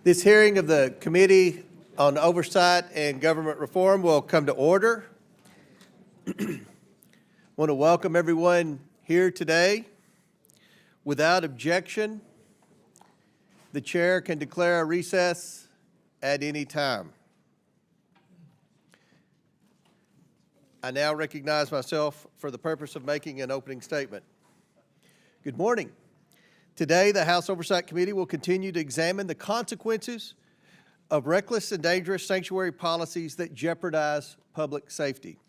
This hearing of the Committee on Oversight and Government Reform will come to order. I want to welcome everyone here today. Without objection, the chair can declare a recess at any time. I now recognize myself for the purpose of making an opening statement. Good morning. Today, the House Oversight Committee will continue to examine the consequences of reckless and dangerous sanctuary policies that jeopardize public safety.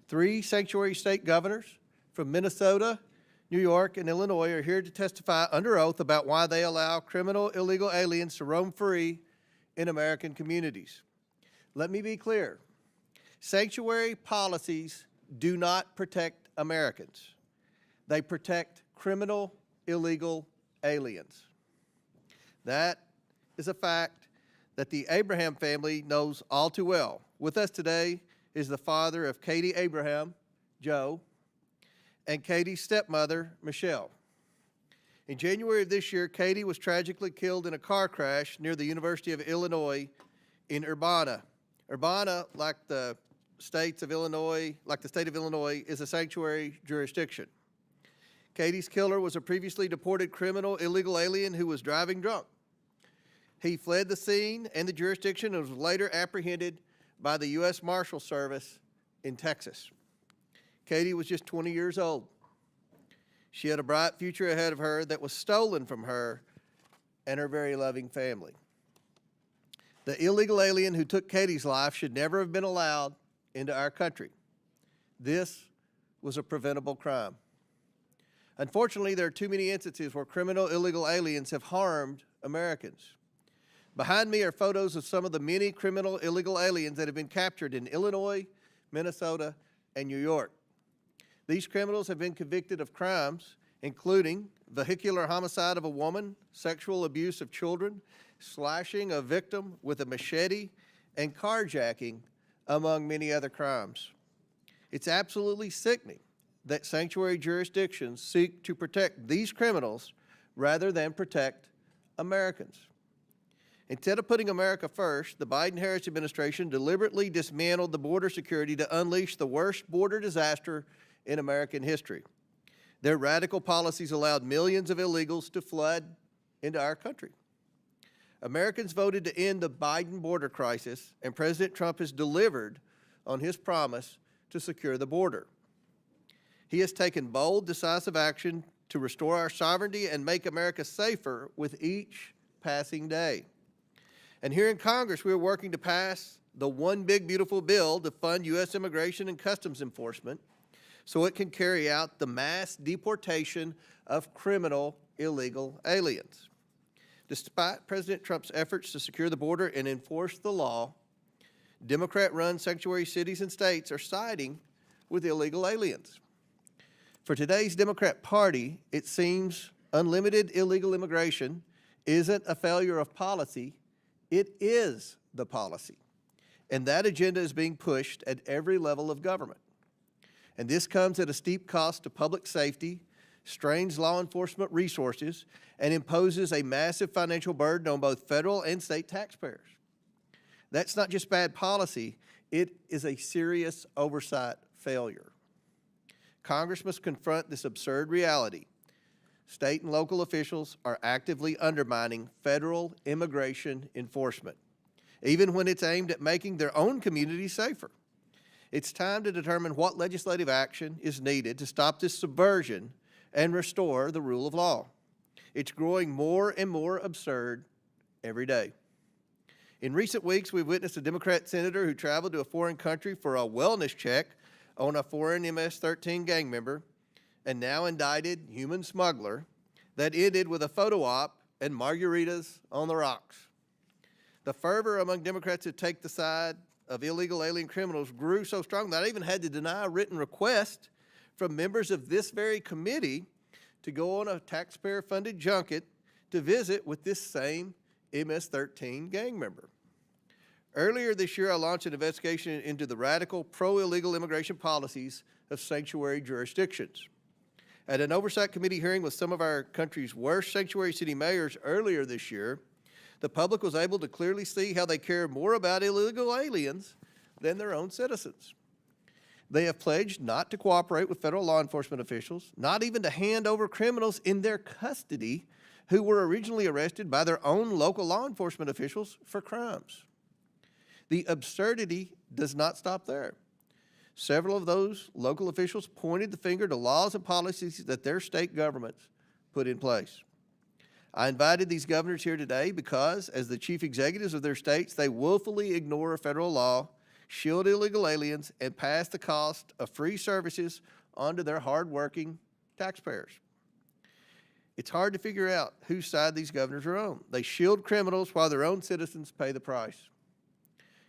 3 sanctuary state governors from Minnesota, New York, and Illinois are here to testify under oath about why they allow criminal illegal aliens to roam free in American communities. Let me be clear. Sanctuary policies do not protect Americans. They protect criminal illegal aliens. That is a fact that the Abraham family knows all too well. With us today is the father of Katie Abraham, Joe, and Katie's stepmother, Michelle. In January of this year, Katie was tragically killed in a car crash near the University of Illinois in Urbana. Urbana, like the state of Illinois, is a sanctuary jurisdiction. Katie's killer was a previously deported criminal illegal alien who was driving drunk. He fled the scene and the jurisdiction and was later apprehended by the U.S. Marshal Service in Texas. Katie was just 20 years old. She had a bright future ahead of her that was stolen from her and her very loving family. The illegal alien who took Katie's life should never have been allowed into our country. This was a preventable crime. Unfortunately, there are too many instances where criminal illegal aliens have harmed Americans. Behind me are photos of some of the many criminal illegal aliens that have been captured in Illinois, Minnesota, and New York. These criminals have been convicted of crimes including vehicular homicide of a woman, sexual abuse of children, slashing a victim with a machete, and carjacking, among many other crimes. It's absolutely sickening that sanctuary jurisdictions seek to protect these criminals rather than protect Americans. Instead of putting America first, the Biden-Harris administration deliberately dismantled the border security to unleash the worst border disaster in American history. Their radical policies allowed millions of illegals to flood into our country. Americans voted to end the Biden border crisis, and President Trump has delivered on his promise to secure the border. He has taken bold, decisive action to restore our sovereignty and make America safer with each passing day. And here in Congress, we are working to pass the One Big Beautiful Bill to fund U.S. Immigration and Customs Enforcement so it can carry out the mass deportation of criminal illegal aliens. Despite President Trump's efforts to secure the border and enforce the law, Democrat-run sanctuary cities and states are siding with illegal aliens. For today's Democrat Party, it seems unlimited illegal immigration isn't a failure of policy, it is the policy. And that agenda is being pushed at every level of government. And this comes at a steep cost to public safety, strains law enforcement resources, and imposes a massive financial burden on both federal and state taxpayers. That's not just bad policy, it is a serious oversight failure. Congress must confront this absurd reality. State and local officials are actively undermining federal immigration enforcement, even when it's aimed at making their own communities safer. It's time to determine what legislative action is needed to stop this subversion and restore the rule of law. It's growing more and more absurd every day. In recent weeks, we've witnessed a Democrat senator who traveled to a foreign country for a wellness check on a foreign MS-13 gang member and now indicted human smuggler that ended with a photo op and margaritas on the rocks. The fervor among Democrats who take the side of illegal alien criminals grew so strong that I even had to deny a written request from members of this very committee to go on a taxpayer-funded junket to visit with this same MS-13 gang member. Earlier this year, I launched an investigation into the radical pro-illegal immigration policies of sanctuary jurisdictions. At an Oversight Committee hearing with some of our country's worst sanctuary city mayors earlier this year, the public was able to clearly see how they care more about illegal aliens than their own citizens. They have pledged not to cooperate with federal law enforcement officials, not even to hand over criminals in their custody who were originally arrested by their own local law enforcement officials for crimes. The absurdity does not stop there. Several of those local officials pointed the finger to laws and policies that their state governments put in place. I invited these governors here today because, as the chief executives of their states, they willfully ignore federal law, shield illegal aliens, and pass the cost of free services onto their hardworking taxpayers. It's hard to figure out whose side these governors are on. They shield criminals while their own citizens pay the price.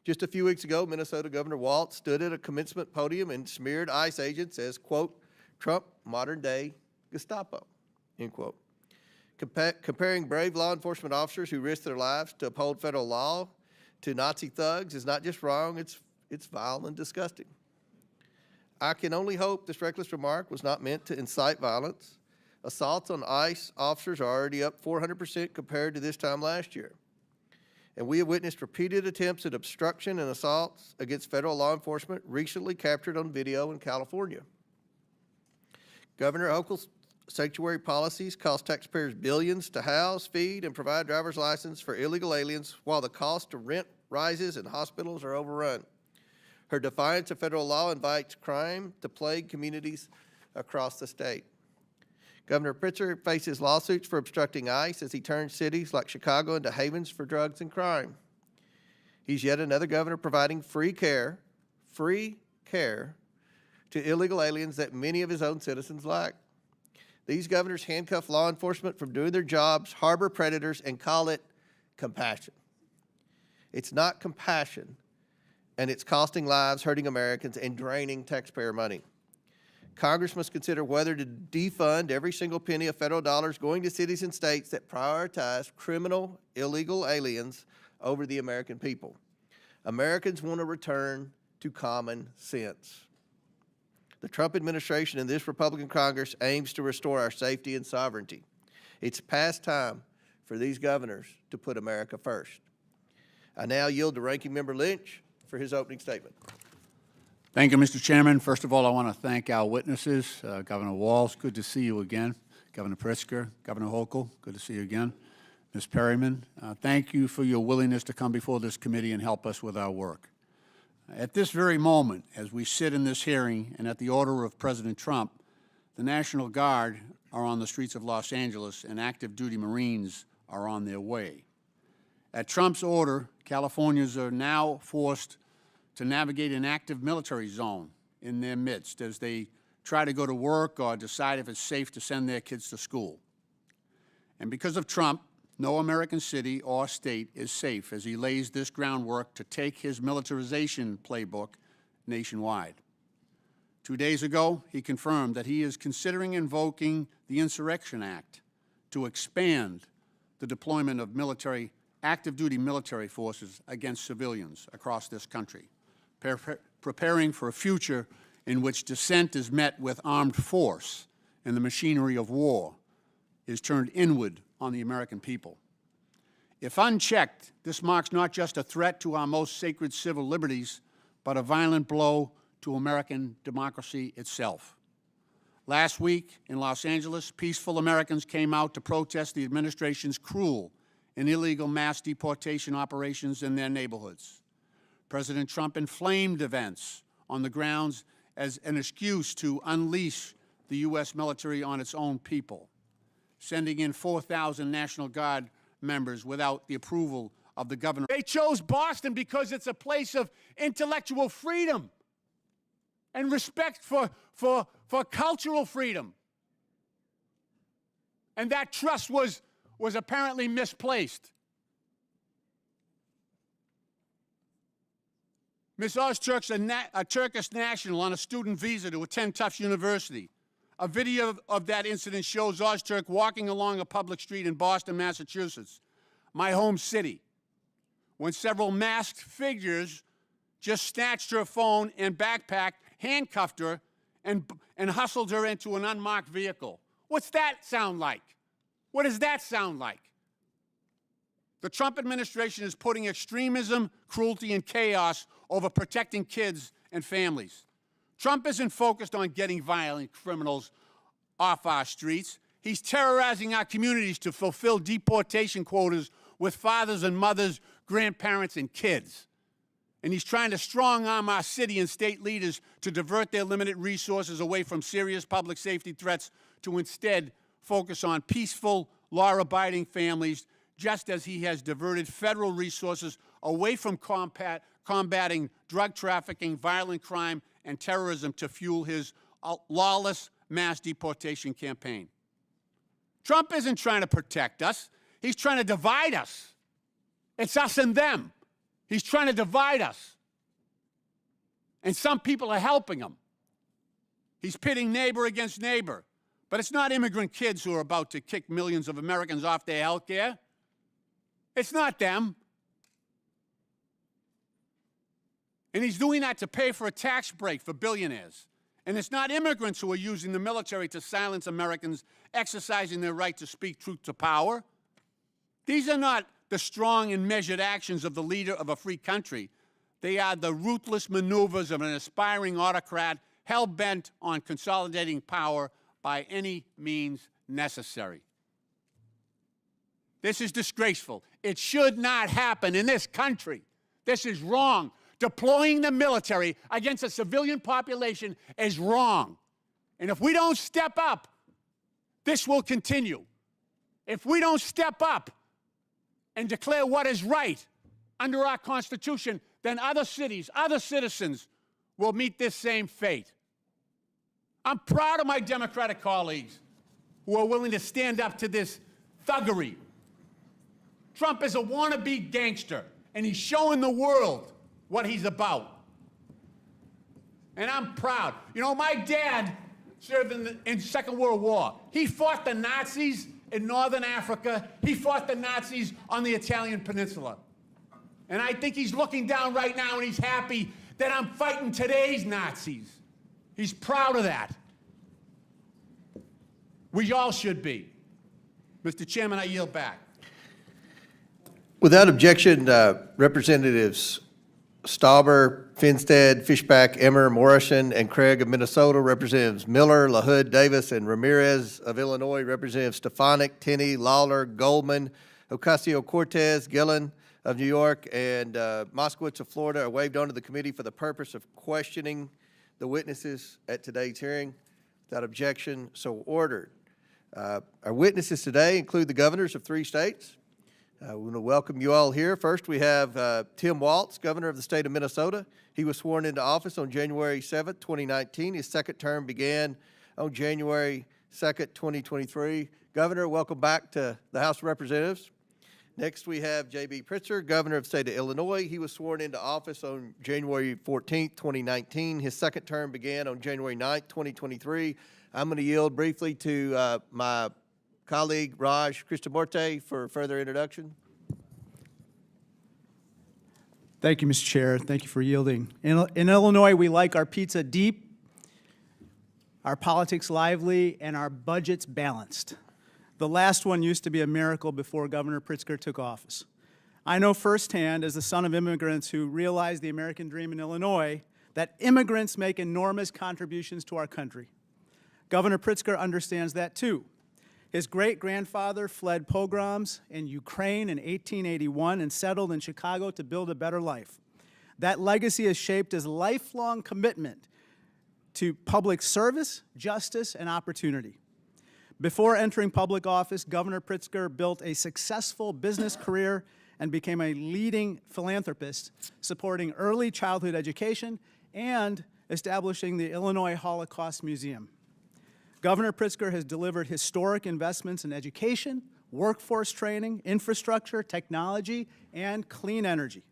Just a few weeks ago, Minnesota Governor Walz stood at a commencement podium and smeared ICE agents as, quote, Trump modern-day Gestapo, end quote. Comparing brave law enforcement officers who risk their lives to uphold federal law to Nazi thugs is not just wrong, it's vile and disgusting. I can only hope this reckless remark was not meant to incite violence. Assaults on ICE officers are already up 400% compared to this time last year. And we have witnessed repeated attempts at obstruction and assaults against federal law enforcement recently captured on video in California. Governor Hochul's sanctuary policies cost taxpayers billions to house, feed, and provide driver's license for illegal aliens while the cost to rent rises and hospitals are overrun. Her defiance of federal law invites crime to plague communities across the state. Governor Pritzker faces lawsuits for obstructing ICE as he turns cities like Chicago into havens for drugs and crime. He's yet another governor providing free care to illegal aliens that many of his own citizens lack. These governors handcuff law enforcement from doing their jobs, harbor predators, and call it compassion. It's not compassion, and it's costing lives, hurting Americans, and draining taxpayer money. Congress must consider whether to defund every single penny of federal dollars going to cities and states that prioritize criminal, illegal aliens over the American people. Americans want to return to common sense. The Trump administration and this Republican Congress aims to restore our safety and sovereignty. It's past time for these governors to put America first. I now yield to Ranking Member Lynch for his opening statement. Thank you, Mr. Chairman. First of all, I want to thank our witnesses. Governor Walz, good to see you again. Governor Pritzker, Governor Hochul, good to see you again. Ms. Perryman, thank you for your willingness to come before this committee and help us with our work. At this very moment, as we sit in this hearing and at the order of President Trump, the National Guard are on the streets of Los Angeles and active duty Marines are on their way. At Trump's order, Californians are now forced to navigate an active military zone in their midst as they try to go to work or decide if it's safe to send their kids to school. And because of Trump, no American city or state is safe as he lays this groundwork to take his militarization playbook nationwide. 2 days ago, he confirmed that he is considering invoking the Insurrection Act to expand the deployment of active duty military forces against civilians across this country, preparing for a future in which dissent is met with armed force and the machinery of war is turned inward on the American people. If unchecked, this marks not just a threat to our most sacred civil liberties, but a violent blow to American democracy itself. Last week in Los Angeles, peaceful Americans came out to protest the administration's cruel and illegal mass deportation operations in their neighborhoods. President Trump inflamed events on the grounds as an excuse to unleash the U.S. military on its own people, sending in 4,000 National Guard members without the approval of the governor. They chose Boston because it's a place of intellectual freedom and respect for cultural freedom. And that trust was apparently misplaced. Ms. Ozturk's a Turkish national on a student visa to attend Tufts University. A video of that incident shows Ozturk walking along a public street in Boston, Massachusetts, my home city, when several masked figures just snatched her phone and backpack, handcuffed her, and hustled her into an unmarked vehicle. What's that sound like? What does that sound like? The Trump administration is putting extremism, cruelty, and chaos over protecting kids and families. Trump isn't focused on getting violent criminals off our streets. He's terrorizing our communities to fulfill deportation quotas with fathers and mothers, grandparents, and kids. And he's trying to strong-arm our city and state leaders to divert their limited resources away from serious public safety threats to instead focus on peaceful, law-abiding families, just as he has diverted federal resources away from combating drug trafficking, violent crime, and terrorism to fuel his lawless mass deportation campaign. Trump isn't trying to protect us. He's trying to divide us. It's us and them. He's trying to divide us. And some people are helping him. He's pitting neighbor against neighbor. But it's not immigrant kids who are about to kick millions of Americans off their health care. It's not them. And he's doing that to pay for a tax break for billionaires. And it's not immigrants who are using the military to silence Americans exercising their right to speak truth to power. These are not the strong and measured actions of the leader of a free country. They are the ruthless maneuvers of an aspiring autocrat hell-bent on consolidating power by any means necessary. This is disgraceful. It should not happen in this country. This is wrong. Deploying the military against a civilian population is wrong. And if we don't step up, this will continue. If we don't step up and declare what is right under our Constitution, then other cities, other citizens will meet this same fate. I'm proud of my Democratic colleagues who are willing to stand up to this thuggery. Trump is a wannabe gangster, and he's showing the world what he's about. And I'm proud. You know, my dad served in the Second World War. He fought the Nazis in Northern Africa. He fought the Nazis on the Italian peninsula. And I think he's looking down right now and he's happy that I'm fighting today's Nazis. He's proud of that. We all should be. Mr. Chairman, I yield back. Without objection, Representatives Stauber, Finstead, Fishback, Emmer, Morrison, and Craig of Minnesota, Representatives Miller, LaHood, Davis, and Ramirez of Illinois, Representatives Stefanik, Tenney, Lawler, Goldman, Ocasio-Cortez, Gillen of New York, and Moskowitz of Florida are waived onto the committee for the purpose of questioning the witnesses at today's hearing. Without objection, so ordered. Our witnesses today include the governors of 3 states. We want to welcome you all here. First, we have Tim Walz, governor of the state of Minnesota. He was sworn into office on January 7th, 2019. His second term began on January 2nd, 2023. Governor, welcome back to the House of Representatives. Next, we have J.B. Pritzker, governor of the state of Illinois. He was sworn into office on January 14th, 2019. His second term began on January 9th, 2023. I'm going to yield briefly to my colleague Raj Krishnamurthy for further introduction. Thank you, Mr. Chair. Thank you for yielding. In Illinois, we like our pizza deep, our politics lively, and our budgets balanced. The last one used to be a miracle before Governor Pritzker took office. I know firsthand, as the son of immigrants who realized the American dream in Illinois, that immigrants make enormous contributions to our country. Governor Pritzker understands that too. His great-grandfather fled pogroms in Ukraine in 1881 and settled in Chicago to build a better life. That legacy has shaped his lifelong commitment to public service, justice, and opportunity. Before entering public office, Governor Pritzker built a successful business career and became a leading philanthropist, supporting early childhood education and establishing the Illinois Holocaust Museum. Governor Pritzker has delivered historic investments in education, workforce training, infrastructure, technology, and clean energy,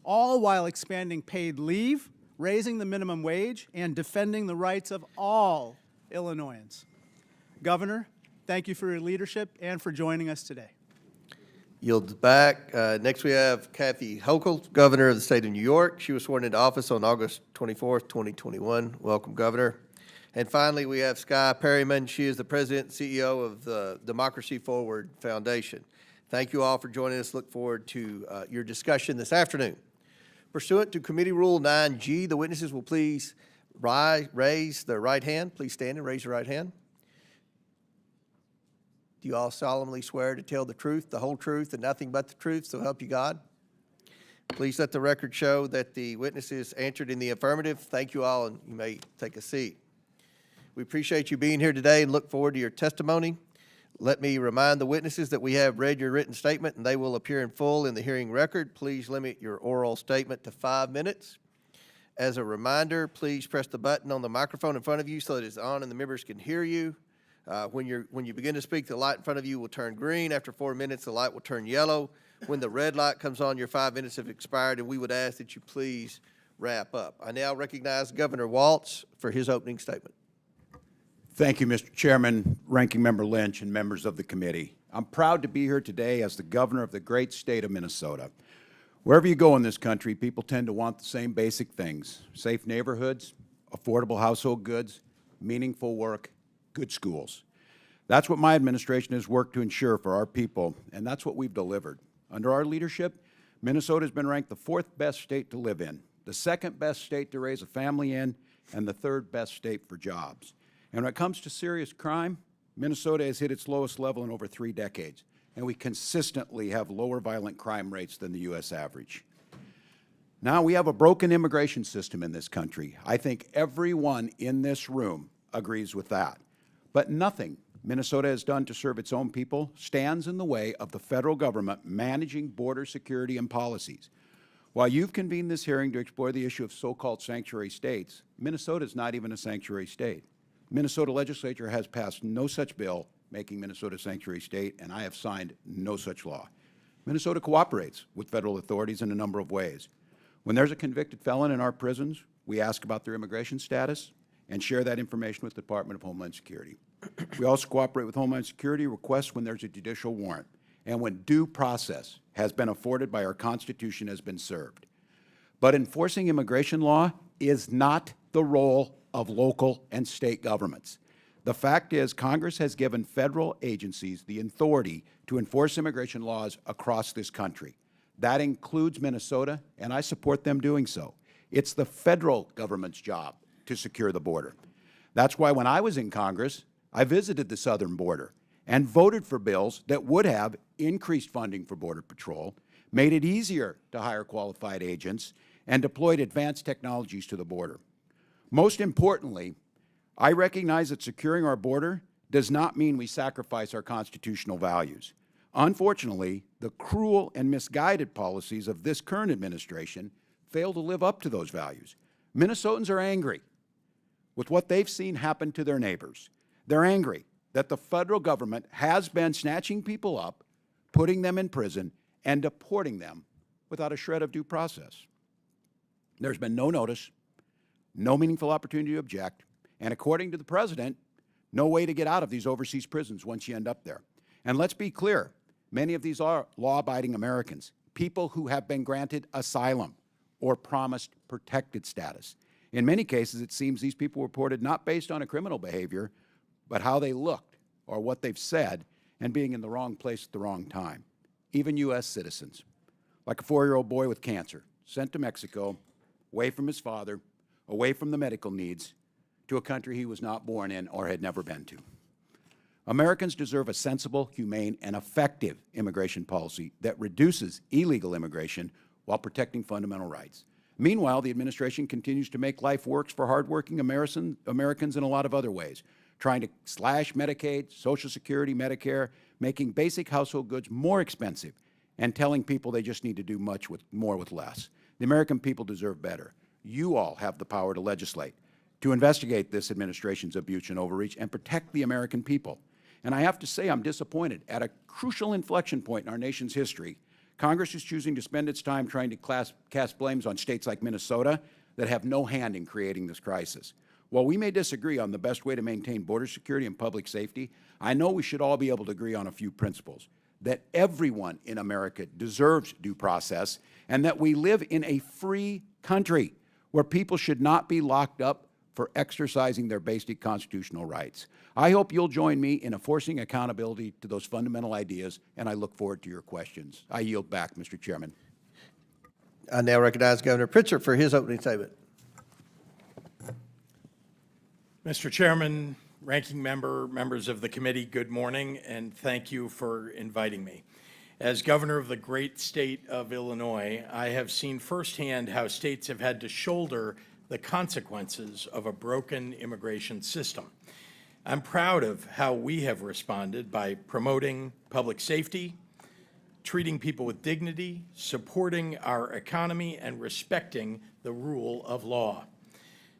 all while expanding paid leave, raising the minimum wage, and defending the rights of all Illinoisans. Governor, thank you for your leadership and for joining us today. Yields back. Next, we have Kathy Hochul, governor of the state of New York. She was sworn into office on August 24th, 2021. Welcome, Governor. And finally, we have Skye Perryman. She is the president and CEO of the Democracy Forward Foundation. Thank you all for joining us. Look forward to your discussion this afternoon. Pursuant to Committee Rule 9G, the witnesses will please raise their right hand. Please stand and raise your right hand. Do you all solemnly swear to tell the truth, the whole truth, and nothing but the truth, so help you God? Please let the record show that the witnesses answered in the affirmative. Thank you all, and you may take a seat. We appreciate you being here today and look forward to your testimony. Let me remind the witnesses that we have read your written statement and they will appear in full in the hearing record. Please limit your oral statement to 5 minutes. As a reminder, please press the button on the microphone in front of you so that it's on and the members can hear you. When you begin to speak, the light in front of you will turn green. After 4 minutes, the light will turn yellow. When the red light comes on, your 5 minutes have expired, and we would ask that you please wrap up. I now recognize Governor Walz for his opening statement. Thank you, Mr. Chairman, Ranking Member Lynch, and members of the committee. I'm proud to be here today as the governor of the great state of Minnesota. Wherever you go in this country, people tend to want the same basic things: safe neighborhoods, affordable household goods, meaningful work, good schools. That's what my administration has worked to ensure for our people, and that's what we've delivered. Under our leadership, Minnesota has been ranked the 4th best state to live in, the 2nd best state to raise a family in, and the 3rd best state for jobs. And when it comes to serious crime, Minnesota has hit its lowest level in over 3 decades, and we consistently have lower violent crime rates than the U.S. average. Now, we have a broken immigration system in this country. I think everyone in this room agrees with that. But nothing Minnesota has done to serve its own people stands in the way of the federal government managing border security and policies. While you've convened this hearing to explore the issue of so-called sanctuary states, Minnesota is not even a sanctuary state. Minnesota legislature has passed no such bill making Minnesota a sanctuary state, and I have signed no such law. Minnesota cooperates with federal authorities in a number of ways. When there's a convicted felon in our prisons, we ask about their immigration status and share that information with the Department of Homeland Security. We also cooperate with Homeland Security requests when there's a judicial warrant and when due process has been afforded by our Constitution has been served. But enforcing immigration law is not the role of local and state governments. The fact is, Congress has given federal agencies the authority to enforce immigration laws across this country. That includes Minnesota, and I support them doing so. It's the federal government's job to secure the border. That's why when I was in Congress, I visited the southern border and voted for bills that would have increased funding for Border Patrol, made it easier to hire qualified agents, and deployed advanced technologies to the border. Most importantly, I recognize that securing our border does not mean we sacrifice our constitutional values. Unfortunately, the cruel and misguided policies of this current administration fail to live up to those values. Minnesotans are angry with what they've seen happen to their neighbors. They're angry that the federal government has been snatching people up, putting them in prison, and deporting them without a shred of due process. There's been no notice, no meaningful opportunity to object, and according to the president, no way to get out of these overseas prisons once you end up there. And let's be clear, many of these are law-abiding Americans, people who have been granted asylum or promised protected status. In many cases, it seems these people were reported not based on a criminal behavior, but how they looked or what they've said and being in the wrong place at the wrong time. Even U.S. citizens, like a 4-year-old boy with cancer, sent to Mexico, away from his father, away from the medical needs, to a country he was not born in or had never been to. Americans deserve a sensible, humane, and effective immigration policy that reduces illegal immigration while protecting fundamental rights. Meanwhile, the administration continues to make life worse for hardworking Americans in a lot of other ways, trying to slash Medicaid, Social Security, Medicare, making basic household goods more expensive, and telling people they just need to do more with less. The American people deserve better. You all have the power to legislate, to investigate this administration's abuse and overreach, and protect the American people. And I have to say I'm disappointed. At a crucial inflection point in our nation's history, Congress is choosing to spend its time trying to cast blames on states like Minnesota that have no hand in creating this crisis. While we may disagree on the best way to maintain border security and public safety, I know we should all be able to agree on a few principles: that everyone in America deserves due process, and that we live in a free country where people should not be locked up for exercising their basic constitutional rights. I hope you'll join me in enforcing accountability to those fundamental ideas, and I look forward to your questions. I yield back, Mr. Chairman. I now recognize Governor Pritzker for his opening statement. Mr. Chairman, Ranking Member, members of the committee, good morning, and thank you for inviting me. As governor of the great state of Illinois, I have seen firsthand how states have had to shoulder the consequences of a broken immigration system. I'm proud of how we have responded by promoting public safety, treating people with dignity, supporting our economy, and respecting the rule of law.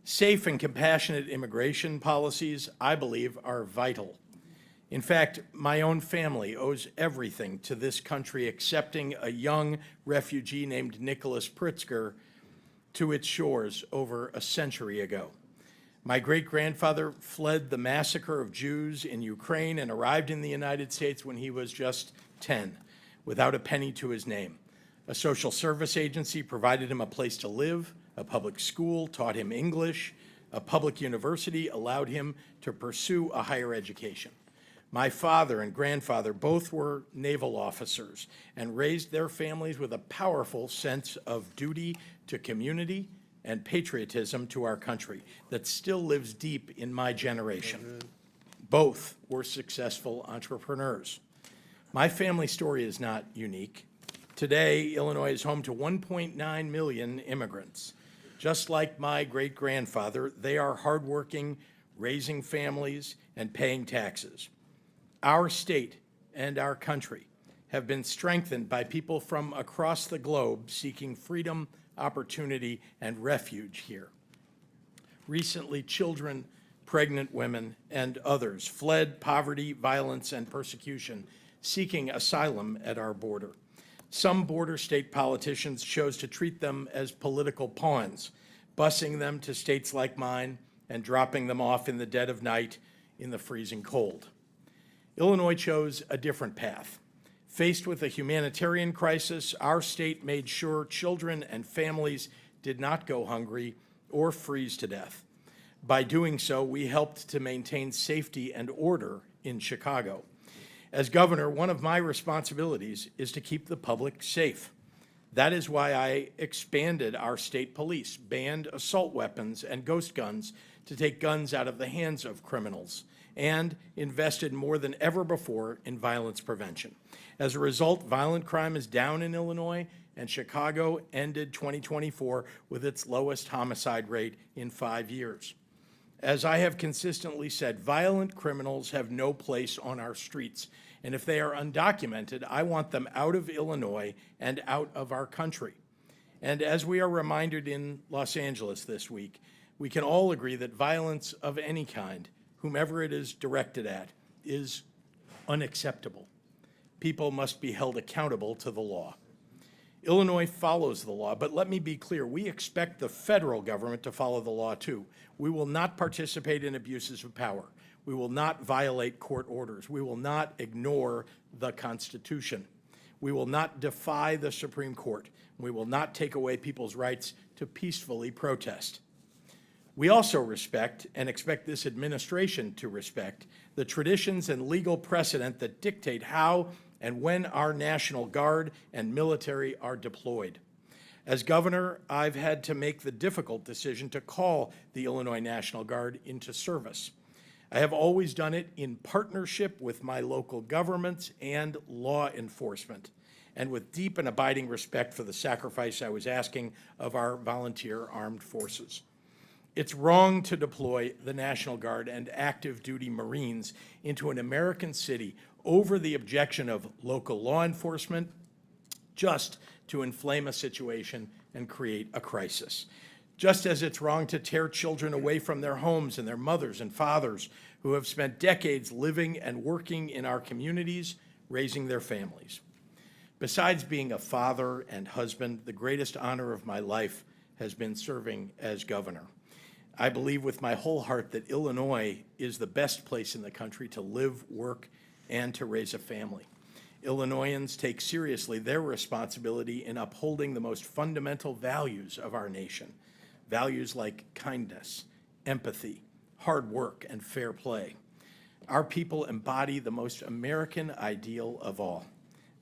Safe and compassionate immigration policies, I believe, are vital. In fact, my own family owes everything to this country accepting a young refugee named Nicholas Pritzker to its shores over a century ago. My great-grandfather fled the massacre of Jews in Ukraine and arrived in the United States when he was just 10, without a penny to his name. A social service agency provided him a place to live, a public school taught him English, a public university allowed him to pursue a higher education. My father and grandfather both were naval officers and raised their families with a powerful sense of duty to community and patriotism to our country that still lives deep in my generation. Both were successful entrepreneurs. My family story is not unique. Today, Illinois is home to 1.9 million immigrants. Just like my great-grandfather, they are hardworking, raising families, and paying taxes. Our state and our country have been strengthened by people from across the globe seeking freedom, opportunity, and refuge here. Recently, children, pregnant women, and others fled poverty, violence, and persecution, seeking asylum at our border. Some border state politicians chose to treat them as political pawns, busing them to states like mine and dropping them off in the dead of night in the freezing cold. Illinois chose a different path. Faced with a humanitarian crisis, our state made sure children and families did not go hungry or freeze to death. By doing so, we helped to maintain safety and order in Chicago. As governor, one of my responsibilities is to keep the public safe. That is why I expanded our state police, banned assault weapons and ghost guns to take guns out of the hands of criminals, and invested more than ever before in violence prevention. As a result, violent crime is down in Illinois, and Chicago ended 2024 with its lowest homicide rate in 5 years. As I have consistently said, violent criminals have no place on our streets, and if they are undocumented, I want them out of Illinois and out of our country. And as we are reminded in Los Angeles this week, we can all agree that violence of any kind, whomever it is directed at, is unacceptable. People must be held accountable to the law. Illinois follows the law, but let me be clear, we expect the federal government to follow the law too. We will not participate in abuses of power. We will not violate court orders. We will not ignore the Constitution. We will not defy the Supreme Court. We will not take away people's rights to peacefully protest. We also respect, and expect this administration to respect, the traditions and legal precedent that dictate how and when our National Guard and military are deployed. As governor, I've had to make the difficult decision to call the Illinois National Guard into service. I have always done it in partnership with my local governments and law enforcement, and with deep and abiding respect for the sacrifice I was asking of our volunteer armed forces. It's wrong to deploy the National Guard and active duty Marines into an American city over the objection of local law enforcement just to inflame a situation and create a crisis. Just as it's wrong to tear children away from their homes and their mothers and fathers who have spent decades living and working in our communities, raising their families. Besides being a father and husband, the greatest honor of my life has been serving as governor. I believe with my whole heart that Illinois is the best place in the country to live, work, and to raise a family. Illinoisans take seriously their responsibility in upholding the most fundamental values of our nation, values like kindness, empathy, hard work, and fair play. Our people embody the most American ideal of all,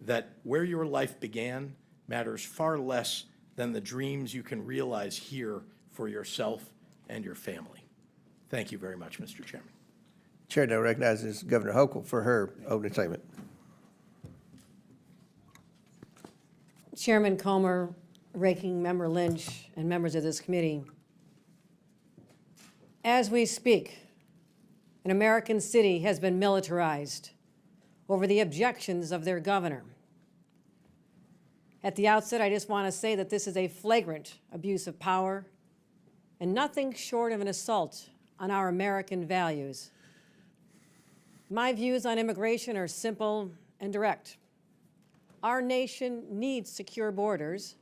that where your life began matters far less than the dreams you can realize here for yourself and your family. Thank you very much, Mr. Chairman. Chair now recognizes Governor Hochul for her opening statement. Chairman Comer, Ranking Member Lynch, and members of this committee, as we speak, an American city has been militarized over the objections of their governor. At the outset, I just want to say that this is a flagrant abuse of power and nothing short of an assault on our American values. My views on immigration are simple and direct. Our nation needs secure borders.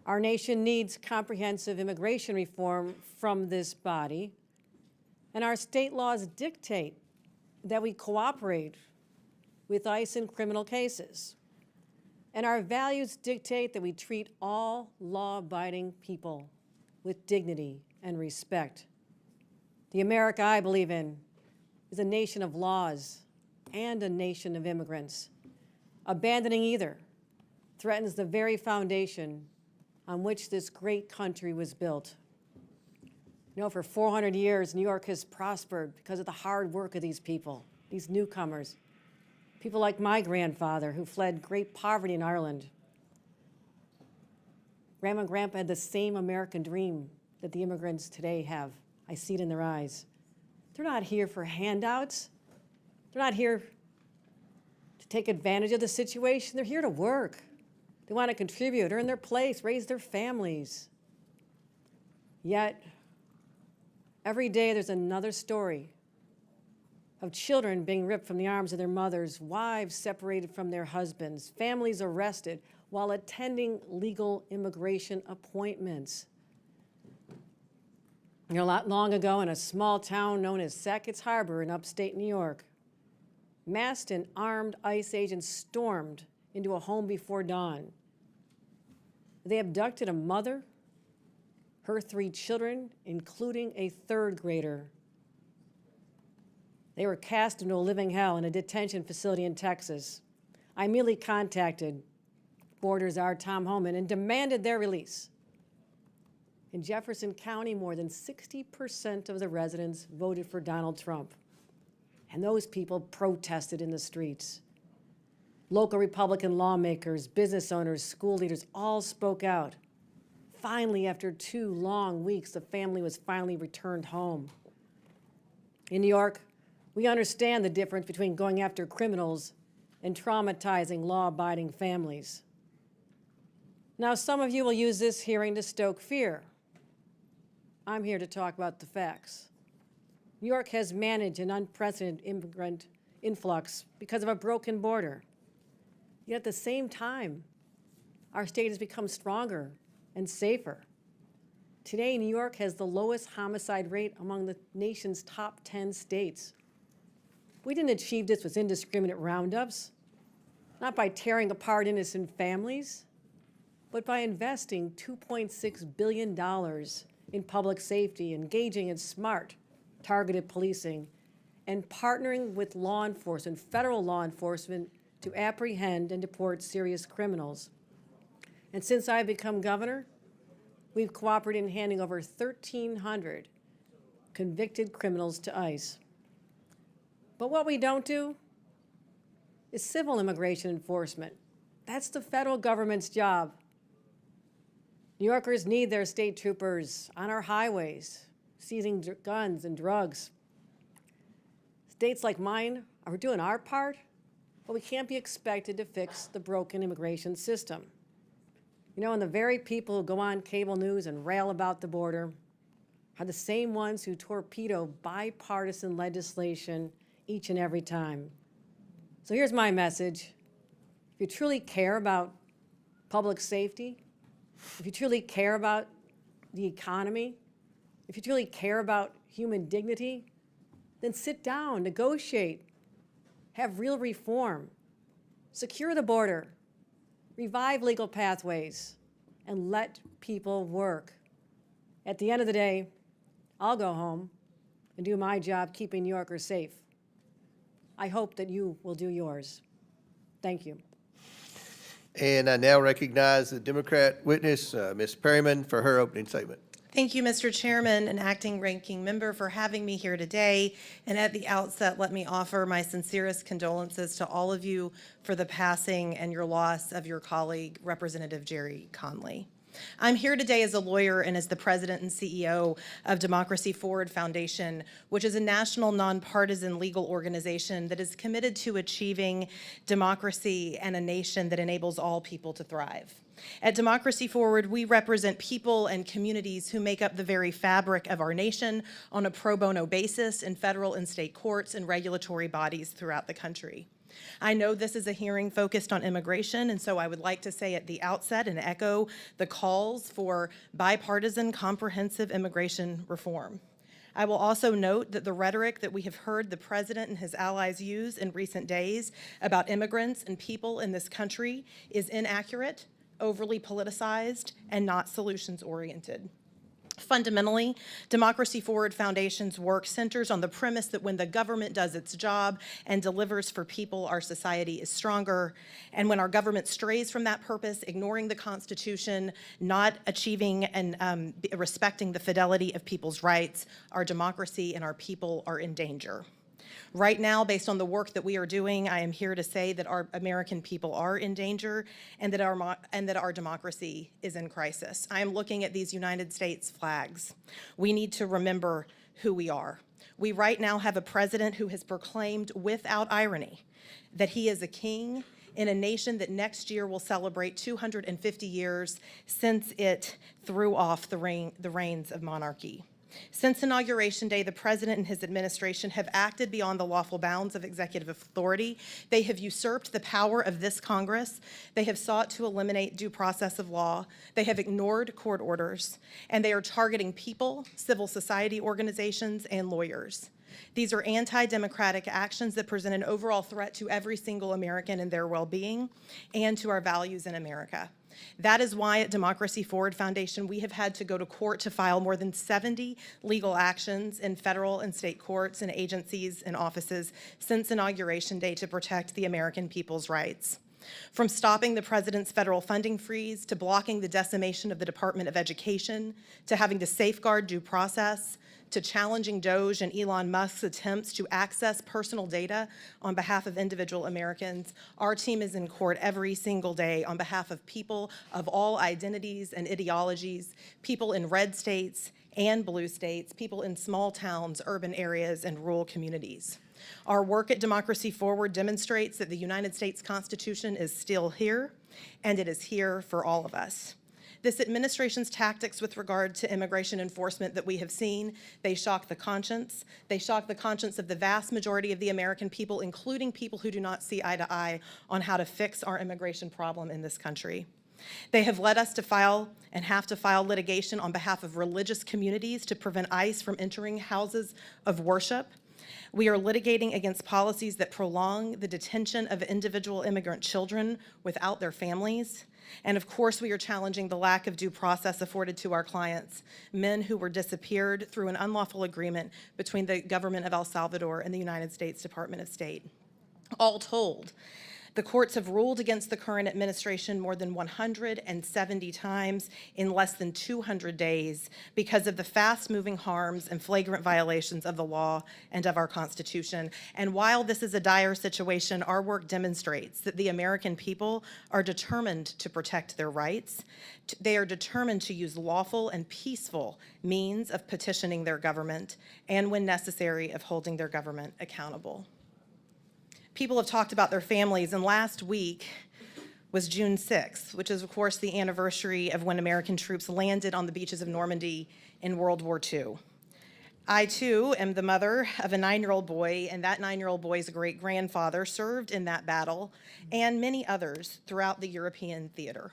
Our nation needs comprehensive immigration reform from this body. And our state laws dictate that we cooperate with ICE in criminal cases. And our values dictate that we treat all law-abiding people with dignity and respect. The America I believe in is a nation of laws and a nation of immigrants. Abandoning either threatens the very foundation on which this great country was built. You know, for 400 years, New York has prospered because of the hard work of these people, these newcomers, people like my grandfather who fled great poverty in Ireland. Grandma and Grandpa had the same American dream that the immigrants today have. I see it in their eyes. They're not here for handouts. They're not here to take advantage of the situation. They're here to work. They want to contribute, earn their place, raise their families. Yet, every day there's another story of children being ripped from the arms of their mothers, wives separated from their husbands, families arrested while attending legal immigration appointments. You know, not long ago in a small town known as Sackett's Harbor in upstate New York, masked and armed ICE agents stormed into a home before dawn. They abducted a mother, her 3 children, including a 3rd grader. They were cast into a living hell in a detention facility in Texas. I immediately contacted Borders Czar Tom Homan and demanded their release. In Jefferson County, more than 60% of the residents voted for Donald Trump. And those people protested in the streets. Local Republican lawmakers, business owners, school leaders all spoke out. Finally, after 2 long weeks, the family was finally returned home. In New York, we understand the difference between going after criminals and traumatizing law-abiding families. Now, some of you will use this hearing to stoke fear. I'm here to talk about the facts. New York has managed an unprecedented immigrant influx because of a broken border. Yet at the same time, our state has become stronger and safer. Today, New York has the lowest homicide rate among the nation's top 10 states. We didn't achieve this with indiscriminate roundups, not by tearing apart innocent families, but by investing $2.6 billion in public safety, engaging in smart, targeted policing, and partnering with law enforcement, federal law enforcement, to apprehend and deport serious criminals. And since I've become governor, we've cooperated in handing over 1,300 convicted criminals to ICE. But what we don't do is civil immigration enforcement. That's the federal government's job. New Yorkers need their state troopers on our highways, seizing guns and drugs. States like mine are doing our part, but we can't be expected to fix the broken immigration system. You know, and the very people who go on cable news and rail about the border are the same ones who torpedo bipartisan legislation each and every time. So here's my message. If you truly care about public safety, if you truly care about the economy, if you truly care about human dignity, then sit down, negotiate, have real reform, secure the border, revive legal pathways, and let people work. At the end of the day, I'll go home and do my job keeping New Yorkers safe. I hope that you will do yours. Thank you. And I now recognize the Democrat witness, Ms. Perryman, for her opening statement. Thank you, Mr. Chairman and Acting Ranking Member, for having me here today. And at the outset, let me offer my sincerest condolences to all of you for the passing and your loss of your colleague, Representative Jerry Conley. I'm here today as a lawyer and as the president and CEO of Democracy Forward Foundation, which is a national nonpartisan legal organization that is committed to achieving democracy and a nation that enables all people to thrive. At Democracy Forward, we represent people and communities who make up the very fabric of our nation on a pro bono basis in federal and state courts and regulatory bodies throughout the country. I know this is a hearing focused on immigration, and so I would like to say at the outset and echo the calls for bipartisan, comprehensive immigration reform. I will also note that the rhetoric that we have heard the president and his allies use in recent days about immigrants and people in this country is inaccurate, overly politicized, and not solutions-oriented. Fundamentally, Democracy Forward Foundation's work centers on the premise that when the government does its job and delivers for people, our society is stronger. And when our government strays from that purpose, ignoring the Constitution, not achieving and respecting the fidelity of people's rights, our democracy and our people are in danger. Right now, based on the work that we are doing, I am here to say that our American people are in danger and that our democracy is in crisis. I am looking at these United States flags. We need to remember who we are. We right now have a president who has proclaimed without irony that he is a king in a nation that next year will celebrate 250 years since it threw off the reins of monarchy. Since Inauguration Day, the president and his administration have acted beyond the lawful bounds of executive authority. They have usurped the power of this Congress. They have sought to eliminate due process of law. They have ignored court orders, and they are targeting people, civil society organizations, and lawyers. These are anti-democratic actions that present an overall threat to every single American and their well-being and to our values in America. That is why at Democracy Forward Foundation, we have had to go to court to file more than 70 legal actions in federal and state courts and agencies and offices since Inauguration Day to protect the American people's rights. From stopping the president's federal funding freeze, to blocking the decimation of the Department of Education, to having to safeguard due process, to challenging DOJ and Elon Musk's attempts to access personal data on behalf of individual Americans, our team is in court every single day on behalf of people of all identities and ideologies, people in red states and blue states, people in small towns, urban areas, and rural communities. Our work at Democracy Forward demonstrates that the United States Constitution is still here, and it is here for all of us. This administration's tactics with regard to immigration enforcement that we have seen, they shock the conscience. They shock the conscience of the vast majority of the American people, including people who do not see eye to eye on how to fix our immigration problem in this country. They have led us to file and have to file litigation on behalf of religious communities to prevent ICE from entering houses of worship. We are litigating against policies that prolong the detention of individual immigrant children without their families. And of course, we are challenging the lack of due process afforded to our clients, men who were disappeared through an unlawful agreement between the government of El Salvador and the United States Department of State. All told, the courts have ruled against the current administration more than 170 times in less than 200 days because of the fast-moving harms and flagrant violations of the law and of our Constitution. And while this is a dire situation, our work demonstrates that the American people are determined to protect their rights. They are determined to use lawful and peaceful means of petitioning their government and, when necessary, of holding their government accountable. People have talked about their families, and last week was June 6th, which is, of course, the anniversary of when American troops landed on the beaches of Normandy in World War II. I, too, am the mother of a 9-year-old boy, and that 9-year-old boy's great-grandfather served in that battle, and many others throughout the European theater.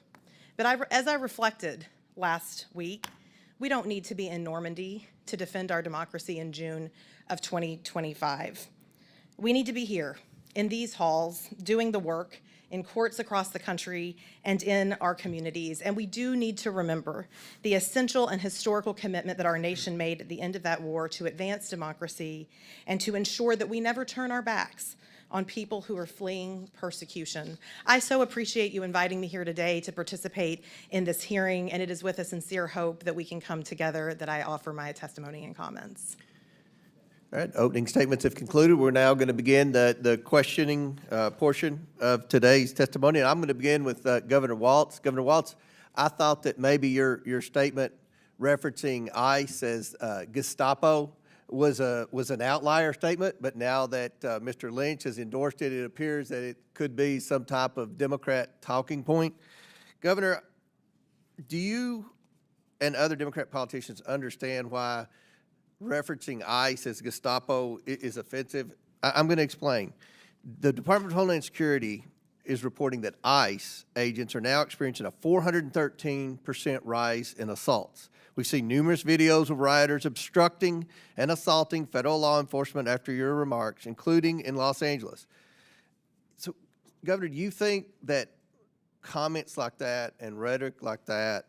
But as I reflected last week, we don't need to be in Normandy to defend our democracy in June of 2025. We need to be here in these halls, doing the work in courts across the country, and in our communities. And we do need to remember the essential and historical commitment that our nation made at the end of that war to advance democracy and to ensure that we never turn our backs on people who are fleeing persecution. I so appreciate you inviting me here today to participate in this hearing, and it is with a sincere hope that we can come together that I offer my testimony and comments. All right, opening statements have concluded. We're now going to begin the questioning portion of today's testimony. And I'm going to begin with Governor Walz. Governor Walz, I thought that maybe your statement referencing ICE as Gestapo was an outlier statement, but now that Mr. Lynch has endorsed it, it appears that it could be some type of Democrat talking point. Governor, do you and other Democrat politicians understand why referencing ICE as Gestapo is offensive? I'm going to explain. The Department of Homeland Security is reporting that ICE agents are now experiencing a 413% rise in assaults. We've seen numerous videos of rioters obstructing and assaulting federal law enforcement after your remarks, including in Los Angeles. So, Governor, do you think that comments like that and rhetoric like that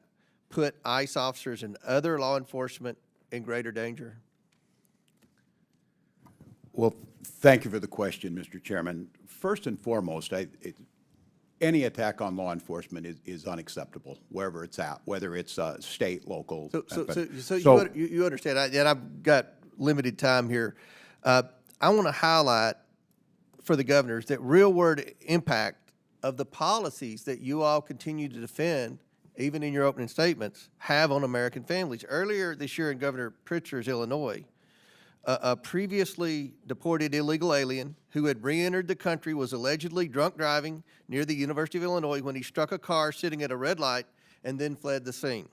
put ICE officers and other law enforcement in greater danger? Well, thank you for the question, Mr. Chairman. First and foremost, any attack on law enforcement is unacceptable, wherever it's at, whether it's state, local. So you understand, and I've got limited time here. I want to highlight for the governors that real-world impact of the policies that you all continue to defend, even in your opening statements, have on American families. Earlier this year in Governor Pritzker's Illinois, a previously deported illegal alien who had re-entered the country was allegedly drunk driving near the University of Illinois when he struck a car sitting at a red light and then fled the scene.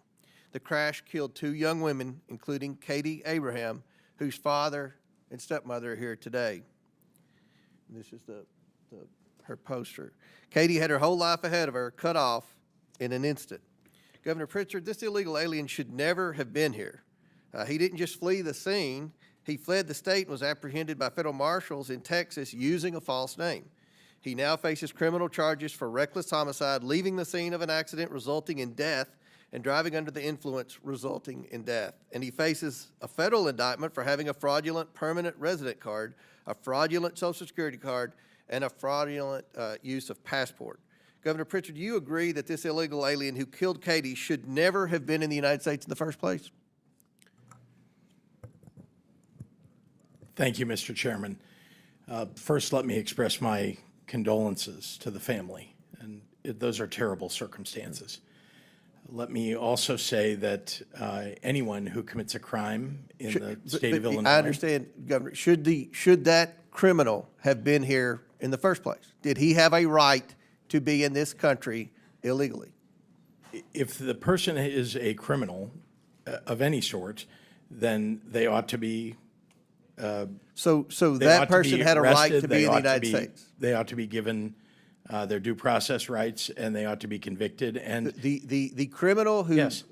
The crash killed 2 young women, including Katie Abraham, whose father and stepmother are here today. And this is her poster. Katie had her whole life ahead of her, cut off in an instant. Governor Pritzker, this illegal alien should never have been here. He didn't just flee the scene. He fled the state and was apprehended by federal marshals in Texas using a false name. He now faces criminal charges for reckless homicide, leaving the scene of an accident resulting in death, and driving under the influence resulting in death. And he faces a federal indictment for having a fraudulent permanent resident card, a fraudulent Social Security card, and a fraudulent use of passport. Governor Pritzker, do you agree that this illegal alien who killed Katie should never have been in the United States in the first place? Thank you, Mr. Chairman. First, let me express my condolences to the family, and those are terrible circumstances. Let me also say that anyone who commits a crime in the state of Illinois— I understand, Governor. Should that criminal have been here in the first place? Did he have a right to be in this country illegally? If the person is a criminal of any sort, then they ought to be So they that ought to person be had a right arrested, to they be in the ought to United be- States. They ought to be given their due process rights, and they ought to be convicted. And The criminal who Yes.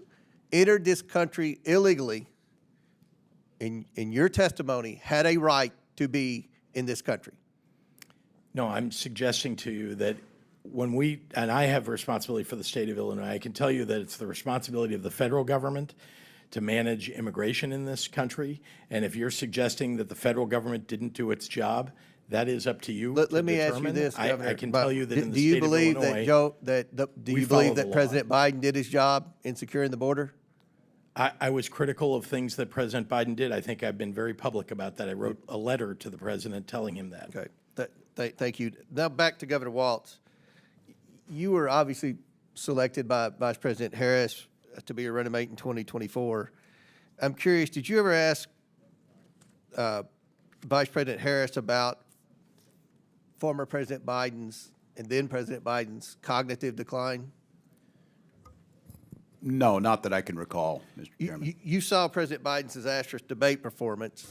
entered this country illegally, in your testimony, had a right to be in this country. no, I'm suggesting to you that when and I have responsibility for the state of Illinois, I can tell you that it's the responsibility of the federal government to manage immigration in this country. And if you're suggesting that the federal government didn't do its job, that is up to you to Let me ask you determine. this, Governor. I can tell you that in the Do you state of believe Illinois— that do we you follow believe the that law. President Biden did his job in securing the border? I was critical of things that President Biden did. I think I've been very public about that. I wrote a letter to the president telling him that. Okay, thank you. Now back to Governor Walz. You were obviously selected by Vice President Harris to be your running mate in 2024. I'm curious, did you ever ask Vice President Harris about former President Biden's and then President Biden's cognitive decline? No, not that I can recall, Mr. Chairman. You saw President Biden's disastrous debate performance.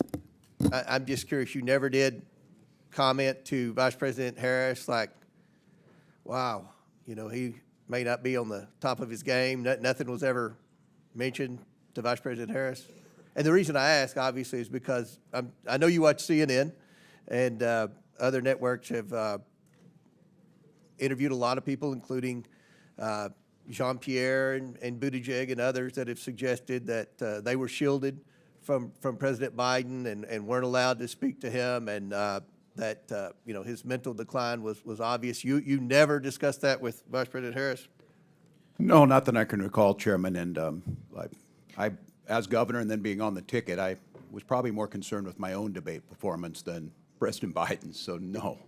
I'm just curious, you never did comment to Vice President Harris like, wow, he may not be on the top of his game. Nothing was ever mentioned to Vice President Harris? And the reason I ask, obviously, is because I know you watch CNN, and other networks have interviewed a lot of people, including Jean-Pierre and Buttigieg and others that have suggested that they were shielded from President Biden and weren't allowed to speak to him, and that you know, his mental decline was obvious. You never discussed that with Vice President Harris? No, not that I can recall, Chairman, and I, as governor and then being on the ticket, I was probably more concerned with my own debate performance than President Biden's, so no.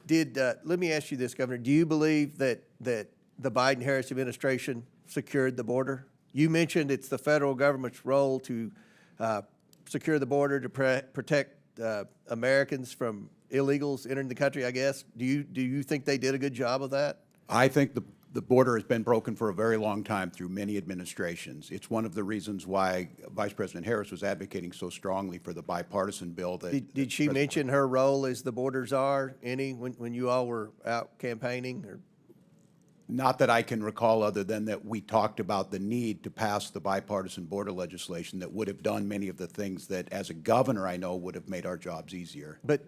Let me ask you this, Governor. Do you believe that the Biden-Harris administration secured the border? You mentioned it's the federal government's role to secure the border, to protect Americans from illegals entering the country, I guess. Do you think they did a good job of that? I think the border has been broken for a very long time through many administrations. It's one of the reasons why Vice President Harris was advocating so strongly for the bipartisan bill that... Did she mention her role as the border czar, when you all were out campaigning? Or? Not that I can recall, other than that we talked about the need to pass the bipartisan border legislation that would have done many of the things that, as a governor, I know would have made our jobs easier. But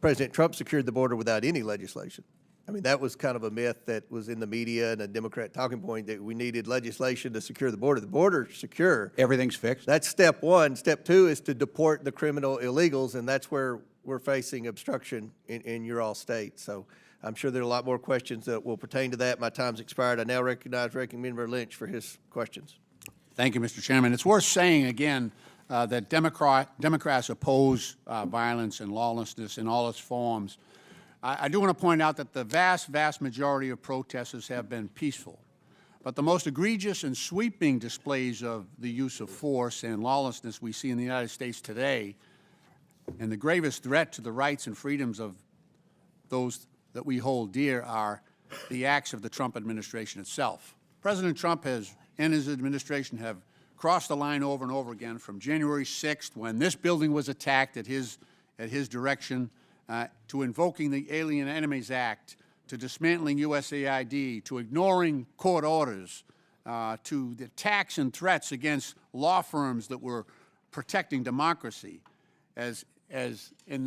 President Trump secured the border without any legislation. I mean, that was kind of a myth that was in the media and a Democrat talking point, that we needed legislation to secure the border. The border's secure. Everything's fixed? That's step one. Step two is to deport the criminal illegals, and that's where we're facing obstruction in your all state. So I'm sure there are a lot more questions that will pertain to that. My time's expired. I now recognize Ranking Member Lynch for his questions. Thank you, Mr. Chairman. It's worth saying again that Democrats oppose violence and lawlessness in all its forms. I do want to point out that the vast majority of protesters have been peaceful. But the most egregious and sweeping displays of the use of force and lawlessness we see in the United States today, and the gravest threat to the rights and freedoms of those that we hold dear, are the acts of the Trump administration itself. President Trump and his administration have crossed the line over and over again, from January 6th, when this building was attacked at his direction, to invoking the Alien Enemies Act, to dismantling USAID, to ignoring court orders, to the attacks and threats against law firms that were protecting democracy. As in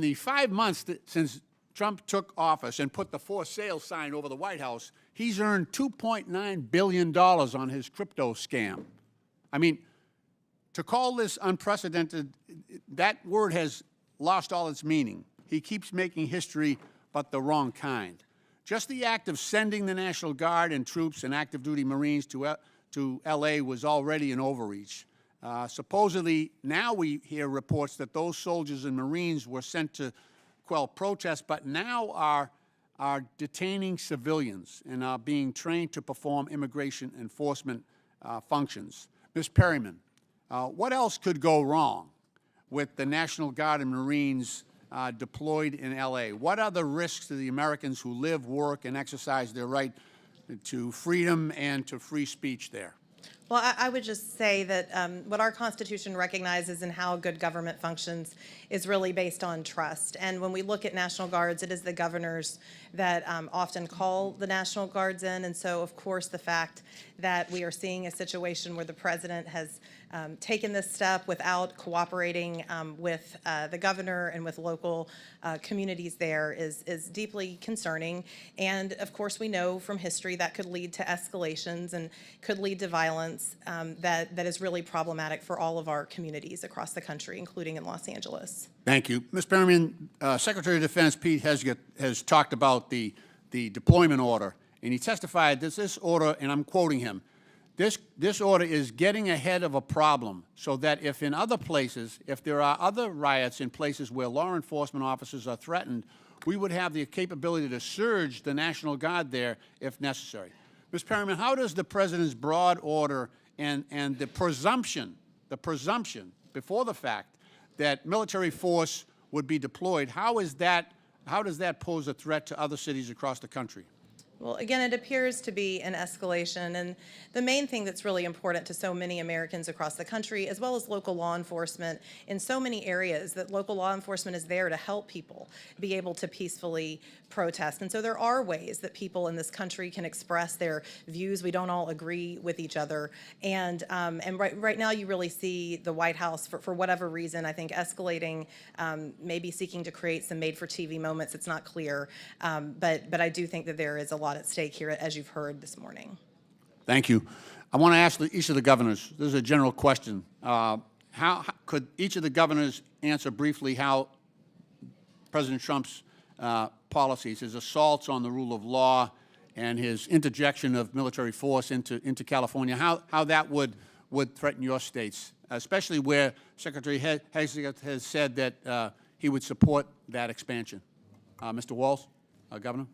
the 5 months since Trump took office and put the for sale sign over the White House, he's earned $2.9 billion on his crypto scam. I mean, to call this unprecedented, that word has lost all its meaning. He keeps making history, but the wrong kind. Just the act of sending the National Guard and troops and active duty Marines to L.A. was already an overreach. Supposedly, now we hear reports that those soldiers and Marines were sent to quell protests, but now are detaining civilians and are being trained to perform immigration enforcement functions. Ms. Perryman, what else could go wrong with the National Guard and Marines deployed in L.A.? What are the risks to the Americans who live, work, and exercise their right to freedom and to free speech there? Well, I would just say that what our Constitution recognizes and how good government functions is really based on trust. And when we look at National Guards, it is the governors that often call the National Guards in. And so, of course, the fact that we are seeing a situation where the president has taken this step without cooperating with the governor and with local communities there is deeply concerning. And of course, we know from history that could lead to escalations and could lead to violence that is really problematic for all of our communities across the country, including in Los Angeles. Thank you. Ms. Perryman, Secretary of Defense Pete Hegseth has talked about the deployment order, and he testified that this order, and I'm quoting him, This order is getting ahead of a problem so that if in other places, if there are other riots in places where law enforcement officers are threatened, we would have the capability to surge the National Guard there if necessary. Ms. Perryman, how does the President's broad order and the presumption before the fact that military force would be deployed, how does that pose a threat to other cities across the country? Well, again, it appears to be an escalation, and the main thing that's really important to so many Americans across the country, as well as local law enforcement in so many areas, that local law enforcement is there to help people be able to peacefully protest. And so there are ways that people in this country can express their views. We don't all agree with each other. And right now you really see the White House, for whatever reason, I think escalating, maybe seeking to create some made-for-TV moments. It's not clear. But I do think that there is a lot at stake here, as you've heard this morning. Thank you. I want to ask each of the governors, this is a general question. How could each of the governors answer briefly how President Trump's policies, his assaults on the rule of law and his interjection of military force into California, how that would threaten your states, especially where Secretary Hagel has said that he would support that expansion? Mr. Walz, Governor?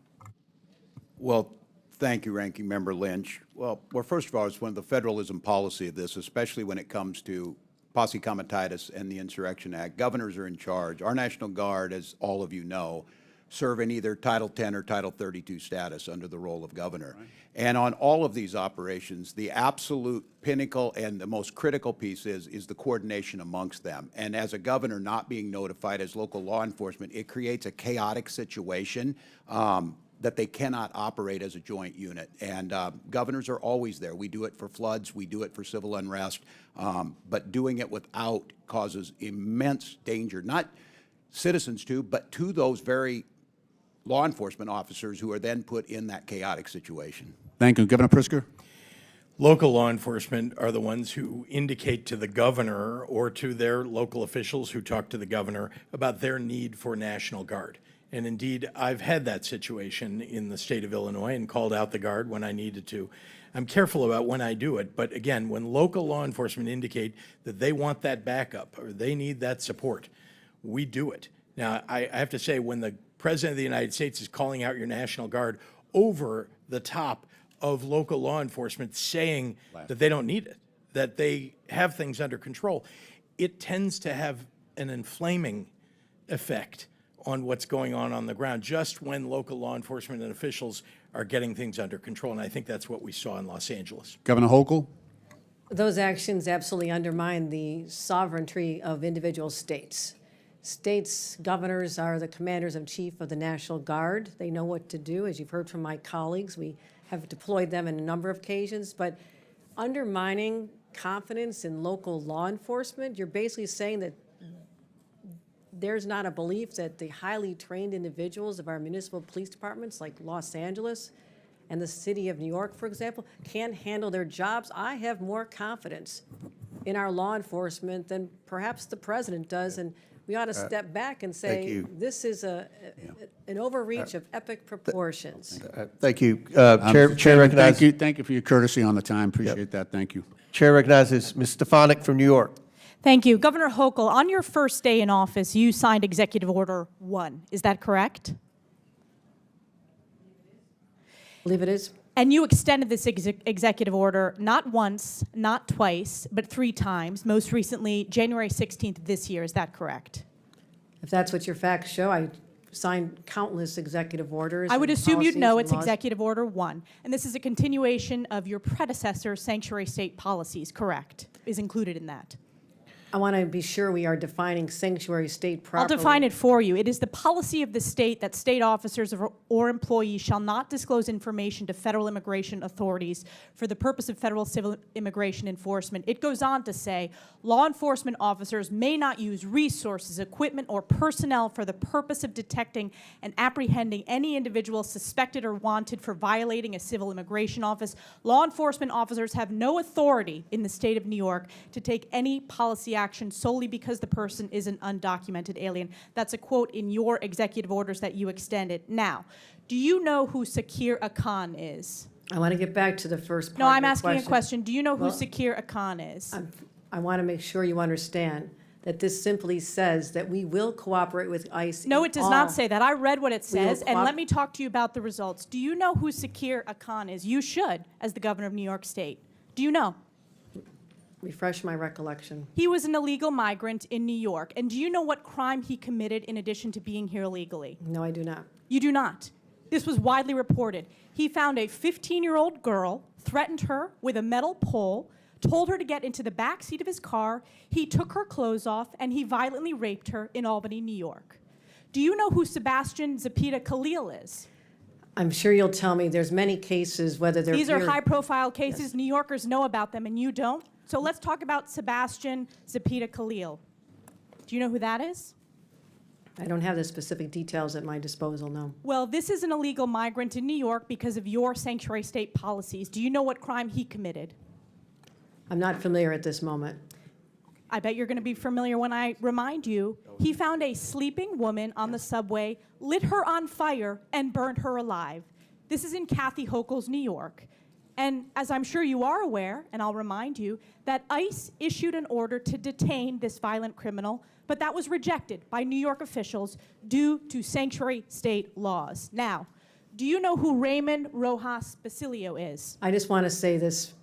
Well, thank you, Ranking Member Lynch. Well, first of all, it's one of the federalism policy of this, especially when it comes to posse comitatus and the Insurrection Act. Governors are in charge. Our National Guard, as all of you know, serve in either Title 10 or Title 32 status under the role of governor. Right. And on all of these operations, the absolute pinnacle and the most critical piece is the coordination amongst them. And as a governor not being notified as local law enforcement, it creates a chaotic situation that they cannot operate as a joint unit. And governors are always there. We do it for floods, we do it for civil unrest, but doing it without causes immense danger, not citizens to, but to those very law enforcement officers who are then put in that chaotic situation. Thank you. Governor Pritzker? Local law enforcement are the ones who indicate to the governor or to their local officials who talk to the governor about their need for National Guard. And indeed, I've had that situation in the state of Illinois and called out the Guard when I needed to. I'm careful about when I do it, but again, when local law enforcement indicate that they want that backup or they need that support, we do it. Now, I have to say, when the President of the United States is calling out your National Guard over the top of local law enforcement saying that they don't need it, that they have things under control, it tends to have an inflaming effect on what's going on the ground, just when local law enforcement and officials are getting things under control. And I think that's what we saw in Los Angeles. Governor Hochul? Those actions absolutely undermine the sovereignty of individual states. States' governors are the commanders in chief of the National Guard. They know what to do. As you've heard from my colleagues, we have deployed them in a number of occasions. But undermining confidence in local law enforcement, you're basically saying that there's not a belief that the highly trained individuals of our municipal police departments, like Los Angeles and the city of New York, for example, can handle their jobs. I have more confidence in our law enforcement than perhaps the president does, and we ought to step back and say, this is an overreach of epic proportions. Thank you. Chair recognizes. Thank you for your courtesy on the time. Appreciate that. Thank you. Chair recognizes Ms. Stefanik from New York. Thank you. Governor Hochul, on your first day in office, you signed Executive Order 1. Is that correct? I believe it is. And you extended this executive order not once, not twice, but 3 times, most recently January 16th of this year. Is that correct? If that's what your facts show, I signed countless executive orders. I would and assume you'd policies know and it's laws. Executive Order 1. And this is a continuation of your predecessor's sanctuary state policies, correct? Is included in that. I want to be sure we are defining sanctuary state properly. I'll define it for you. It is the policy of the state that state officers or employees shall not disclose information to federal immigration authorities for the purpose of federal civil immigration enforcement. It goes on to say, law enforcement officers may not use resources, equipment, or personnel for the purpose of detecting and apprehending any individual suspected or wanted for violating a civil immigration office. Law enforcement officers have no authority in the state of New York to take any policy action solely because the person is an undocumented alien. That's a quote in your executive orders that you extended. Now, do you know who Sakir Akan is? I want to get back to the first part No, of I'm your asking a question. Do you know who Well, Sakir Akan is? I want to make sure you understand that this simply says that we will cooperate with ICE. No, in it does all- not say that. I read what it We will says, and coop- let me talk to you about the results. Do you know who Sakir Akan is? You should, as the governor of New York State. Do you know? Refresh my recollection. He was an illegal migrant in New York. And do you know what crime he committed in addition to being here illegally? No, I do not. You do not. This was widely reported. He found a 15-year-old girl, threatened her with a metal pole, told her to get into the back seat of his car, he took her clothes off, and he violently raped her in Albany, New York. Do you know who Sebastian Zapita Khalil is? I'm sure you'll tell me there's many cases, whether they're These are here- high-profile cases. New Yorkers know about them, and you don't. So let's talk about Sebastian Zapita Khalil. Do you know who that is? I don't have the specific details at my disposal, no. Well, this is an illegal migrant in New York because of your sanctuary state policies. Do you know what crime he committed? I'm not familiar at this moment. I bet you're going to be familiar when I remind you. He found a sleeping woman on the subway, lit her on fire, and burned her alive. This is in Kathy Hochul's New York. And as I'm sure you are aware, and I'll remind you, that ICE issued an order to detain this violent criminal, but that was rejected by New York officials due to sanctuary state laws. Now, do you know who Raymond Rojas Basilio is? I just want to say this,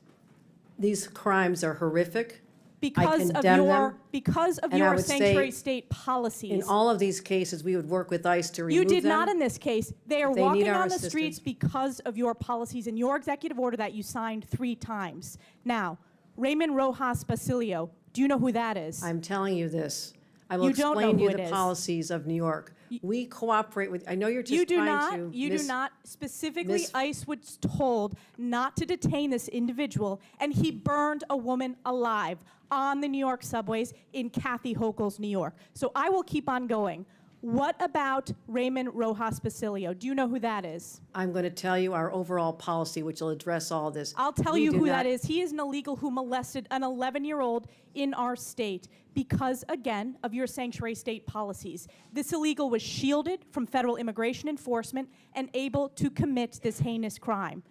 these crimes are horrific. Because of condemn your them, because of and I your would say sanctuary state policies. In all of these cases, we would work with ICE to remove You them. did not in this case. They are If they need walking our on the assistance. streets because of your policies and your executive order that you signed 3 times. Now, Raymond Rojas Basilio, do you know who that is? I'm telling you this. I will You don't know explain who you it the is. policies of New York. We cooperate with, I know you're just You do trying not. to. You do not. Specifically, Miss- ICE was told not to detain this individual, and he burned a woman alive on the New York subways in Kathy Hochul's New York. So I will keep on going. What about Raymond Rojas Basilio? Do you know who that is? I'm going to tell you our overall policy, which will address all this. I'll tell We you do who not- that is. He is an illegal who molested an 11-year-old in our state because, again, of your sanctuary state policies. This illegal was shielded from federal immigration enforcement and able to commit this heinous crime.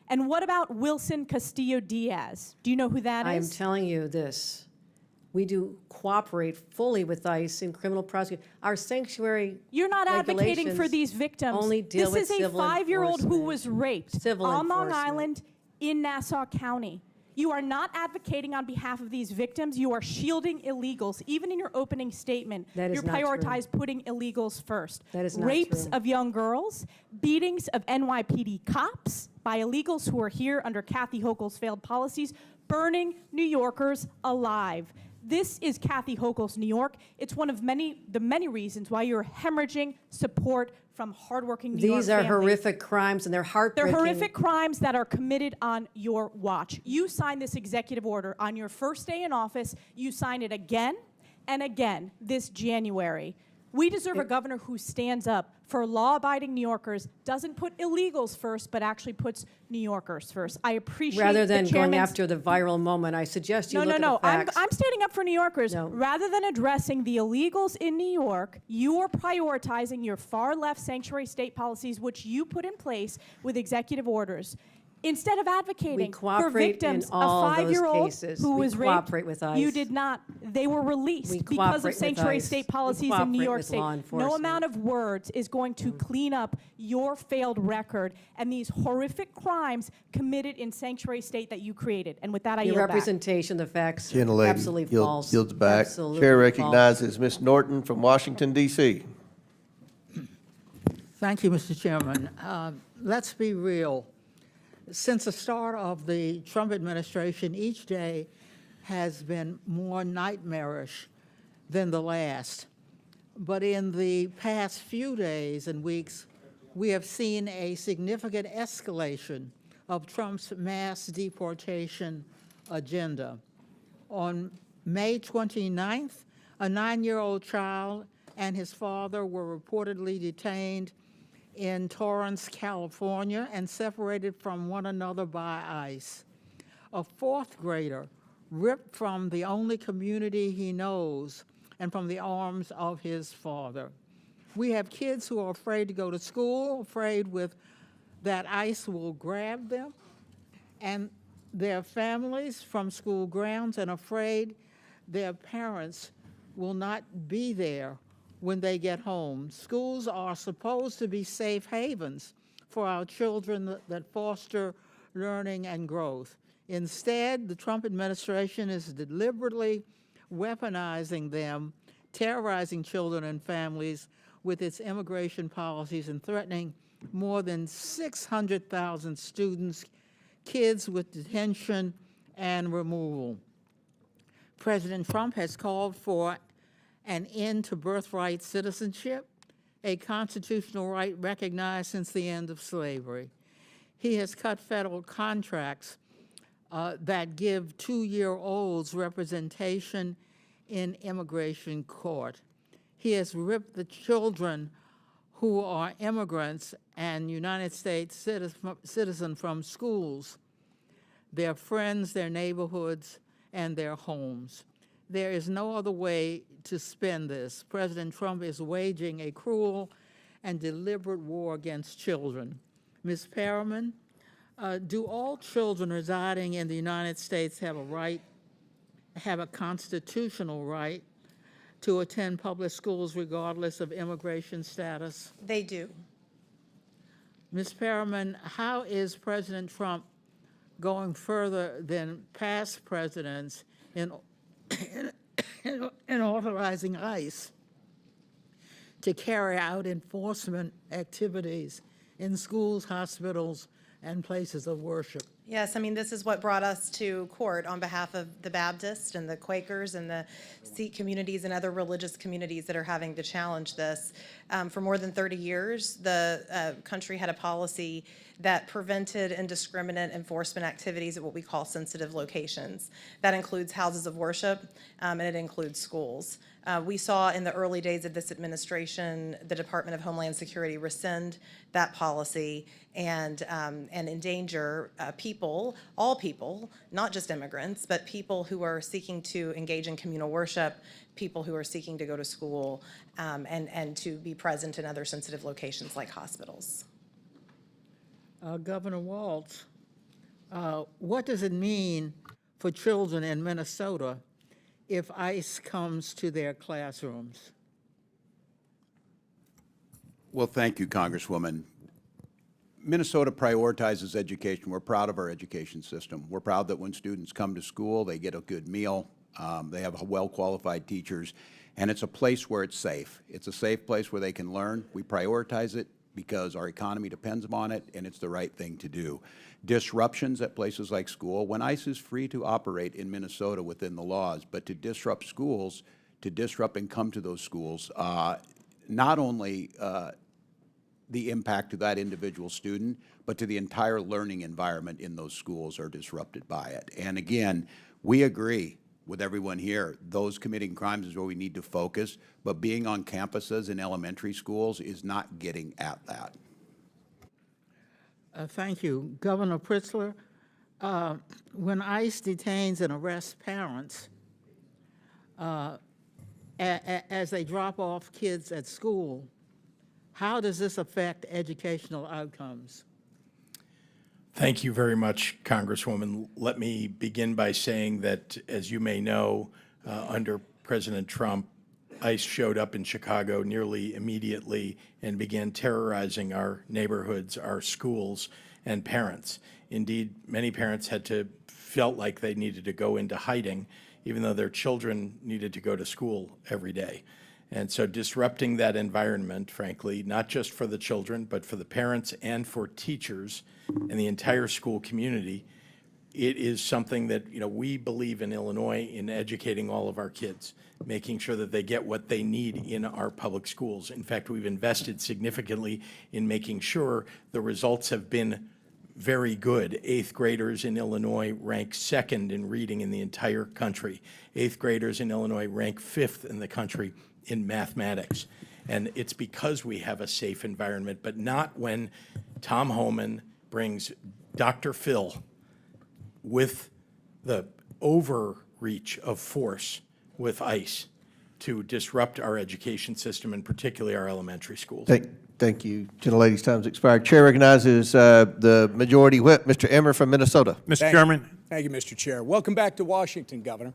And what about Wilson Castillo Diaz? Do you know who that I am is? telling you this. We do cooperate fully with ICE in criminal prosecution. Our sanctuary You're not advocating for regulations these victims. only deal This with is a civil 5-year-old who enforcement. was raped Civil on Long enforcement. Island in Nassau County. You are not advocating on behalf of these victims. You are shielding illegals. Even in your opening statement, That is you not true. prioritize putting illegals first. That is not Rapes true. of young girls, beatings of NYPD cops by illegals who are here under Kathy Hochul's failed policies, burning New Yorkers alive. This is Kathy Hochul's New York. It's one of the many reasons why you're hemorrhaging support from hardworking New York These are families. horrific crimes, and they're They're heartbreaking. horrific crimes that are committed on your watch. You signed this executive order on your first day in office. You signed it again and again this January. We deserve a governor who stands up for law-abiding New Yorkers, doesn't put illegals first, but actually puts New Yorkers first. I appreciate Rather than the going chairman's- after the viral moment, I suggest you No, look no, at the no. facts. I'm standing up for New Yorkers. No. Rather than addressing the illegals in New York, you are prioritizing your far-left sanctuary state policies, which you put in place with executive orders. Instead of advocating for cooperate victims, in all a those 5-year-old cases. who We was raped, cooperate with ICE. you did not. They were released We because cooperate of with sanctuary ICE. state We policies in New cooperate York with State. law No enforcement. amount of words is going to clean up your failed record and these horrific crimes committed in sanctuary state that you created. And with that, I Your yield back. representation, the facts, Gentlelady absolutely false. yields back. Absolutely Chair false. recognizes Ms. Norton from Washington, D.C. Thank you, Mr. Chairman. Let's be real. Since the start of the Trump administration, each day has been more nightmarish than the last. But in the past few days and weeks, we have seen a significant escalation of Trump's mass deportation agenda. On May 29th, a 9-year-old child and his father were reportedly detained in Torrance, California, and separated from one another by ICE. A 4th grader ripped from the only community he knows and from the arms of his father. We have kids who are afraid to go to school, afraid that ICE will grab them, and their families from school grounds, and afraid their parents will not be there when they get home. Schools are supposed to be safe havens for our children that foster learning and growth. Instead, the Trump administration is deliberately weaponizing them, terrorizing children and families with its immigration policies and threatening more than 600,000 students, kids with detention and removal. President Trump has called for an end to birthright citizenship, a constitutional right recognized since the end of slavery. He has cut federal contracts that give 2-year-olds representation in immigration court. He has ripped the children who are immigrants and United States citizens from schools, their friends, their neighborhoods, and their homes. There is no other way to spin this. President Trump is waging a cruel and deliberate war against children. Ms. Perriman, do all children residing in the United States have a constitutional right to attend public schools regardless of immigration status? They do. Ms. Perriman, how is President Trump going further than past presidents in authorizing ICE to carry out enforcement activities in schools, hospitals, and places of worship? Yes, I mean, this is what brought us to court on behalf of the Baptists and the Quakers and the Sikh communities and other religious communities that are having to challenge this. For more than 30 years, the country had a policy that prevented indiscriminate enforcement activities at what we call sensitive locations. That includes houses of worship, and it includes schools. We saw in the early days of this administration, the Department of Homeland Security rescind that policy and endanger people, all people, not just immigrants, but people who are seeking to engage in communal worship, people who are seeking to go to school, and to be present in other sensitive locations like hospitals. Governor Walz, what does it mean for children in Minnesota if ICE comes to their classrooms? Well, thank you, Congresswoman. Minnesota prioritizes education. We're proud of our education system. We're proud that when students come to school, they get a good meal, they have well-qualified teachers, and it's a place where it's safe. It's a safe place where they can learn. We prioritize it because our economy depends on it, and it's the right thing to do. Disruptions at places like school, when ICE is free to operate in Minnesota within the laws, but to disrupt schools, to disrupt and come to those schools, not only the impact to that individual student, but to the entire learning environment in those schools are disrupted by it. And again, we agree with everyone here, those committing crimes is where we need to focus, but being on campuses in elementary schools is not getting at that. Thank you. Governor Pritzker, when ICE detains and arrests parents as they drop off kids at school, how does this affect educational outcomes? Thank you very much, Congresswoman. Let me begin by saying that, as you may know, under President Trump, ICE showed up in Chicago nearly immediately and began terrorizing our neighborhoods, our schools, and parents. Indeed, many parents felt like they needed to go into hiding, even though their children needed to go to school every day. And so disrupting that environment, frankly, not just for the children, but for the parents and for teachers and the entire school community, it is something that, we believe in Illinois in educating all of our kids, making sure that they get what they need in our public schools. In fact, we've invested significantly in making sure the results have been very good. 8th graders in Illinois rank 2nd in reading in the entire country. 8th graders in Illinois rank 5th in the country in mathematics. And it's because we have a safe environment, but not when Tom Homan brings Dr. Phil with the overreach of force with ICE to disrupt our education system, and particularly our elementary schools. Thank you. Gentlelady's time's expired. Chair recognizes the Majority Whip, Mr. Emmer from Minnesota. Mr. Chairman. Thank you, Mr. Chair. Welcome back to Washington, Governor.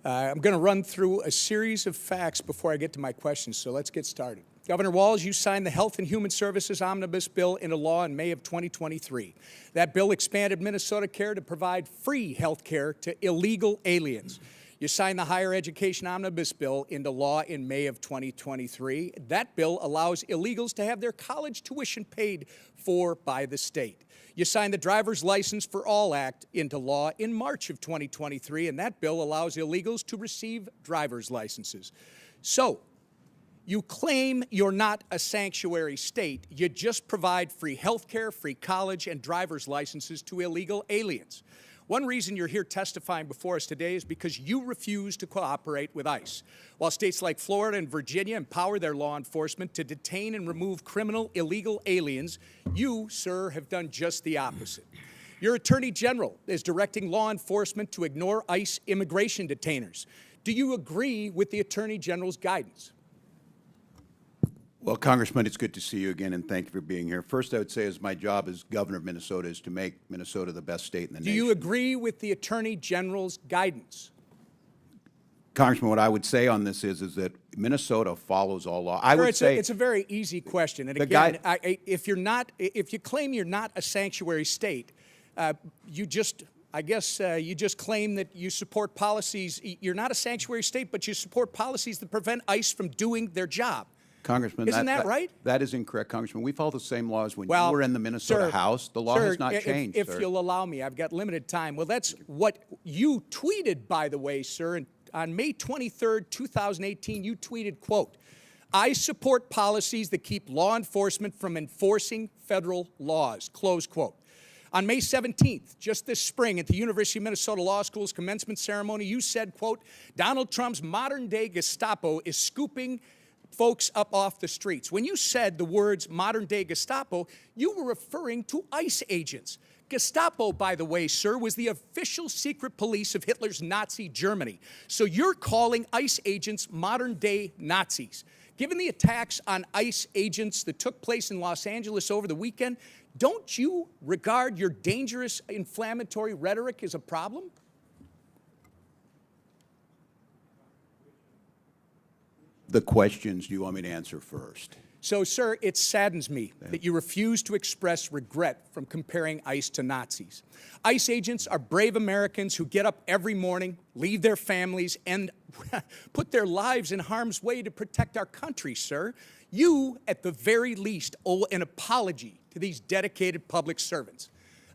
I'm going to run through a series of facts before I get to my questions, so let's get started. Governor Walz, you signed the Health and Human Services Omnibus Bill into law in May of 2023. That bill expanded Minnesota Care to provide free health care to illegal aliens. You signed the Higher Education Omnibus Bill into law in May of 2023. That bill allows illegals to have their college tuition paid for by the state. You signed the Driver's License for All Act into law in March of 2023, and that bill allows illegals to receive driver's licenses. So, you claim you're not a sanctuary state. You just provide free health care, free college, and driver's licenses to illegal aliens. One reason you're here testifying before us today is because you refuse to cooperate with ICE. While states like Florida and Virginia empower their law enforcement to detain and remove criminal illegal aliens, you, sir, have done just the opposite. Your Attorney General is directing law enforcement to ignore ICE immigration detainers. Do you agree with the Attorney General's guidance? Well, Congressman, it's good to see you again, and thank you for being here. First, I would say as my job as governor of Minnesota is to make Minnesota the best state in the Do nation. you agree with the Attorney General's guidance? Congressman, what I would say on this is that Minnesota follows all law. I Sir, would say it's a very easy question. And The again, guy- if you claim you're not a sanctuary state, you just claim that you support policies. You're not a sanctuary state, but you support policies that prevent ICE from doing their job. Congressman, Isn't that right? That is incorrect, Congressman. We follow the same laws when Well, you were in the Minnesota sir, House. The law sir, has not changed, if sir. you'll allow me, I've got limited time. Well, that's what you tweeted, by the way, sir. And on May 23rd, 2018, you tweeted, quote, "I support policies that keep law enforcement from enforcing federal laws," close quote. On May 17th, just this spring, at the University of Minnesota Law School's commencement ceremony, you said, quote, "Donald Trump's modern-day Gestapo is scooping folks up off the streets." When you said the words modern-day Gestapo, you were referring to ICE agents. Gestapo, by the way, sir, was the official secret police of Hitler's Nazi Germany. So you're calling ICE agents modern-day Nazis. Given the attacks on ICE agents that took place in Los Angeles over the weekend, don't you regard your dangerous inflammatory rhetoric as a problem? The questions do you want me to answer first? So, sir, it saddens me that you refuse to express regret from comparing ICE to Nazis. ICE agents are brave Americans who get up every morning, leave their families, and put their lives in harm's way to protect our country, sir. You, at the very least, owe an apology to these dedicated public servants.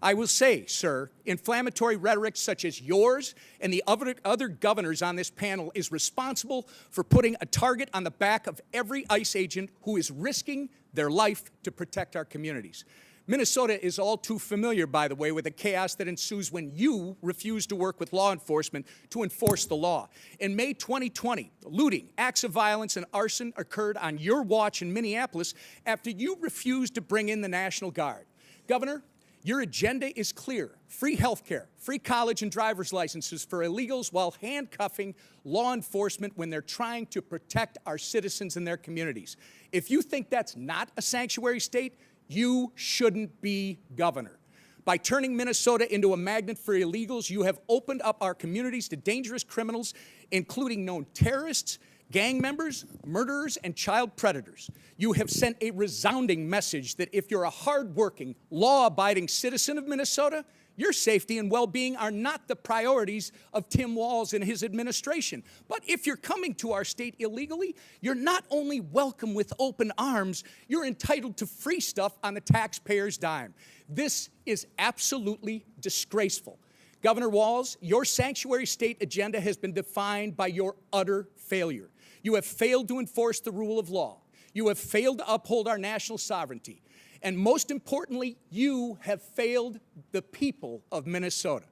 I will say, sir, inflammatory rhetoric such as yours and the other governors on this panel is responsible for putting a target on the back of every ICE agent who is risking their life to protect our communities. Minnesota is all too familiar, by the way, with the chaos that ensues when you refuse to work with law enforcement to enforce the law. In May 2020, looting, acts of violence, and arson occurred on your watch in Minneapolis after you refused to bring in the National Guard. Governor, your agenda is clear: free health care, free college and driver's licenses for illegals while handcuffing law enforcement when they're trying to protect our citizens and their communities. If you think that's not a sanctuary state, you shouldn't be governor. By turning Minnesota into a magnet for illegals, you have opened up our communities to dangerous criminals, including known terrorists, gang members, murderers, and child predators. You have sent a resounding message that if you're a hardworking, law-abiding citizen of Minnesota, your safety and well-being are not the priorities of Tim Walz and his administration. But if you're coming to our state illegally, you're not only welcome with open arms, you're entitled to free stuff on the taxpayer's dime. This is absolutely disgraceful. Governor Walz, your sanctuary state agenda has been defined by your utter failure. You have failed to enforce the rule of law. You have failed to uphold our national sovereignty. And most importantly, you have failed the people of Minnesota.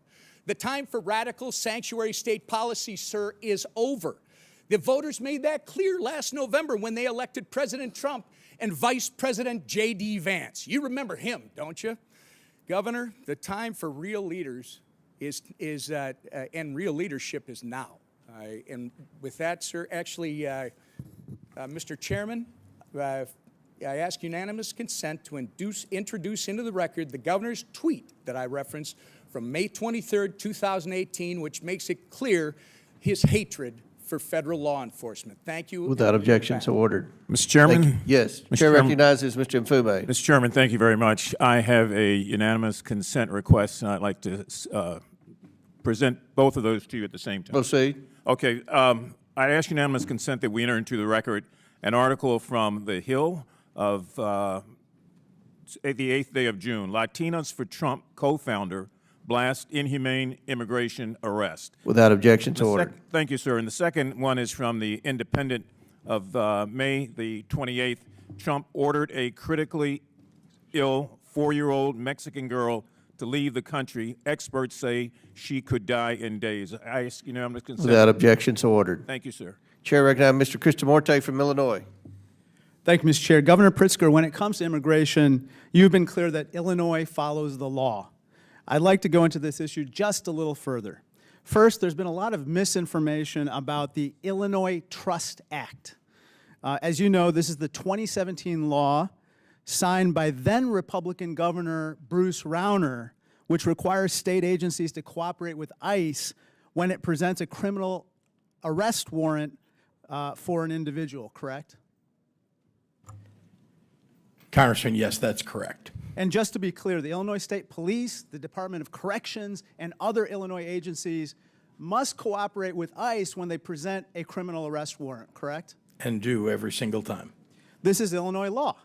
The time for radical sanctuary state policy, sir, is over. The voters made that clear last November when they elected President Trump and Vice President J.D. Vance. You remember him, don't you? Governor, the time for real leaders and real leadership is now. And with that, sir, actually, Mr. Chairman, I ask unanimous consent to introduce into the record the governor's tweet that I referenced from May 23rd, 2018, which makes it clear his hatred for federal law enforcement. Thank you. Without objection, so ordered. Mr. Chairman? Thank you. Yes. Mr. Chair Chairman. recognizes Mr. Mfume. Mr. Chairman, thank you very much. I have a unanimous consent request, and I'd like to present both of those to you at the same time. Proceed. Okay, I ask unanimous consent that we enter into the record an article from The Hill of the 8th day of June. Latinos for Trump co-founder blast inhumane immigration arrest. Without objection, so ordered. Thank you, sir. And the second one is from the Independent of May the 28th. Trump ordered a critically ill 4-year-old Mexican girl to leave the country. Experts say she could die in days. I ask unanimous consent. Without objection, so ordered. Thank you, sir. Chair recognizes Mr. Kristamorte from Illinois. Thank you, Mr. Chair. Governor Pritzker, when it comes to immigration, you've been clear that Illinois follows the law. I'd like to go into this issue just a little further. First, there's been a lot of misinformation about the Illinois Trust Act. As you know, this is the 2017 law signed by then Republican Governor Bruce Rauner, which requires state agencies to cooperate with ICE when it presents a criminal arrest warrant for an individual, correct? Congressman, yes, that's correct. And just to be clear, the Illinois State Police, the Department of Corrections, and other Illinois agencies must cooperate with ICE when they present a criminal arrest warrant, correct? And do every single time. This is Illinois law.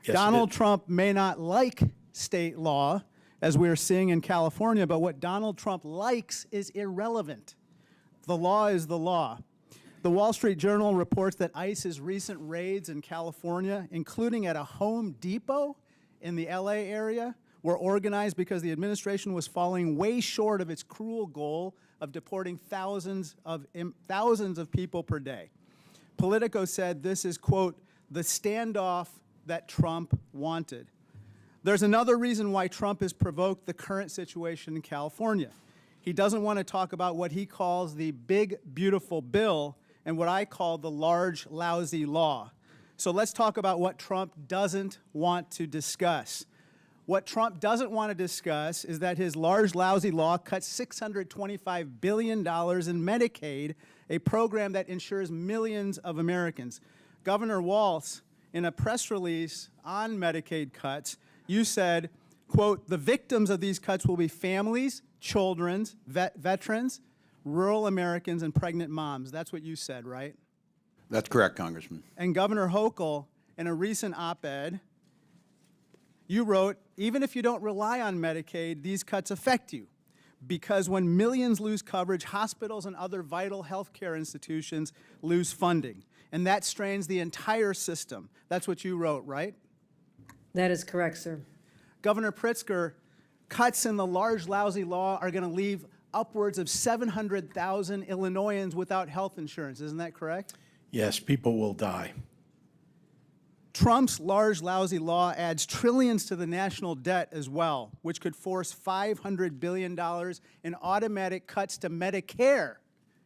Yes, it Donald is. Trump may not like state law, as we're seeing in California, but what Donald Trump likes is irrelevant. The law is the law. The Wall Street Journal reports that ICE's recent raids in California, including at a Home Depot in the LA area, were organized because the administration was falling way short of its cruel goal of deporting thousands of people per day. Politico said this is, quote, the standoff that Trump wanted. There's another reason why Trump has provoked the current situation in California. He doesn't want to talk about what he calls the big, beautiful bill and what I call the large, lousy law. So let's talk about what Trump doesn't want to discuss. What Trump doesn't want to discuss is that his large, lousy law cuts $625 billion in Medicaid, a program that insures millions of Americans. Governor Walz, in a press release on Medicaid cuts, you said, quote, the victims of these cuts will be families, children, veterans, rural Americans, and pregnant moms. That's what you said, right? That's correct, Congressman. And Governor Hochul, in a recent op-ed, you wrote, even if you don't rely on Medicaid, these cuts affect you. Because when millions lose coverage, hospitals and other vital health care institutions lose funding. And that strains the entire system. That's what you wrote, right? That is correct, sir. Governor Pritzker, cuts in the large, lousy law are going to leave upwards of 700,000 Illinoisans without health insurance. Isn't that correct? Yes, people will die. Trump's large, lousy law adds trillions to the national debt as well, which could force $500 billion in automatic cuts to Medicare,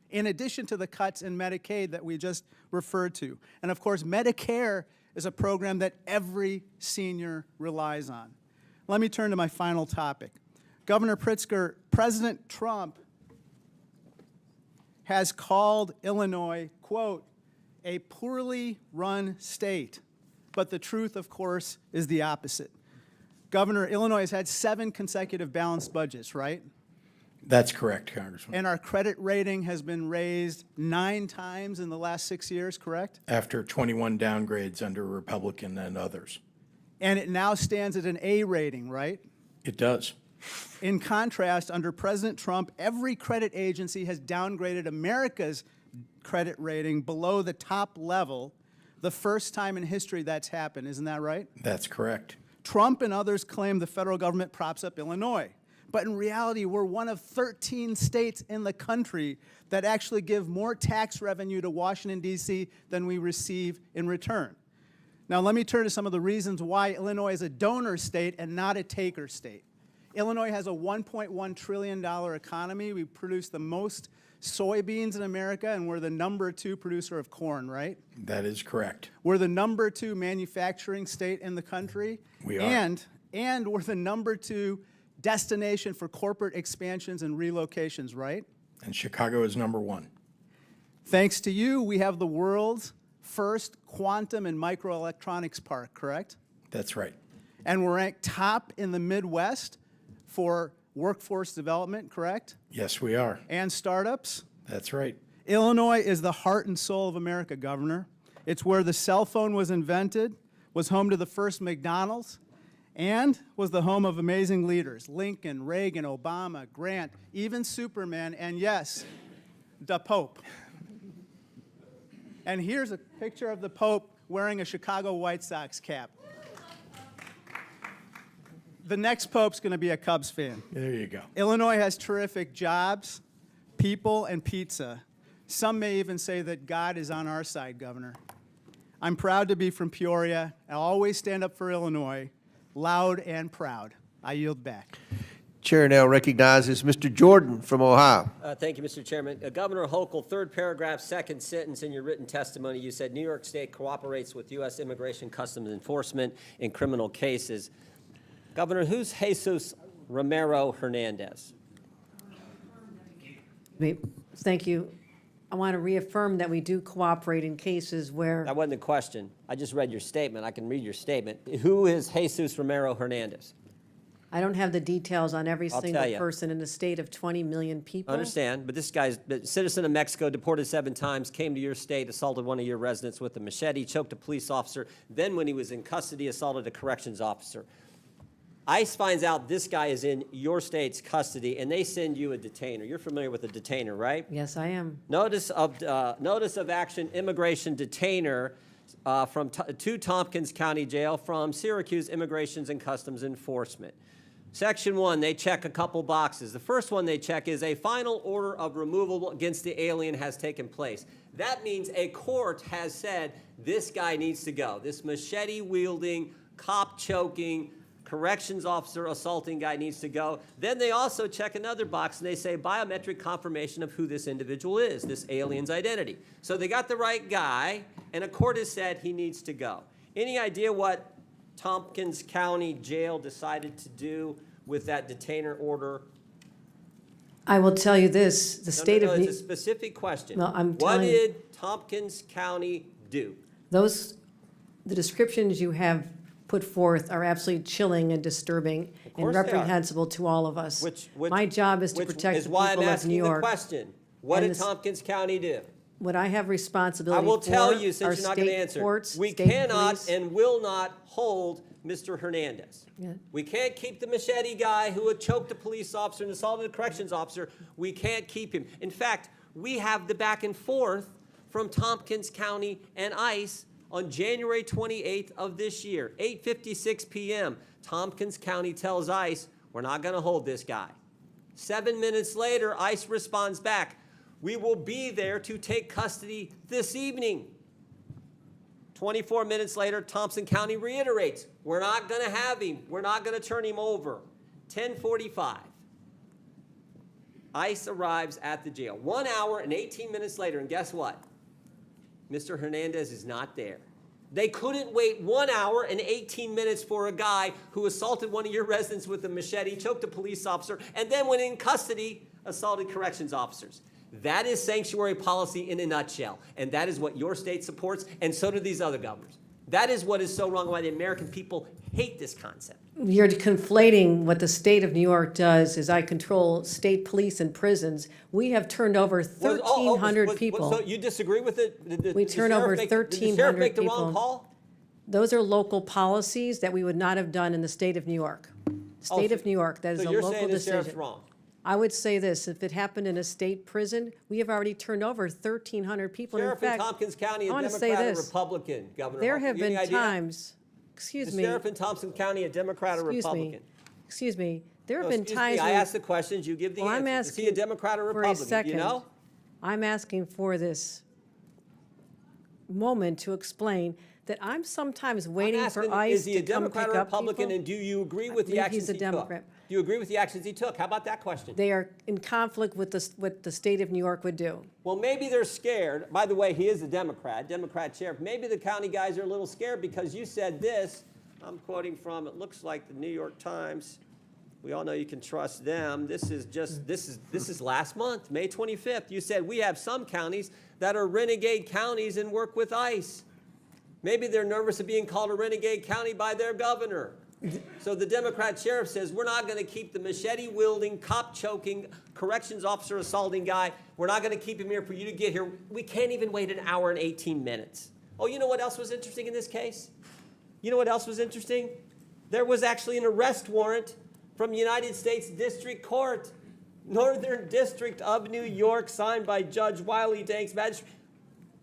in addition to the cuts in Medicaid that we just referred to. And of course, Medicare is a program that every senior relies on. Let me turn to my final topic. Governor Pritzker, President Trump has called Illinois, quote, a poorly run state. But the truth, of course, is the opposite. Governor, Illinois has had 7 consecutive balanced budgets, right? That's correct, Congressman. And our credit rating has been raised 9 times in the last 6 years, correct? After 21 downgrades under Republican and others. And it now stands at an A rating, right? It does. In contrast, under President Trump, every credit agency has downgraded America's credit rating below the top level, the first time in history that's happened. Isn't that right? That's correct. Trump and others claim the federal government props up Illinois. But in reality, we're one of 13 states in the country that actually give more tax revenue to Washington, D.C. than we receive in return. Now, let me turn to some of the reasons why Illinois is a donor state and not a taker state. Illinois has a $1.1 trillion economy. We produce the most soybeans in America, and we're the #2 producer of corn, right? That is correct. We're the #2 manufacturing state in the country. We are. And we're the #2 destination for corporate expansions and relocations, right? And Chicago is #1. Thanks to you, we have the world's first quantum and microelectronics park, correct? That's right. And we're ranked top in the Midwest for workforce development, correct? Yes, we are. And startups. That's right. Illinois is the heart and soul of America, Governor. It's where the cell phone was invented, was home to the first McDonald's, and was the home of amazing leaders, Lincoln, Reagan, Obama, Grant, even Superman, and yes, the Pope. And here's a picture of the Pope wearing a Chicago White Sox cap. The next Pope's going to be a Cubs fan. There you go. Illinois has terrific jobs, people, and pizza. Some may even say that God is on our side, Governor. I'm proud to be from Peoria. I'll always stand up for Illinois, loud and proud. I yield back. Chair now recognizes Mr. Jordan from Ohio. Thank you, Mr. Chairman. Governor Hochul, third paragraph, second sentence in your written testimony, you said New York State cooperates with U.S. Immigration Customs Enforcement in criminal cases. Governor, who's Jesus Romero Hernandez? Thank you. I want to reaffirm that we do cooperate in cases where, That wasn't the question. I just read your statement. I can read your statement. Who is Jesus Romero Hernandez? I don't have the details on every I'll single tell ya. person in a state of 20 million people. I understand, but this guy's a citizen of Mexico, deported 7 times, came to your state, assaulted one of your residents with a machete, choked a police officer, then when he was in custody, assaulted a corrections officer. ICE finds out this guy is in your state's custody, and they send you a detainer. You're familiar with a detainer, right? Yes, I am. Notice of action, immigration detainer to Tompkins County Jail from Syracuse Immigrations and Customs Enforcement. Section 1, they check a couple boxes. The first one they check is a final order of removal against the alien has taken place. That means a court has said this guy needs to go. This machete-wielding, cop-choking, corrections officer assaulting guy needs to go. Then they also check another box and they say biometric confirmation of who this individual is, this alien's identity. So they got the right guy, and a court has said he needs to go. Any idea what Tompkins County Jail decided to do with that detainer order? I will tell you this, the state No, of, it's a specific question. Well, I'm What telling you- did Tompkins County do? the descriptions you have put forth are absolutely chilling and disturbing and course they are. reprehensible to all of us. My job is to which protect is the why I'm people of New asking the York. question. What And did this- Tompkins County do? What I have I responsibility for will tell you, are since you're not going to state answer. courts, We state cannot police. and will not hold Mr. Hernandez. Yeah. We can't keep the machete guy who had choked a police officer and assaulted a corrections officer. We can't keep him. In fact, we have the back and forth from Tompkins County and ICE on January 28th of this year, 8:56 p.m. Tompkins County tells ICE, we're not going to hold this guy. 7 minutes later, ICE responds back, we will be there to take custody this evening. 24 minutes later, Thompson County reiterates, we're not going to have him. We're not going to turn him over. 10:45. ICE arrives at the jail. 1 hour and 18 minutes later, and guess what? Mr. Hernandez is not there. They couldn't wait 1 hour and 18 minutes for a guy who assaulted one of your residents with a machete, choked a police officer, and then when in custody, assaulted corrections officers. That is sanctuary policy in a nutshell, and that is what your state supports, and so do these other governors. That is what is so wrong, why the American people hate this concept. You're conflating what the state of New York does is I control state police and prisons. We have turned over 1,300 people. So you disagree with it? We turn over Did the sheriff 1,300 make the wrong people. call? Those are local policies that we would not have done in the state of New York. State of New York, that is So a you're local saying the sheriff's decision. wrong? I would say this, if it happened in a state prison, we have already turned over 1,300 people. And in Sheriff in fact, Tompkins County, I a wanna say Democrat or this. Republican, Governor? There Hochul? have You any been idea? times, excuse The me, sheriff in Thompson County, a Democrat or excuse Republican? me, excuse me, there have No, been excuse me, times. I when- ask the questions, you give the Well, I'm answers. Is he a asking Democrat or for a Republican? Do you second. know? I'm asking for this moment to explain that I'm sometimes I'm waiting for asking, ICE is he to a come Democrat pick or up Republican, people. and do you agree with the believe actions he's a he took? Democrat. Do you agree with the actions he took? How about that question? They are in conflict with what the state of New York would do. Well, maybe they're scared. By the way, he is a Democrat sheriff. Maybe the county guys are a little scared because you said this. I'm quoting from, it looks like the New York Times. We all know you can trust them. This is last month, May 25th. You said, we have some counties that are renegade counties and work with ICE. Maybe they're nervous of being called a renegade county by their governor. So the Democrat sheriff says, we're not going to keep the machete-wielding, cop-choking, corrections officer assaulting guy. We're not going to keep him here for you to get here. We can't even wait an hour and 18 minutes. Oh, you know what else was interesting in this case? You know what else was interesting? There was actually an arrest warrant from United States District Court, Northern District of New York, signed by Judge Wiley Danks, magistrate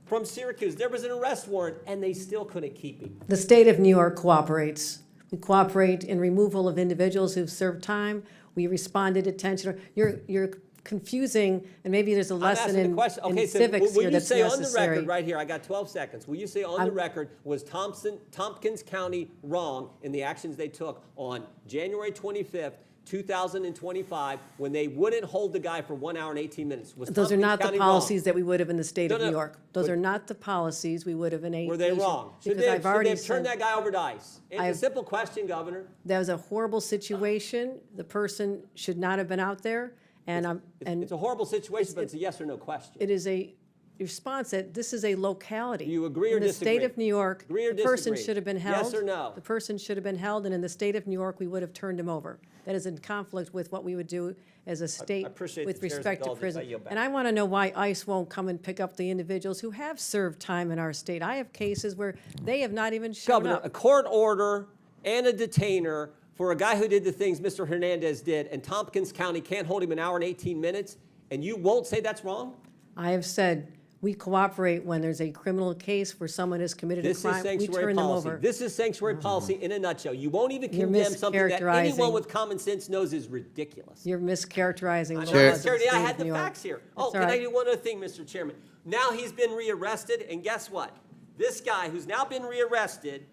from Syracuse. There was an arrest warrant, and they still couldn't keep him. The state of New York cooperates. We cooperate in removal of individuals who've served time. We respond to detention. You're confusing, and maybe there's a I'm lesson asking the in question. Okay, so civics will here you that's say on the necessary. record right here, I got 12 seconds. Will you say on the record, was Tompkins County wrong in the actions they took on January 25th, 2025, when they wouldn't hold the guy for 1 hour and 18 minutes? Was Those are Tompkins not the County policies wrong? that we would have in the state No, of no, New York. Those but- are not the policies we would have in a. Were they nation. wrong? Should Because they, I've should already they have turned said that guy over to ICE? It's a I've- simple question, Governor. that was a horrible situation. The person should not have been out there, and It's a horrible situation, but it's a yes or no question. it is a response that this is a locality. Do you agree or In the disagree? state of New York, Agree or the person disagree? should have been Yes held. or no? The person should have been held, and in the state of New York, we would have turned him over. That is in conflict with what we would do as a state appreciate with the chair's respect to indulgence. prison. I yield back. And I want to know why ICE won't come and pick up the individuals who have served time in our state. I have cases where they have not even shown Governor, a up. court order and a detainer for a guy who did the things Mr. Hernandez did, and Tompkins County can't hold him an hour and 18 minutes, and you won't say that's wrong? I have said we cooperate when there's a criminal case where someone has committed a This is crime. We sanctuary turn them policy. over. This is sanctuary policy in a nutshell. You won't even You're condemn something that anyone mischaracterizing. with common sense knows is ridiculous. You're mischaracterizing the Chair- laws of the state I of had the New York. facts here. That's Oh, all can I right. do one other thing, Mr. Chairman? Now he's been rearrested, and guess what? This guy who's now been rearrested,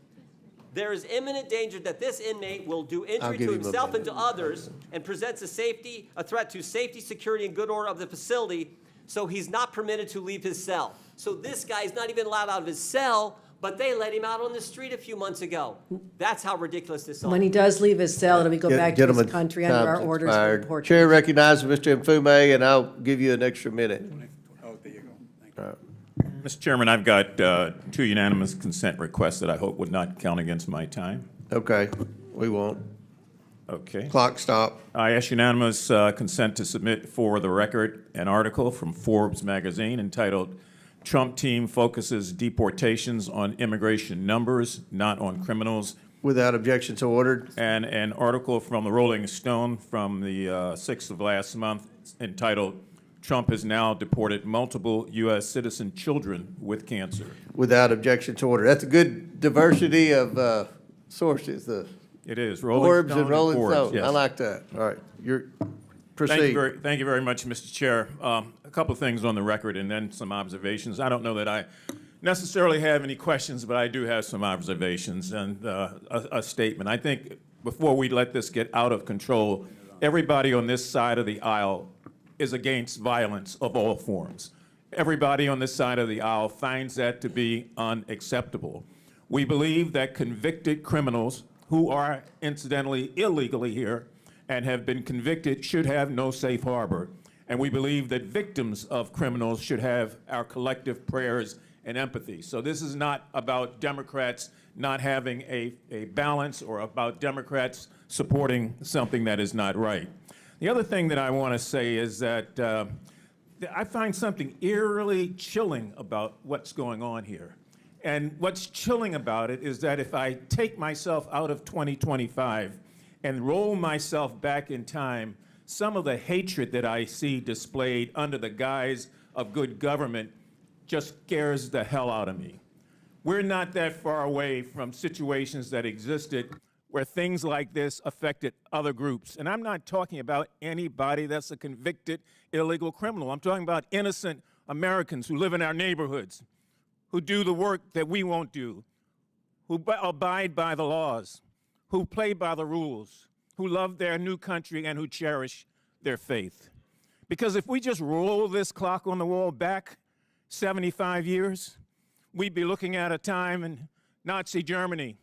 there is imminent danger that this inmate will do injury give to him a himself and minute. to others and presents a threat to safety, security, and good order of the facility, so he's not permitted to leave his cell. So this guy's not even allowed out of his cell, but they let him out on the street a few months ago. That's how ridiculous this is. When he does leave his cell, it'll be go back to Gentlemen, his country under our time's orders for expired. deportation. Chair recognizes Mr. Mfume, and I'll give you an extra minute. Oh, there you go. Thank you. Mr. Chairman, I've got 2 unanimous consent requests that I hope would not count against my time. Okay, we won't. Okay. Clock stop. I ask unanimous consent to submit for the record an article from Forbes magazine entitled "Trump Team Focuses Deportations on Immigration Numbers, Not on Criminals," Without objection, so ordered. and an article from the Rolling Stone from the 6th of last month entitled "Trump has now deported multiple U.S. citizen children with cancer." Without objection, so ordered. That's a good diversity of sources, the It is. Rolling Forbes Stone and Rolling Forbes, Stone. yes. I like that. All right, you're, Thank proceed. you very much, Mr. Chair. A couple of things on the record and then some observations. I don't know that I necessarily have any questions, but I do have some observations and a statement. I think before we let this get out of control, everybody on this side of the aisle is against violence of all forms. Everybody on this side of the aisle finds that to be unacceptable. We believe that convicted criminals who are incidentally illegally here and have been convicted should have no safe harbor. And we believe that victims of criminals should have our collective prayers and empathy. So this is not about Democrats not having a balance or about Democrats supporting something that is not right. The other thing that I want to say is that I find something eerily chilling about what's going on here. And what's chilling about it is that if I take myself out of 2025 and roll myself back in time, some of the hatred that I see displayed under the guise of good government just scares the hell out of me. We're not that far away from situations that existed where things like this affected other groups. And I'm not talking about anybody that's a convicted illegal criminal. I'm talking about innocent Americans who live in our neighborhoods, who do the work that we won't do, who abide by the laws, who play by the rules, who love their new country and who cherish their faith. Because if we just roll this clock on the wall back 75 years, we'd be looking at a time in Nazi Germany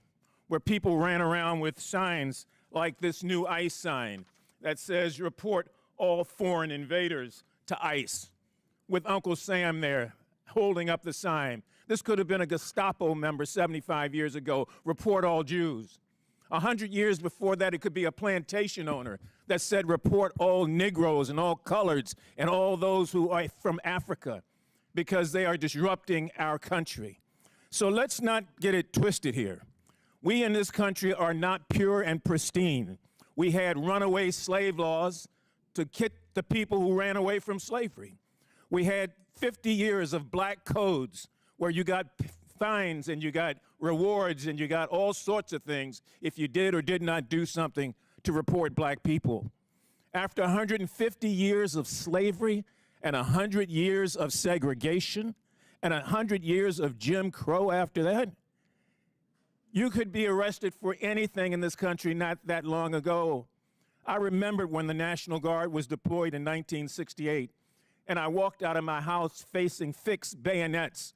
where people ran around with signs like this new ICE sign that says, "Report all foreign invaders to ICE," with Uncle Sam there holding up the sign. This could have been a Gestapo member 75 years ago, "Report all Jews." 100 years before that, it could be a plantation owner that said, report all Negroes and all coloreds and all those who are from Africa, because they are disrupting our country. So let's not get it twisted here. We in this country are not pure and pristine. We had runaway slave laws to get the people who ran away from slavery. We had 50 years of black codes where you got fines and you got rewards and you got all sorts of things if you did or did not do something to report black people. After 150 years of slavery and 100 years of segregation and 100 years of Jim Crow after that, you could be arrested for anything in this country not that long ago. I remember when the National Guard was deployed in 1968, and I walked out of my house facing fixed bayonets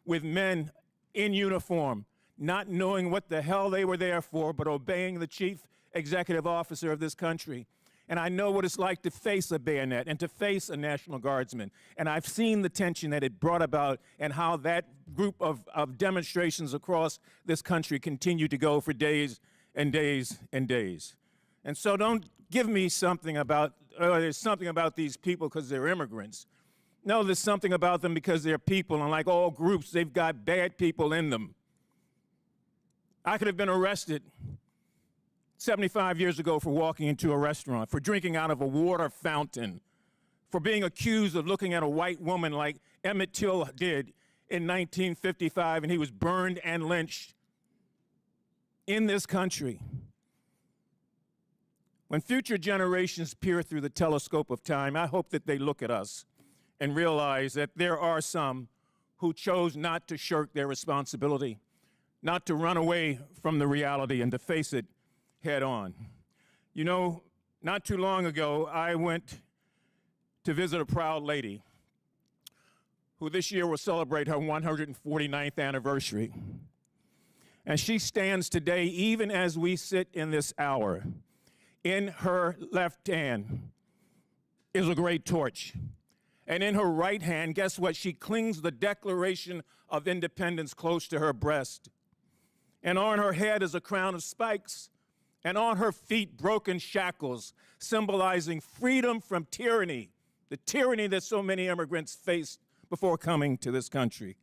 with men in uniform, not knowing what the hell they were there for, but obeying the chief executive officer of this country. And I know what it's like to face a bayonet and to face a National Guardsman. And I've seen the tension that it brought about and how that group of demonstrations across this country continue to go for days and days and days. And so don't give me something about, there's something about these people because they're immigrants. No, there's something about them because they're people, and like all groups, they've got bad people in them. I could have been arrested 75 years ago for walking into a restaurant, for drinking out of a water fountain, for being accused of looking at a white woman like Emmett Till did in 1955, and he was burned and lynched in this country. When future generations peer through the telescope of time, I hope that they look at us and realize that there are some who chose not to shirk their responsibility, not to run away from the reality and to face it head on. You know, not too long ago, I went to visit a proud lady who this year will celebrate her 149th anniversary. And she stands today, even as we sit in this hour. In her left hand is a great torch. And in her right hand, guess what? She clings the Declaration of Independence close to her breast. And on her head is a crown of spikes, and on her feet broken shackles, symbolizing freedom from tyranny, the tyranny that so many immigrants faced before coming to this country.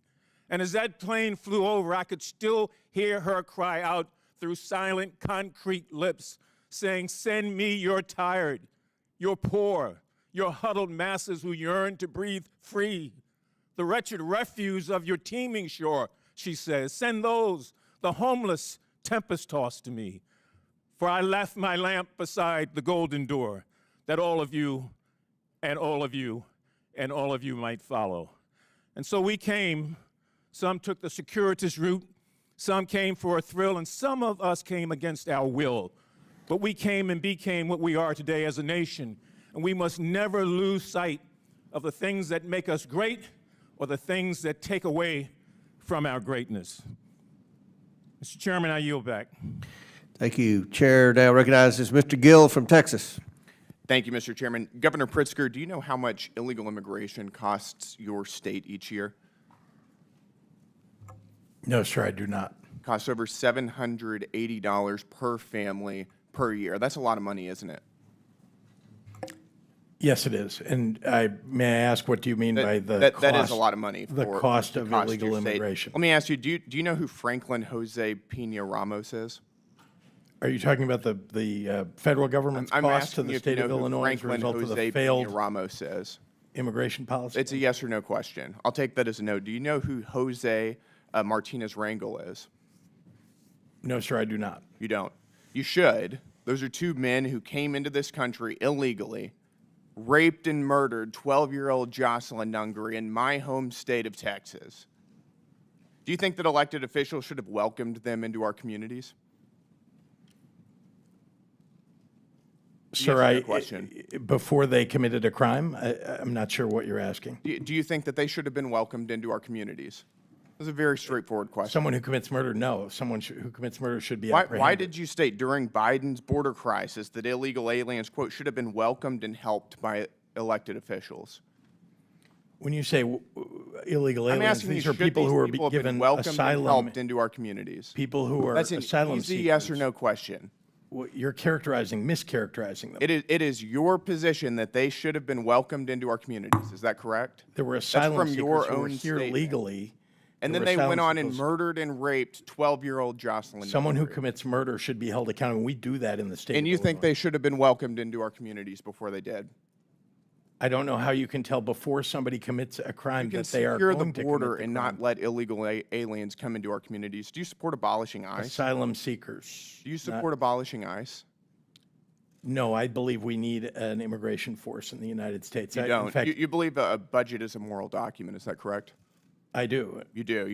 And as that plane flew over, I could still hear her cry out through silent, concrete lips, saying, "Send me your tired, your poor, your huddled masses who yearn to breathe free. The wretched refuse of your teeming shore," she says. "Send those, the homeless, tempest-tossed to me. For I left my lamp beside the golden door, that all of you and all of you and all of you might follow." And so we came. Some took the circuitous route, some came for a thrill, and some of us came against our will. But we came and became what we are today as a nation. And we must never lose sight of the things that make us great or the things that take away from our greatness. Mr. Chairman, I yield back. Thank you. Chair now recognizes Mr. Gill from Texas. Thank you, Mr. Chairman. Governor Pritzker, do you know how much illegal immigration costs your state each year? No, sir, I do not. Costs over $780 per family per year. That's a lot of money, isn't it? Yes, it is. And may I ask, what do you mean by the cost? That is a lot of money. The for cost the of cost to illegal your state. immigration. Let me ask you, do you know who Franklin Jose Pena Ramos is? Are you talking about the federal government's I'm cost to asking the you if you state know of who Illinois as a Franklin result of the Jose failed Pena Ramos is. immigration policy? It's a yes or no question. I'll take that as a no. Do you know who Jose Martinez Rangel is? No, sir, I do not. You don't. You should. Those are two men who came into this country illegally, raped and murdered 12-year-old Jocelyn Nungary in my home state of Texas. Do you think that elected officials should have welcomed them into our communities? Sir, Yes or no question. before they committed a crime, I'm not sure what you're asking. Do you think that they should have been welcomed into our communities? That's a very straightforward question. Someone who commits murder, no. Someone who commits murder should be Why apprehended. did you state during Biden's border crisis that illegal aliens, quote, should have been welcomed and helped by elected officials? When you say illegal I'm aliens. asking you, These are should people these who are people have been given welcomed and asylum. helped into our communities? People who are That's an asylum easy seekers. yes or no question. You're mischaracterizing them. It is your position that they should have been welcomed into our communities. Is that correct? There were That's asylum from seekers your who were own here statement. legally. And There then were they asylum went on and seekers. murdered and raped 12-year-old Jocelyn. Someone who Nunnery. commits murder should be held accountable. We do that in the state. And of you think Illinois. they should have been welcomed into our communities before they did? I don't know how you can tell before somebody commits a crime You can that they are secure going the to border commit the and crime. not let illegal aliens come into our communities. Do you support abolishing ICE? Asylum seekers. Do you support abolishing ICE? No, I believe we need an immigration force in the United States. You In don't. fact, You believe a budget is a moral document. Is that correct? I do. You do.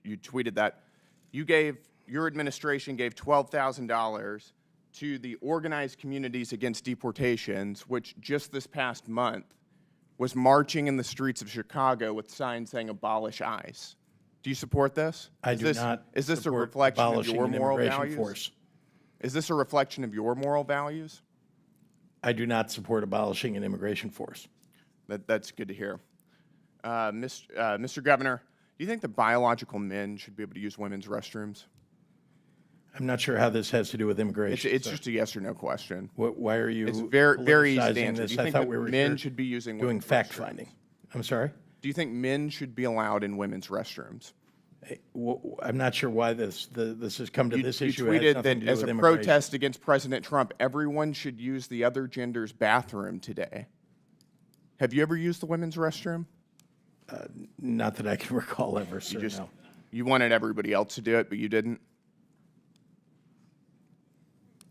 You tweeted that. Your administration gave $12,000 to the Organized Communities Against Deportations, which just this past month was marching in the streets of Chicago with signs saying abolish ICE. Do you support this? I do not. Is this a support reflection of abolishing your an moral immigration values? force. Is this a reflection of your moral values? I do not support abolishing an immigration force. That's good to hear. Mr. Governor, do you think that biological men should be able to use women's restrooms? I'm not sure how this has to do with immigration. It's sir. just a yes or no question. Why are you It's very easy to politicizing answer. this? Do you I think thought that we were men here should be using doing women's fact restrooms? finding. I'm sorry? Do you think men should be allowed in women's restrooms? I'm not sure why this has come to this You issue. It has tweeted nothing that to do as with a immigration. protest against President Trump, everyone should use the other gender's bathroom today. Have you ever used the women's restroom? Not that I can recall ever, sir. No. You wanted everybody else to do it, but you didn't?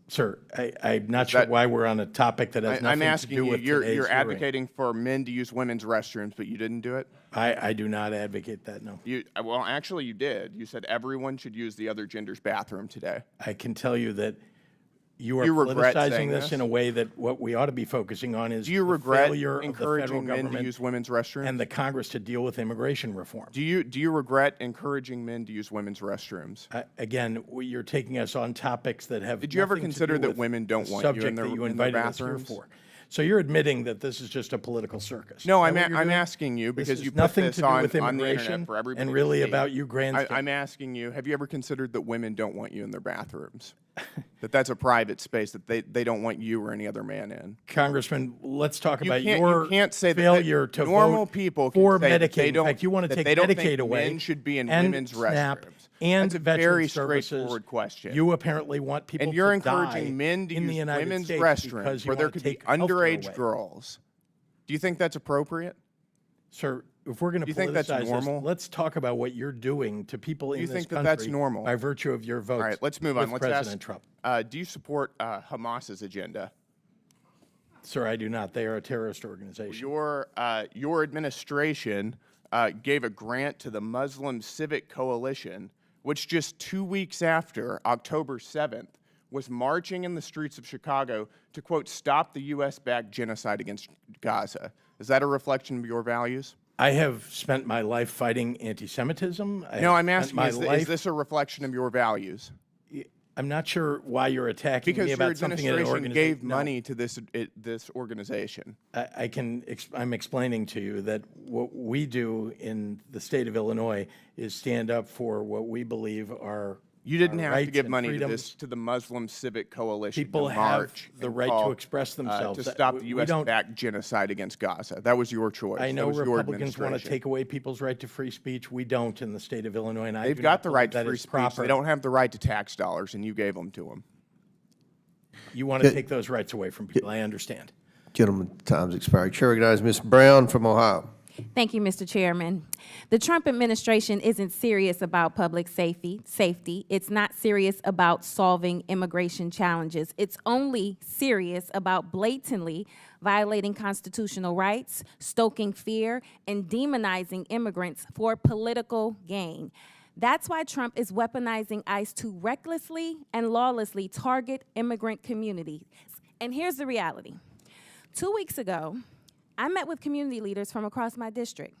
Sir, I'm not sure why we're on a topic that has I'm nothing to asking do you, with you're today's hearing. advocating for men to use women's restrooms, but you didn't do it? I do not advocate that, no. Well, actually, you did. You said everyone should use the other gender's bathroom today. I can tell you that you are You regret politicizing saying this this? in a way that what we ought to be focusing on is Do you the regret failure of the federal encouraging men to government use women's restrooms? and the Congress to deal with immigration reform. Do you regret encouraging men to use women's restrooms? Again, you're taking us on topics that have Did you ever nothing to consider do that with women don't the want you in subject their- that you in their invited us here bathrooms? for? So you're admitting that this is just a political circus. No, Is I'm that what you're doing? asking you This because is you put nothing this to do on with the immigration internet for everybody and to really see. about you grandstanding. I'm asking you, have you ever considered that women don't want you in their bathrooms? That's a private space that they don't want you or any other man in. Congressman, let's talk about You your can't say that failure to normal vote people can for say that Medicaid. they In don't- fact, you want to that take they don't think Medicaid away. men should be in and women's SNAP restrooms. And That's a veteran very services. straightforward question. You apparently want people And you're to encouraging die men to in the use United women's States restrooms because you where there want to could be take healthcare underage away. girls. Do you think that's appropriate? Sir, if we're going to Do you think that's politicize normal? this, let's talk about what you're doing to people in you this think that country that's normal? by virtue of your votes. All right, let's move on. with Let's President ask, Trump. do you support Hamas's agenda? Sir, I do not. They are a terrorist organization. Your administration gave a grant to the Muslim Civic Coalition, which just 2 weeks after October 7th was marching in the streets of Chicago to, quote, stop the U.S.-backed genocide against Gaza. Is that a reflection of your values? I have spent my life fighting anti-Semitism. No, I'm asking, is this a reflection of your values? I'm not sure why you're attacking Because me your about something in an administration organization. gave money to this organization. I'm explaining to you that what we do in the state of Illinois is stand up for what we believe are You didn't our have to rights give and money to freedoms. the Muslim Civic Coalition. People to have march the and right to call, express themselves. to That- stop the we don't- U.S.-backed genocide against Gaza. That was your choice. I know that was your Republicans want to administration. take away people's right to free speech. We don't in the state of Illinois, and I They've do got not the believe right to that free is speech. proper. They don't have the right to tax dollars, and you gave them to them. You want to take those rights away from people. I understand. Gentlemen, time's expired. Chair recognizes Ms. Brown from Ohio. Thank you, Mr. Chairman. The Trump administration isn't serious about public safety. It's not serious about solving immigration challenges. It's only serious about blatantly violating constitutional rights, stoking fear, and demonizing immigrants for political gain. That's why Trump is weaponizing ICE to recklessly and lawlessly target immigrant communities. And here's the reality. 2 weeks ago, I met with community leaders from across my district.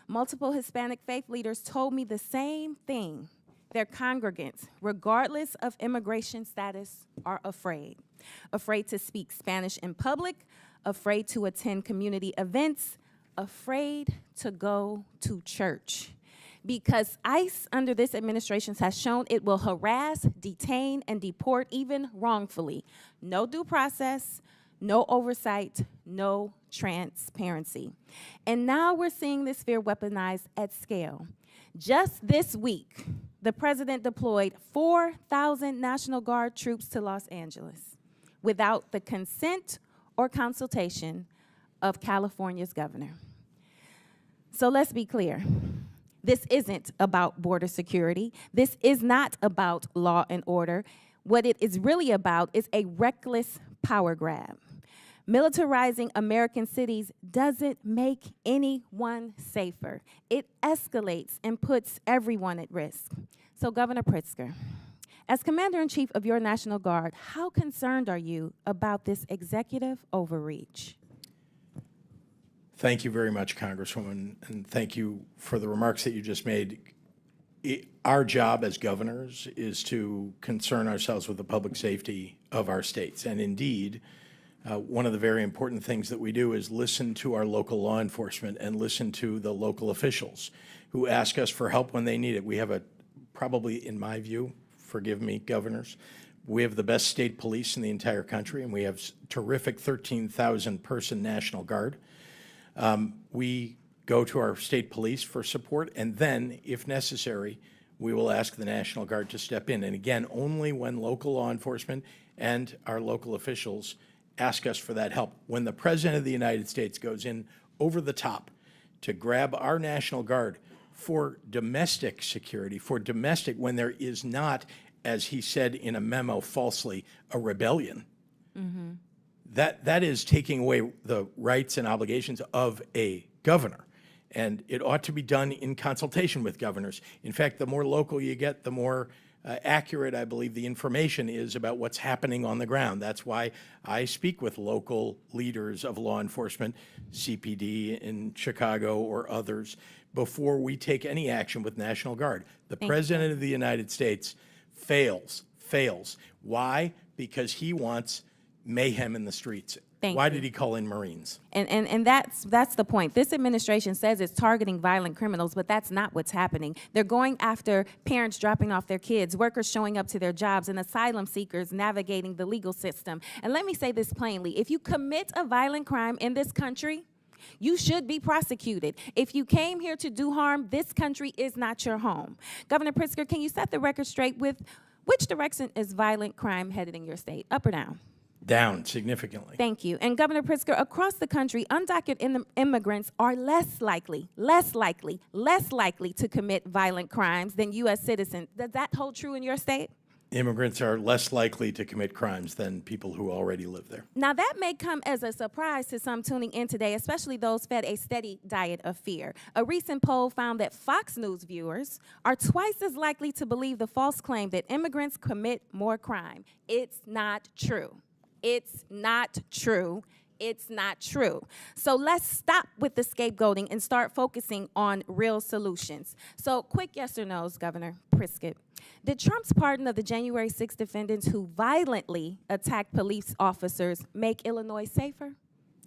Multiple Hispanic faith leaders told me the same thing. Their congregants, regardless of immigration status, are afraid. Afraid to speak Spanish in public, afraid to attend community events, afraid to go to church because ICE under this administration has shown it will harass, detain, and deport even wrongfully. No due process, no oversight, no transparency. And now we're seeing this fear weaponized at scale. Just this week, the president deployed 4,000 National Guard troops to Los Angeles without the consent or consultation of California's governor. So let's be clear. This isn't about border security. This is not about law and order. What it is really about is a reckless power grab. Militarizing American cities doesn't make anyone safer. It escalates and puts everyone at risk. So, Governor Pritzker, as Commander-in-Chief of your National Guard, how concerned are you about this executive overreach? Thank you very much, Congresswoman, and thank you for the remarks that you just made. Our job as governors is to concern ourselves with the public safety of our states. And indeed, one of the very important things that we do is listen to our local law enforcement and listen to the local officials who ask us for help when they need it. We have probably, in my view, forgive me, governors, we have the best state police in the entire country, and we have terrific 13,000-person National Guard. We go to our state police for support, and then, if necessary, we will ask the National Guard to step in. And again, only when local law enforcement and our local officials ask us for that help. When the President of the United States goes in over the top to grab our National Guard for domestic security, when there is not, as he said in a memo falsely, a rebellion, that is taking away the rights and obligations of a governor. And it ought to be done in consultation with governors. In fact, the more local you get, the more accurate, I believe, the information is about what's happening on the ground. That's why I speak with local leaders of law enforcement, CPD in Chicago or others, before we take any action with National Guard. The President of the United States fails. Why? Because he wants mayhem in the streets. Why did he call in Marines? And that's the point. This administration says it's targeting violent criminals, but that's not what's happening. They're going after parents dropping off their kids, workers showing up to their jobs, and asylum seekers navigating the legal system. And let me say this plainly. If you commit a violent crime in this country, you should be prosecuted. If you came here to do harm, this country is not your home. Governor Pritzker, can you set the record straight with which direction is violent crime headed in your state, up or down? Down significantly. Thank you. And Governor Pritzker, across the country, undocumented immigrants are less likely to commit violent crimes than U.S. citizens. Does that hold true in your state? Immigrants are less likely to commit crimes than people who already live there. Now, that may come as a surprise to some tuning in today, especially those fed a steady diet of fear. A recent poll found that Fox News viewers are twice as likely to believe the false claim that immigrants commit more crime. It's not true. It's not true. It's not true. So let's stop with the scapegoating and start focusing on real solutions. So quick yes or no's, Governor Pritzker. Did Trump's pardon of the January 6 defendants who violently attacked police officers make Illinois safer?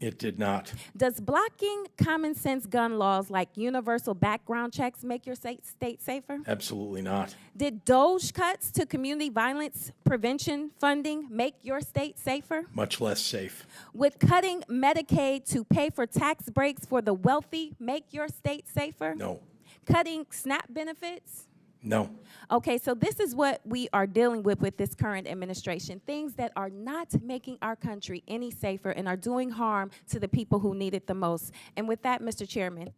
It did not. Does blocking common sense gun laws like universal background checks make your state safer? Absolutely not. Did DOGE cuts to community violence prevention funding make your state safer? Much less safe. Would cutting Medicaid to pay for tax breaks for the wealthy make your state safer? No. Cutting SNAP benefits? No. Okay, so this is what we are dealing with this current administration, things that are not making our country any safer and are doing harm to the people who need it the most. And with that, Mr. Chairman.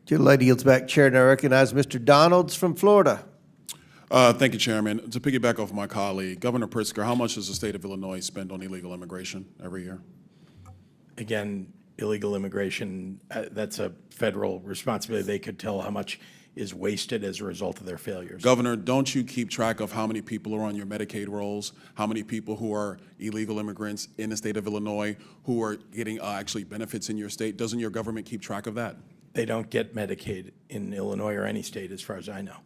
Lady yields back chair, and I recognize Mr. Donalds from Florida. Thank you, Chairman. To piggyback off my colleague, Governor Pritzker, how much does the state of Illinois spend on illegal immigration every year? Again, illegal immigration, that's a federal responsibility. They could tell how much is wasted as a result of their failures. Governor, don't you keep track of how many people are on your Medicaid rolls, how many people who are illegal immigrants in the state of Illinois who are getting actually benefits in your state? Doesn't your government keep track of that? They don't get Medicaid in Illinois or any state as far as I know.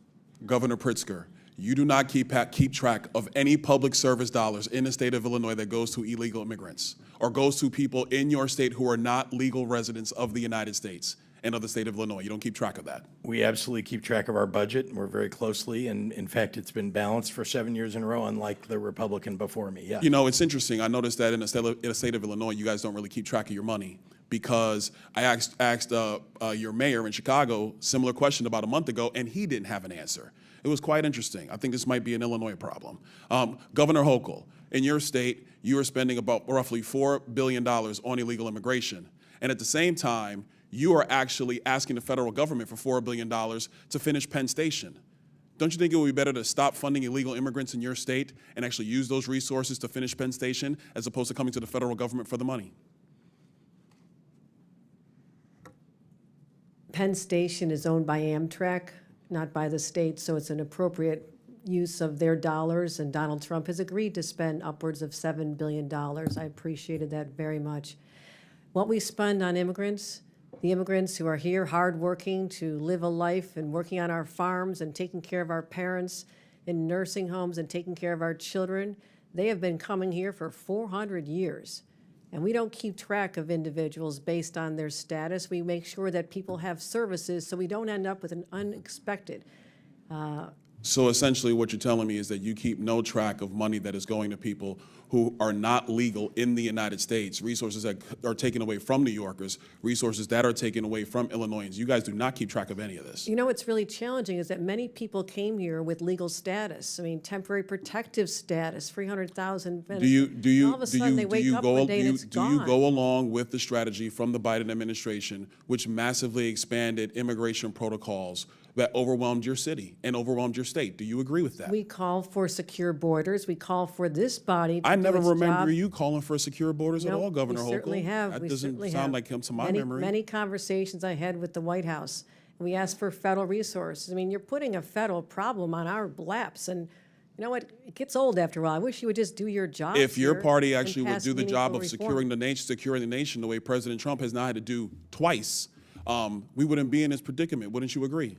Governor Pritzker, You do not keep track of any public service dollars in the state of Illinois that goes to illegal immigrants or goes to people in your state who are not legal residents of the United States and of the state of Illinois. You don't keep track of that. We absolutely keep track of our budget, and we're very closely, and in fact, it's been balanced for 7 years in a row, unlike the Republican before me, yeah. You know, it's interesting. I noticed that in the state of Illinois, you guys don't really keep track of your money, because I asked your mayor in Chicago similar question about a month ago, and he didn't have an answer. It was quite interesting. I think this might be an Illinois problem. Governor Hochul, in your state, you are spending about roughly $4 billion on illegal immigration. And at the same time, you are actually asking the federal government for $4 billion to finish Penn Station. Don't you think it would be better to stop funding illegal immigrants in your state and actually use those resources to finish Penn Station as opposed to coming to the federal government for the money? Penn Station is owned by Amtrak, not by the state, so it's an appropriate use of their dollars, and Donald Trump has agreed to spend upwards of $7 billion. I appreciated that very much. What we spend on immigrants, the immigrants who are here hardworking to live a life and working on our farms and taking care of our parents in nursing homes and taking care of our children, they have been coming here for 400 years. And we don't keep track of individuals based on their status. We make sure that people have services so we don't end up with an unexpected. So essentially what you're telling me is that you keep no track of money that is going to people who are not legal in the United States, resources that are taken away from New Yorkers, resources that are taken away from Illinoisans. You guys do not keep track of any of this. You know what's really challenging is that many people came here with legal status. I mean, temporary protective status, 300,000. Do you all of a sudden they wake up one day and it's do you gone. go along with the strategy from the Biden administration, which massively expanded immigration protocols that overwhelmed your city and overwhelmed your state? Do you agree with that? We call for secure borders. We call for this body to I do never its remember job. you calling for secure borders at Nope, all, Governor Hochul. We certainly have. That We doesn't certainly sound have. like him to my many, memory. Many conversations I had with the White House. We asked for federal resources. I mean, you're putting a federal problem on our laps, and you know what? It gets old after a while. I wish you would just do your job. If your here party and actually would pass do the job of meaningful securing reform. the nation the way President Trump has now had to do twice, we wouldn't be in this predicament. Wouldn't you agree?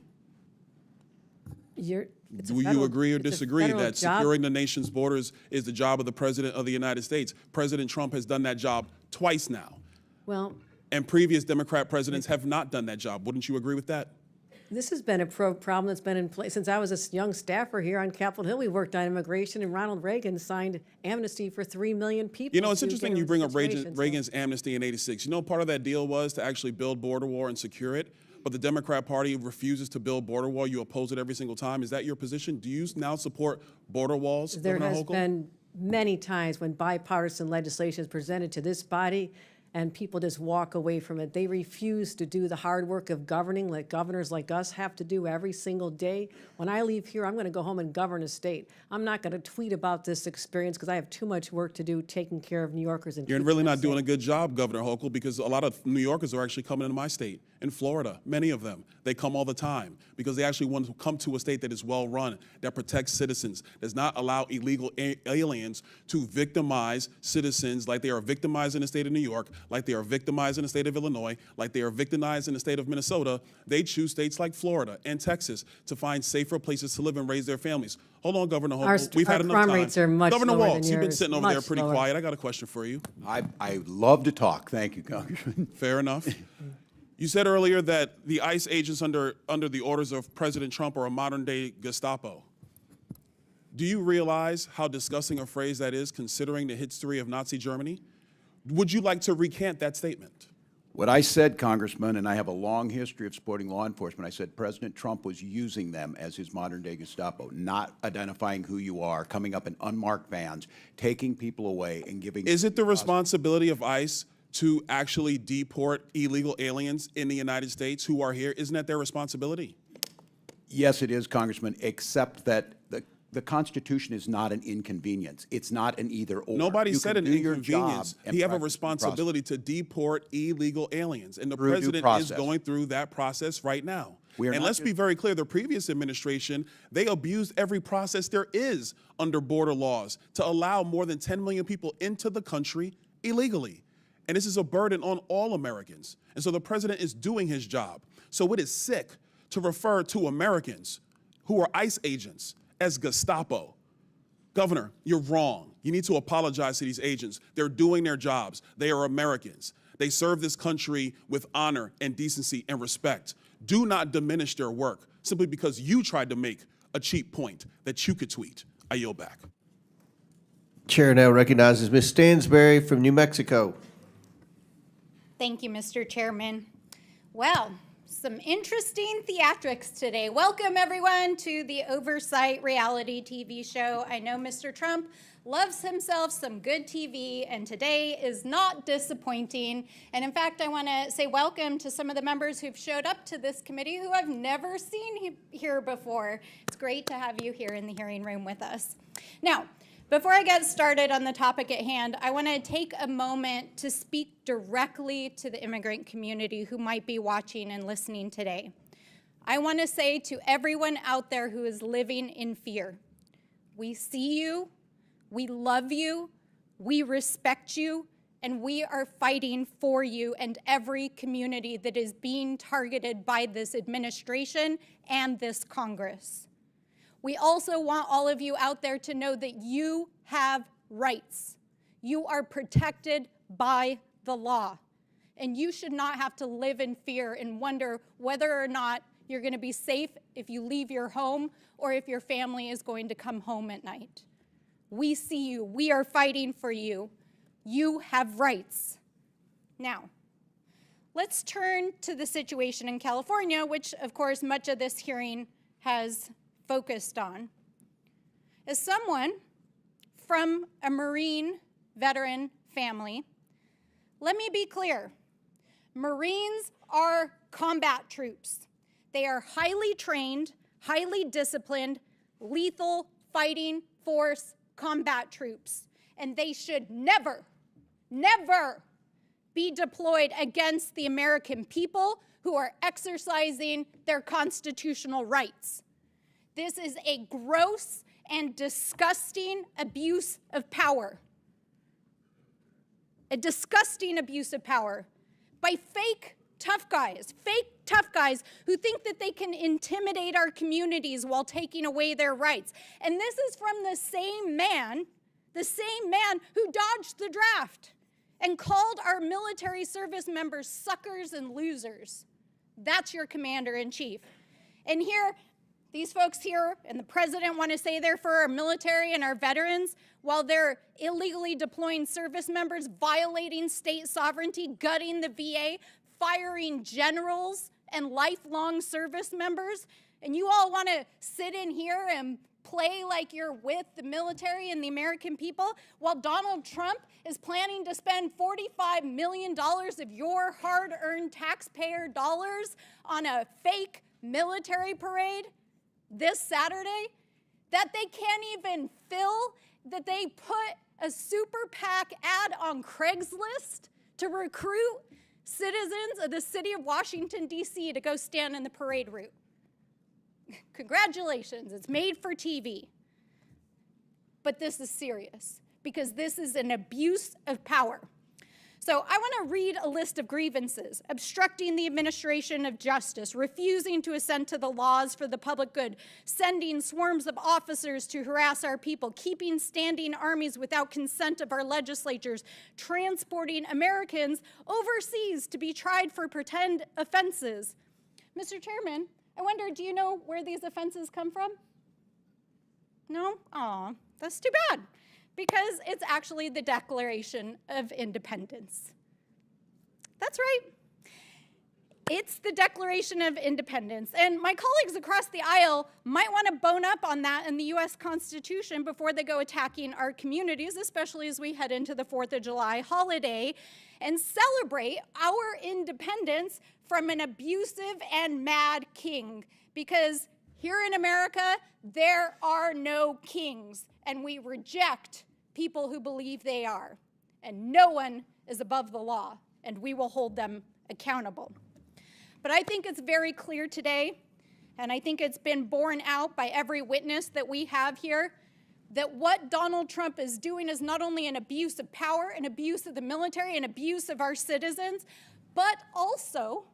It's a Do you federal- agree or it's a disagree federal that job. securing the nation's borders is the job of the President of the United States? President Trump has done that job twice now, Well, and previous Democrat presidents have not done that job. Wouldn't you agree with that? this has been a problem that's been in place since I was a young staffer here on Capitol Hill. We worked on immigration, and Ronald Reagan signed amnesty for 3 million people. You know, it's to interesting get you in bring up situations, so- Reagan's amnesty in '86. You know, part of that deal was to actually build border wall and secure it, but the Democrat Party refuses to build border wall. You oppose it every single time. Is that your position? Do you now support border walls, There Governor has Hochul? been many times when bipartisan legislation is presented to this body and people just walk away from it. They refuse to do the hard work of governing like governors like us have to do every single day. When I leave here, I'm going to go home and govern a state. I'm not going to tweet about this experience because I have too much work to do taking care of New Yorkers. And You're keeping really them not doing a safe. good job, Governor Hochul, because a lot of New Yorkers are actually coming into my state, in Florida, many of them. They come all the time because they actually want to come to a state that is well-run, that protects citizens, does not allow illegal aliens to victimize citizens like they are victimized in the state of New York, like they are victimized in the state of Illinois, like they are victimized in the state of Minnesota. They choose states like Florida and Texas to find safer places to live and raise their families. Hold on, Governor Hochul. We've had enough crime time. rates are much Governor lower than Walz, you've been yours, sitting over there much pretty lower. quiet. I got a question for you. I love to talk. Thank you, Congressman. Fair enough. You said earlier that the ICE agents under the orders of President Trump are a modern-day Gestapo. Do you realize how disgusting a phrase that is, considering the history of Nazi Germany? Would you like to recant that statement? What I said, Congressman, and I have a long history of supporting law enforcement, I said President Trump was using them as his modern-day Gestapo, not identifying who you are, coming up in unmarked vans, taking people away and giving... Is it the responsibility of ICE to actually deport illegal aliens in the United States who are here? Isn't that their responsibility? Yes, it is, Congressman, except that the Constitution is not an inconvenience. It's not an either-or. Nobody You said can an do your inconvenience. job and He have a practice due responsibility to deport illegal aliens, and the Through due president is process. going through that process right now. We are And not let's be very clear, the previous administration, they abused every process there is under border laws to allow more than 10 million people into the country illegally. And this is a burden on all Americans. And so the president is doing his job. So it is sick to refer to Americans who are ICE agents as Gestapo. Governor, you're wrong. You need to apologize to these agents. They're doing their jobs. They are Americans. They serve this country with honor and decency and respect. Do not diminish their work simply because you tried to make a cheap point that you could tweet. I yield back. Chair now recognizes Ms. Stansberry from New Mexico. Thank you, Mr. Chairman. Well, some interesting theatrics today. Welcome, everyone, to the Oversight reality TV show. I know Mr. Trump loves himself some good TV, and today is not disappointing. And in fact, I want to say welcome to some of the members who've showed up to this committee who I've never seen here before. It's great to have you here in the hearing room with us. Now, before I get started on the topic at hand, I want to take a moment to speak directly to the immigrant community who might be watching and listening today. I want to say to everyone out there who is living in fear, we see you, we love you, we respect you, and we are fighting for you and every community that is being targeted by this administration and this Congress. We also want all of you out there to know that you have rights. You are protected by the law, and you should not have to live in fear and wonder whether or not you're going to be safe if you leave your home or if your family is going to come home at night. We see you. We are fighting for you. You have rights. Now, let's turn to the situation in California, which, of course, much of this hearing has focused on. As someone from a Marine veteran family, let me be clear. Marines are combat troops. They are highly trained, highly disciplined, lethal fighting force combat troops, and they should never, never be deployed against the American people who are exercising their constitutional rights. This is a gross and disgusting abuse of power. A disgusting abuse of power by fake tough guys who think that they can intimidate our communities while taking away their rights. And this is from the same man who dodged the draft and called our military service members suckers and losers. That's your commander-in-chief. And here, these folks here and the president want to say they're for our military and our veterans while they're illegally deploying service members, violating state sovereignty, gutting the VA, firing generals and lifelong service members. And you all want to sit in here and play like you're with the military and the American people while Donald Trump is planning to spend $45 million of your hard-earned taxpayer dollars on a fake military parade this Saturday that they can't even fill, that they put a super PAC ad on Craigslist to recruit citizens of the city of Washington, D.C. to go stand in the parade route. Congratulations, it's made for TV. But this is serious because this is an abuse of power. So I want to read a list of grievances: obstructing the administration of justice, refusing to assent to the laws for the public good, sending swarms of officers to harass our people, keeping standing armies without consent of our legislatures, transporting Americans overseas to be tried for pretend offenses. Mr. Chairman, I wonder, do you know where these offenses come from? No? Aw, that's too bad. Because it's actually the Declaration of Independence. That's right. It's the Declaration of Independence. And my colleagues across the aisle might want to bone up on that in the U.S. Constitution before they go attacking our communities, especially as we head into the 4th of July holiday and celebrate our independence from an abusive and mad king. Because here in America, there are no kings, and we reject people who believe they are. And no one is above the law, and we will hold them accountable. But I think it's very clear today, and I think it's been borne out by every witness that we have here, that what Donald Trump is doing is not only an abuse of power, an abuse of the military, an abuse of our citizens, but also,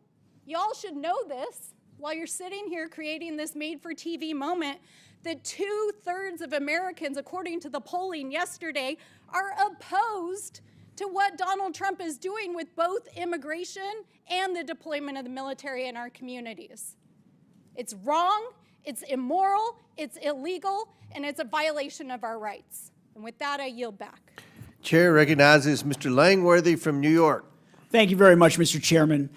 y'all should know this, while you're sitting here creating this made-for-TV moment, that 2/3 of Americans, according to the polling yesterday, are opposed to what Donald Trump is doing with both immigration and the deployment of the military in our communities. It's wrong, it's immoral, it's illegal, and it's a violation of our rights. And with that, I yield back. Chair recognizes Mr. Langworthy from New York. Thank you very much, Mr. Chairman.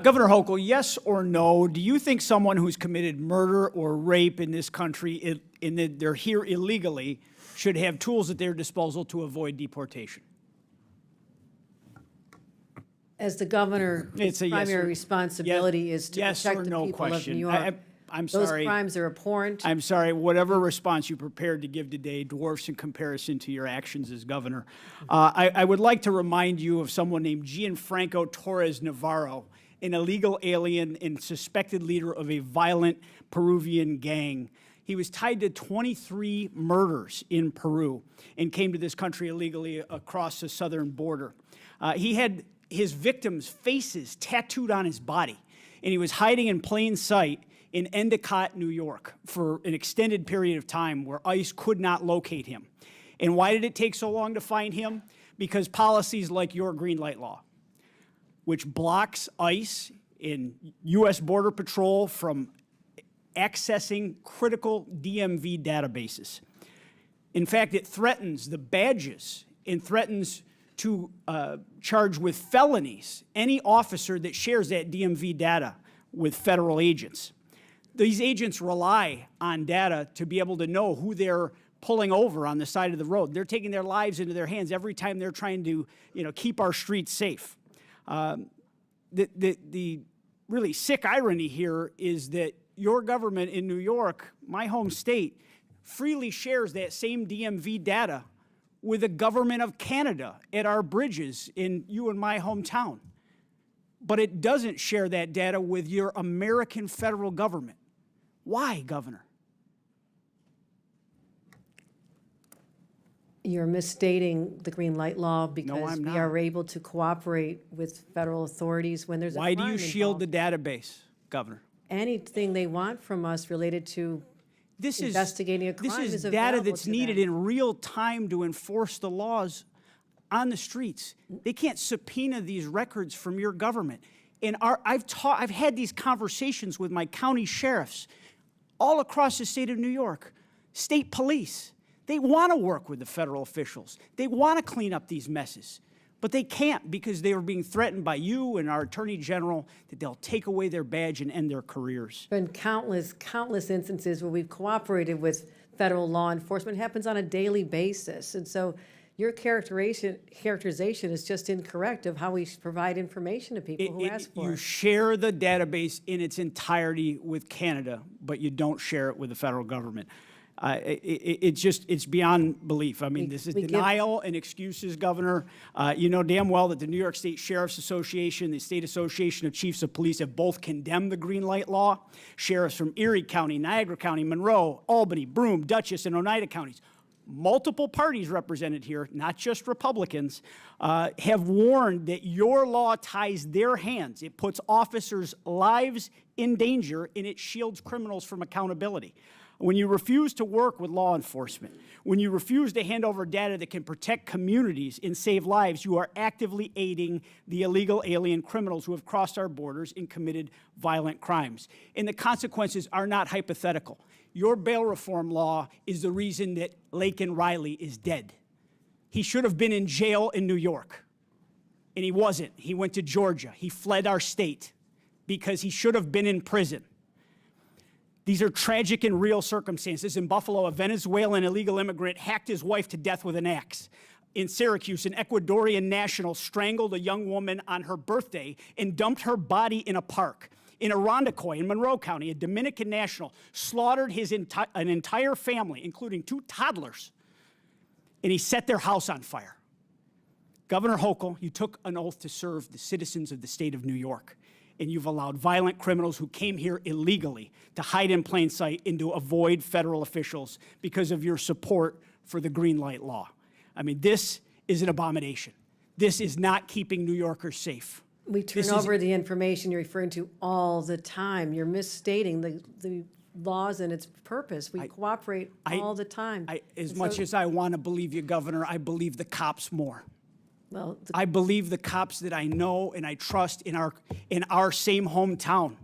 Governor Hochul, yes or no, do you think someone who's committed murder or rape in this country, in that they're here illegally, should have tools at their disposal to avoid deportation? As the governor, his It's a yes primary or- responsibility is to yes protect or the no people of question. New York. I'm Those sorry. crimes are abhorrent. I'm sorry, whatever response you prepared to give today dwarfs in comparison to your actions as governor. I would like to remind you of someone named Gianfranco Torres Navarro, an illegal alien and suspected leader of a violent Peruvian gang. He was tied to 23 murders in Peru and came to this country illegally across the southern border. He had his victims' faces tattooed on his body, and he was hiding in plain sight in Endicott, New York, for an extended period of time where ICE could not locate him. And why did it take so long to find him? Because policies like your green light law, which blocks ICE and U.S. Border Patrol from accessing critical DMV databases. In fact, it threatens the badges and threatens to charge with felonies any officer that shares that DMV data with federal agents. These agents rely on data to be able to know who they're pulling over on the side of the road. They're taking their lives into their hands every time they're trying to, keep our streets safe. The really sick irony here is that your government in New York, my home state, freely shares that same DMV data with the government of Canada at our bridges in you and my hometown. But it doesn't share that data with your American federal government. Why, Governor? You're misstating the green light law because I'm we not. are able to cooperate with federal authorities when there's a Why do crime you shield involved. the database, Governor? Anything they want from us related to investigating a crime This is is data available that's to needed them. in real time to enforce the laws on the streets. They can't subpoena these records from your government. And I've had these conversations with my county sheriffs all across the state of New York, state police. They want to work with the federal officials. They want to clean up these messes. But they can't because they are being threatened by you and our Attorney General that they'll take away their badge and end their careers. Been countless instances where we've cooperated with federal law enforcement. It happens on a daily basis. And so your characterization is just incorrect of how we provide information to people who ask for You it. share the database in its entirety with Canada, but you don't share it with the federal government. It's beyond belief. I mean, this is we give- denial and excuses, Governor. You know damn well that the New York State Sheriff's Association, the State Association of Chiefs of Police have both condemned the green light law. Sheriffs from Erie County, Niagara County, Monroe, Albany, Broome, Dutchess, and Oneida counties, multiple parties represented here, not just Republicans, have warned that your law ties their hands. It puts officers' lives in danger, and it shields criminals from accountability. When you refuse to work with law enforcement, when you refuse to hand over data that can protect communities and save lives, you are actively aiding the illegal alien criminals who have crossed our borders and committed violent crimes. And the consequences are not hypothetical. Your bail reform law is the reason that Laken Riley is dead. He should have been in jail in New York, and he wasn't. He went to Georgia. He fled our state because he should have been in prison. These are tragic and real circumstances. In Buffalo, a Venezuelan illegal immigrant hacked his wife to death with an axe. In Syracuse, an Ecuadorian national strangled a young woman on her birthday and dumped her body in a park. In Irondequoit, in Monroe County, a Dominican national slaughtered an entire family, including 2 toddlers, and he set their house on fire. Governor Hochul, you took an oath to serve the citizens of the state of New York, and you've allowed violent criminals who came here illegally to hide in plain sight and to avoid federal officials because of your support for the green light law. I mean, this is an abomination. This is not keeping New Yorkers safe. We turn over the information you're referring to all the time. You're misstating the laws and its purpose. We cooperate all the time. As And much so- as I want to believe you, Governor, I believe the cops more. Well, I believe the cops that I know and I trust in our same hometown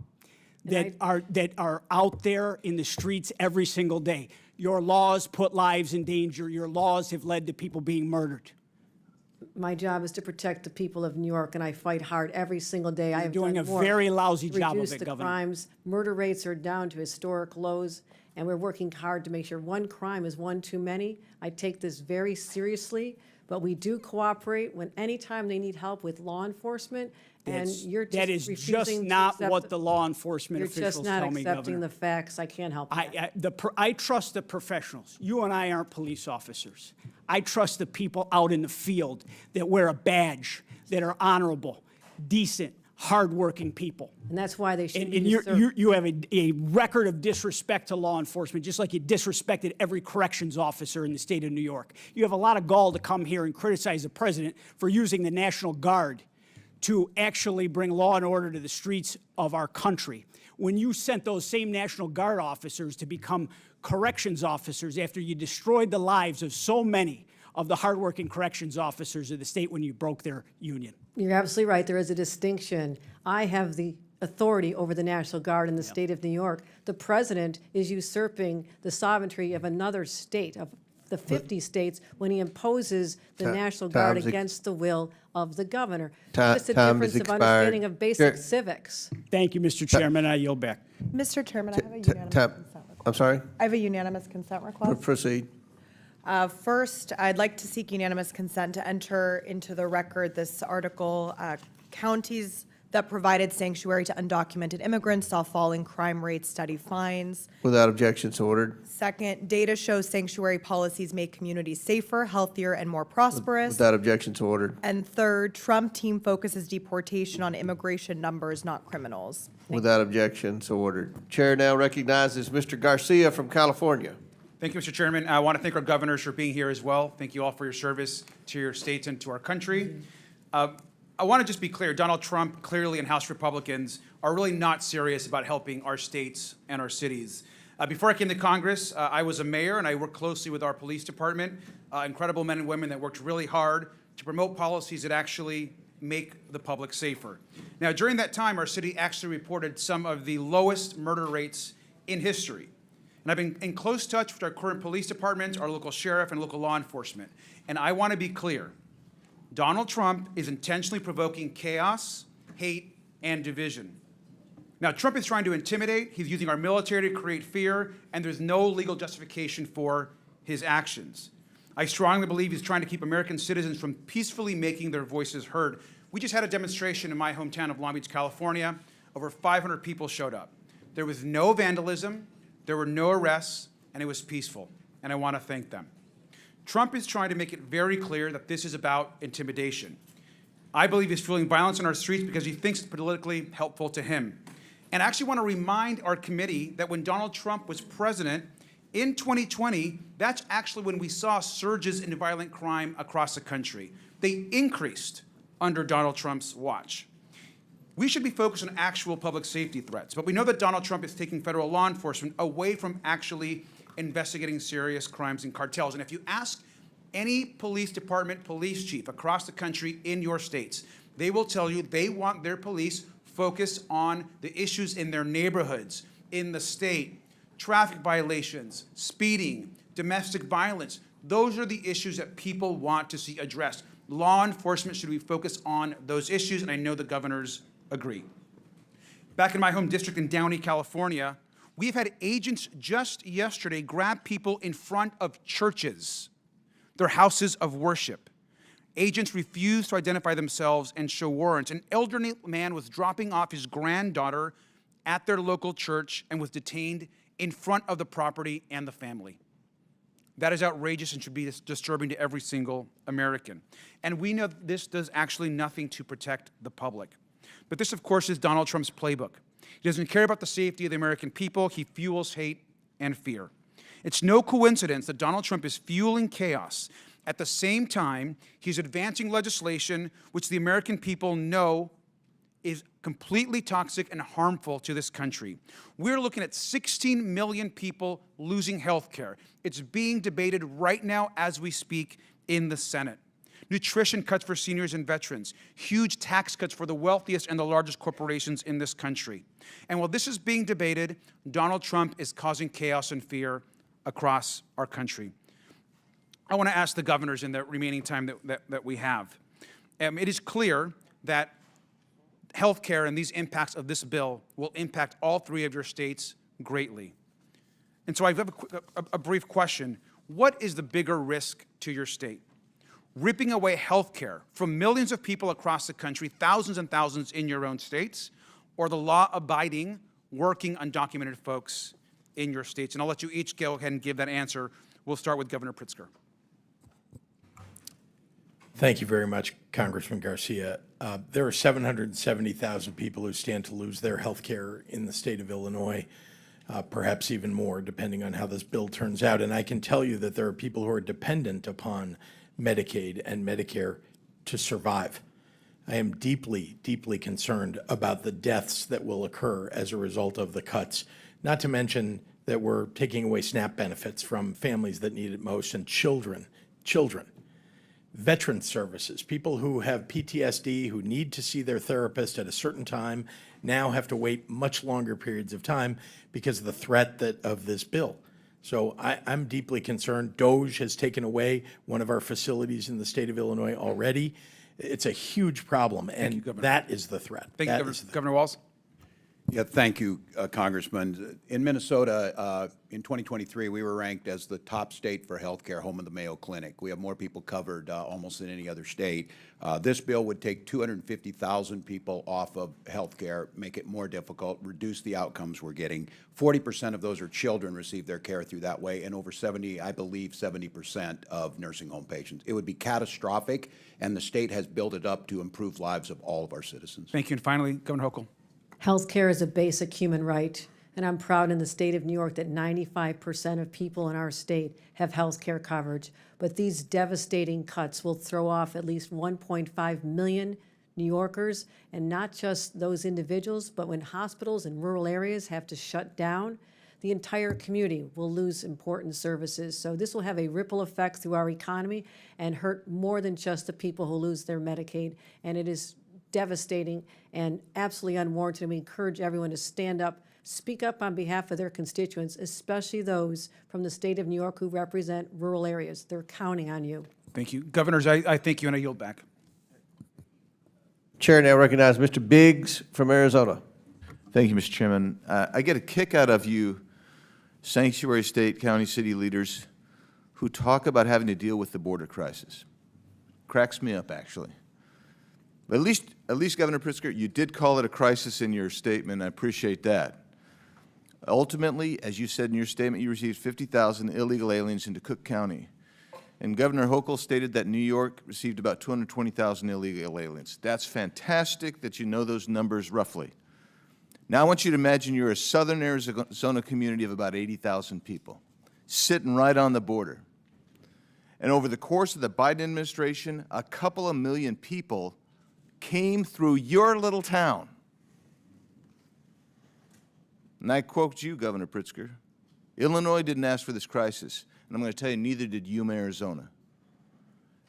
that are out there in the streets every single day. Your laws put lives in danger. Your laws have led to people being murdered. my job is to protect the people of New York, and I fight hard every single day. I have doing done a more very lousy to job of reduce it, the Governor. crimes. Murder rates are down to historic lows, and we're working hard to make sure one crime is one too many. I take this very seriously, but we do cooperate when anytime they need help with law enforcement, and you're just That is refusing just to not accept what the law enforcement You're officials just not tell me, accepting Governor. the facts. I can't help that. I trust the professionals. You and I aren't police officers. I trust the people out in the field that wear a badge, that are honorable, decent, hardworking people. And that's why they should And be you have a record of disrespect to law enforcement, just like you disrespected every corrections officer in the state of New York. You have a lot of gall to come here and criticize the president for using the National Guard to actually bring law and order to the streets of our country. When you sent those same National Guard officers to become corrections officers after you destroyed the lives of so many of the hardworking corrections officers of the state when you broke their union. You're absolutely right. There is a distinction. I have the authority over the National Guard in the state of New York. The president is usurping the sovereignty of another state, of the 50 states, when he imposes the National Guard time's against the will of the governor. Ti- Just a time difference has of expired. understanding of basic Sure. civics. Thank you, Mr. Chairman. I yield back. Mr. Chairman, I have a unanimous consent request. I'm sorry? I have a unanimous consent request. Proceed. First, I'd like to seek unanimous consent to enter into the record this article, counties that provided sanctuary to undocumented immigrants saw falling crime rates, study fines. Without objection, so ordered. Second, data shows sanctuary policies make communities safer, healthier, and more prosperous. Without objection, so ordered. And third, Trump team focuses deportation on immigration numbers, not criminals. Without objection, so ordered. Chair now recognizes Mr. Garcia from California. Thank you, Mr. Chairman. I want to thank our governors for being here as well. Thank you all for your service to your states and to our country. I want to just be clear, Donald Trump clearly and House Republicans are really not serious about helping our states and our cities. Before I came to Congress, I was a mayor and I worked closely with our police department, incredible men and women that worked really hard to promote policies that actually make the public safer. Now, during that time, our city actually reported some of the lowest murder rates in history. And I've been in close touch with our current police departments, our local sheriff, and local law enforcement. And I want to be clear. Donald Trump is intentionally provoking chaos, hate, and division. Now, Trump is trying to intimidate. He's using our military to create fear, and there's no legal justification for his actions. I strongly believe he's trying to keep American citizens from peacefully making their voices heard. We just had a demonstration in my hometown of Long Beach, California. Over 500 people showed up. There was no vandalism, there were no arrests, and it was peaceful, and I want to thank them. Trump is trying to make it very clear that this is about intimidation. I believe he's fueling violence on our streets because he thinks it's politically helpful to him. And I actually want to remind our committee that when Donald Trump was president in 2020, that's actually when we saw surges in violent crime across the country. They increased under Donald Trump's watch. We should be focused on actual public safety threats, but we know that Donald Trump is taking federal law enforcement away from actually investigating serious crimes and cartels. And if you ask any police department, police chief across the country in your states, they will tell you they want their police focused on the issues in their neighborhoods, in the state, traffic violations, speeding, domestic violence. Those are the issues that people want to see addressed. Law enforcement should be focused on those issues, and I know the governors agree. Back in my home district in Downey, California, we've had agents just yesterday grab people in front of churches, their houses of worship. Agents refused to identify themselves and show warrants. An elderly man was dropping off his granddaughter at their local church and was detained in front of the property and the family. That is outrageous and should be disturbing to every single American. And we know this does actually nothing to protect the public. But this, of course, is Donald Trump's playbook. He doesn't care about the safety of the American people. He fuels hate and fear. It's no coincidence that Donald Trump is fueling chaos. At the same time, he's advancing legislation which the American people know is completely toxic and harmful to this country. We're looking at 16 million people losing health care. It's being debated right now as we speak in the Senate. Nutrition cuts for seniors and veterans, huge tax cuts for the wealthiest and the largest corporations in this country. And while this is being debated, Donald Trump is causing chaos and fear across our country. I want to ask the governors in the remaining time that we have. It is clear that health care and these impacts of this bill will impact all three of your states greatly. And so I have a brief question. What is the bigger risk to your state? Ripping away health care from millions of people across the country, thousands and thousands in your own states, or the law-abiding, working, undocumented folks in your states? And I'll let you each go ahead and give that answer. We'll start with Governor Pritzker. Thank you very much, Congressman Garcia. There are 770,000 people who stand to lose their health care in the state of Illinois, perhaps even more, depending on how this bill turns out. And I can tell you that there are people who are dependent upon Medicaid and Medicare to survive. I am deeply, deeply concerned about the deaths that will occur as a result of the cuts, not to mention that we're taking away SNAP benefits from families that need it most, and children. Veteran services, people who have PTSD, who need to see their therapist at a certain time, now have to wait much longer periods of time because of the threat of this bill. So I'm deeply concerned. DOJ has taken away one of our facilities in the state of Illinois already. It's a huge problem, and that is the threat. Thank you, Governor Walz. Yeah, thank you, Congressman. In Minnesota, in 2023, we were ranked as the top state for health care, home of the Mayo Clinic. We have more people covered almost than any other state. This bill would take 250,000 people off of health care, make it more difficult, reduce the outcomes we're getting. 40% of those are children receive their care through that way, and over 70% of nursing home patients. It would be catastrophic, and the state has built it up to improve lives of all of our citizens. Thank you. And finally, Governor Hochul. Health care is a basic human right, and I'm proud in the state of New York that 95% of people in our state have health care coverage. But these devastating cuts will throw off at least 1.5 million New Yorkers, and not just those individuals, but when hospitals in rural areas have to shut down, the entire community will lose important services. So this will have a ripple effect through our economy and hurt more than just the people who lose their Medicaid, and it is devastating and absolutely unwarranted. And we encourage everyone to stand up, speak up on behalf of their constituents, especially those from the state of New York who represent rural areas. They're counting on you. Thank you. Governors, I thank you, and I yield back. Chair now recognizes Mr. Biggs from Arizona. Thank you, Mr. Chairman. I get a kick out of you, sanctuary state, county, city leaders who talk about having to deal with the border crisis. Cracks me up, actually. But at least, Governor Pritzker, you did call it a crisis in your statement. I appreciate that. Ultimately, as you said in your statement, you received 50,000 illegal aliens into Cook County. And Governor Hochul stated that New York received about 220,000 illegal aliens. That's fantastic that you know those numbers roughly. Now I want you to imagine you're a southern Arizona community of about 80,000 people, sitting right on the border. And over the course of the Biden administration, a couple of million people came through your little town. And I quote you, Governor Pritzker, Illinois didn't ask for this crisis, and I'm going to tell you, neither did Yuma, Arizona.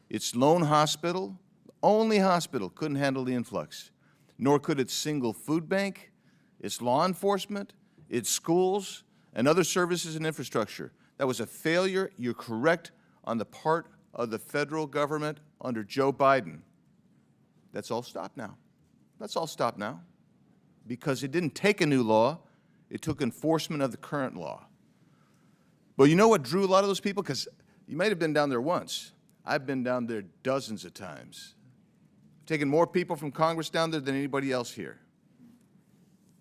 Its lone hospital, only hospital, couldn't handle the influx, nor could its single food bank, its law enforcement, its schools, and other services and infrastructure. That was a failure, you're correct, on the part of the federal government under Joe Biden. That's all stopped now. That's all stopped now. Because it didn't take a new law, it took enforcement of the current law. But you know what drew a lot of those people? Because you might have been down there once. I've been down there dozens of times. I've taken more people from Congress down there than anybody else here.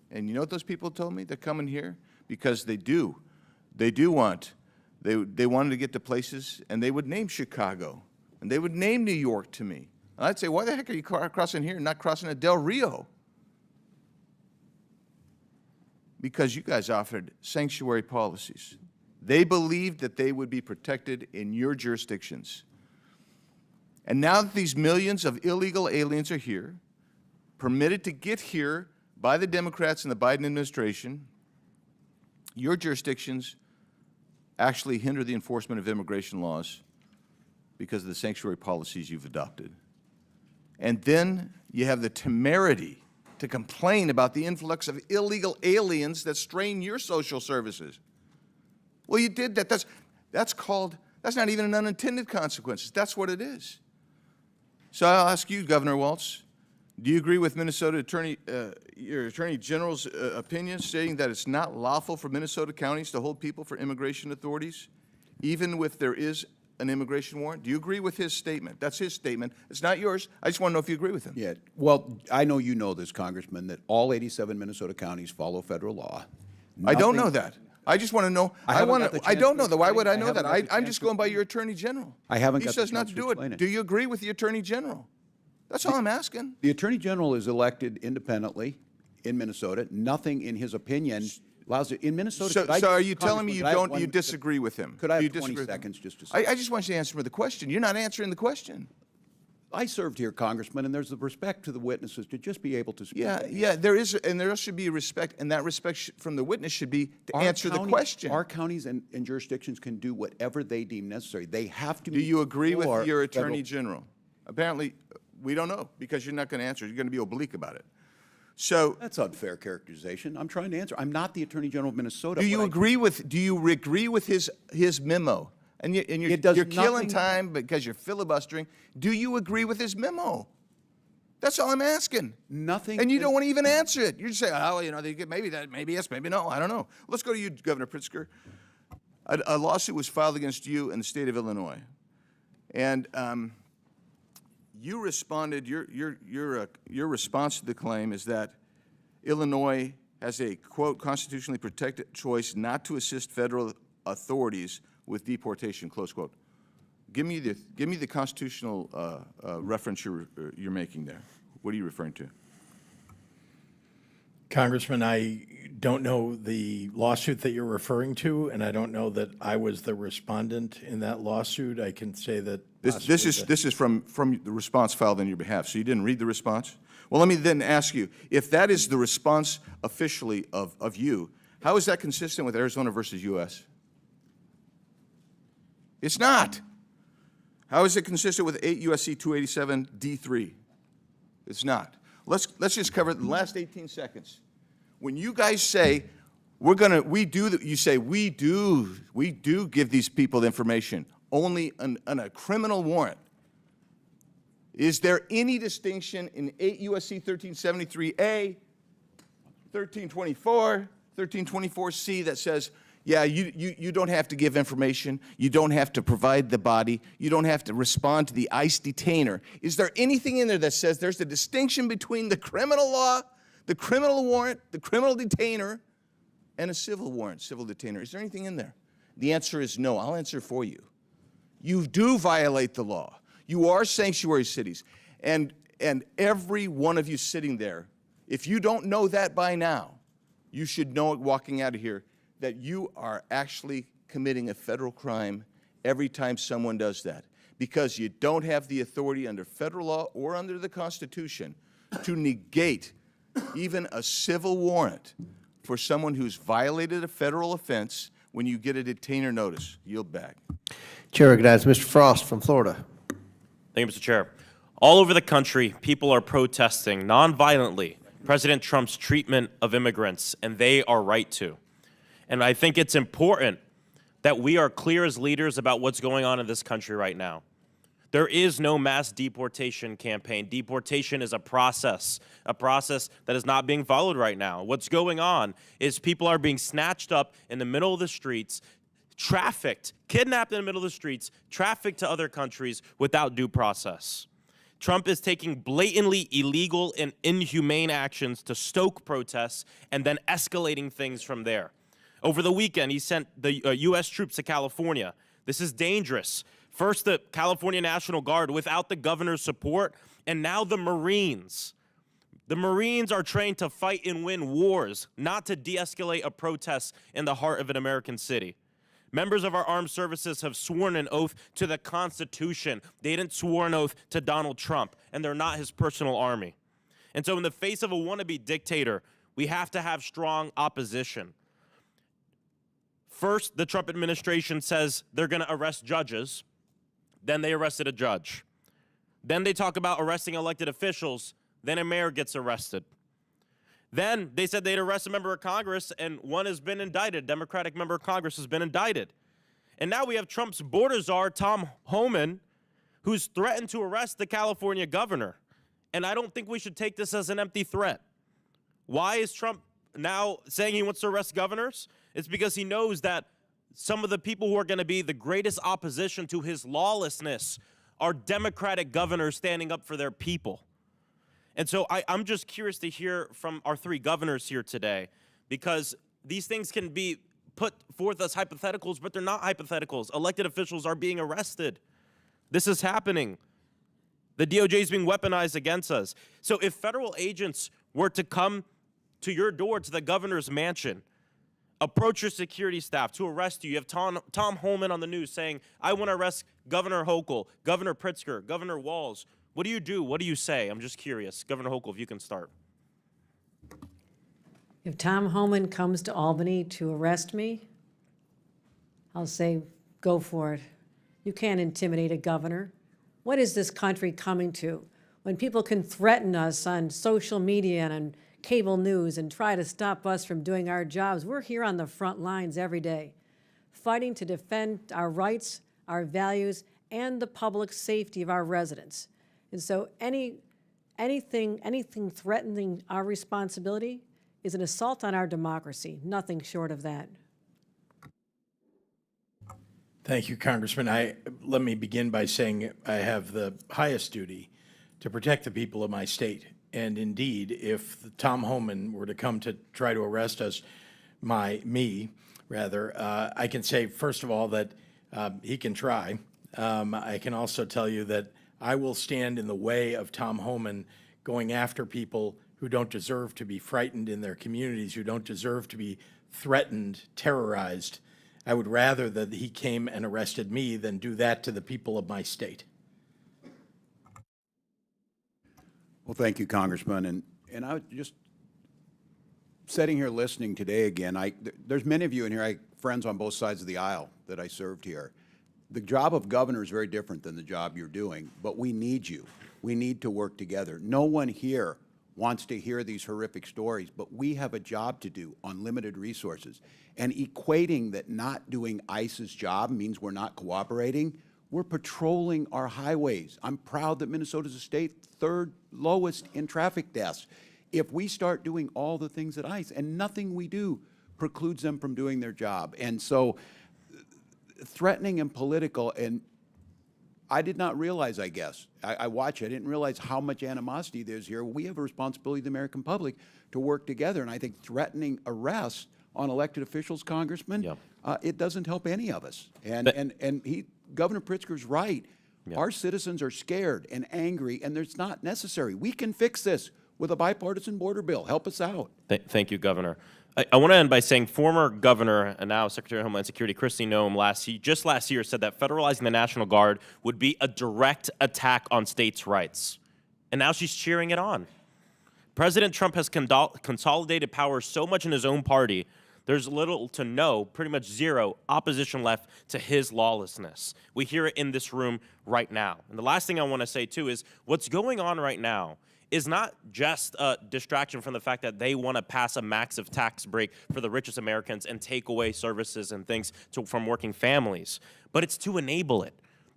And you know what those people told me? They're coming here because they wanted to get to places, and they would name Chicago, and they would name New York to me. And I'd say, why the heck are you crossing here and not crossing at Del Rio? Because you guys offered sanctuary policies. They believed that they would be protected in your jurisdictions. And now that these millions of illegal aliens are here, permitted to get here by the Democrats and the Biden administration, your jurisdictions actually hinder the enforcement of immigration laws because of the sanctuary policies you've adopted. And then you have the temerity to complain about the influx of illegal aliens that strain your social services. Well, you did that. That's not even an unintended consequence. That's what it is. So I'll ask you, Governor Walz, do you agree with Minnesota your Attorney General's opinion stating that it's not lawful for Minnesota counties to hold people for immigration authorities, even if there is an immigration warrant? Do you agree with his statement? That's his statement. It's not yours. I just want to know if you agree with him. Yeah, well, I know you know this, Congressman, that all 87 Minnesota counties follow federal law. I don't know that. I just want to know. I don't know that. Why would I know that? haven't got the I'm chance just to going by your Attorney General. I haven't He got the says not chance to to do explain it. it. Do you agree with the Attorney General? That's all I'm asking. The Attorney General is elected independently in Minnesota. Nothing in his opinion allows it. In Minnesota, So are you telling me you disagree with him? Could I Do have you 20 disagree with him? seconds just to say? I just want you to answer the question. You're not answering the question. I served here, Congressman, and there's the respect to the witnesses to just be able to speak. Yeah, there is, and there should be respect, and that respect from the witness should be to answer the question. Our counties and jurisdictions can do whatever they deem necessary. They have to. Do you agree with before your federal- Attorney General? Apparently, we don't know, because you're not going to answer. You're going to be oblique about it. So, That's unfair characterization. I'm trying to answer. I'm not the Attorney General of Minnesota. do you agree with his memo? And you're killing nothing- time because you're filibustering. Do you agree with his memo? That's all I'm asking. Nothing. And you don't want to even answer it. You just say, oh, you know, maybe yes, maybe no. I don't know. Let's go to you, Governor Pritzker. A lawsuit was filed against you in the state of Illinois, and you responded. Your response to the claim is that Illinois has a quote constitutionally protected choice not to assist federal authorities with deportation, close quote. Give me the constitutional reference you're making there. What are you referring to? Congressman, I don't know the lawsuit that you're referring to, and I don't know that I was the respondent in that lawsuit. I can say that This is from the response filed on your behalf. So you didn't read the response? Well, let me then ask you, if that is the response officially of you, how is that consistent with Arizona versus U.S.? It's not. How is it consistent with 8 U.S.C. 287 D3? It's not. Let's just cover it in the last 18 seconds. When you guys say we do give these people information only on a criminal warrant. Is there any distinction in 8 U.S.C. 1373A, 1324, 1324C that says, yeah, you don't have to give information, you don't have to provide the body, you don't have to respond to the ICE detainer? Is there anything in there that says there's a distinction between the criminal law, the criminal warrant, the criminal detainer, and a civil warrant, civil detainer? Is there anything in there? The answer is no. I'll answer for you. You do violate the law. You are sanctuary cities. And every one of you sitting there, if you don't know that by now, you should know it walking out of here, that you are actually committing a federal crime every time someone does that, because you don't have the authority under federal law or under the Constitution to negate even a civil warrant for someone who's violated a federal offense when you get a detainer notice. Yield back. Chair recognizes Mr. Frost from Florida. Thank you, Mr. Chair. All over the country, people are protesting nonviolently President Trump's treatment of immigrants, and they are right to. And I think it's important that we are clear as leaders about what's going on in this country right now. There is no mass deportation campaign. Deportation is a process that is not being followed right now. What's going on is people are being snatched up in the middle of the streets, trafficked, kidnapped in the middle of the streets, trafficked to other countries without due process. Trump is taking blatantly illegal and inhumane actions to stoke protests and then escalating things from there. Over the weekend, he sent the U.S. troops to California. This is dangerous. First, the California National Guard without the governor's support, and now the Marines. The Marines are trained to fight and win wars, not to de-escalate a protest in the heart of an American city. Members of our armed services have sworn an oath to the Constitution. They didn't swear an oath to Donald Trump, and they're not his personal army. And so in the face of a wannabe dictator, we have to have strong opposition. First, the Trump administration says they're going to arrest judges. Then they arrested a judge. Then they talk about arresting elected officials. Then a mayor gets arrested. Then they said they'd arrest a member of Congress, and one has been indicted. Democratic member of Congress has been indicted. And now we have Trump's border czar, Tom Homan, who's threatened to arrest the California governor. And I don't think we should take this as an empty threat. Why is Trump now saying he wants to arrest governors? It's because he knows that some of the people who are going to be the greatest opposition to his lawlessness are Democratic governors standing up for their people. And so I'm just curious to hear from our three governors here today, because these things can be put forth as hypotheticals, but they're not hypotheticals. Elected officials are being arrested. This is happening. The DOJ is being weaponized against us. So if federal agents were to come to your door, to the governor's mansion, approach your security staff to arrest you. You have Tom Homan on the news saying, I want to arrest Governor Hochul, Governor Pritzker, Governor Walz. What do you do? What do you say? I'm just curious. Governor Hochul, if you can start. If Tom Homan comes to Albany to arrest me, I'll say, go for it. You can't intimidate a governor. What is this country coming to? When people can threaten us on social media and on cable news and try to stop us from doing our jobs, we're here on the front lines every day, fighting to defend our rights, our values, and the public safety of our residents. And so anything threatening our responsibility is an assault on our democracy, nothing short of that. Thank you, Congressman. Let me begin by saying I have the highest duty to protect the people of my state. And indeed, if Tom Homan were to come to try to arrest us, I can say, first of all, that he can try. I can also tell you that I will stand in the way of Tom Homan going after people who don't deserve to be frightened in their communities, who don't deserve to be threatened, terrorized. I would rather that he came and arrested me than do that to the people of my state. Well, thank you, Congressman. And I was just sitting here listening today again. There's many of you in here, friends on both sides of the aisle that I served here. The job of governor is very different than the job you're doing, but we need you. We need to work together. No one here wants to hear these horrific stories, but we have a job to do on limited resources. And equating that not doing ICE's job means we're not cooperating, we're patrolling our highways. I'm proud that Minnesota's a state third lowest in traffic deaths. If we start doing all the things at ICE, and nothing we do precludes them from doing their job. And so threatening and political, and I did not realize, I guess, I watch it, I didn't realize how much animosity there's here. We have a responsibility to the American public to work together, and I think threatening arrests on elected officials, Congressman, it doesn't help any of us. Governor Pritzker's right. Our citizens are scared and angry, and it's not necessary. We can fix this with a bipartisan border bill. Help us out. Thank you, Governor. I want to end by saying former Governor and now Secretary of Homeland Security Kristi Noem just last year said that federalizing the National Guard would be a direct attack on states' rights. And now she's cheering it on. President Trump has consolidated power so much in his own party, there's little to no, pretty much zero, opposition left to his lawlessness. We hear it in this room right now. And the last thing I want to say, too, is what's going on right now is not just a distraction from the fact that they want to pass a massive tax break for the richest Americans and take away services and things from working families, but it's to enable it.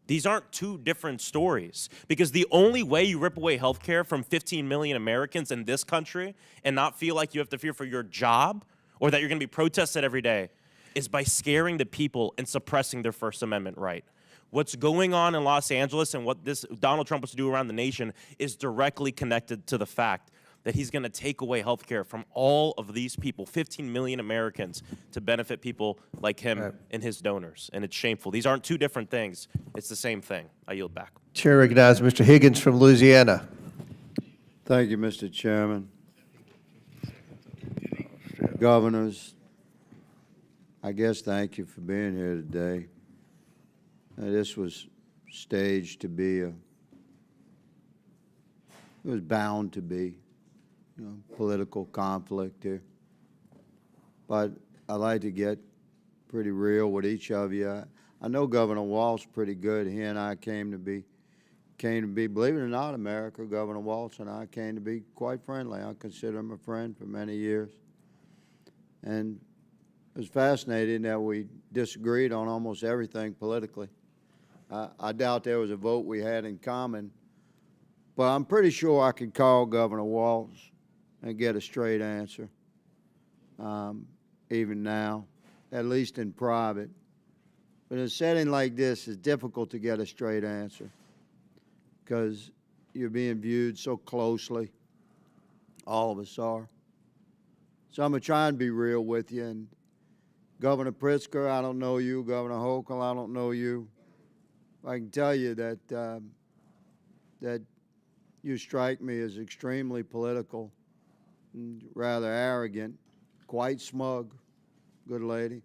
These aren't two different stories, because the only way you rip away health care from 15 million Americans in this country and not feel like you have to fear for your job or that you're going to be protested every day is by scaring the people and suppressing their First Amendment right. What's going on in Los Angeles and what this Donald Trump wants to do around the nation is directly connected to the fact that he's going to take away health care from all of these people, 15 million Americans, to benefit people like him and his donors. And it's shameful. These aren't two different things. It's the same thing. I yield back. Chair recognizes Mr. Higgins from Louisiana. Thank you, Mr. Chairman. Governors, I guess thank you for being here today. This was staged to be it was bound to be. political conflict here. But I like to get pretty real with each of you. I know Governor Walz pretty good. He and I came to be, believe it or not, America, Governor Walz and I came to be quite friendly. I consider him a friend for many years. And it was fascinating that we disagreed on almost everything politically. I doubt there was a vote we had in common, but I'm pretty sure I could call Governor Walz and get a straight answer, even now, at least in private. But in a setting like this, it's difficult to get a straight answer because you're being viewed so closely. All of us are. So I'm going to try and be real with you. And Governor Pritzker, I don't know you. Governor Hochul, I don't know you. I can tell you that that you strike me as extremely political, and rather arrogant, quite smug, good lady.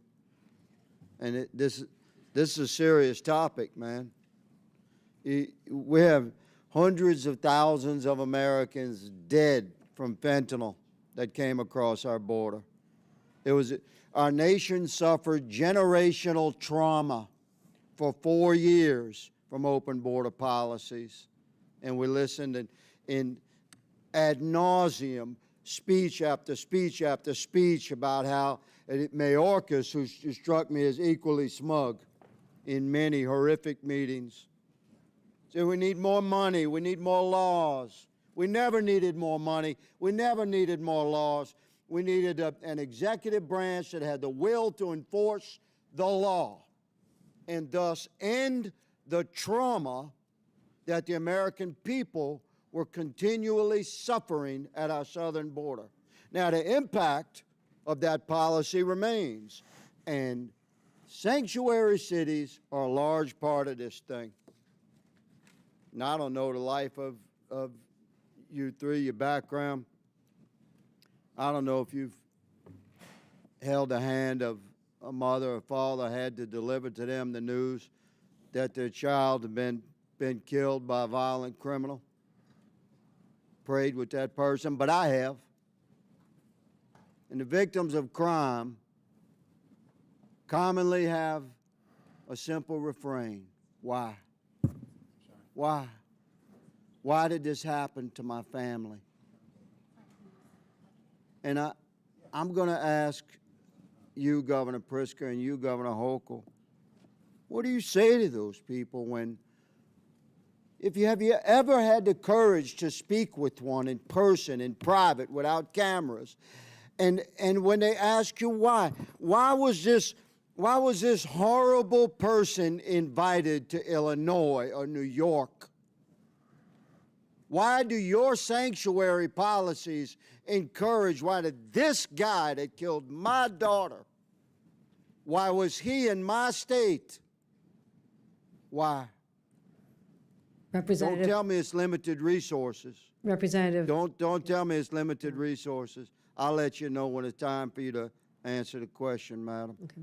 And this is a serious topic, man. We have hundreds of thousands of Americans dead from fentanyl that came across our border. Our nation suffered generational trauma for 4 years from open border policies. And we listened in ad nauseum, speech after speech after speech about how Mayorkas, who struck me as equally smug in many horrific meetings, said we need more money, we need more laws. We never needed more money. We never needed more laws. We needed an executive branch that had the will to enforce the law and thus end the trauma that the American people were continually suffering at our southern border. Now, the impact of that policy remains, and sanctuary cities are a large part of this thing. Now, I don't know the life of you three, your background. I don't know if you've held the hand of a mother or father had to deliver to them the news that their child had been killed by a violent criminal. Prayed with that person, but I have. And the victims of crime commonly have a simple refrain. Why? Why? Why did this happen to my family? And I'm going to ask you, Governor Pritzker, and you, Governor Hochul, what do you say to those people when, have you ever had the courage to speak with one in person, in private, without cameras, and when they ask you why was this horrible person invited to Illinois or New York? Why do your sanctuary policies encourage, why did this guy that killed my daughter, why was he in my state? Why? Representative. Don't tell me it's limited resources. Representative. Don't tell me it's limited resources. I'll let you know when it's time for you to answer the question, madam. Okay.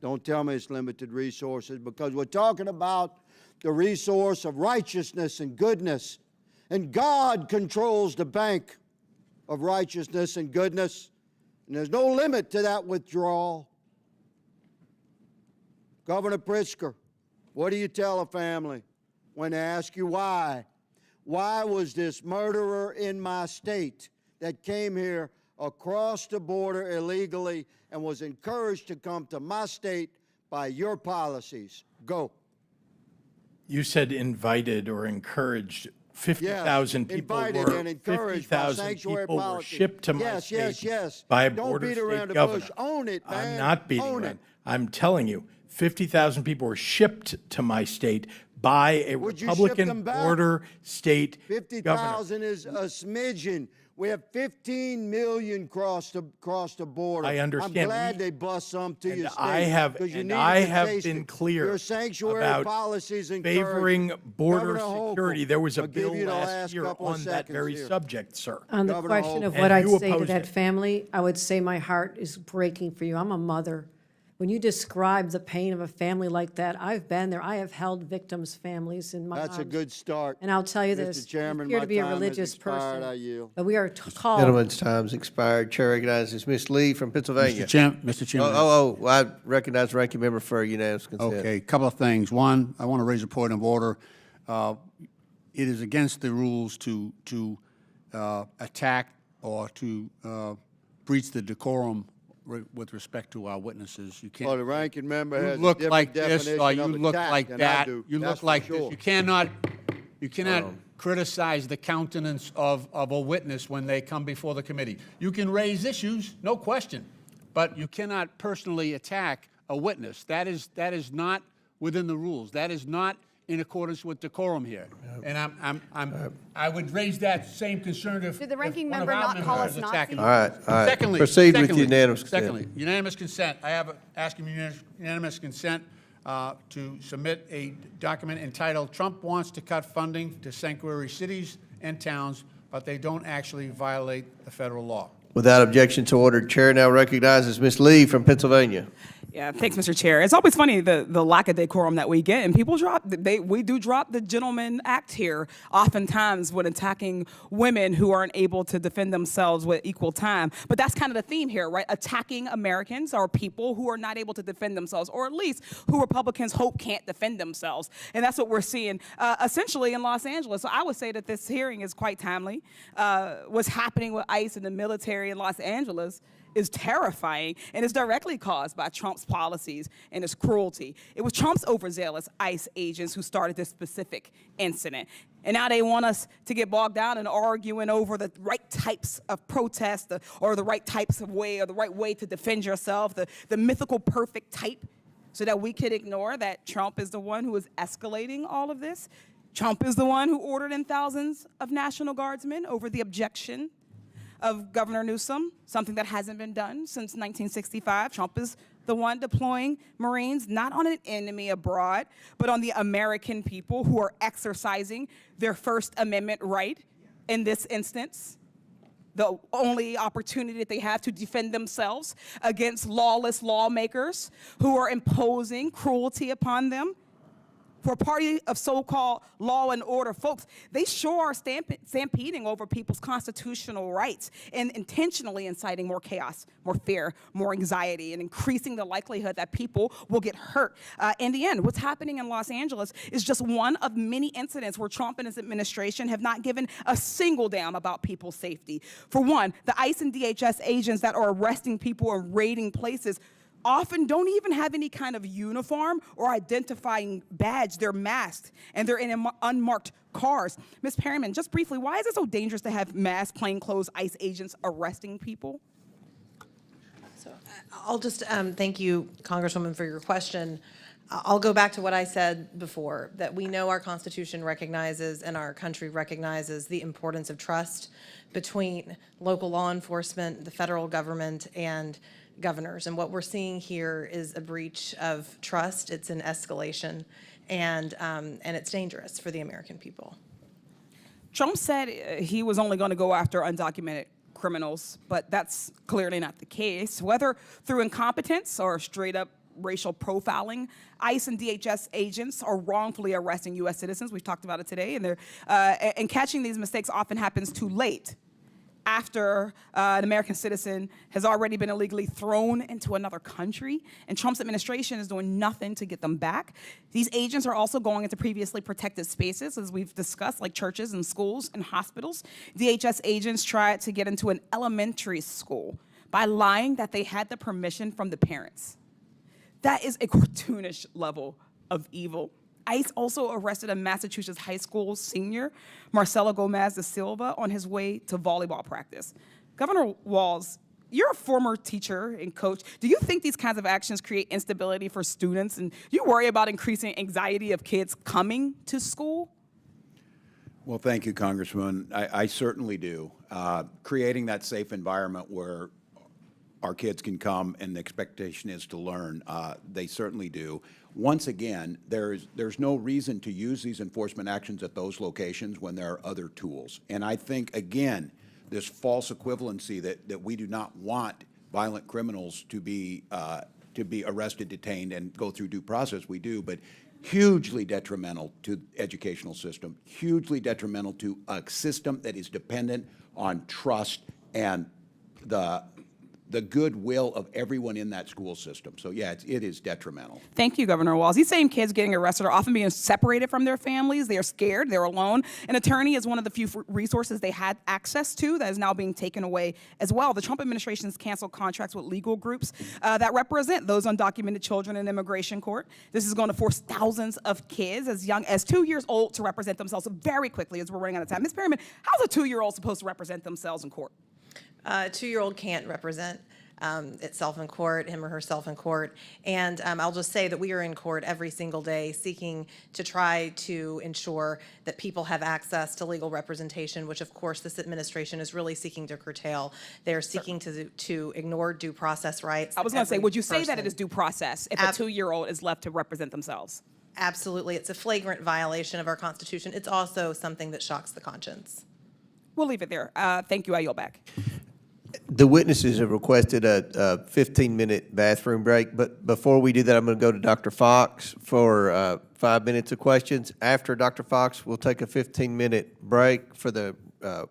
Don't tell me it's limited resources, because we're talking about the resource of righteousness and goodness. And God controls the bank of righteousness and goodness. And there's no limit to that withdrawal. Governor Pritzker, what do you tell a family when they ask you why? Why was this murderer in my state that came here across the border illegally and was encouraged to come to my state by your policies? Go. You said invited or encouraged. 50,000 people invited were and encouraged by 50,000 sanctuary people were policy. shipped to my Yes, state yes, yes. by a Don't border beat around state the governor. bush. Own it, man. I'm not beating Own around. it. I'm telling you, 50,000 people were shipped to my state by a Would you ship Republican them back? border state governor. 50,000 is a smidgen. We have 15 million cross the border. I understand. I'm glad they bust some to your state. I have been clear your sanctuary about policies favoring border Governor security. Hochul, There was a I'll give bill you the last last year couple of on that seconds very here. subject, sir. On the Governor question of Hochul. what And I'd you say to opposed that it. family, I would say my heart is breaking for you. I'm a mother When you describe the pain of a family like that, I've been there. I have held victims' families in my That's a arms. good start. And I'll tell you Mr. this, Chairman, you appear my to be a time has religious expired. person, I yield. but we are called. Gentleman's time's expired. Chair recognizes Ms. Lee from Pennsylvania. Mr. Chairman. I recognize the ranking member for unanimous consent. Okay, a couple of things. One, I want to raise a point of order. It is against the rules to attack or to breach the decorum with respect to our witnesses. You can't. Well, the ranking member has a look different like this, definition or of you attack look like than I that. do. You That's look for like sure. this. You cannot criticize the countenance of a witness when they come before the committee. You can raise issues, no question, but you cannot personally attack a witness. That is not within the rules. That is not in accordance with decorum here. And I would raise that same concern if Did the ranking if one of member our not call members us was attacking. Nazis? All right. Secondly, Proceed with unanimous consent. Secondly, unanimous consent. I have asking unanimous consent to submit a document entitled "Trump Wants to Cut Funding to Sanctuary Cities and Towns, but They Don't Actually Violate the Federal Law." Without objection to order, Chair now recognizes Ms. Lee from Pennsylvania. Yeah, thanks, Mr. Chair. It's always funny the lack of decorum that we get, and people we do drop the gentleman act here oftentimes when attacking women who aren't able to defend themselves with equal time. But that's kind of the theme here, right? Attacking Americans or people who are not able to defend themselves, or at least who Republicans hope can't defend themselves. And that's what we're seeing essentially in Los Angeles. So I would say that this hearing is quite timely. What's happening with ICE and the military in Los Angeles is terrifying, and is directly caused by Trump's policies and his cruelty. It was Trump's overzealous ICE agents who started this specific incident. And now they want us to get bogged down in arguing over the right types of protest, or the right types of way, or the right way to defend yourself, the mythical perfect type, so that we could ignore that Trump is the one who is escalating all of this. Trump is the one who ordered in thousands of National Guardsmen over the objection of Governor Newsom, something that hasn't been done since 1965. Trump is the one deploying Marines, not on an enemy abroad, but on the American people who are exercising their First Amendment right in this instance. The only opportunity that they have to defend themselves against lawless lawmakers who are imposing cruelty upon them. For a party of so-called law and order folks, they sure are stampeding over people's constitutional rights and intentionally inciting more chaos, more fear, more anxiety, and increasing the likelihood that people will get hurt. In the end, what's happening in Los Angeles is just one of many incidents where Trump and his administration have not given a single damn about people's safety. For one, the ICE and DHS agents that are arresting people and raiding places often don't even have any kind of uniform or identifying badge. They're masked, and they're in unmarked cars. Ms. Perryman, just briefly, why is it so dangerous to have masked, plainclothes ICE agents arresting people? So I'll just thank you, Congresswoman, for your question. I'll go back to what I said before, that we know our Constitution recognizes and our country recognizes the importance of trust between local law enforcement, the federal government, and governors. And what we're seeing here is a breach of trust. It's an escalation, and it's dangerous for the American people. Trump said he was only going to go after undocumented criminals, but that's clearly not the case. Whether through incompetence or straight up racial profiling, ICE and DHS agents are wrongfully arresting U.S. citizens. We've talked about it today, and catching these mistakes often happens too late, after an American citizen has already been illegally thrown into another country, and Trump's administration is doing nothing to get them back. These agents are also going into previously protected spaces, as we've discussed, like churches and schools and hospitals. DHS agents tried to get into an elementary school by lying that they had the permission from the parents. That is a cartoonish level of evil. ICE also arrested a Massachusetts high school senior, Marcelo Gomez da Silva, on his way to volleyball practice. Governor Walz, you're a former teacher and coach. Do you think these kinds of actions create instability for students? And do you worry about increasing anxiety of kids coming to school? Well, thank you, Congressman. I certainly do. Creating that safe environment where our kids can come and the expectation is to learn, they certainly do. Once again, there's no reason to use these enforcement actions at those locations when there are other tools. And I think, again, this false equivalency that we do not want violent criminals to be to be arrested, detained, and go through due process, we do, but hugely detrimental to the educational system, hugely detrimental to a system that is dependent on trust and the goodwill of everyone in that school system. So yeah, it is detrimental. Thank you, Governor Walz. These same kids getting arrested are often being separated from their families. They are scared. They're alone. An attorney is one of the few resources they had access to that is now being taken away as well. The Trump administration has canceled contracts with legal groups that represent those undocumented children in immigration court. This is going to force thousands of kids as young as 2 years old to represent themselves very quickly as we're running out of time. Ms. Perryman, how's a 2-year-old supposed to represent themselves in court? A 2-year-old can't represent itself in court, him or herself in court. And I'll just say that we are in court every single day seeking to try to ensure that people have access to legal representation, which of course this administration is really seeking to curtail. They're seeking to ignore due process rights. I was going to say, would you say that it is due process if a 2-year-old is left to represent themselves? Absolutely. It's a flagrant violation of our Constitution. It's also something that shocks the conscience. We'll leave it there. Thank you. I yield back. The witnesses have requested a 15-minute bathroom break, but before we do that, I'm going to go to Dr. Fox for 5 minutes of questions. After Dr. Fox, we'll take a 15-minute break for the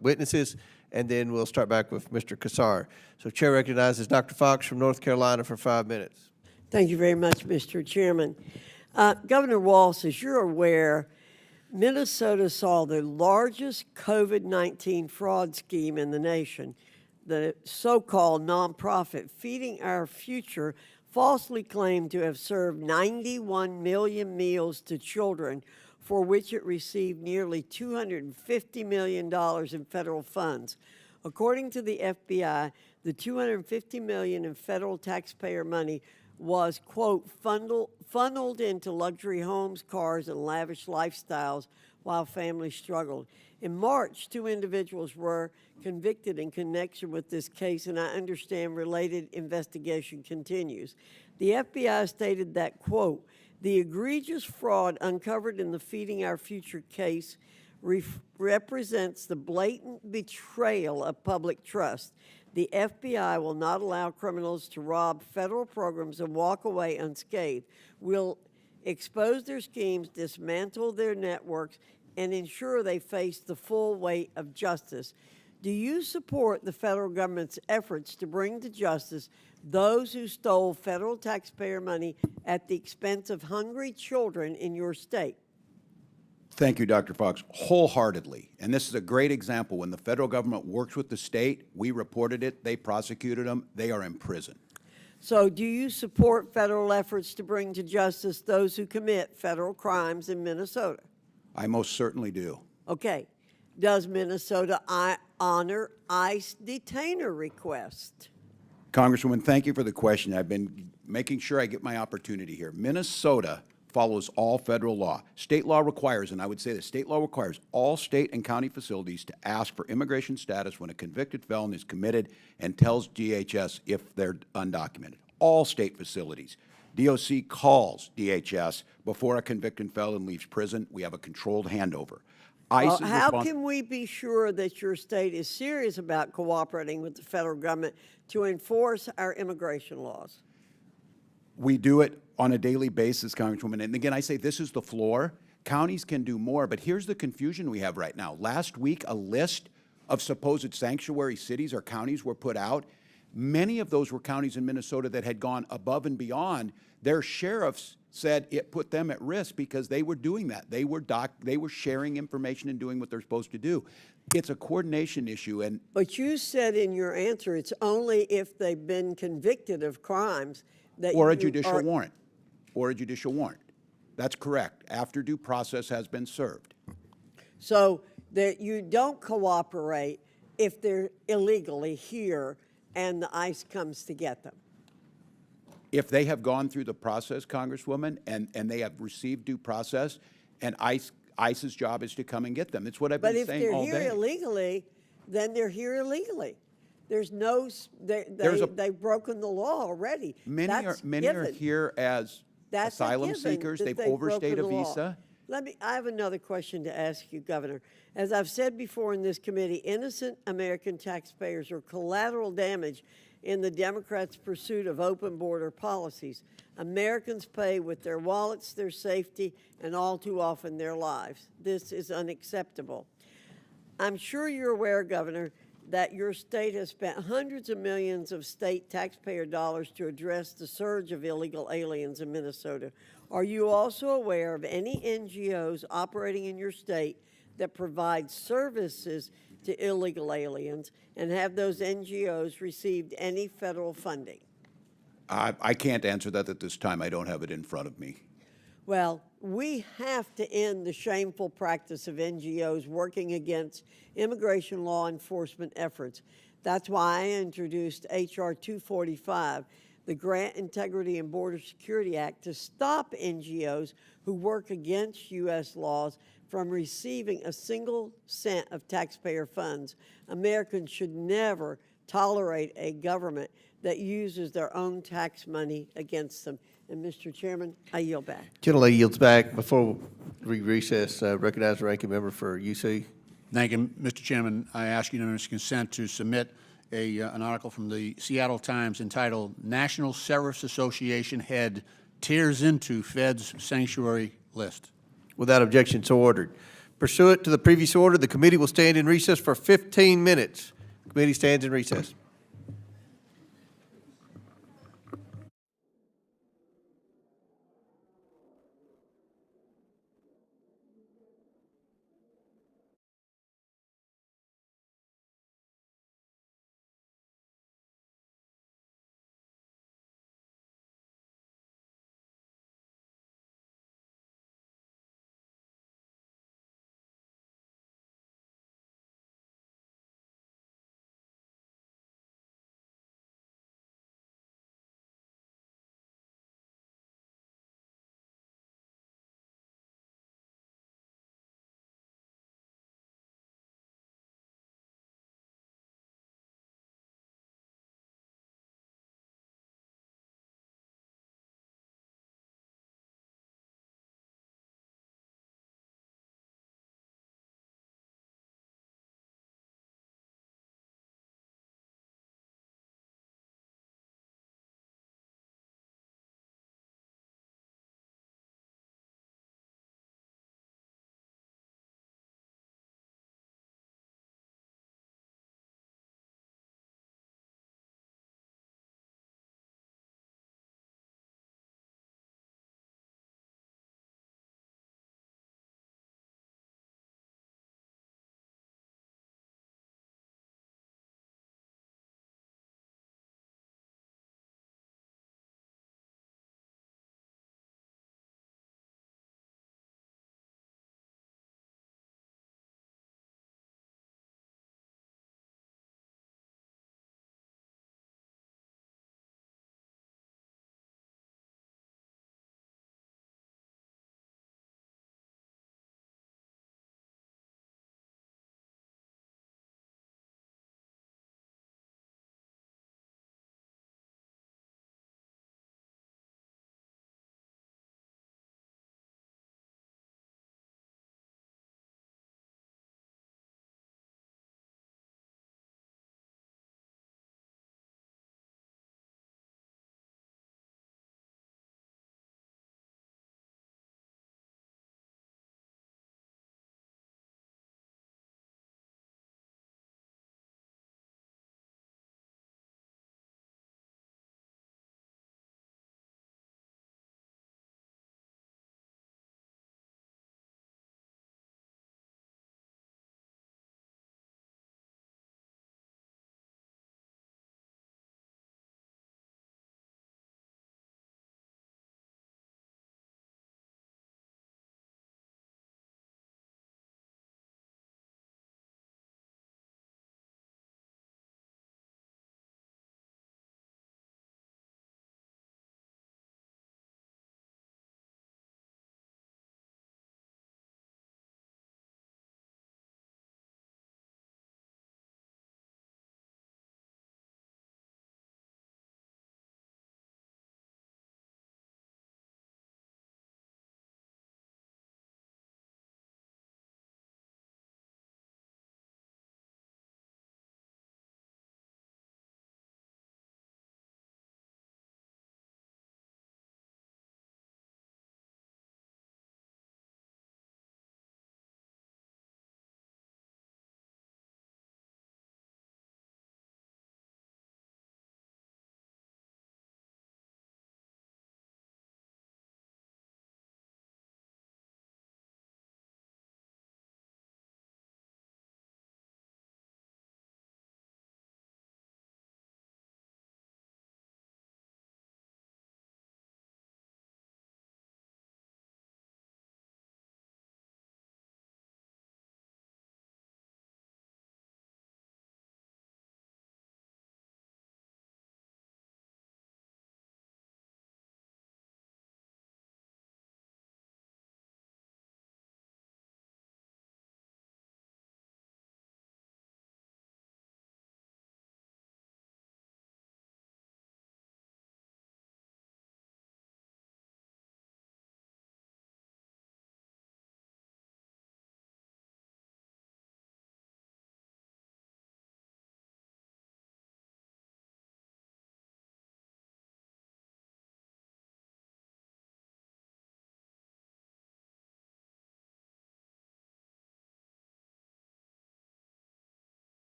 witnesses, and then we'll start back with Mr. Kassar. So Chair recognizes Dr. Fox from North Carolina for 5 minutes. Thank you very much, Mr. Chairman. Governor Walz, as you're aware, Minnesota saw the largest COVID-19 fraud scheme in the nation. The so-called nonprofit Feeding Our Future falsely claimed to have served 91 million meals to children, for which it received nearly $250 million in federal funds. According to the FBI, the $250 million in federal taxpayer money was, quote, funneled into luxury homes, cars, and lavish lifestyles while families struggled. In March, 2 individuals were convicted in connection with this case, and I understand related investigation continues. The FBI stated that, quote, the egregious fraud uncovered in the Feeding Our Future case represents the blatant betrayal of public trust. The FBI will not allow criminals to rob federal programs and walk away unscathed. We'll expose their schemes, dismantle their networks, and ensure they face the full weight of justice. Do you support the federal government's efforts to bring to justice those who stole federal taxpayer money at the expense of hungry children in your state? Thank you, Dr. Fox, wholeheartedly. And this is a great example. When the federal government works with the state, we reported it, they prosecuted them, they are in prison. So do you support federal efforts to bring to justice those who commit federal crimes in Minnesota? I most certainly do. Okay. Does Minnesota honor ICE detainer requests? Congresswoman, thank you for the question. I've been making sure I get my opportunity here. Minnesota follows all federal law. State law requires, and I would say the state law requires all state and county facilities to ask for immigration status when a convicted felon is committed and tells DHS if they're undocumented. All state facilities. DOC calls DHS before a convicted felon leaves prison. We have a controlled handover. How can we be sure that your state is serious about cooperating with the federal government to enforce our immigration laws? We do it on a daily basis, Congresswoman. And again, I say this is the floor. Counties can do more, but here's the confusion we have right now. Last week, a list of supposed sanctuary cities or counties were put out. Many of those were counties in Minnesota that had gone above and beyond. Their sheriffs said it put them at risk because they were doing that. They were sharing information and doing what they're supposed to do. It's a coordination issue. But you said in your answer it's only if they've been convicted of crimes that or a judicial warrant. Or a judicial warrant. That's correct, after due process has been served. So that you don't cooperate if they're illegally here and the ICE comes to get them. If they have gone through the process, Congresswoman, and they have received due process, and ICE's job is to come and get them. It's what I've been saying all day. But if they're here illegally, then they're here illegally. There's no, they've broken the law already. Many are here as asylum seekers. They've overstayed a visa. I have another question to ask you, Governor. As I've said before in this committee, innocent American taxpayers are collateral damage in the Democrats' pursuit of open border policies. Americans pay with their wallets, their safety, and all too often their lives. This is unacceptable. I'm sure you're aware, Governor, that your state has spent hundreds of millions of state taxpayer dollars to address the surge of illegal aliens in Minnesota. Are you also aware of any NGOs operating in your state that provide services to illegal aliens, and have those NGOs received any federal funding? I can't answer that at this time. I don't have it in front of me. Well, we have to end the shameful practice of NGOs working against immigration law enforcement efforts. That's why I introduced H.R. 245, the Grant Integrity and Border Security Act, to stop NGOs who work against U.S. laws from receiving a single cent of taxpayer funds. Americans should never tolerate a government that uses their own tax money against them. And Mr. Chairman, I yield back. Gentlelady yields back. Before we recess, recognize the ranking member for UC. Thank you, Mr. Chairman. I ask unanimous consent to submit an article from the Seattle Times entitled "National Sheriff's Association Head Tears into Fed's Sanctuary List." Without objection, so ordered. Pursuant to the previous order, the committee will stand in recess for 15 minutes. Committee stands in recess.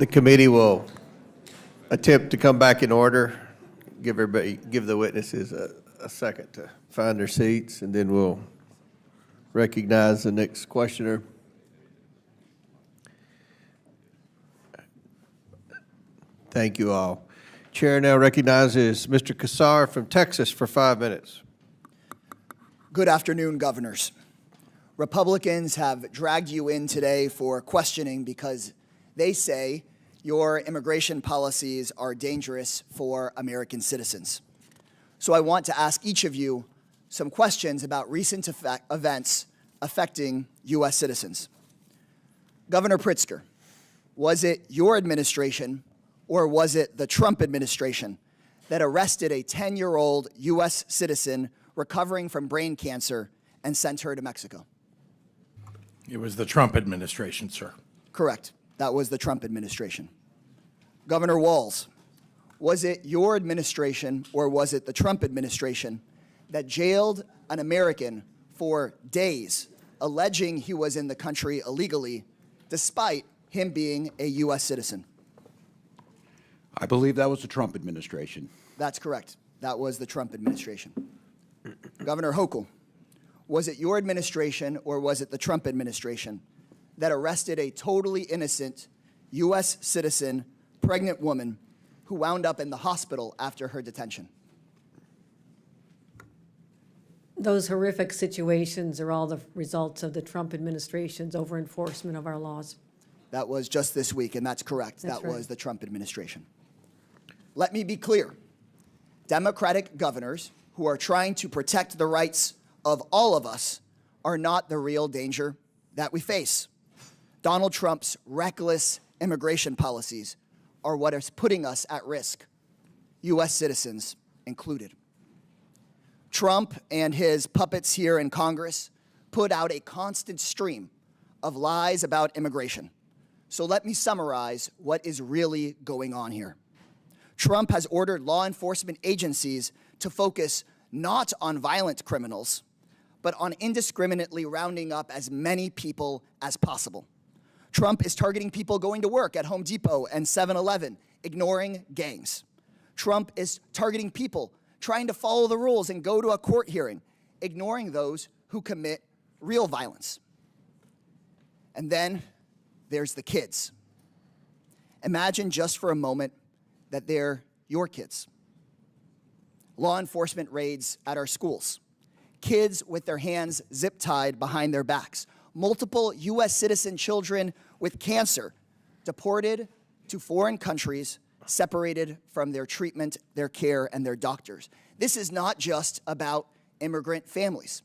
The committee will attempt to come back in order. Give the witnesses a second to find their seats, and then we'll recognize the next questioner. Thank you all. Chair now recognizes Mr. Kassar from Texas for 5 minutes. Good afternoon, governors. Republicans have dragged you in today for questioning because they say your immigration policies are dangerous for American citizens. So I want to ask each of you some questions about recent events affecting U.S. citizens. Governor Pritzker, was it your administration or was it the Trump administration that arrested a 10-year-old U.S. citizen recovering from brain cancer and sent her to Mexico? It was the Trump administration, sir. Correct. That was the Trump administration. Governor Walz, was it your administration or was it the Trump administration that jailed an American for days, alleging he was in the country illegally, despite him being a U.S. citizen? I believe that was the Trump administration. That's correct. That was the Trump administration. Governor Hochul, was it your administration or was it the Trump administration that arrested a totally innocent U.S. citizen, pregnant woman who wound up in the hospital after her detention? Those horrific situations are all the results of the Trump administration's over-enforcement of our laws. That was just this week, and that's correct. That's that right. was the Trump administration. Let me be clear. Democratic governors who are trying to protect the rights of all of us are not the real danger that we face. Donald Trump's reckless immigration policies are what is putting us at risk, U.S. citizens included. Trump and his puppets here in Congress put out a constant stream of lies about immigration. So let me summarize what is really going on here. Trump has ordered law enforcement agencies to focus not on violent criminals, but on indiscriminately rounding up as many people as possible. Trump is targeting people going to work at Home Depot and 7-Eleven, ignoring gangs. Trump is targeting people trying to follow the rules and go to a court hearing, ignoring those who commit real violence. And then there's the kids. Imagine just for a moment that they're your kids. Law enforcement raids at our schools. Kids with their hands zip-tied behind their backs. Multiple U.S. citizen children with cancer deported to foreign countries, separated from their treatment, their care, and their doctors. This is not just about immigrant families.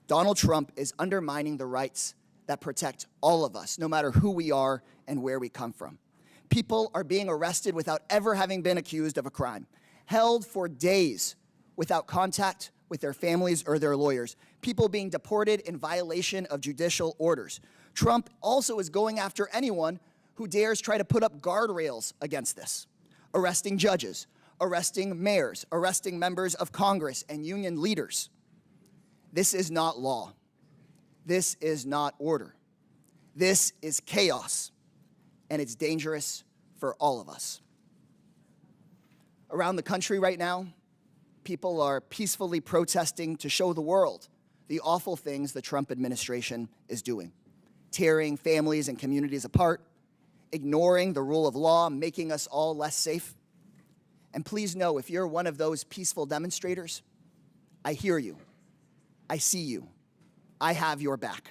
Donald Trump is undermining the rights that protect all of us, no matter who we are and where we come from. People are being arrested without ever having been accused of a crime, held for days without contact with their families or their lawyers, people being deported in violation of judicial orders. Trump also is going after anyone who dares try to put up guardrails against this, arresting judges, arresting mayors, arresting members of Congress and union leaders. This is not law. This is not order. This is chaos, and it's dangerous for all of us. Around the country right now, people are peacefully protesting to show the world the awful things the Trump administration is doing, tearing families and communities apart, ignoring the rule of law, making us all less safe. And please know, if you're one of those peaceful demonstrators, I hear you, I see you, I have your back.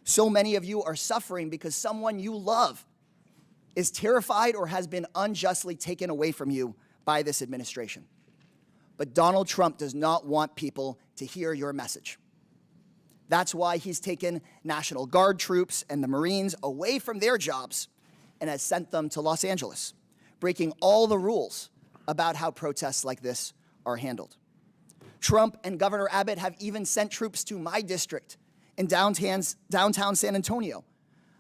So many of you are suffering because someone you love is terrified or has been unjustly taken away from you by this administration. But Donald Trump does not want people to hear your message. That's why he's taken National Guard troops and the Marines away from their jobs and has sent them to Los Angeles, breaking all the rules about how protests like this are handled. Trump and Governor Abbott have even sent troops to my district in downtown San Antonio,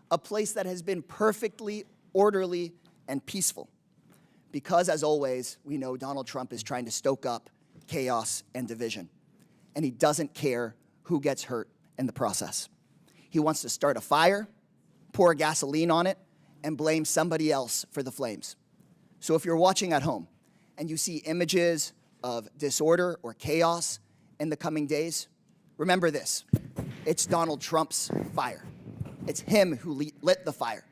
a place that has been perfectly orderly and peaceful. Because, as always, we know Donald Trump is trying to stoke up chaos and division, and he doesn't care who gets hurt in the process. He wants to start a fire, pour gasoline on it, and blame somebody else for the flames. So if you're watching at home and you see images of disorder or chaos in the coming days, remember this: it's Donald Trump's fire. It's him who lit the fire,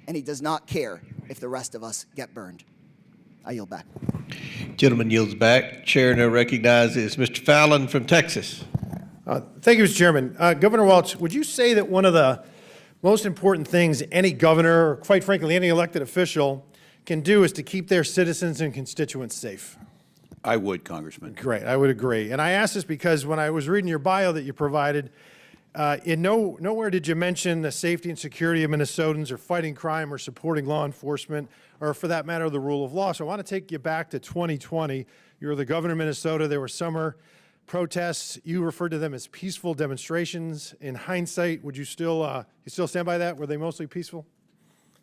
and he does not care if the rest of us get burned. I yield back. Gentleman yields back. Chair now recognizes Mr. Fallon from Texas. Thank you, Mr. Chairman. Governor Welch, would you say that one of the most important things any governor, or quite frankly, any elected official can do is to keep their citizens and constituents safe? I would, Congressman. Great, I would agree. And I ask this because when I was reading your bio that you provided, nowhere did you mention the safety and security of Minnesotans or fighting crime or supporting law enforcement or, for that matter, the rule of law. So I want to take you back to 2020. You were the governor of Minnesota. There were summer protests. You referred to them as peaceful demonstrations. In hindsight, would you still stand by that? Were they mostly peaceful?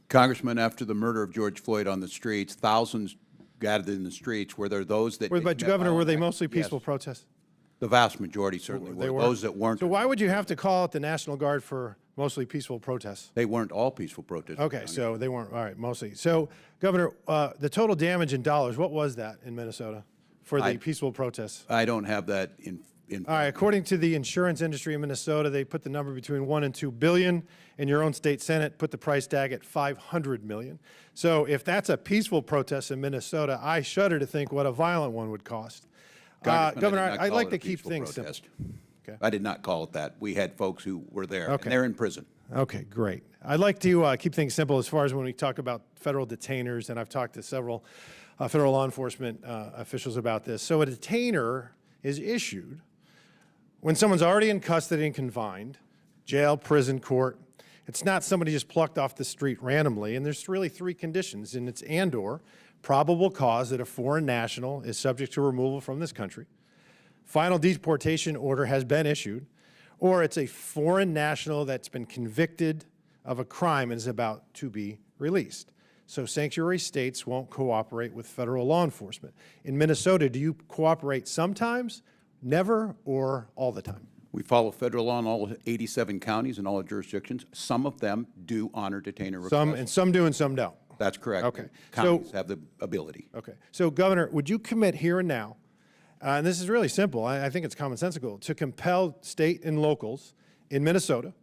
Congressman, after the murder of George Floyd on the streets, thousands gathered in the streets. Were there those that... But, Governor, were they mostly peaceful protests? The vast majority certainly were. Those that weren't... So why would you have to call out the National Guard for mostly peaceful protests? They weren't all peaceful protests. Okay, so they weren't. All right, mostly. So, Governor, the total damage in dollars, what was that in Minnesota for the peaceful protests? I don't have that in all right, according to the insurance industry in Minnesota, they put the number between 1 and 2 billion, and your own state Senate put the price tag at 500 million. So if that's a peaceful protest in Minnesota, I shudder to think what a violent one would cost. Governor, I'd like to keep things simple. Okay. I did not call it that. We had folks who were there, and they're in prison. Okay, great. I'd like to keep things simple as far as when we talk about federal detainers, and I've talked to several federal law enforcement officials about this. So a detainer is issued when someone's already in custody and confined, jail, prison, court. It's not somebody just plucked off the street randomly, and there's really 3 conditions, and it's and/or probable cause that a foreign national is subject to removal from this country, final deportation order has been issued, or it's a foreign national that's been convicted of a crime and is about to be released. So sanctuary states won't cooperate with federal law enforcement. In Minnesota, do you cooperate sometimes, never, or all the time? We follow federal law in all 87 counties and all the jurisdictions. Some of them do honor detainer requests. Some do and some don't. That's correct. Okay. Counties have the ability. Okay. So, Governor, would you commit here and now, and this is really simple, I think it's commonsensical, to compel state and locals in Minnesota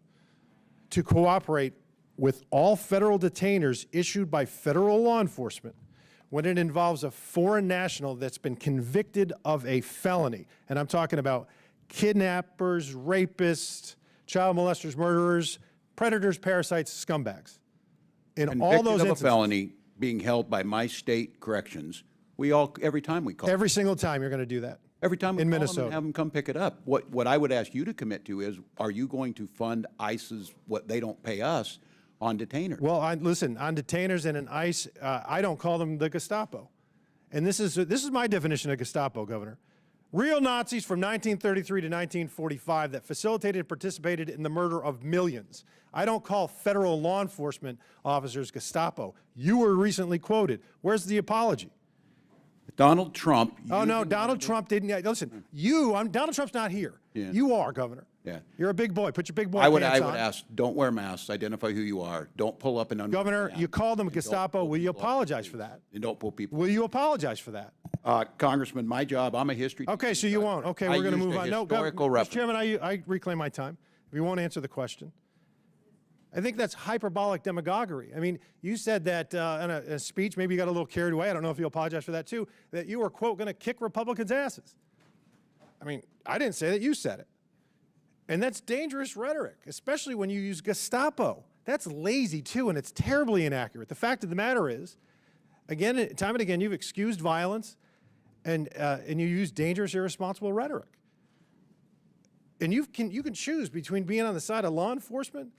to cooperate with all federal detainers issued by federal law enforcement when it involves a foreign national that's been convicted of a felony? And I'm talking about kidnappers, rapists, child molesters, murderers, predators, parasites, scumbags. In all those instances, of a felony being held by my state corrections, every time we call. Every single time you're going to do that. Every time we in call Minnesota. them and have them come pick it up. What I would ask you to commit to is, are you going to fund ICE's what they don't pay us on detainers? Well, listen, on detainers and in ICE, I don't call them the Gestapo. And this is my definition of Gestapo, Governor. Real Nazis from 1933 to 1945 that facilitated and participated in the murder of millions. I don't call federal law enforcement officers Gestapo. You were recently quoted. Where's the apology? Donald Trump. Oh, no, Donald Trump didn't. Listen, Donald Trump's not here. Yeah. You are, Governor. Yeah. You're a big boy. Put your big boy I would pants on. ask, don't wear masks, identify who you are, don't pull up and Governor, you called them Gestapo. Will you apologize for that? And don't pull people. Will you apologize for that? Congressman, my job, I'm a history Okay, so you won't. Okay, we're going to move on. No, Mr. Chairman, I reclaim my time. If you won't answer the question. I think that's hyperbolic demagoguery. I mean, you said that in a speech, maybe you got a little carried away. I don't know if you apologize for that too, that you were, quote, going to kick Republicans' asses. I mean, I didn't say that. You said it. And that's dangerous rhetoric, especially when you use Gestapo. That's lazy too, and it's terribly inaccurate. The fact of the matter is, again, time and again, you've excused violence and you use dangerous, irresponsible rhetoric. And you can choose between being on the side of law enforcement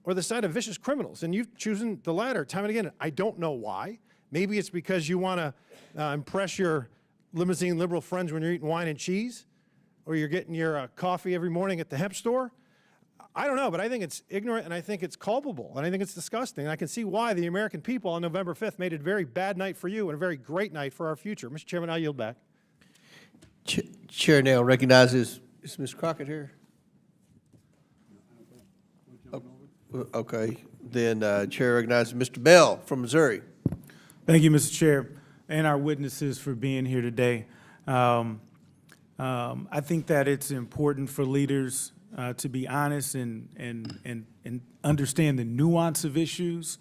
or the side of vicious criminals, and you've chosen the latter time and again. I don't know why. Maybe it's because you want to impress your limousine liberal friends when you're eating wine and cheese, or you're getting your coffee every morning at the hemp store. I don't know, but I think it's ignorant, and I think it's culpable, and I think it's disgusting. And I can see why the American people on November 5th made it a very bad night for you and a very great night for our future. Mr. Chairman, I yield back. Chair now recognizes, is Ms. Crockett here? Okay. Then Chair recognizes Mr. Bell from Missouri. Thank you, Mr. Chair, and our witnesses for being here today. I think that it's important for leaders to be honest and understand the nuance of issues.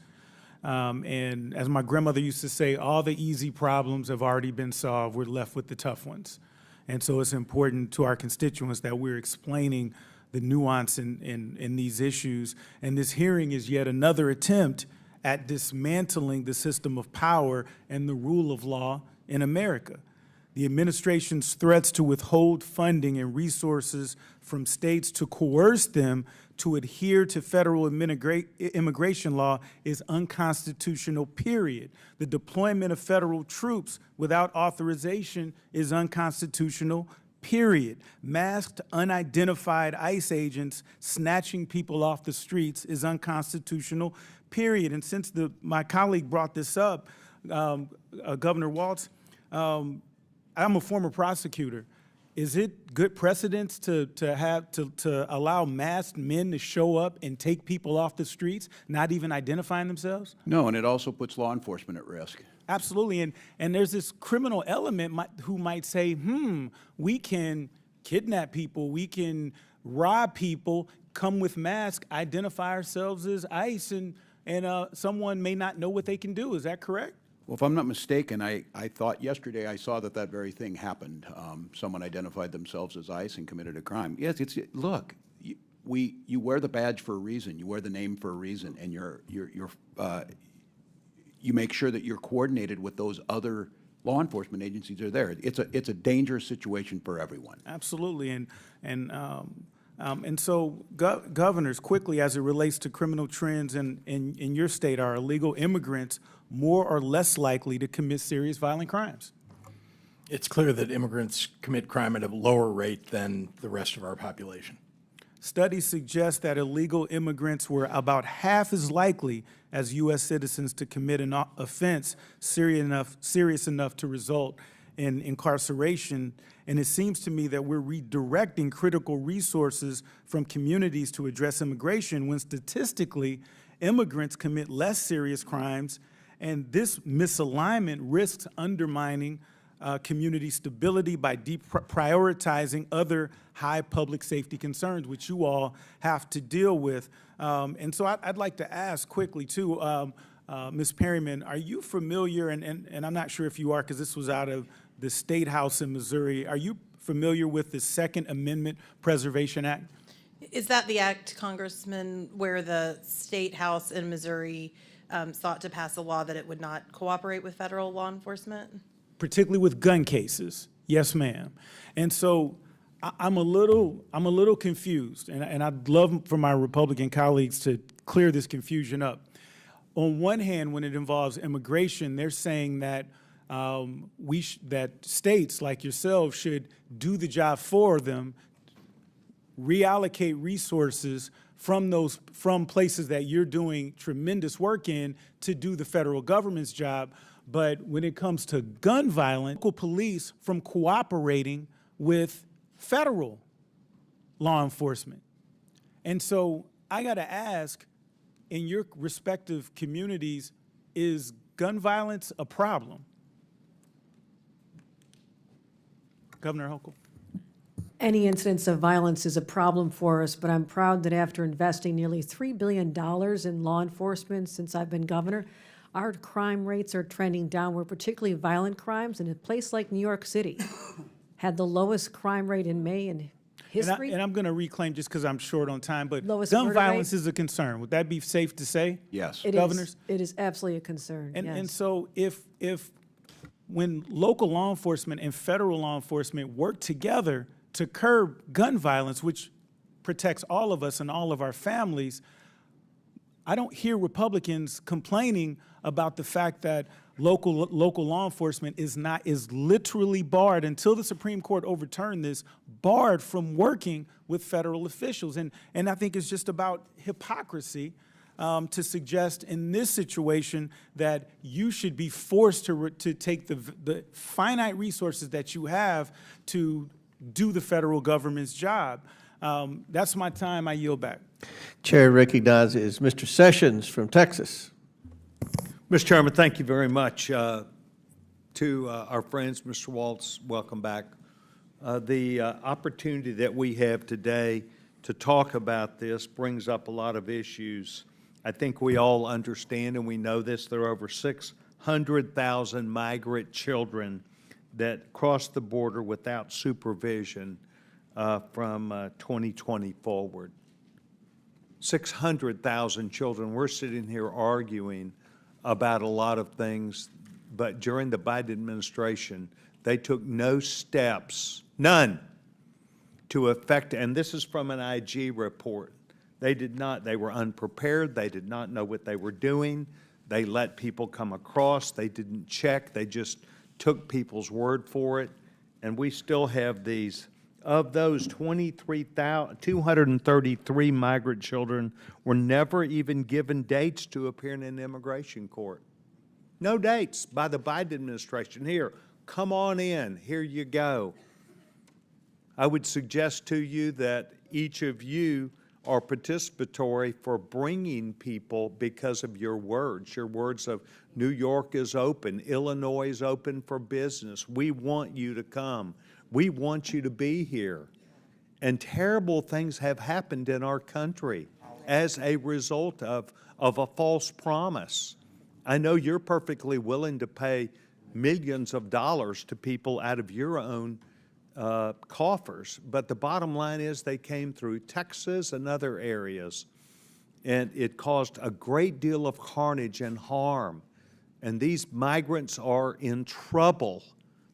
And as my grandmother used to say, all the easy problems have already been solved. We're left with the tough ones. And so it's important to our constituents that we're explaining the nuance in these issues. And this hearing is yet another attempt at dismantling the system of power and the rule of law in America. The administration's threats to withhold funding and resources from states to coerce them to adhere to federal immigration law is unconstitutional, period. The deployment of federal troops without authorization is unconstitutional, period. Masked, unidentified ICE agents snatching people off the streets is unconstitutional, period. And since my colleague brought this up, Governor Walz, I'm a former prosecutor. Is it good precedence to allow masked men to show up and take people off the streets, not even identifying themselves? No, and it also puts law enforcement at risk. Absolutely, and there's this criminal element who might say, we can kidnap people, we can rob people, come with masks, identify ourselves as ICE, and someone may not know what they can do. Is that correct? Well, if I'm not mistaken, I thought yesterday I saw that very thing happened. Someone identified themselves as ICE and committed a crime. Yes, look, you wear the badge for a reason, you wear the name for a reason, and you make sure that you're coordinated with those other law enforcement agencies that are there. It's a dangerous situation for everyone. Absolutely, and so governors, quickly as it relates to criminal trends in your state, are illegal immigrants more or less likely to commit serious violent crimes? It's clear that immigrants commit crime at a lower rate than the rest of our population. Studies suggest that illegal immigrants were about half as likely as U.S. citizens to commit an offense serious enough to result in incarceration. And it seems to me that we're redirecting critical resources from communities to address immigration when statistically immigrants commit less serious crimes, and this misalignment risks undermining community stability by deprioritizing other high public safety concerns, which you all have to deal with. And so I'd like to ask quickly, too, Ms. Perryman, are you familiar, and I'm not sure if you are because this was out of the State House in Missouri, are you familiar with the Second Amendment Preservation Act? Is that the act, Congressman, where the State House in Missouri sought to pass a law that it would not cooperate with federal law enforcement? Particularly with gun cases, yes, ma'am. And so I'm a little confused, and I'd love for my Republican colleagues to clear this confusion up. On one hand, when it involves immigration, they're saying that that states like yourselves should do the job for them, reallocate resources from places that you're doing tremendous work in to do the federal government's job. But when it comes to gun violence, local police from cooperating with federal law enforcement. And so I got to ask, in your respective communities, is gun violence a problem? Governor Hochul. Any incidence of violence is a problem for us, but I'm proud that after investing nearly $3 billion in law enforcement since I've been governor, our crime rates are trending downward, particularly violent crimes. And a place like New York City had the lowest crime rate in May in history. And I'm going to reclaim, just because I'm short on time, but Lowest gun murder violence rate? is a concern. Would that be safe to say? Yes. Governors? It is absolutely a concern, yes. And so if when local law enforcement and federal law enforcement work together to curb gun violence, which protects all of us and all of our families, I don't hear Republicans complaining about the fact that local law enforcement is literally barred, until the Supreme Court overturned this, barred from working with federal officials. And I think it's just about hypocrisy to suggest in this situation that you should be forced to take the finite resources that you have to do the federal government's job. That's my time. I yield back. Chair recognizes Mr. Sessions from Texas. Mr. Chairman, thank you very much. To our friends, Mr. Waltz, welcome back. The opportunity that we have today to talk about this brings up a lot of issues. I think we all understand and we know this. There are over 600,000 migrant children that cross the border without supervision from 2020 forward. 600,000 children. We're sitting here arguing about a lot of things, but during the Biden administration, they took no steps, none, to affect, and this is from an IG report. They did not, they were unprepared, they did not know what they were doing, they let people come across, they didn't check, they just took people's word for it, and we still have these. Of those, 233 migrant children were never even given dates to appear in an immigration court. No dates by the Biden administration. Here, come on in, here you go. I would suggest to you that each of you are participatory for bringing people because of your words of New York is open, Illinois is open for business. We want you to come. We want you to be here. And terrible things have happened in our country as a result of a false promise. I know you're perfectly willing to pay millions of dollars to people out of your own coffers, but the bottom line is they came through Texas and other areas, and it caused a great deal of carnage and harm. And these migrants are in trouble.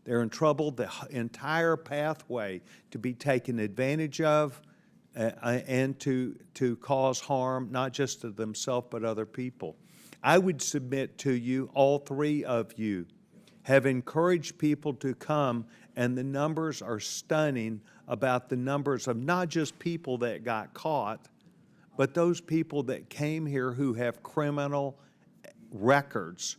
They're in trouble, the entire pathway to be taken advantage of and to cause harm, not just to themselves, but other people. I would submit to you, all three of you have encouraged people to come, and the numbers are stunning about the numbers of not just people that got caught, but those people that came here who have criminal records,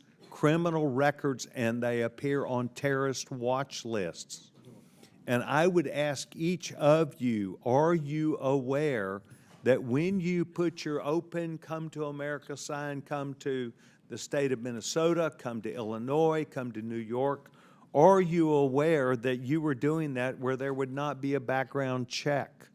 and they appear on terrorist watch lists. And I would ask each of you, are you aware that when you put your open Come to America sign, come to the state of Minnesota, come to Illinois, come to New York, are you aware that you were doing that where there would not be a background check,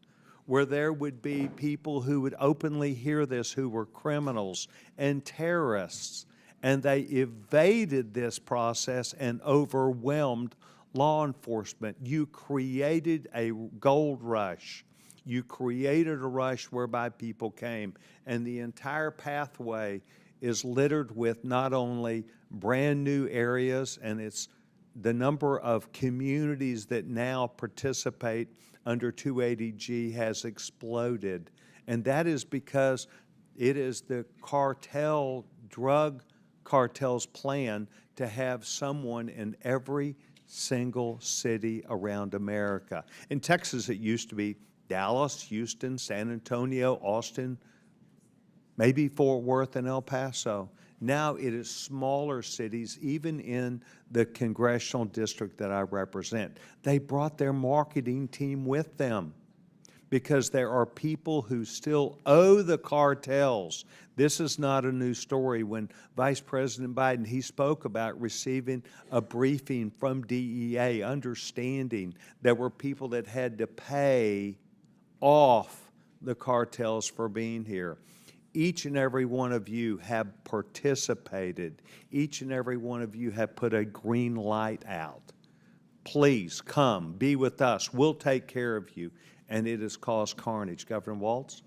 where there would be people who would openly hear this who were criminals and terrorists, and they evaded this process and overwhelmed law enforcement? You created a gold rush. You created a rush whereby people came, and the entire pathway is littered with not only brand new areas, and it's the number of communities that now participate under 280G has exploded. And that is because it is the drug cartel's plan to have someone in every single city around America. In Texas, it used to be Dallas, Houston, San Antonio, Austin, maybe Fort Worth and El Paso. Now it is smaller cities, even in the congressional district that I represent. They brought their marketing team with them because there are people who still owe the cartels. This is not a new story. When Vice President Biden, he spoke about receiving a briefing from DEA, understanding there were people that had to pay off the cartels for being here. Each and every one of you have participated. Each and every one of you have put a green light out. Please come, be with us. We'll take care of you. And it has caused carnage. Governor Waltz?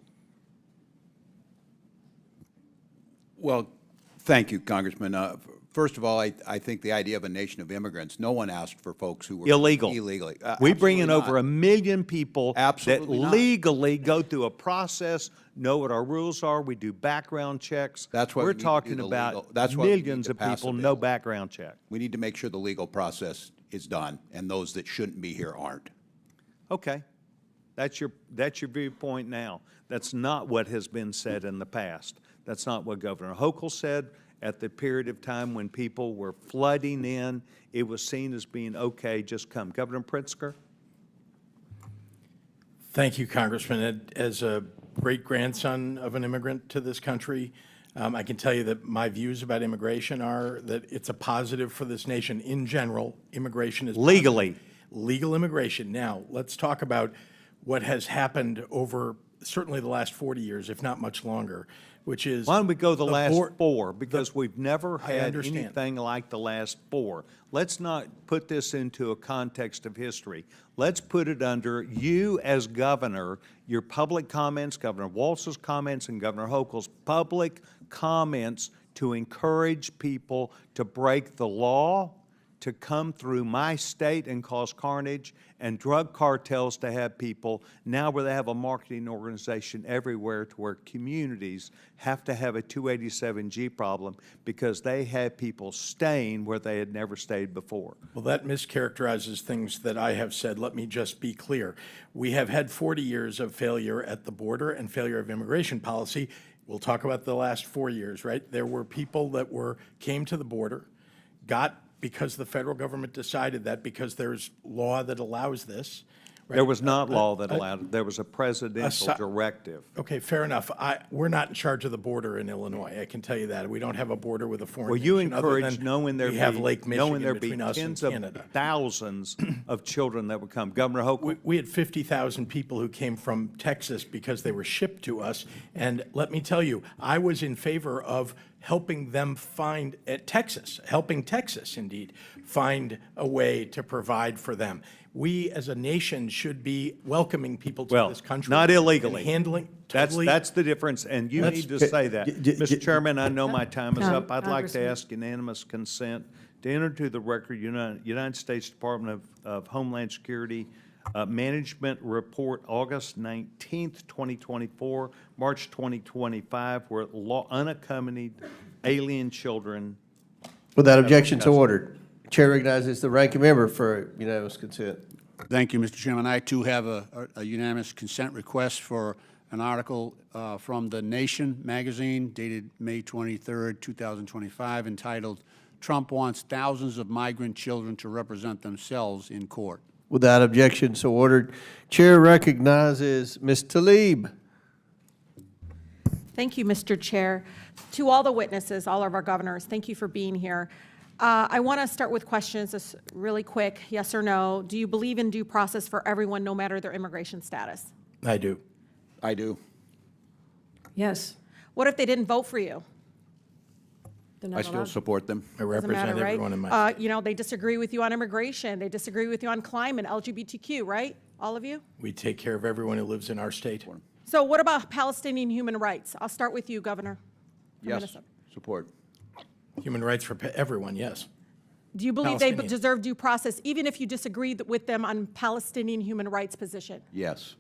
Well, thank you, Congressman. First of all, I think the idea of a nation of immigrants, no one asked for folks who were illegally. We bring in over 1 million people Absolutely that not. legally go through a process, know what our rules are. We do background checks. That's what we're we need to talking do the about. legal- that's what we need millions to of pass people, a no bill. background check. We need to make sure the legal process is done, and those that shouldn't be here aren't. Okay. That's your viewpoint now. That's not what has been said in the past. That's not what Governor Hochul said at the period of time when people were flooding in. It was seen as being okay, just come. Governor Pritzker? Thank you, Congressman. As a great-grandson of an immigrant to this country, I can tell you that my views about immigration are that it's a positive for this nation in general. Immigration is positive. Legally. Legal immigration. Now, let's talk about what has happened over certainly the last 40 years, if not much longer, which is... Why don't we go the last board- four? Because we've never I had understand. anything like the last four. Let's not put this into a context of history. Let's put it under you as governor, your public comments, Governor Walz's comments and Governor Hochul's public comments to encourage people to break the law, to come through my state and cause carnage, and drug cartels to have people now where they have a marketing organization everywhere to where communities have to have a 287G problem because they have people staying where they had never stayed before. Well, that mischaracterizes things that I have said. Let me just be clear. We have had 40 years of failure at the border and failure of immigration policy. We'll talk about the last 4 years, right? There were people that came to the border, because the federal government decided that, because there's law that allows this. Right? There was not law that allowed it. There was a presidential directive. Okay, fair enough. We're not in charge of the border in Illinois. I can tell you that. We don't have a border with a foreign Well, you nation other encouraged than knowing there we have Lake Michigan between us and tens of Canada. thousands of children that would come. Governor Hochul. We had 50,000 people who came from Texas because they were shipped to us. And let me tell you, I was in favor of helping them find, helping Texas, indeed, find a way to provide for them. We, as a nation, should be welcoming people to this country. Not illegally. And handling, totally. That's the difference, and you need to say that. Mr. Chairman, I know my time is up. I'd like to Congressman. ask unanimous consent to enter to the record United States Department of Homeland Security Management Report, August 19th, 2024, March 2025, where unaccompanied alien children. Without objection, so ordered. Chair recognizes the ranking member for unanimous consent. Thank you, Mr. Chairman. I, too, have a unanimous consent request for an article from The Nation magazine dated May 23rd, 2025, entitled, "Trump Wants Thousands of Migrant Children to Represent Themselves in Court." Without objection, so ordered. Chair recognizes Ms. Tlaib. Thank you, Mr. Chair. To all the witnesses, all of our governors, thank you for being here. I want to start with questions, just really quick, yes or no. Do you believe in due process for everyone, no matter their immigration status? I do. I do. Yes. What if they didn't vote for you? They're not I still allowed. support them. I Doesn't represent matter, right? everyone in my You know, they disagree with you on immigration. They disagree with you on climate, LGBTQ, right? All of you? We take care of everyone who lives in our state. So what about Palestinian human rights? I'll start with you, Governor. from Yes, Minnesota. support. Human rights for everyone, yes. Do you believe they Palestinian. deserve due process, even if you disagreed with them on Palestinian human rights position? Yes.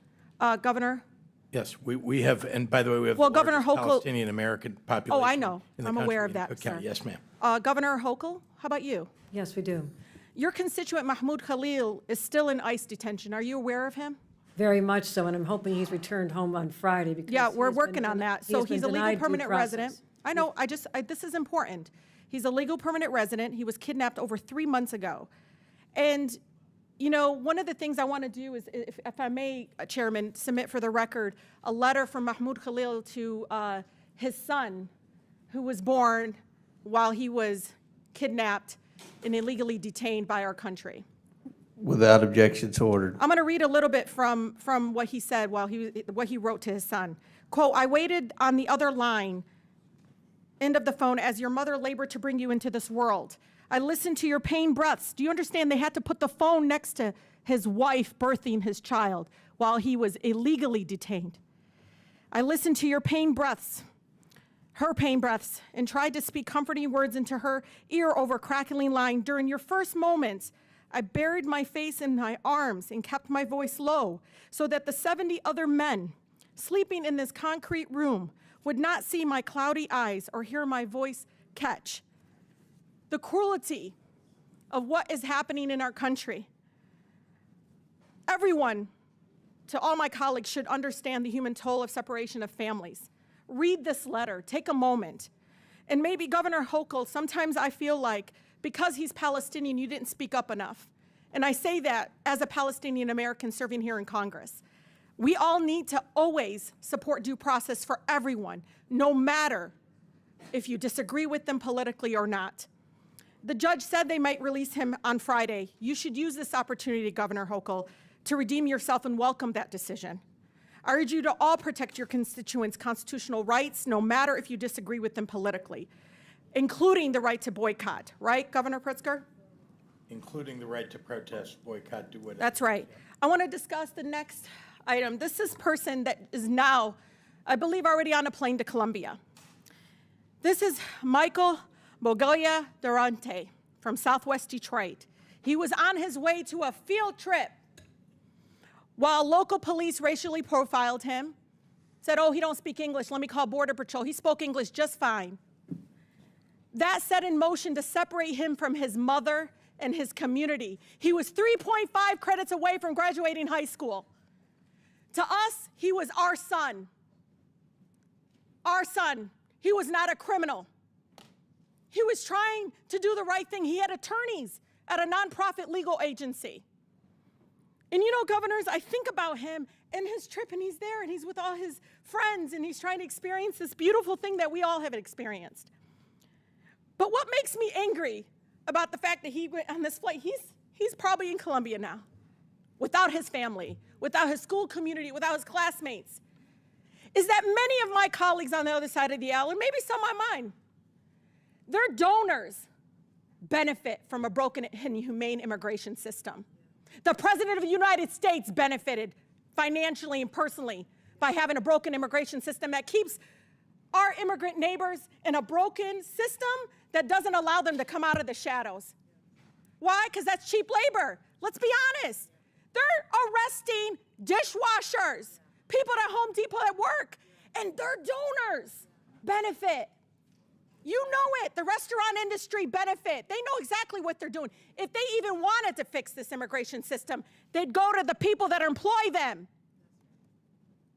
Governor? Yes, we have, and by the way, we have Well, the Governor largest Hochul- Palestinian American population. Oh, I know. in the I'm aware country of in that, Cook County. sir. Yes, ma'am. Governor Hochul, how about you? Yes, we do. Your constituent Mahmoud Khalil is still in ICE detention. Are you aware of him? Very much so, and I'm hoping he's returned home on Friday because Yeah, he we're has been working on den- that. he So has been he's a legal denied due permanent resident. process. I know, this is important. He's a legal permanent resident. He was kidnapped over 3 months ago. And, you know, one of the things I want to do is, if I may, Chairman, submit for the record a letter from Mahmoud Khalil to his son, who was born while he was kidnapped and illegally detained by our country. Without objection, so ordered. I'm going to read a little bit from what he said what he wrote to his son. Quote, "I waited on the other line, end of the phone, as your mother labored to bring you into this world. I listened to your pain breaths. Do you understand they had to put the phone next to his wife birthing his child while he was illegally detained? I listened to your pain breaths, her pain breaths, and tried to speak comforting words into her ear over crackling line. During your first moments, I buried my face in my arms and kept my voice low so that the 70 other men sleeping in this concrete room would not see my cloudy eyes or hear my voice catch. The cruelty of what is happening in our country. Everyone, to all my colleagues, should understand the human toll of separation of families. Read this letter, take a moment. And maybe Governor Hochul, sometimes I feel like because he's Palestinian, you didn't speak up enough. And I say that as a Palestinian American serving here in Congress. We all need to always support due process for everyone, no matter if you disagree with them politically or not. The judge said they might release him on Friday. You should use this opportunity, Governor Hochul, to redeem yourself and welcome that decision. I urge you to all protect your constituents' constitutional rights, no matter if you disagree with them politically, including the right to boycott, right, Governor Pritzker? Including the right to protest, boycott, do whatever. That's right. I want to discuss the next item. This is a person that is now, I believe, already on a plane to Colombia. This is Michael Bogoya Durante from Southwest Detroit. He was on his way to a field trip while local police racially profiled him, said, oh, he don't speak English, let me call Border Patrol. He spoke English just fine. That set in motion to separate him from his mother and his community. He was 3.5 credits away from graduating high school. To us, he was our son. Our son. He was not a criminal. He was trying to do the right thing. He had attorneys at a nonprofit legal agency. And you know, governors, I think about him and his trip, and he's there, and he's with all his friends, and he's trying to experience this beautiful thing that we all have experienced. But what makes me angry about the fact that he went on this flight, he's probably in Colombia now, without his family, without his school community, without his classmates, is that many of my colleagues on the other side of the aisle, and maybe some on mine, their donors benefit from a broken and inhumane immigration system. The President of the United States benefited financially and personally by having a broken immigration system that keeps our immigrant neighbors in a broken system that doesn't allow them to come out of the shadows. Why? Because that's cheap labor. Let's be honest. They're arresting dishwashers, people at Home Depot at work, and their donors benefit. You know it. The restaurant industry benefit. They know exactly what they're doing. If they even wanted to fix this immigration system, they'd go to the people that employ them.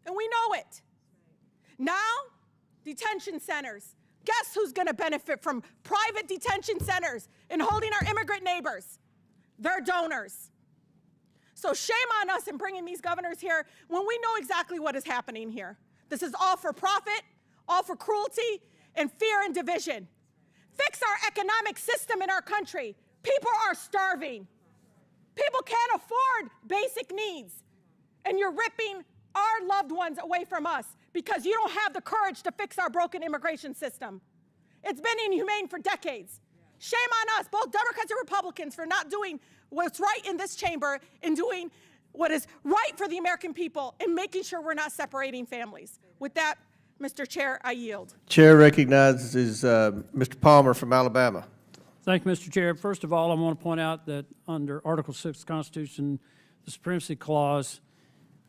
And we know it. Now, detention centers. Guess who's going to benefit from private detention centers and holding our immigrant neighbors? Their donors. So shame on us in bringing these governors here when we know exactly what is happening here. This is all for profit, all for cruelty, and fear and division. Fix our economic system in our country. People are starving. People can't afford basic needs. And you're ripping our loved ones away from us because you don't have the courage to fix our broken immigration system. It's been inhumane for decades. Shame on us, both Democrats and Republicans, for not doing what's right in this chamber and doing what is right for the American people and making sure we're not separating families. With that, Mr. Chair, I yield. Chair recognizes Mr. Palmer from Alabama. Thank you, Mr. Chair. First of all, I want to point out that under Article 6 of the Constitution, the Supremacy Clause,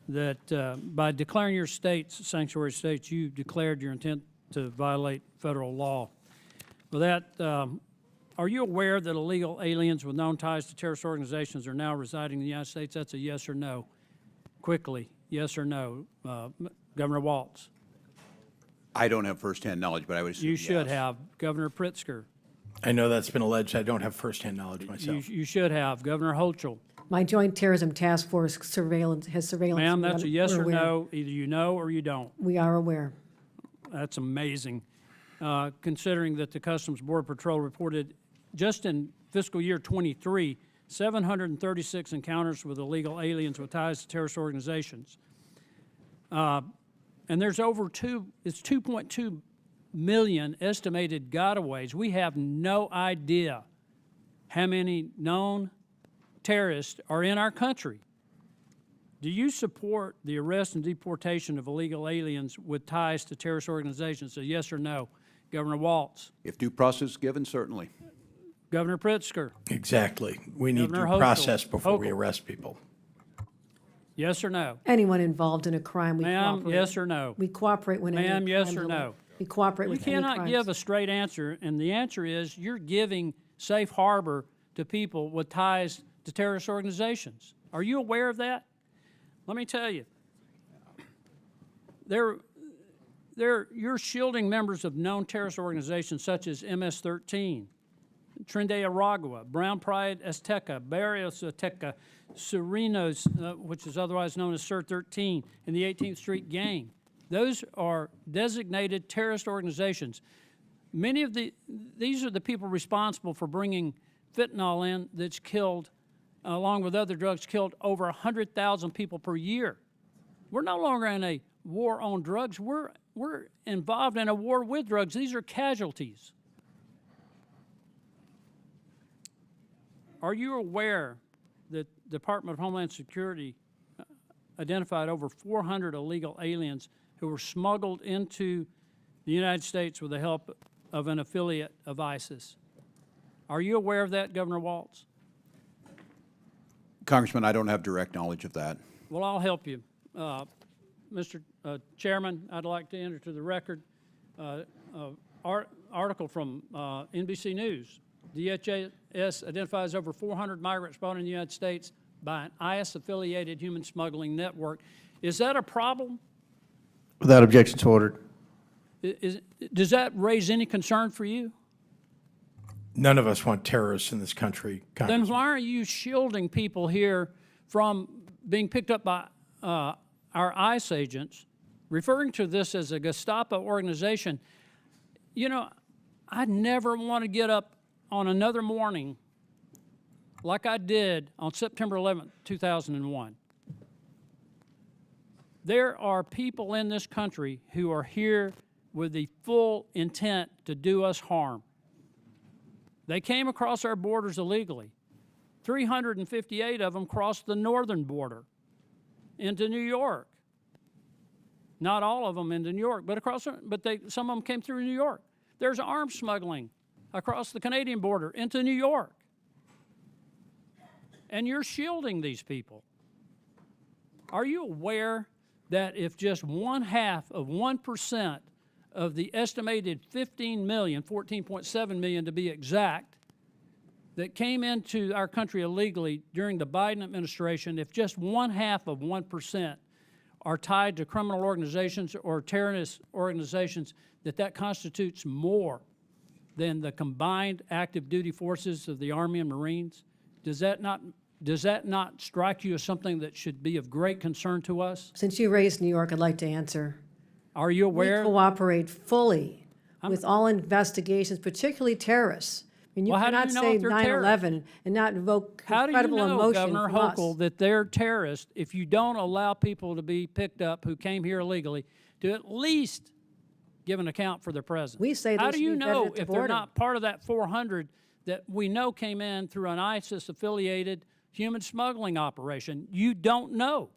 that by declaring your states sanctuary states, you declared your intent to violate federal law. With that, are you aware that illegal aliens with known ties to terrorist organizations are now residing in the United States? That's a yes or no. Quickly, yes or no. Governor Walz. I don't have firsthand knowledge, but I would assume You should yes. have. Governor Pritzker. I know that's been alleged. I don't have firsthand knowledge myself. You should have. Governor Hochul. My Joint Terrorism Task Force surveillance has surveillance. Ma'am, that's a yes We're or aware. no. Either you know or you don't. We are aware. That's amazing, considering that the Customs Border Patrol reported just in fiscal year 23, 736 encounters with illegal aliens with ties to terrorist organizations. And there's it's 2.2 million estimated gotaways. We have no idea how many known terrorists are in our country. Do you support the arrest and deportation of illegal aliens with ties to terrorist organizations? So yes or no? Governor Walz. If due process is given, certainly. Governor Pritzker. Exactly. We need Governor due Hochul. process before we Hochul. arrest people. Yes or no? Anyone involved in a crime, we Ma'am, cooperate. yes or no? We cooperate when any Ma'am, yes crimes or are- no? We cooperate You with any cannot crimes. give a straight answer, and the answer is you're giving safe harbor to people with ties to terrorist organizations. Are you aware of that? Let me tell you. You're shielding members of known terrorist organizations such as MS-13, Trinidad Aragua, Brown Pride Azteca, Barrios Azteca, Serenos, which is otherwise known as Sir 13, and the 18th Street Gang. Those are designated terrorist organizations. Many of these are the people responsible for bringing fentanyl in that's killed, along with other drugs, killed over 100,000 people per year. We're no longer in a war on drugs. We're involved in a war with drugs. These are casualties. Are you aware that the Department of Homeland Security identified over 400 illegal aliens who were smuggled into the United States with the help of an affiliate of ISIS? Are you aware of that, Governor Walz? Congressman, I don't have direct knowledge of that. Well, I'll help you. Mr. Chairman, I'd like to enter to the record article from NBC News. DHS identifies over 400 migrants brought in the United States by an IS-affiliated human smuggling network. Is that a problem? Without objections ordered. Does that raise any concern for you? None of us want terrorists in this country. Then why are you shielding people here from being picked up by our ICE agents, referring to this as a Gestapo organization? You know, I'd never want to get up on another morning like I did on September 11th, 2001. There are people in this country who are here with the full intent to do us harm. They came across our borders illegally. 358 of them crossed the northern border into New York. Not all of them into New York, but some of them came through New York. There's arms smuggling across the Canadian border into New York. And you're shielding these people. Are you aware that if just 1/2% of the estimated 15 million, 14.7 million to be exact, that came into our country illegally during the Biden administration, if just 1/2% are tied to criminal organizations or terrorist organizations, that constitutes more than the combined active duty forces of the Army and Marines? Does that not strike you as something that should be of great concern to us? Since you raised New York, I'd like to answer. Are you aware? We cooperate fully with all investigations, particularly terrorists. I mean, you cannot say 9/11 and not invoke incredible emotion How do you know, Governor from us. Hochul, that they're terrorists if you don't allow people to be picked up who came here illegally to at least give an account for their presence? We say they how do should you be vetted know at the if they're border. not part of that 400 that we know came in through an ISIS-affiliated human smuggling operation? You don't know.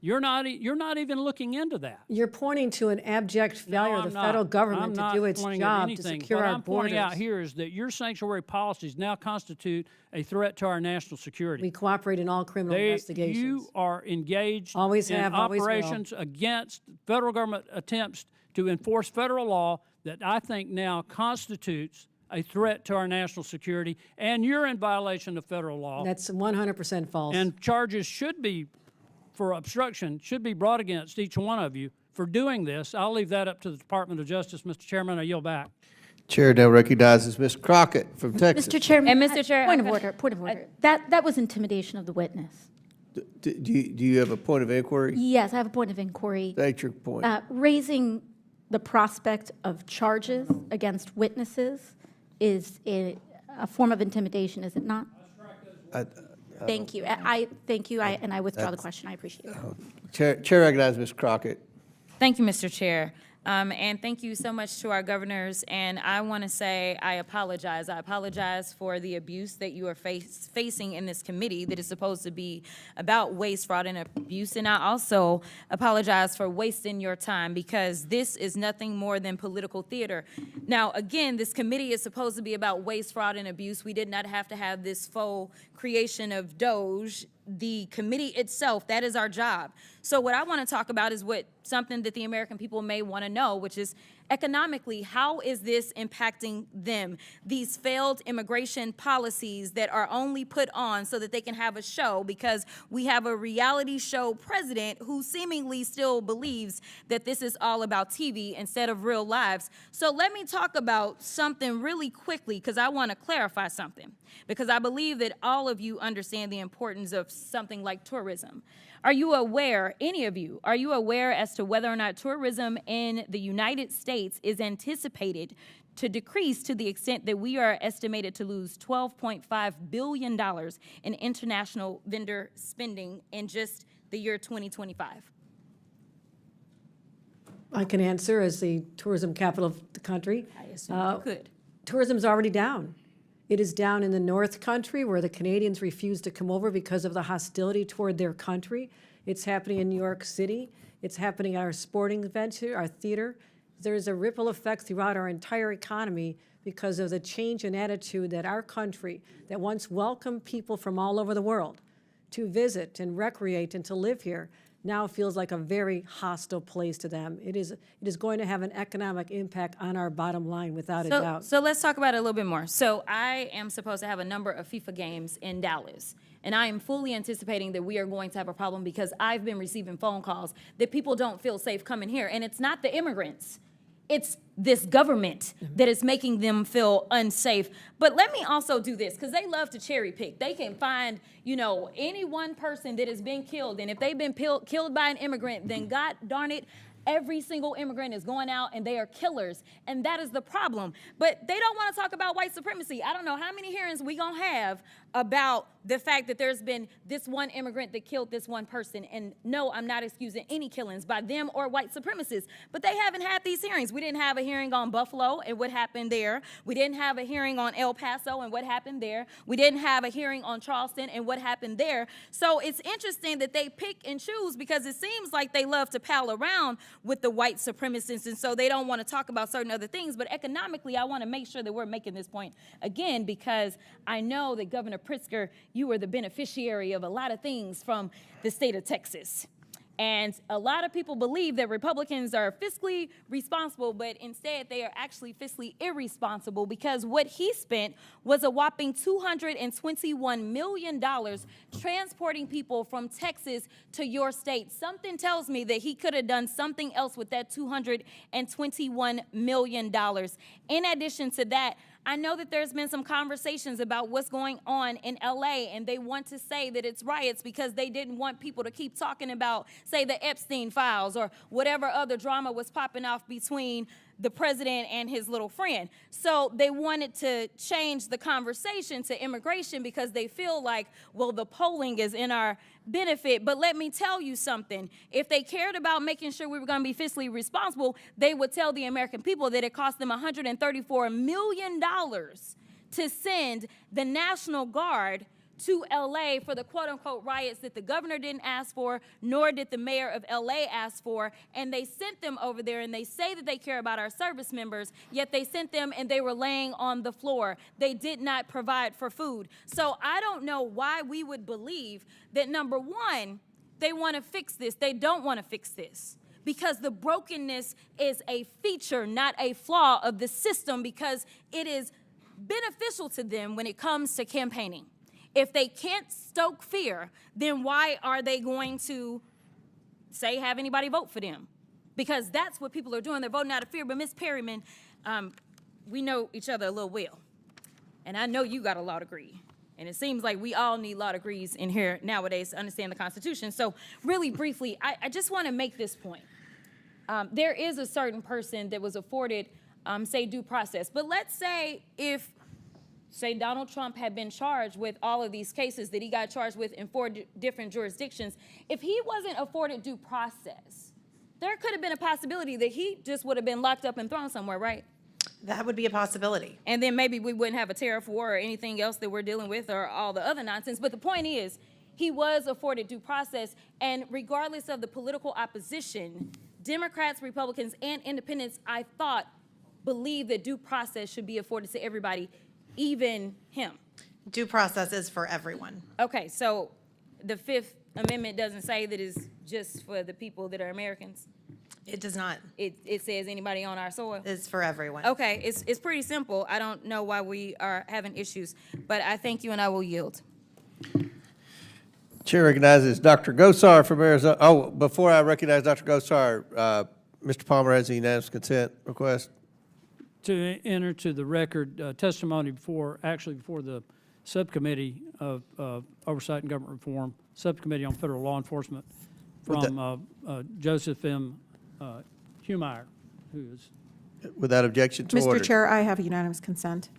You're not even looking into that. You're pointing to an abject failure of the federal government to do its job to secure our borders. What I'm pointing out here is that your sanctuary policies now constitute a threat to our national security. We cooperate in all criminal investigations. You are engaged Always in have, always will. operations against federal government attempts to enforce federal law that I think now constitutes a threat to our national security, and you're in violation of federal law. That's 100% false. And charges for obstruction should be brought against each one of you for doing this. I'll leave that up to the Department of Justice. Mr. Chairman, I yield back. Chair now recognizes Ms. Crockett from Texas. Mr. Chairman. And Mr. Chair, Point of order. That was intimidation of the witness. Do you have a point of inquiry? Yes, I have a point of inquiry. State your point. Raising the prospect of charges against witnesses is a form of intimidation, is it not? Thank you. Thank you, and I withdraw the question. I appreciate it. Chair recognizes Ms. Crockett. Thank you, Mr. Chair. And thank you so much to our governors. And I want to say I apologize. I apologize for the abuse that you are facing in this committee that is supposed to be about waste, fraud, and abuse. And I also apologize for wasting your time because this is nothing more than political theater. Now, again, this committee is supposed to be about waste, fraud, and abuse. We did not have to have this faux creation of Doge. The committee itself, that is our job. So what I want to talk about is something that the American people may want to know, which is Economically, how is this impacting them? These failed immigration policies that are only put on so that they can have a show, because we have a reality show president who seemingly still believes that this is all about TV instead of real lives. So let me talk about something really quickly, because I want to clarify something, because I believe that all of you understand the importance of something like tourism. Are you aware, any of you, are you aware as to whether or not tourism in the United States is anticipated to decrease to the extent that we are estimated to lose $12.5 billion in international vendor spending in just the year 2025? I can answer as the tourism capital of the country. I assume you could. Tourism's already down. It is down in the North Country, where the Canadians refuse to come over because of the hostility toward their country. It's happening in New York City. It's happening at our sporting events here, our theater. There's a ripple effect throughout our entire economy because of the change in attitude that our country, that once welcomed people from all over the world to visit and recreate and to live here, now feels like a very hostile place to them. It is going to have an economic impact on our bottom line, without a doubt. So let's talk about it a little bit more. So I am supposed to have a number of FIFA games in Dallas, and I am fully anticipating that we are going to have a problem because I've been receiving phone calls that people don't feel safe coming here, and it's not the immigrants. It's this government that is making them feel unsafe. But let me also do this, because they love to cherry pick. They can find, any one person that has been killed, and if they've been killed by an immigrant, then God darn it, every single immigrant is going out and they are killers, and that is the problem. But they don't want to talk about white supremacy. I don't know how many hearings we gonna have about the fact that there's been this one immigrant that killed this one person. And no, I'm not excusing any killings by them or white supremacists, but they haven't had these hearings. We didn't have a hearing on Buffalo and what happened there. We didn't have a hearing on El Paso and what happened there. We didn't have a hearing on Charleston and what happened there. So it's interesting that they pick and choose, because it seems like they love to pal around with the white supremacists, and so they don't want to talk about certain other things. But economically, I want to make sure that we're making this point again, because I know that Governor Pritzker, you were the beneficiary of a lot of things from the state of Texas. And a lot of people believe that Republicans are fiscally responsible, but instead they are actually fiscally irresponsible, because what he spent was a whopping $221 million transporting people from Texas to your state. Something tells me that he could have done something else with that $221 million. In addition to that, I know that there's been some conversations about what's going on in LA, and they want to say that it's riots because they didn't want people to keep talking about, say, the Epstein files or whatever other drama was popping off between the president and his little friend. So they wanted to change the conversation to immigration because they feel like, well, the polling is in our benefit. But let me tell you something. If they cared about making sure we were going to be fiscally responsible, they would tell the American people that it cost them $134 million to send the National Guard to LA for the quote-unquote riots that the governor didn't ask for, nor did the mayor of LA ask for, and they sent them over there, and they say that they care about our service members, yet they sent them and they were laying on the floor. They did not provide for food. So I don't know why we would believe that, number one, they want to fix this. They don't want to fix this, because the brokenness is a feature, not a flaw of the system, because it is beneficial to them when it comes to campaigning. If they can't stoke fear, then why are they going to, say, have anybody vote for them? Because that's what people are doing. They're voting out of fear. But Ms. Perryman, we know each other a little well. And I know you got a law degree. And it seems like we all need law degrees in here nowadays to understand the Constitution. So really briefly, I just want to make this point. There is a certain person that was afforded, say, due process. But let's say if, say, Donald Trump had been charged with all of these cases that he got charged with in 4 different jurisdictions, if he wasn't afforded due process, there could have been a possibility that he just would have been locked up and thrown somewhere, right? That would be a possibility. And then maybe we wouldn't have a tariff war or anything else that we're dealing with or all the other nonsense. But the point is, he was afforded due process, and regardless of the political opposition, Democrats, Republicans, and independents, I thought, believe that due process should be afforded to everybody, even him. Due process is for everyone. Okay, so the Fifth Amendment doesn't say that it's just for the people that are Americans? It does not. It says anybody on our soil. It's for everyone. Okay, it's pretty simple. I don't know why we are having issues, but I thank you and I will yield. Chair recognizes Dr. Gosar from Arizona. Oh, before I recognize Dr. Gosar, Mr. Palmer has a unanimous consent request. To enter to the record testimony before the Subcommittee of Oversight and Government Reform, Subcommittee on Federal Law Enforcement, from Joseph M. Humeyer, who is. Without objection to order. Mr. Chair, I have unanimous consent.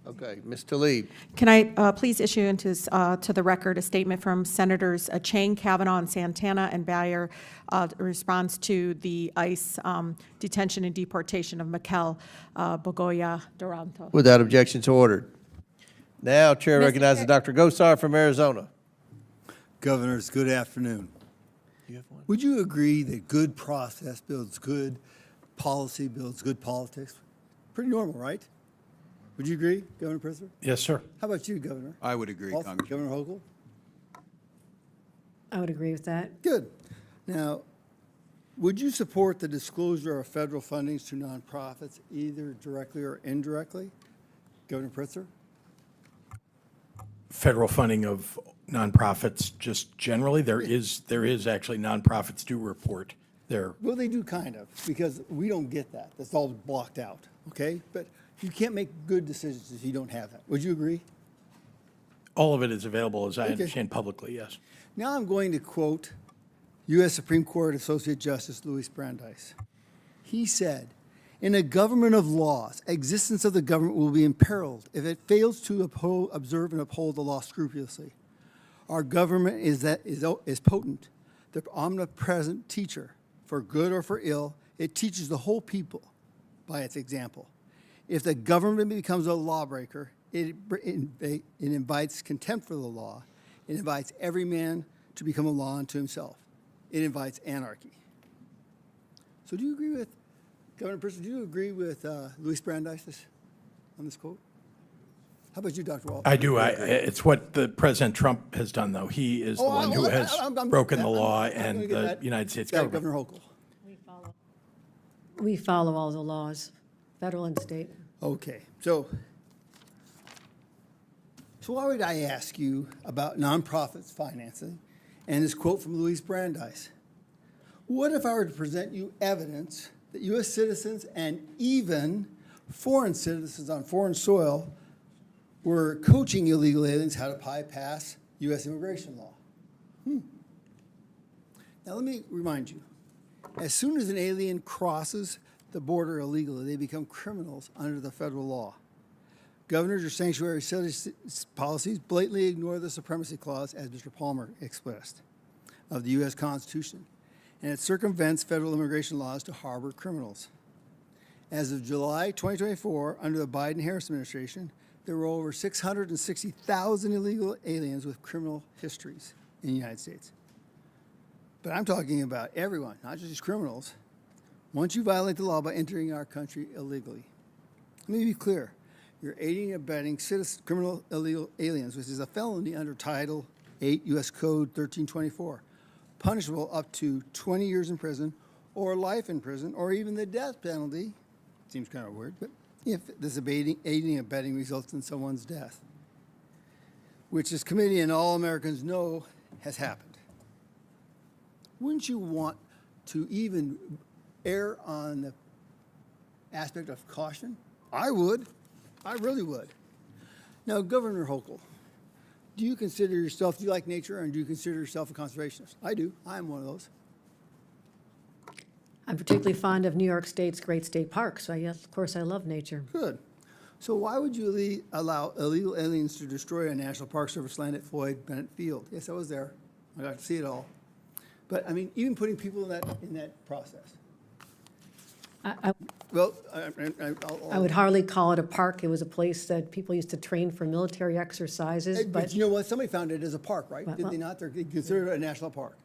Okay, Ms. Tlaib. Can I please issue into to the record a statement from Senators Chang, Kavanaugh, and Santana and Bayer in response to the ICE detention and deportation of Mikel Bogoya Duranto? Without objection to order. Now, Chair recognizes Dr. Gosar from Arizona. Governors, good afternoon. Would you agree that good process builds good policy, builds good politics? Pretty normal, right? Would you agree, Governor Pritzker? Yes, sir. How about you, Governor? I would agree, Also, Congressman. Governor Hochul? I would agree with that. Good. Now, would you support the disclosure of federal fundings to nonprofits, either directly or indirectly? Governor Pritzker? Federal funding of nonprofits, just generally, there is actually nonprofits do report their. Well, they do kind of, because we don't get that. That's all blocked out, okay? But you can't make good decisions if you don't have that. Would you agree? All of it is available, as I Okay. understand publicly, yes. Now I'm going to quote U.S. Supreme Court Associate Justice Louis Brandeis. He said, "In a government of laws, existence of the government will be imperiled if it fails to observe and uphold the law scrupulously. Our government is potent, the omnipresent teacher. For good or for ill, it teaches the whole people by its example. If the government becomes a lawbreaker, it invites contempt for the law. It invites every man to become a law unto himself. It invites anarchy." So do you agree with, Governor Pritzker, do you agree with Louis Brandeis on this quote? How about you, Dr. Walton? I do. It's what the President Trump has done, though. He is the one who has broken the law and the United States government. Governor Hochul. We follow all the laws, federal and state. Okay, so why would I ask you about nonprofits financing and this quote from Louis Brandeis? What if I were to present you evidence that U.S. citizens and even foreign citizens on foreign soil were coaching illegal aliens how to bypass U.S. immigration law? Now let me remind you, as soon as an alien crosses the border illegally, they become criminals under the federal law. Governors or sanctuary policies blatantly ignore the supremacy clause, as Mr. Palmer expressed, of the U.S. Constitution, and it circumvents federal immigration laws to harbor criminals. As of July 2024, under the Biden-Harris administration, there were over 660,000 illegal aliens with criminal histories in the United States. But I'm talking about everyone, not just criminals. Once you violate the law by entering our country illegally, let me be clear. You're aiding and abetting criminal illegal aliens, which is a felony under Title 8 U.S. Code 1324, punishable up to 20 years in prison or life in prison or even the death penalty. Seems kind of weird, but if this aiding and abetting results in someone's death, which this committee and all Americans know has happened. Wouldn't you want to even err on the aspect of caution? I would. I really would. Now, Governor Hochul, do you consider yourself, do you like nature, and do you consider yourself a conservationist? I do. I am one of those. I'm particularly fond of New York State's great state parks, so yes, of course I love nature. Good. So why would you allow illegal aliens to destroy a National Park Service land at Floyd Bennett Field? Yes, I was there. I got to see it all. But, I mean, even putting people in that process. Well, I would hardly call it a park. It was a place that people used to train for military exercises. But you know what? Somebody found it as a park, right? Did they not? They considered it a national park.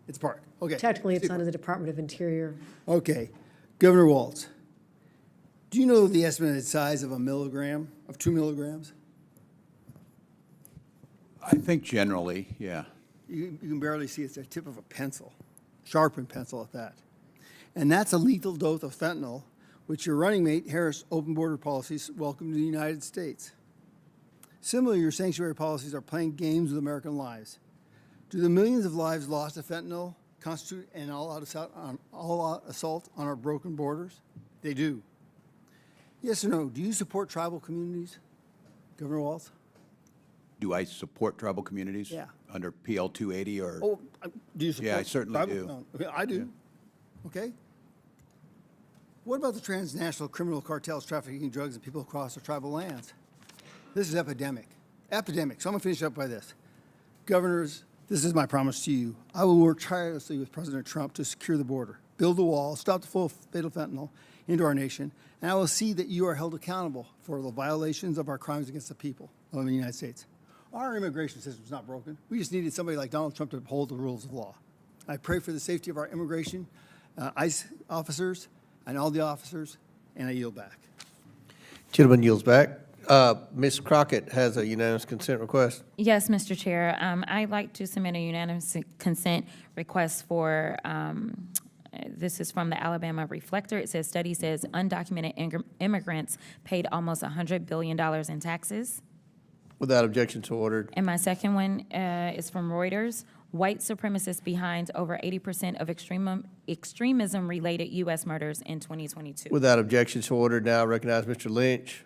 It's a park. Okay. Technically, it's under the Department of Interior. Okay. Governor Walz, do you know the estimated size of 2 milligrams? I think generally, yeah. You can barely see it's the tip of a pencil. sharpened pencil at that. And that's a lethal dose of fentanyl, which your running mate, Harris' open border policies welcome to the United States. Similarly, your sanctuary policies are playing games with American lives. Do the millions of lives lost to fentanyl constitute an all-out assault on our broken borders? They do. Yes or no, do you support tribal communities, Governor Walz? Do I support tribal communities? Yeah. Under PL 280 or? Oh, do you support? Yeah, I certainly tribal? do. No. Okay, I do. Okay. What about the transnational criminal cartels trafficking drugs and people across our tribal lands? This is epidemic. Epidemic. So I'm going to finish up by this. Governors, this is my promise to you. I will work tirelessly with President Trump to secure the border, build the wall, stop the flow of fatal fentanyl into our nation, and I will see that you are held accountable for the violations of our crimes against the people of the United States. Our immigration system is not broken. We just needed somebody like Donald Trump to uphold the rules of law. I pray for the safety of our immigration, ICE officers, and all the officers, and I yield back. Gentleman yields back. Ms. Crockett has a unanimous consent request. Yes, Mr. Chair. I'd like to submit a unanimous consent request for, this is from the Alabama Reflector. It says, study says undocumented immigrants paid almost $100 billion in taxes. Without objection, so ordered. And my second one is from Reuters. White supremacists behind over 80% of extremism-related U.S. murders in 2022. Without objection, so ordered. Now I recognize Mr. Lynch.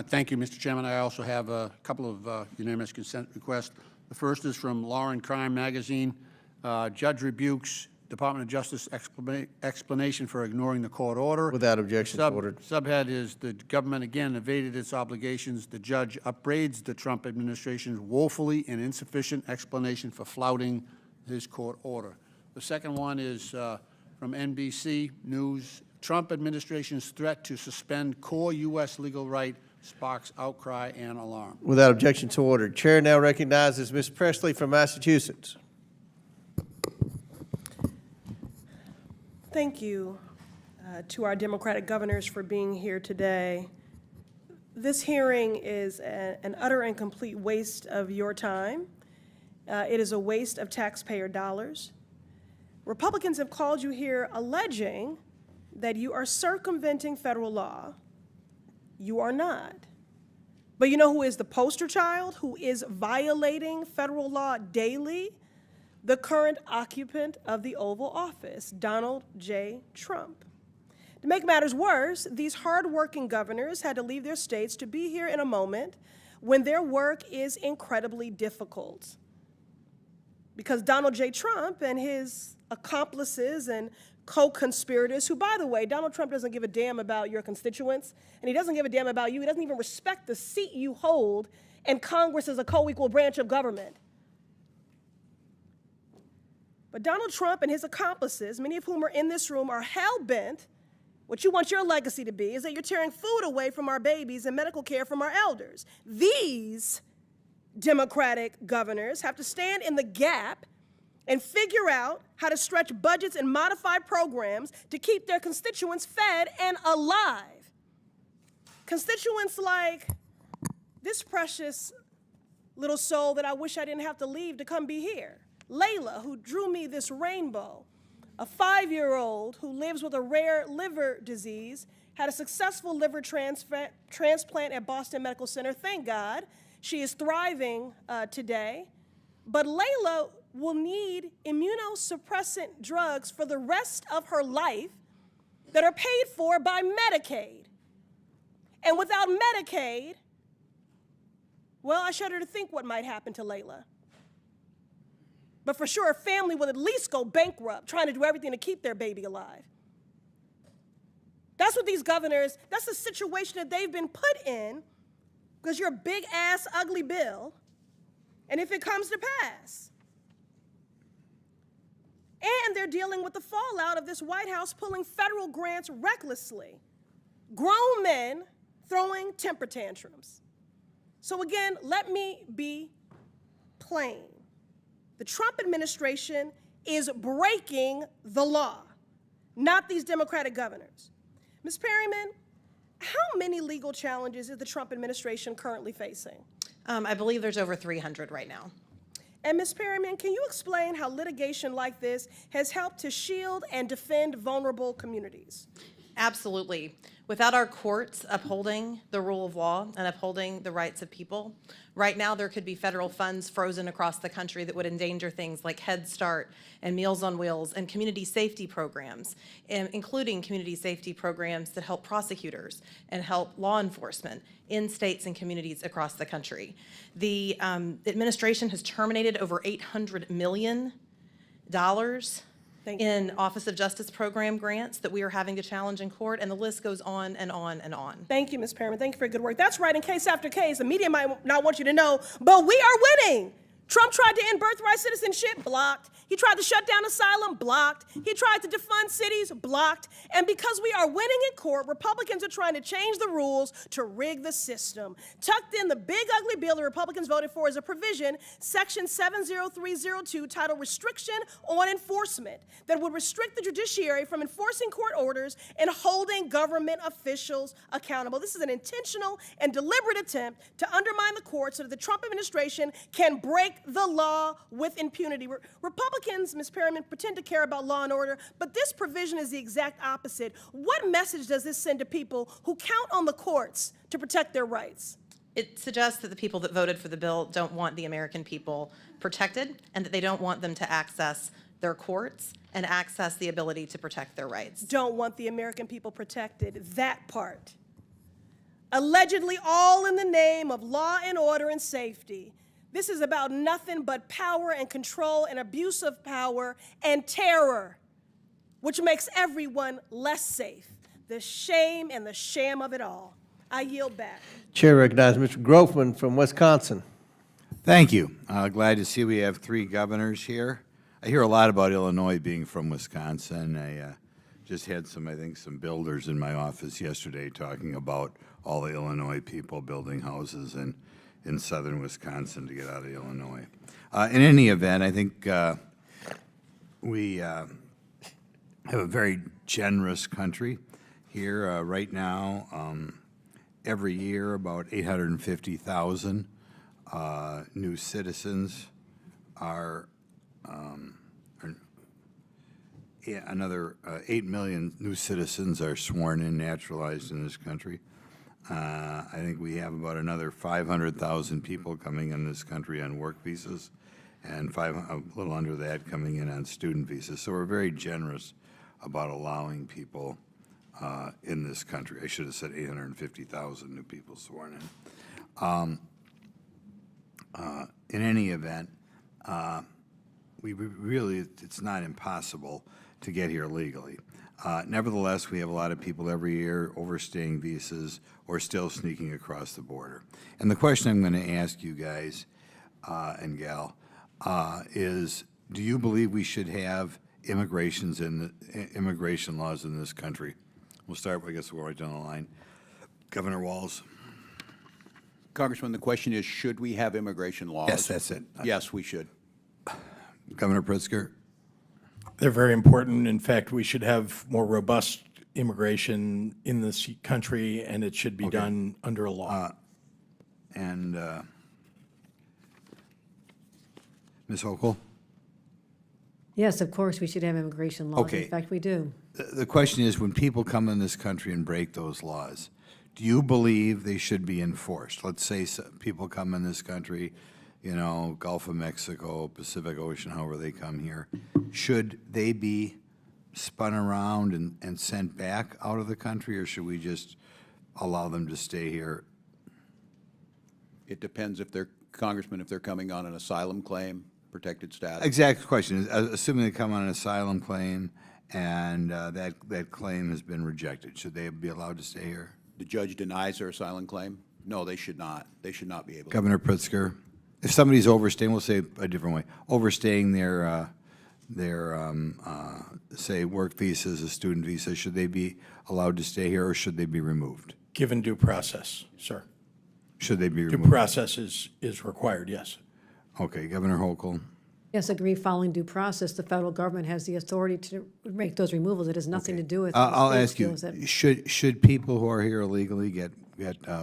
Thank you, Mr. Chairman. I also have a couple of unanimous consent requests. The first is from Law and Crime magazine. Judge rebukes Department of Justice explanation for ignoring the court order. Without objection, so ordered. Subhead is the government again evaded its obligations. The judge upbraids the Trump administration's woefully and insufficient explanation for flouting his court order. The second one is from NBC News. Trump administration's threat to suspend core U.S. legal right sparks outcry and alarm. Without objection, so ordered. Chair now recognizes Ms. Presley from Massachusetts. Thank you to our Democratic governors for being here today. This hearing is an utter and complete waste of your time. It is a waste of taxpayer dollars. Republicans have called you here alleging that you are circumventing federal law. You are not. But you know who is the poster child, who is violating federal law daily? The current occupant of the Oval Office, Donald J. Trump. To make matters worse, these hardworking governors had to leave their states to be here in a moment when their work is incredibly difficult. Because Donald J. Trump and his accomplices and co-conspirators, who, by the way, Donald Trump doesn't give a damn about your constituents, and he doesn't give a damn about you. He doesn't even respect the seat you hold in Congress as a co-equal branch of government. But Donald Trump and his accomplices, many of whom are in this room, are hell-bent. What you want your legacy to be is that you're tearing food away from our babies and medical care from our elders. These Democratic governors have to stand in the gap and figure out how to stretch budgets and modify programs to keep their constituents fed and alive. Constituents like this precious little soul that I wish I didn't have to leave to come be here. Layla, who drew me this rainbow, a 5-year-old who lives with a rare liver disease, had a successful liver transplant at Boston Medical Center. Thank God. She is thriving today. But Layla will need immunosuppressant drugs for the rest of her life that are paid for by Medicaid. And without Medicaid, well, I shudder to think what might happen to Layla. But for sure, a family will at least go bankrupt trying to do everything to keep their baby alive. That's what these governors, that's the situation that they've been put in because you're a big-ass, ugly bill, and if it comes to pass. And they're dealing with the fallout of this White House pulling federal grants recklessly. Grown men throwing temper tantrums. So again, let me be plain. The Trump administration is breaking the law, not these Democratic governors. Ms. Perryman, how many legal challenges is the Trump administration currently facing? I believe there's over 300 right now. And Ms. Perryman, can you explain how litigation like this has helped to shield and defend vulnerable communities? Absolutely. Without our courts upholding the rule of law and upholding the rights of people, right now there could be federal funds frozen across the country that would endanger things like Head Start and Meals on Wheels and community safety programs, including community safety programs that help prosecutors and help law enforcement in states and communities across the country. The administration has terminated over $800 million in Office of Justice Program grants that we are having to challenge in court, and the list goes on and on and on. Thank you, Ms. Perryman. Thank you for your good work. That's right, in case after case, the media might not want you to know, but we are winning. Trump tried to end birthright citizenship, blocked. He tried to shut down asylum, blocked. He tried to defund cities, blocked. And because we are winning in court, Republicans are trying to change the rules to rig the system. Tucked in the big ugly bill the Republicans voted for is a provision, Section 70302, titled Restriction on Enforcement, that would restrict the judiciary from enforcing court orders and holding government officials accountable. This is an intentional and deliberate attempt to undermine the court so that the Trump administration can break the law with impunity. Republicans, Ms. Perryman, pretend to care about law and order, but this provision is the exact opposite. What message does this send to people who count on the courts to protect their rights? It suggests that the people that voted for the bill don't want the American people protected and that they don't want them to access their courts and access the ability to protect their rights. Don't want the American people protected, that part. Allegedly all in the name of law and order and safety. This is about nothing but power and control and abuse of power and terror, which makes everyone less safe. The shame and the sham of it all. I yield back. Chair recognizes Mr. Grofman from Wisconsin. Thank you. Glad to see we have 3 governors here. I hear a lot about Illinois being from Wisconsin. I just had some builders in my office yesterday talking about all the Illinois people building houses in southern Wisconsin to get out of Illinois. In any event, I think we have a very generous country here right now. Every year, about 850,000 new citizens another 8 million new citizens are sworn in, naturalized in this country. I think we have about another 500,000 people coming in this country on work visas, and a little under that coming in on student visas. So we're very generous about allowing people in this country. I should have said 850,000 new people sworn in. In any event, it's not impossible to get here legally. Nevertheless, we have a lot of people every year overstaying visas or still sneaking across the border. And the question I'm going to ask you guys and gal is, do you believe we should have immigration laws in this country? We'll start, I guess, right down the line. Governor Walz. Congressman, the question is, should we have immigration laws? Yes, that's it. Yes, we should. Governor Pritzker. They're very important. In fact, we should have more robust immigration in this country, and it should be done under a law. Ms. Hochul? Yes, of course, we should have immigration laws. Okay. In fact, we do. The question is, when people come in this country and break those laws, do you believe they should be enforced? Let's say people come in this country, Gulf of Mexico, Pacific Ocean, however they come here. Should they be spun around and sent back out of the country, or should we just allow them to stay here? It depends if they're, Congressman, if they're coming on an asylum claim, protected status. Exact question. Assuming they come on an asylum claim and that claim has been rejected, should they be allowed to stay here? The judge denies their asylum claim? No, they should not. They should not be able to. Governor Pritzker, if somebody's overstaying, we'll say a different way, overstaying their say, work visas, a student visa, should they be allowed to stay here or should they be removed? Given due process, sir. Should they be removed? Due process is required, yes. Okay, Governor Hochul. Yes, agree. Following due process, the federal government has the authority to make those removals. It has nothing to do with. I'll ask you, should people who are here illegally get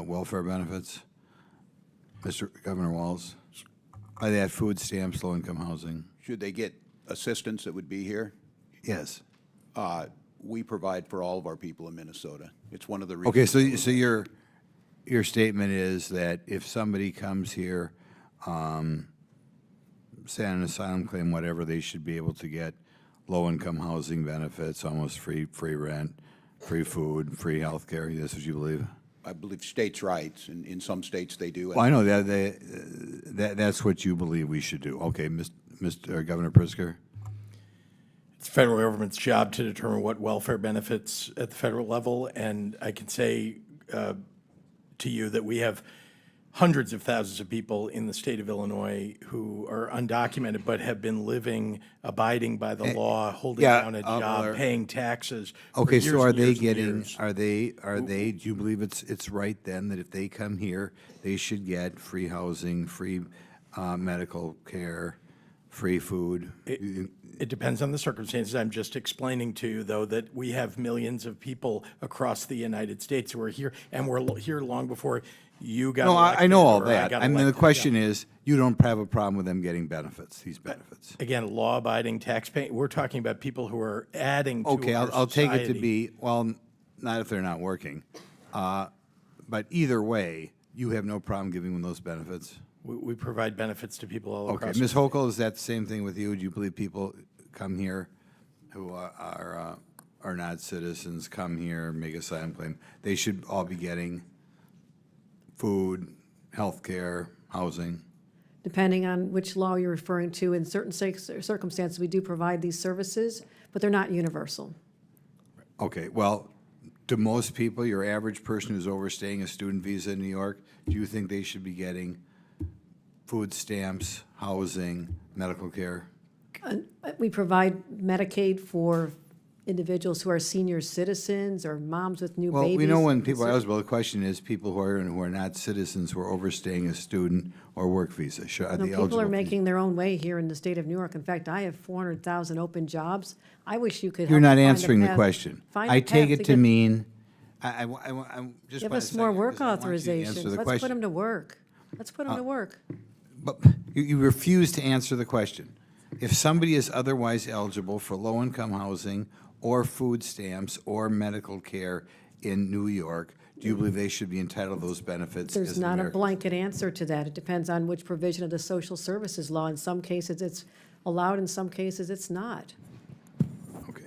welfare benefits? Mr. Governor Walz? By that, food stamps, low-income housing? Should they get assistance that would be here? Yes. We provide for all of our people in Minnesota. It's one of the reasons. Okay, so your statement is that if somebody comes here, say on an asylum claim, whatever, they should be able to get low-income housing benefits, almost free rent, free food, free health care. That's what you believe? I believe states' rights. In some states, they do. Well, I know that's what you believe we should do. Okay, Mr. Governor Pritzker? It's the federal government's job to determine what welfare benefits at the federal level, and I can say to you that we have hundreds of thousands of people in the state of Illinois who are undocumented but have been living, abiding by the law, holding down a job, paying taxes. Okay, for so are years and they years and getting, years. do you believe it's right then that if they come here, they should get free housing, free medical care, free food? It depends on the circumstances. I'm just explaining to you, though, that we have millions of people across the United States who are here, and we're here long before you got No, elected. I know all or that. got I mean, the elected. question is, you don't have a problem with them getting benefits, these benefits? Again, law-abiding, tax-paying, we're talking about people who are adding to Okay, our I'll take it to society. be, well, not if they're not working. But either way, you have no problem giving them those benefits? We provide benefits to people all Okay, across. Ms. Hochul, is that the same thing with you? Do you believe people come here who are not citizens, come here, make a asylum claim, they should all be getting food, health care, housing? Depending on which law you're referring to, in certain circumstances, we do provide these services, but they're not universal. Okay, well, to most people, your average person who's overstaying a student visa in New York, do you think they should be getting food stamps, housing, medical care? We provide Medicaid for individuals who are senior citizens or moms with new Well, babies. we know when people are eligible, the question is people who are not citizens, who are overstaying a student or work visa. Are No, they people eligible? are making their own way here in the state of New York. In fact, I have 400,000 open jobs. I wish you could help You're not find a answering the path- question. find a I take path it to get- mean, I just Give want us to more say, work because I want you to answer authorizations. the Let's put question. them to work. Let's put them to work. But you refuse to answer the question. If somebody is otherwise eligible for low-income housing or food stamps or medical care in New York, do you believe they should be entitled to those benefits There's as not a Americans? blanket answer to that. It depends on which provision of the social services law. In some cases, it's allowed. In some cases, it's not. Okay,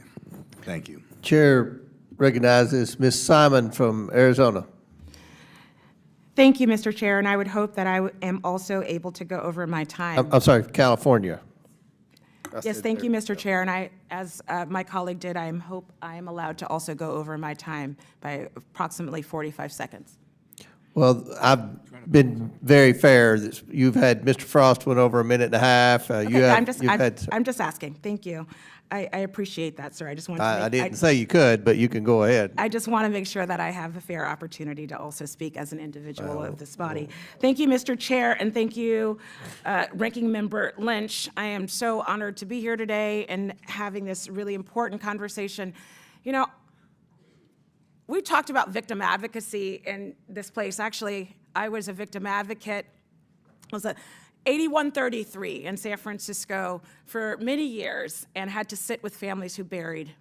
thank you. Chair recognizes Ms. Simon from Arizona. Thank you, Mr. Chair, and I would hope that I am also able to go over my time. I'm sorry, California. Yes, thank you, Mr. Chair, and I, as my colleague did, I hope I am allowed to also go over my time by approximately 45 seconds. Well, I've been very fair. You've had, Mr. Frost went over a minute and a half. Okay, I'm just asking. Thank you. I appreciate that, sir. I just wanted to I make, didn't say you could, but you can go ahead. I just want to make sure that I have a fair opportunity to also speak as an individual of this body. Thank you, Mr. Chair, and thank you, Ranking Member Lynch. I am so honored to be here today and having this really important conversation. You know, we talked about victim advocacy in this place. Actually, I was a victim advocate. I was a 8133 in San Francisco for many years and had to sit with families who buried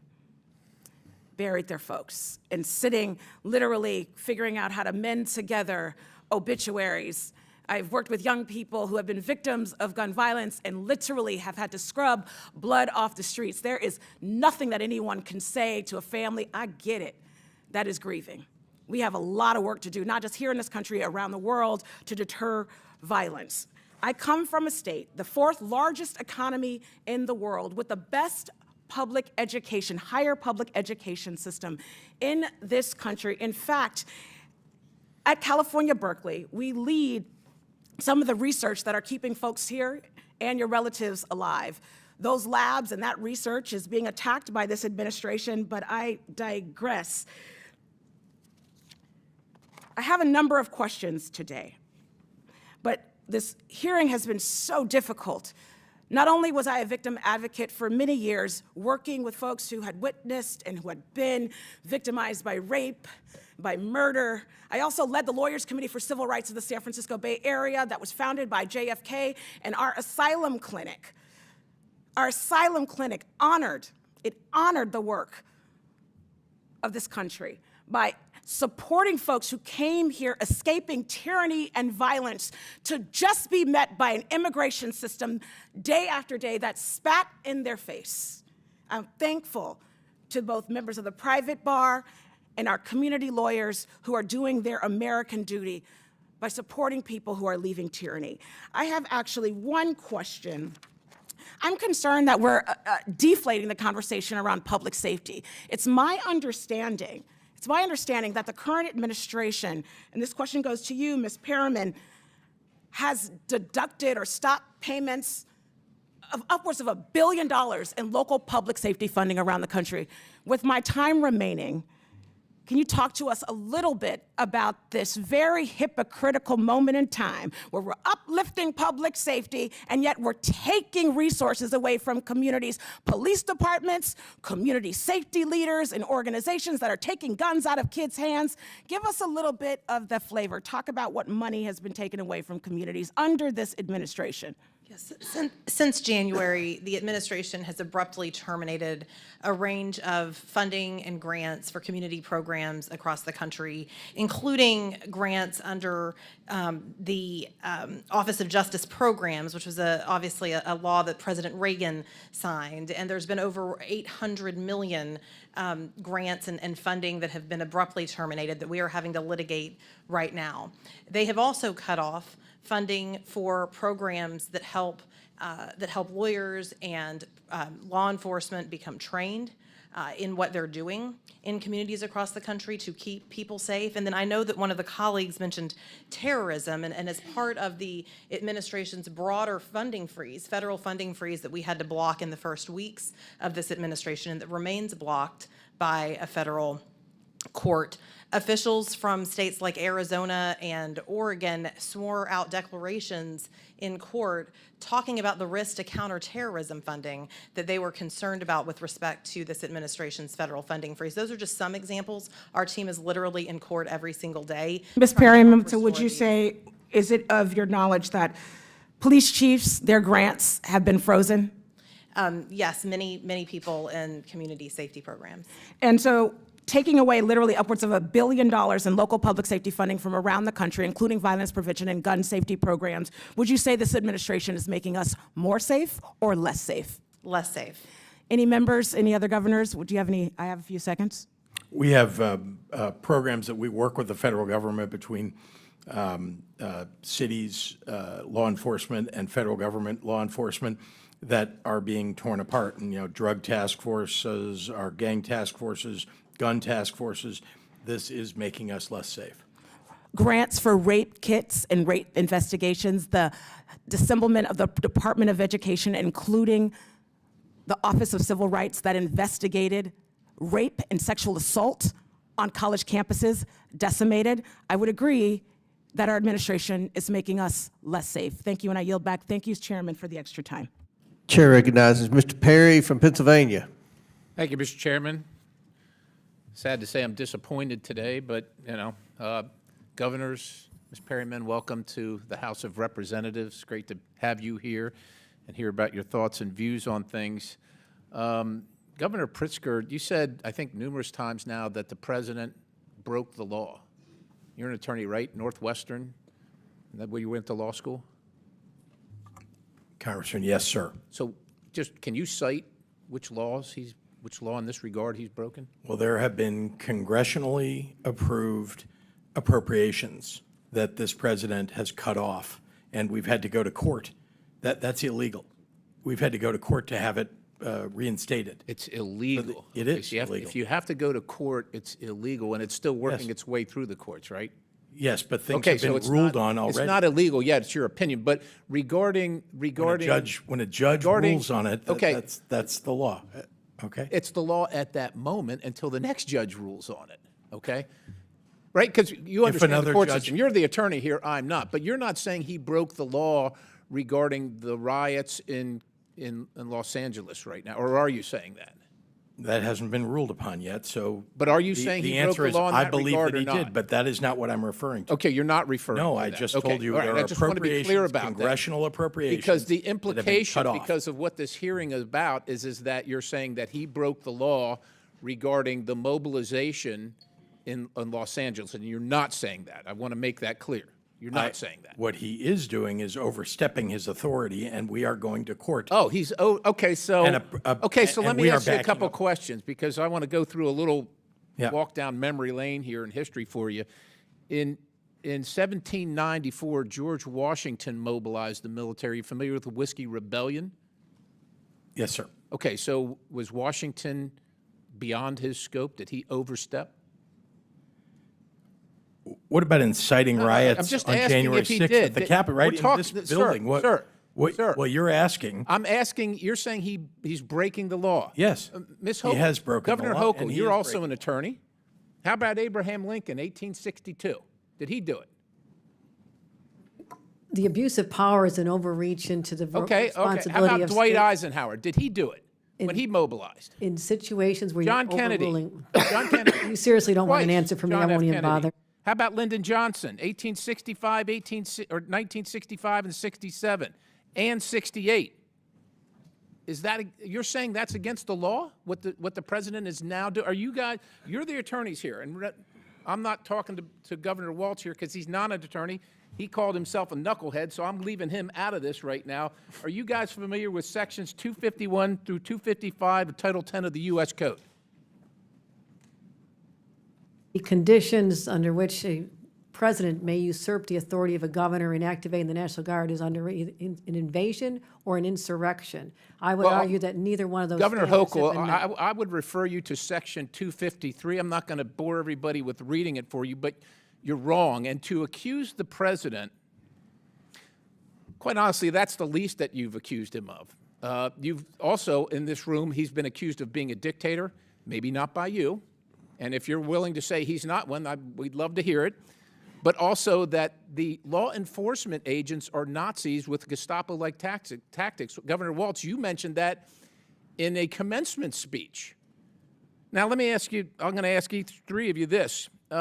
their folks, and sitting, literally figuring out how to mend together obituaries. I've worked with young people who have been victims of gun violence and literally have had to scrub blood off the streets. There is nothing that anyone can say to a family, I get it, that is grieving. We have a lot of work to do, not just here in this country, around the world, to deter violence. I come from a state, the fourth largest economy in the world, with the best public education, higher public education system in this country. In fact, at California, Berkeley, we lead some of the research that are keeping folks here and your relatives alive. Those labs and that research is being attacked by this administration, but I digress. I have a number of questions today, but this hearing has been so difficult. Not only was I a victim advocate for many years, working with folks who had witnessed and who had been victimized by rape, by murder. I also led the Lawyers Committee for Civil Rights of the San Francisco Bay Area that was founded by JFK, and our asylum clinic honored the work of this country by supporting folks who came here escaping tyranny and violence to just be met by an immigration system day after day that spat in their face. I'm thankful to both members of the private bar and our community lawyers who are doing their American duty by supporting people who are leaving tyranny. I have actually one question. I'm concerned that we're deflating the conversation around public safety. It's my understanding that the current administration, and this question goes to you, Ms. Perriman, has deducted or stopped payments of upwards of $1 billion in local public safety funding around the country. With my time remaining, can you talk to us a little bit about this very hypocritical moment in time where we're uplifting public safety and yet we're taking resources away from communities, police departments, community safety leaders, and organizations that are taking guns out of kids' hands? Give us a little bit of the flavor. Talk about what money has been taken away from communities under this administration. Yes, since January, the administration has abruptly terminated a range of funding and grants for community programs across the country, including grants under the Office of Justice Programs, which was obviously a law that President Reagan signed. And there's been over 800 million grants and funding that have been abruptly terminated that we are having to litigate right now. They have also cut off funding for programs that help lawyers and law enforcement become trained in what they're doing in communities across the country to keep people safe. And then I know that one of the colleagues mentioned terrorism, and as part of the administration's broader funding freeze, federal funding freeze that we had to block in the first weeks of this administration and that remains blocked by a federal court, officials from states like Arizona and Oregon swore out declarations in court talking about the risk to counterterrorism funding that they were concerned about with respect to this administration's federal funding freeze. Those are just some examples. Our team is literally in court every single day. Ms. Perriman, so would you say, is it of your knowledge that police chiefs, their grants have been frozen? Yes, many people in community safety programs. And so taking away literally upwards of $1 billion in local public safety funding from around the country, including violence prevention and gun safety programs, would you say this administration is making us more safe or less safe? Less safe. Any members, any other governors? Would you have any? I have a few seconds. We have programs that we work with the federal government between cities, law enforcement, and federal government law enforcement that are being torn apart. And, drug task forces, our gang task forces, gun task forces, this is making us less safe. Grants for rape kits and rape investigations, the disembowelment of the Department of Education, including the Office of Civil Rights that investigated rape and sexual assault on college campuses, decimated. I would agree that our administration is making us less safe. Thank you, and I yield back. Thank you, Chairman, for the extra time. Chair recognizes Mr. Perry from Pennsylvania. Thank you, Mr. Chairman. Sad to say I'm disappointed today, but, governors, Ms. Perriman, welcome to the House of Representatives. Great to have you here and hear about your thoughts and views on things. Governor Pritzker, you said, I think numerous times now, that the president broke the law. You're an attorney, right? Northwestern? Is that where you went to law school? Congressman, yes, sir. So just, can you cite which law in this regard he's broken? Well, there have been congressionally approved appropriations that this president has cut off, and we've had to go to court. That's illegal. We've had to go to court to have it reinstated. It's illegal. It is illegal. If you have to go to court, it's illegal, and it's still working its way through the courts, right? Yes, but things have been ruled on already. It's not illegal yet. It's your opinion. But regarding when a judge rules on it, that's the law. Okay. It's the law at that moment until the next judge rules on it. Okay. Right? Because you understand the court system. You're the attorney here. I'm not. But you're not saying he broke the law regarding the riots in Los Angeles right now, or are you saying that? That hasn't been ruled upon yet, so. But are you the- saying he the broke answer the is, law in I that believe regard that or he not? did, but that is not what I'm referring to. Okay, you're not referring to that. No, I just Okay, told you all right, there I are just want to be clear appropriations, about that. congressional appropriations. Because the that have been implication, cut off. because of what this hearing is about, is that you're saying that he broke the law regarding the mobilization in Los Angeles, and you're not saying that. I want to make that clear. You're not saying that. What he is doing is overstepping his authority, and we are going to court. Oh, okay, so, And okay, so let and me we are ask you a backing couple up. questions, because I want to go through a little Yeah. walk down memory lane here in history for you. In 1794, George Washington mobilized the military. You familiar with the Whiskey Rebellion? Yes, sir. Okay, so was Washington beyond his scope? Did he overstep? What about inciting I'm riots just on asking January if he 6th did. at the Capitol, right in this Sir, building? What, sir, what, sir. well, you're asking. I'm asking, you're saying he's breaking the law. Yes. Ms. He Hochul, has broken the Governor law, Hochul, and he you're is also breaking an attorney. How about Abraham Lincoln, 1862? Did he do it? The abuse of power is an overreach into the Okay. How responsibility about of Dwight state- Eisenhower? Did he do it when he mobilized? in situations where John you're Kennedy. overruling. John Kennedy. You seriously don't want an Twice. answer from me, I John F. won't even Kennedy. bother. How about Lyndon Johnson, 1865, 1965 and 67, and 68? Is that, you're saying that's against the law, what the president is now doing? Are you guys, you're the attorneys here, and I'm not talking to Governor Walz here because he's not an attorney. He called himself a knucklehead, so I'm leaving him out of this right now. Are you guys familiar with sections 251 through 255 of Title 10 of the U.S. Code? The conditions under which a president may usurp the authority of a governor in activating the National Guard is under an invasion or an insurrection. I would Well, argue that neither one of those Governor standards have Hochul, been met. I would refer you to Section 253. I'm not going to bore everybody with reading it for you, but you're wrong. And to accuse the president, quite honestly, that's the least that you've accused him of. You've also, in this room, he's been accused of being a dictator, maybe not by you. And if you're willing to say he's not one, we'd love to hear it. But also that the law enforcement agents are Nazis with Gestapo-like tactics. Governor Walz, you mentioned that in a commencement speech. Now, let me ask you, I'm going to ask each three of you this. 8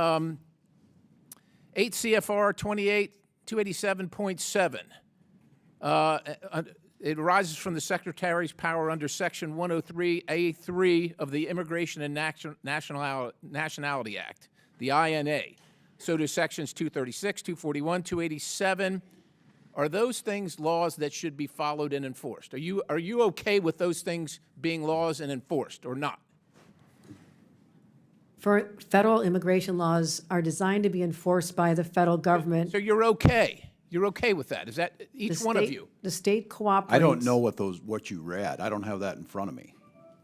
CFR 287.7. It arises from the Secretary's power under Section 103A3 of the Immigration and Nationality Act, the INA. So do Sections 236, 241, 287. Are those things laws that should be followed and enforced? Are you okay with those things being laws and enforced or not? For federal immigration laws are designed to be enforced by the federal government. So you're okay? You're okay with that? Is that each one of you? The state cooperates. I don't know what you read. I don't have that in front of me.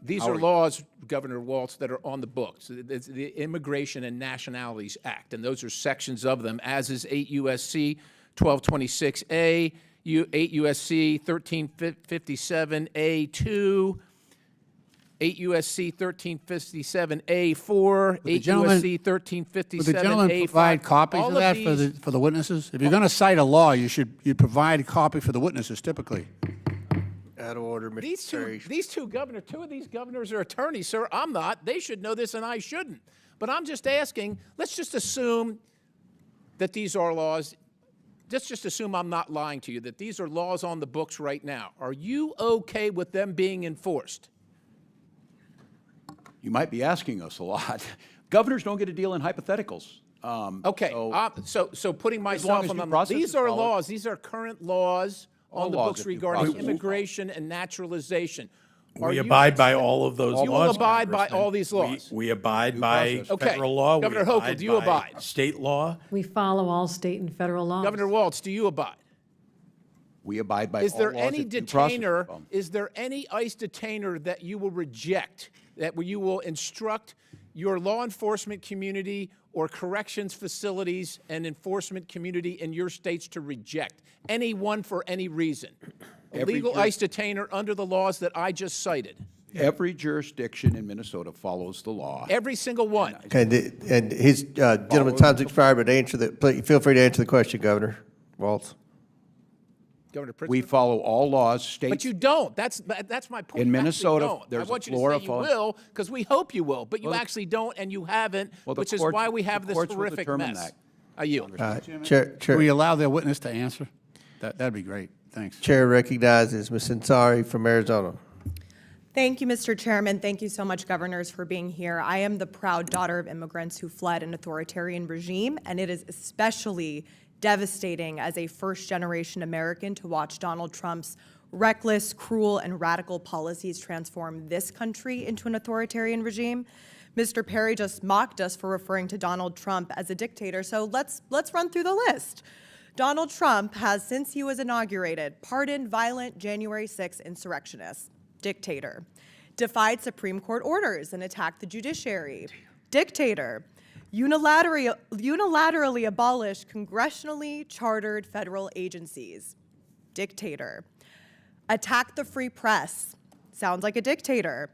These are laws, Governor Walz, that are on the books. It's the Immigration and Nationalities Act, and those are sections of them, as is 8 U.S.C. 1226A, 8 U.S.C. 1357A2, 8 U.S.C. 1357A4, 8 U.S.C. 1357A5. Would the gentleman provide copies All of that these- for the witnesses? If you're going to cite a law, you provide a copy for the witnesses typically. Out of order, Mr. These two governors, two of these governors are attorneys, sir. I'm not. They should know this and I shouldn't. But I'm just asking, let's just assume that these are laws. Let's just assume I'm not lying to you, that these are laws on the books right now. Are you okay with them being enforced? You might be asking us a lot. Governors don't get to deal in hypotheticals. Okay, so putting myself on them, these are laws, these are current laws on the books regarding immigration and naturalization. We abide by all of those laws. You will abide by all these laws? We abide by Okay. federal law. Governor We Hochul, do you by abide? State law. We follow all state and federal laws. Governor Walz, do you abide? We abide by Is all there laws any that due process detainer, reform. is there any ICE detainer that you will reject, that you will instruct your law enforcement community or corrections facilities and enforcement community in your states to reject? Any one for any reason? A legal ICE detainer under the laws that I just cited? Every jurisdiction in Minnesota follows the law. Every single one? And his gentleman's time's expired, but feel free to answer the question, Governor Walz. Governor Pritzker? We follow all laws, states. But you don't. That's my point. In You actually Minnesota, don't. there's I want a you to say you Florida- will, because we hope you will, but you Well, actually don't, and you haven't, Well, the which is courts- why we have the this courts will horrific determine mess. that. I yield. Chair, Can we allow the witness to answer? That'd be great. Thanks. Chair recognizes Ms. Ansari from Arizona. Thank you, Mr. Chairman. Thank you so much, governors, for being here. I am the proud daughter of immigrants who fled an authoritarian regime, and it is especially devastating as a first-generation American to watch Donald Trump's reckless, cruel, and radical policies transform this country into an authoritarian regime. Mr. Perry just mocked us for referring to Donald Trump as a dictator, so let's run through the list. Donald Trump has, since he was inaugurated, pardoned violent January 6 insurrectionists, dictator, defied Supreme Court orders and attacked the judiciary, dictator, unilaterally abolished congressionally chartered federal agencies, dictator, attacked the free press, sounds like a dictator,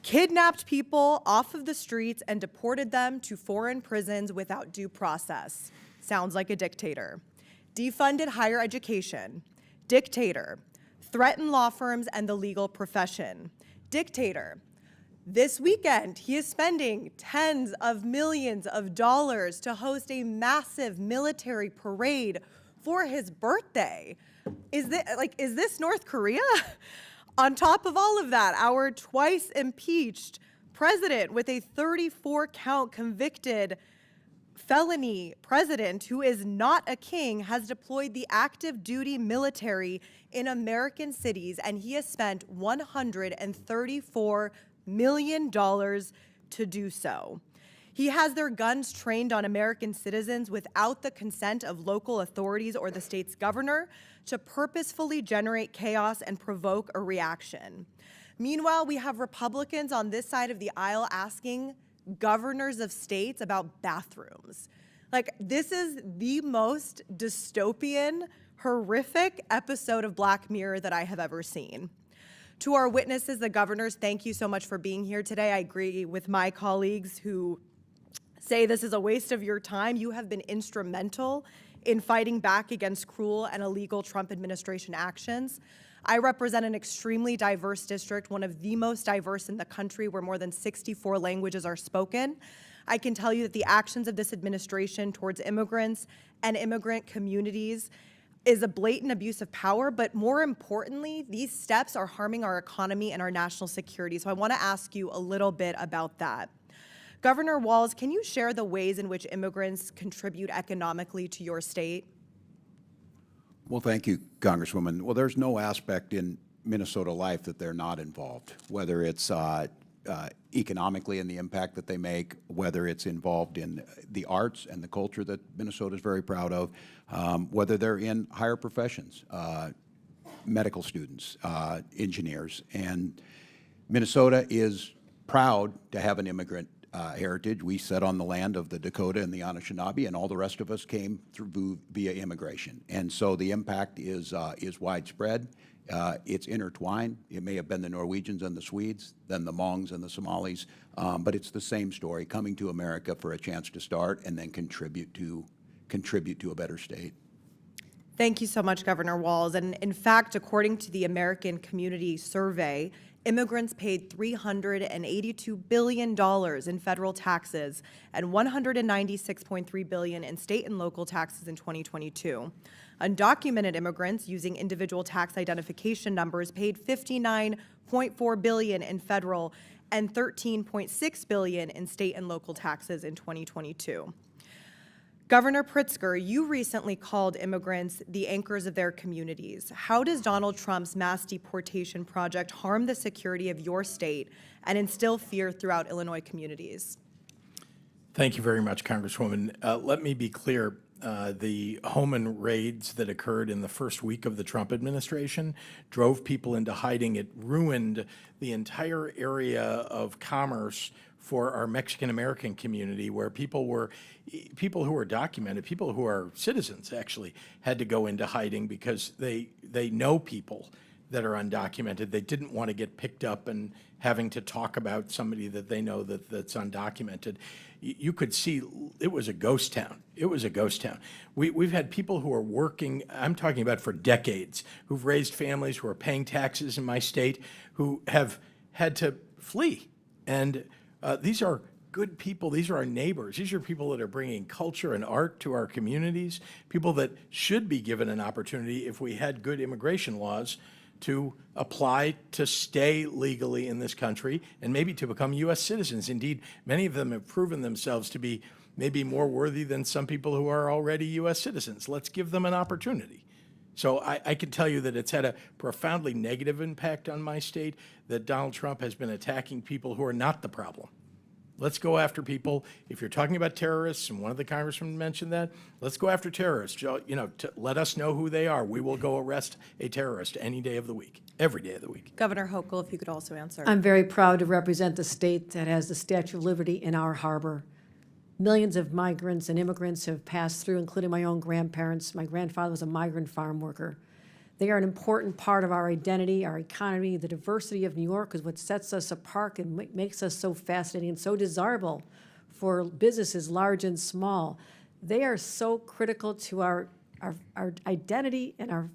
kidnapped people off of the streets and deported them to foreign prisons without due process, sounds like a dictator, defunded higher education, dictator, threatened law firms and the legal profession, dictator. This weekend, he is spending tens of millions of dollars to host a massive military parade for his birthday. Is this North Korea? On top of all of that, our twice impeached president with a 34-count convicted felony president who is not a king has deployed the active duty military in American cities, and he has spent $134 million to do so. He has their guns trained on American citizens without the consent of local authorities or the state's governor to purposefully generate chaos and provoke a reaction. Meanwhile, we have Republicans on this side of the aisle asking governors of states about bathrooms. Like, this is the most dystopian, horrific episode of Black Mirror that I have ever seen. To our witnesses, the governors, thank you so much for being here today. I agree with my colleagues who say this is a waste of your time. You have been instrumental in fighting back against cruel and illegal Trump administration actions. I represent an extremely diverse district, one of the most diverse in the country, where more than 64 languages are spoken. I can tell you that the actions of this administration towards immigrants and immigrant communities is a blatant abuse of power, but more importantly, these steps are harming our economy and our national security. So I want to ask you a little bit about that. Governor Walz, can you share the ways in which immigrants contribute economically to your state? Well, thank you, Congresswoman. Well, there's no aspect in Minnesota life that they're not involved, whether it's economically in the impact that they make, whether it's involved in the arts and the culture that Minnesota is very proud of, whether they're in higher professions, medical students, engineers. And Minnesota is proud to have an immigrant heritage. We set on the land of the Dakota and the Anishinaabe, and all the rest of us came through via immigration. And so the impact is widespread. It's intertwined. It may have been the Norwegians and the Swedes, then the Hmongs and the Somalis, but it's the same story, coming to America for a chance to start and then contribute to a better state. Thank you so much, Governor Walz. And in fact, according to the American Community Survey, immigrants paid $382 billion in federal taxes and $196.3 billion in state and local taxes in 2022. Undocumented immigrants using individual tax identification numbers paid $59.4 billion in federal and $13.6 billion in state and local taxes in 2022. Governor Pritzker, you recently called immigrants the anchors of their communities. How does Donald Trump's mass deportation project harm the security of your state and instill fear throughout Illinois communities? Thank you very much, Congresswoman. Let me be clear. The home raids that occurred in the first week of the Trump administration drove people into hiding. It ruined the entire area of commerce for our Mexican-American community, where people who were documented, people who are citizens actually, had to go into hiding because they know people that are undocumented. They didn't want to get picked up and having to talk about somebody that they know that's undocumented. You could see it was a ghost town. It was a ghost town. We've had people who are working, I'm talking about for decades, who've raised families, who are paying taxes in my state, who have had to flee. And these are good people. These are our neighbors. These are people that are bringing culture and art to our communities, people that should be given an opportunity if we had good immigration laws to apply to stay legally in this country and maybe to become U.S. citizens. Indeed, many of them have proven themselves to be maybe more worthy than some people who are already U.S. citizens. Let's give them an opportunity. So I can tell you that it's had a profoundly negative impact on my state, that Donald Trump has been attacking people who are not the problem. Let's go after people. If you're talking about terrorists, and one of the congressmen mentioned that, let's go after terrorists. Let us know who they are. We will go arrest a terrorist any day of the week, every day of the week. Governor Hochul, if you could also answer. I'm very proud to represent the state that has the Statue of Liberty in our harbor. Millions of migrants and immigrants have passed through, including my own grandparents. My grandfather was a migrant farm worker. They are an important part of our identity, our economy. The diversity of New York is what sets us apart and makes us so fascinating and so desirable for businesses large and small. They are so critical to our identity and our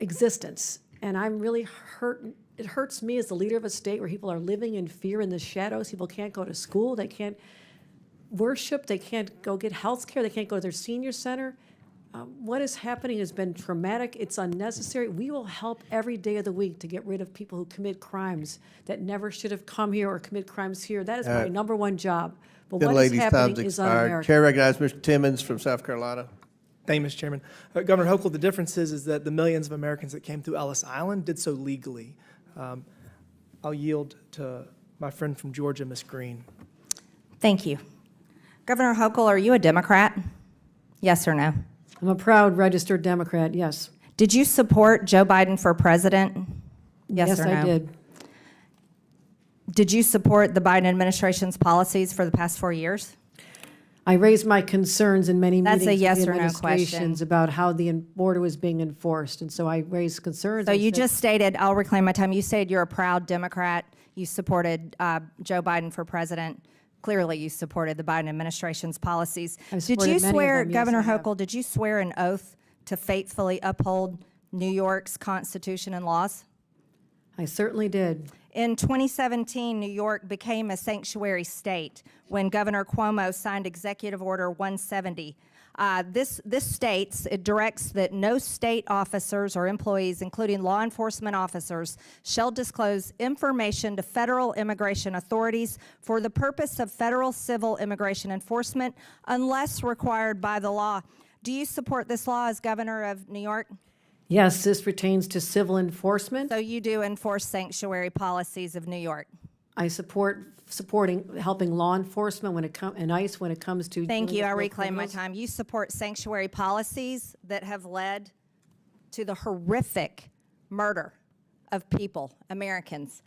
existence. And I'm really hurt. It hurts me as the leader of a state where people are living in fear in the shadows. People can't go to school. They can't worship. They can't go get health care. They can't go to their senior center. What is happening has been traumatic. It's unnecessary. We will help every day of the week to get rid of people who commit crimes that never should have come here or commit crimes here. That is my number one job. But what is happening is un-American. Chair recognizes Mr. Timmons from South Carolina. Thank you, Mr. Chairman. Governor Hochul, the difference is that the millions of Americans that came through Ellis Island did so legally. I'll yield to my friend from Georgia, Ms. Green. Thank you. Governor Hochul, are you a Democrat? Yes or no? I'm a proud registered Democrat, yes. Did you support Joe Biden for president? Yes or no? Yes, I did. Did you support the Biden administration's policies for the past 4 years? I raised my concerns in many That's meetings a with yes the or no administrations question. about how the border was being enforced, and so I raised concerns. So I you said- just stated, I'll reclaim my time, you said you're a proud Democrat. You supported Joe Biden for president. Clearly, you supported the Biden administration's policies. I've Did supported you many of swear, them, yes, Governor I have. Hochul, did you swear an oath to faithfully uphold New York's Constitution and laws? I certainly did. In 2017, New York became a sanctuary state when Governor Cuomo signed Executive Order 170. This states, it directs that no state officers or employees, including law enforcement officers, shall disclose information to federal immigration authorities for the purpose of federal civil immigration enforcement unless required by the law. Do you support this law as governor of New York? Yes, this pertains to civil enforcement. So you do enforce sanctuary policies of New York? I supporting helping law enforcement when it comes and ICE when it comes to. Thank dealing you. with I real reclaim my criminals. time. You support sanctuary policies that have led to the horrific murder of people, Americans.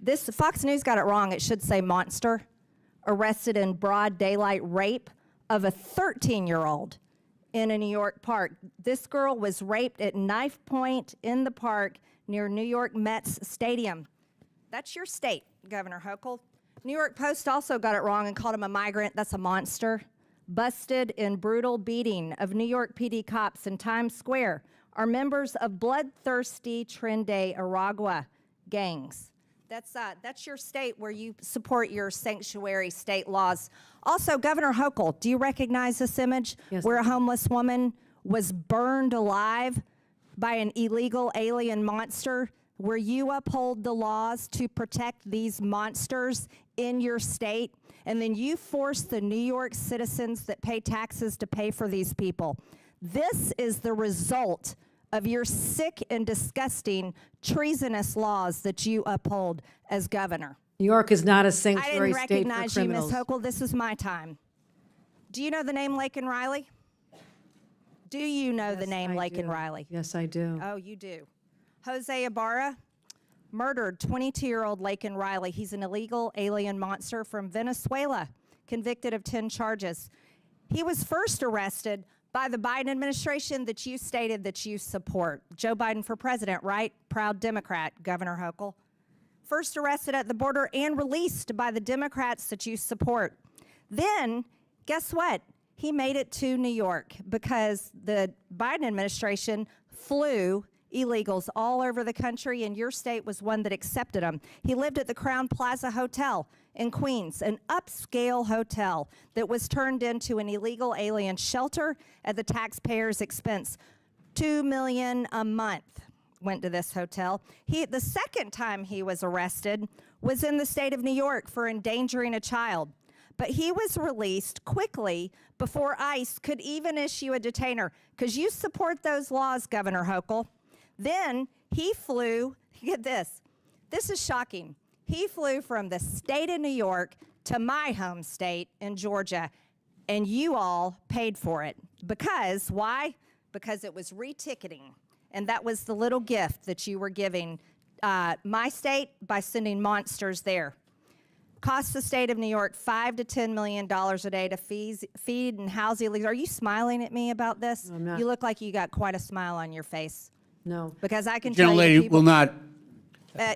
This Fox News got it wrong. It should say monster. Arrested in broad daylight rape of a 13-year-old in a New York park. This girl was raped at knife point in the park near New York Mets Stadium. That's your state, Governor Hochul. New York Post also got it wrong and called him a migrant. That's a monster. Busted in brutal beating of New York PD cops in Times Square are members of bloodthirsty Trinidad Aragua gangs. That's your state where you support your sanctuary state laws. Also, Governor Hochul, do you recognize this image where a homeless woman was burned alive by an illegal alien monster? Where you uphold the laws to protect these monsters in your state, and then you force the New York citizens that pay taxes to pay for these people. This is the result of your sick and disgusting treasonous laws that you uphold as governor. New York is not a I sanctuary didn't state for recognize you, criminals. Ms. Hochul. This is my time. Do you know the name Laken Riley? Do you know the name Laken Riley? Yes, I do. Oh, you do. Jose Ibarra murdered 22-year-old Laken Riley. He's an illegal alien monster from Venezuela, convicted of 10 charges. He was first arrested by the Biden administration that you stated that you support. Joe Biden for president, right? Proud Democrat, Governor Hochul. First arrested at the border and released by the Democrats that you support. Then, guess what? He made it to New York because the Biden administration flew illegals all over the country, and your state was one that accepted them. He lived at the Crown Plaza Hotel in Queens, an upscale hotel that was turned into an illegal alien shelter at the taxpayers' expense. $2 million a month went to this hotel. The second time he was arrested was in the state of New York for endangering a child. But he was released quickly before ICE could even issue a detainer, because you support those laws, Governor Hochul. Then he flew, get this is shocking. He flew from the state of New York to my home state in Georgia, and you all paid for it. Because, why? Because it was reticketing, and that was the little gift that you were giving my state by sending monsters there. Costs the state of New York $5 to $10 million a day to feed and house illegals. Are you smiling at me about this? I'm not. You look like you got quite a smile on your face. No. Because I can tell you Gentlelady people, will not.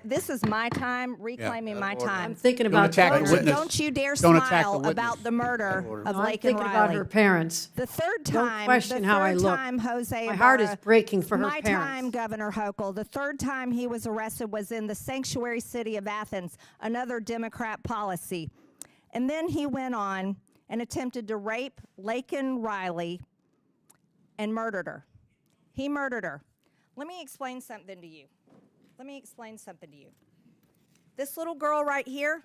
This is my time, reclaiming my time. I'm thinking Don't about attack the Georgia. witness. Don't you dare Don't attack the smile witness. about the murder of I'm Lake and thinking about Riley. her parents. The third Don't time, question the how I third look. time Jose My heart is Ibarra- breaking for her my parents. time, Governor Hochul. The third time he was arrested was in the sanctuary city of Athens, another Democrat policy. And then he went on and attempted to rape Laken Riley and murdered her. He murdered her. Let me explain something to you. This little girl right here,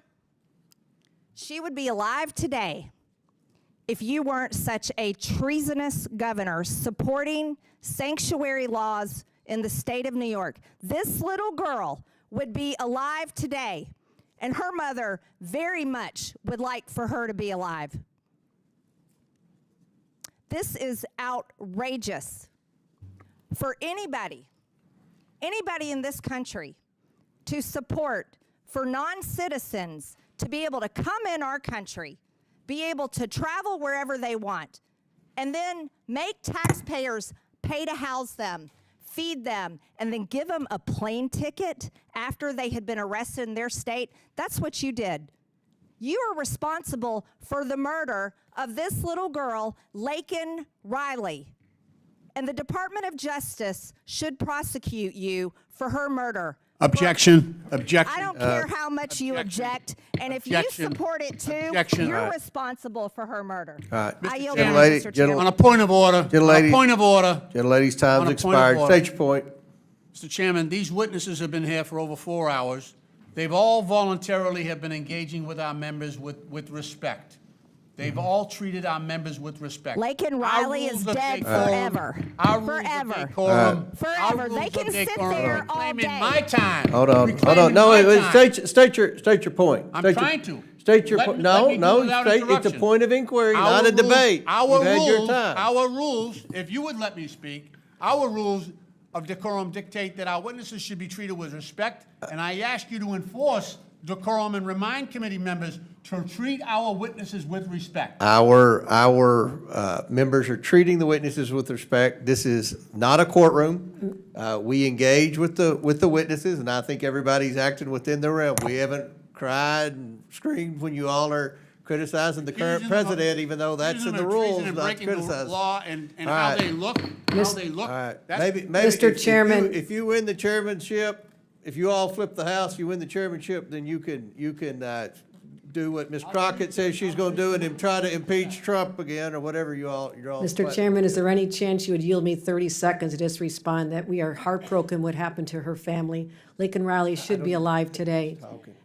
she would be alive today if you weren't such a treasonous governor supporting sanctuary laws in the state of New York. This little girl would be alive today, and her mother very much would like for her to be alive. This is outrageous for anybody in this country to support for non-citizens to be able to come in our country, be able to travel wherever they want, and then make taxpayers pay to house them, feed them, and then give them a plane ticket after they had been arrested in their state. That's what you did. You are responsible for the murder of this little girl, Laken Riley. And the Department of Justice should prosecute you for her murder. Objection. Objection. I don't care how much you object, and if Objection. you support it too, Objection. you're All right. responsible for her murder. All right. I yield Gentlelady- back, Mr. gentle- Chairman. On a point of order. On a Gentlelady- point of order. Gentlelady's On time's a point of expired. order. State your point. Mr. Chairman, these witnesses have been here for over 4 hours. They've all voluntarily have been engaging with our members with respect. They've all treated our members with respect. Laken Our Riley rules is of dead decorum- forever. Our rules Forever. of decorum. Forever. Our They rules can of sit decorum there all reclaiming day. my time. Hold on. Reclaiming No, my wait, time. state your point. I'm State your- trying to. State your Let point. me- let me No, do it without it's a interruption. point of inquiry, Our not a rules- debate. Our You've had your rules, time. our rules, if you would let me speak, our rules of decorum dictate that our witnesses should be treated with respect, and I ask you to enforce decorum and remind committee members to treat our witnesses with respect. Our members are treating the witnesses with respect. This is not a courtroom. We engage with the witnesses, and I think everybody's acting within the realm. We haven't cried and screamed when you all are criticizing the current Accusing them of- president, even though that's accusing in them the of treason rules, and not to breaking the criticize. law and All how right. they look, All right, That's- maybe Mr. if Chairman. if you win the chairmanship, if you all flip the House, you win the chairmanship, then you can do what Ms. Crockett says she's going to do and then try to impeach Trump again or whatever you're all. Mr. Chairman, is there any chance you would yield me 30 seconds to just respond that we are heartbroken what happened to her family? Laken Riley should be alive today.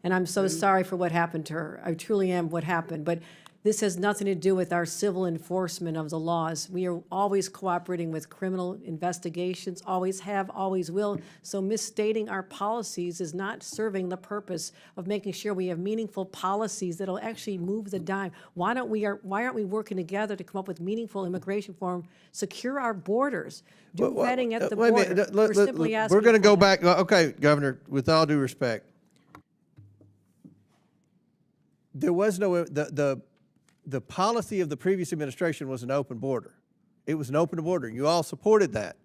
And I'm so sorry for what happened to her. I truly am what happened. But this has nothing to do with our civil enforcement of the laws. We are always cooperating with criminal investigations, always have, always will. So misstating our policies is not serving the purpose of making sure we have meaningful policies that'll actually move the dime. Why aren't we working together to come up with meaningful immigration reform, secure our borders, do vetting at the Wait a border? minute. We're simply asking. We're going to for go that. back. Okay, Governor, with all due respect, there was no, the policy of the previous administration was an open border. It was an open border. You all supported that.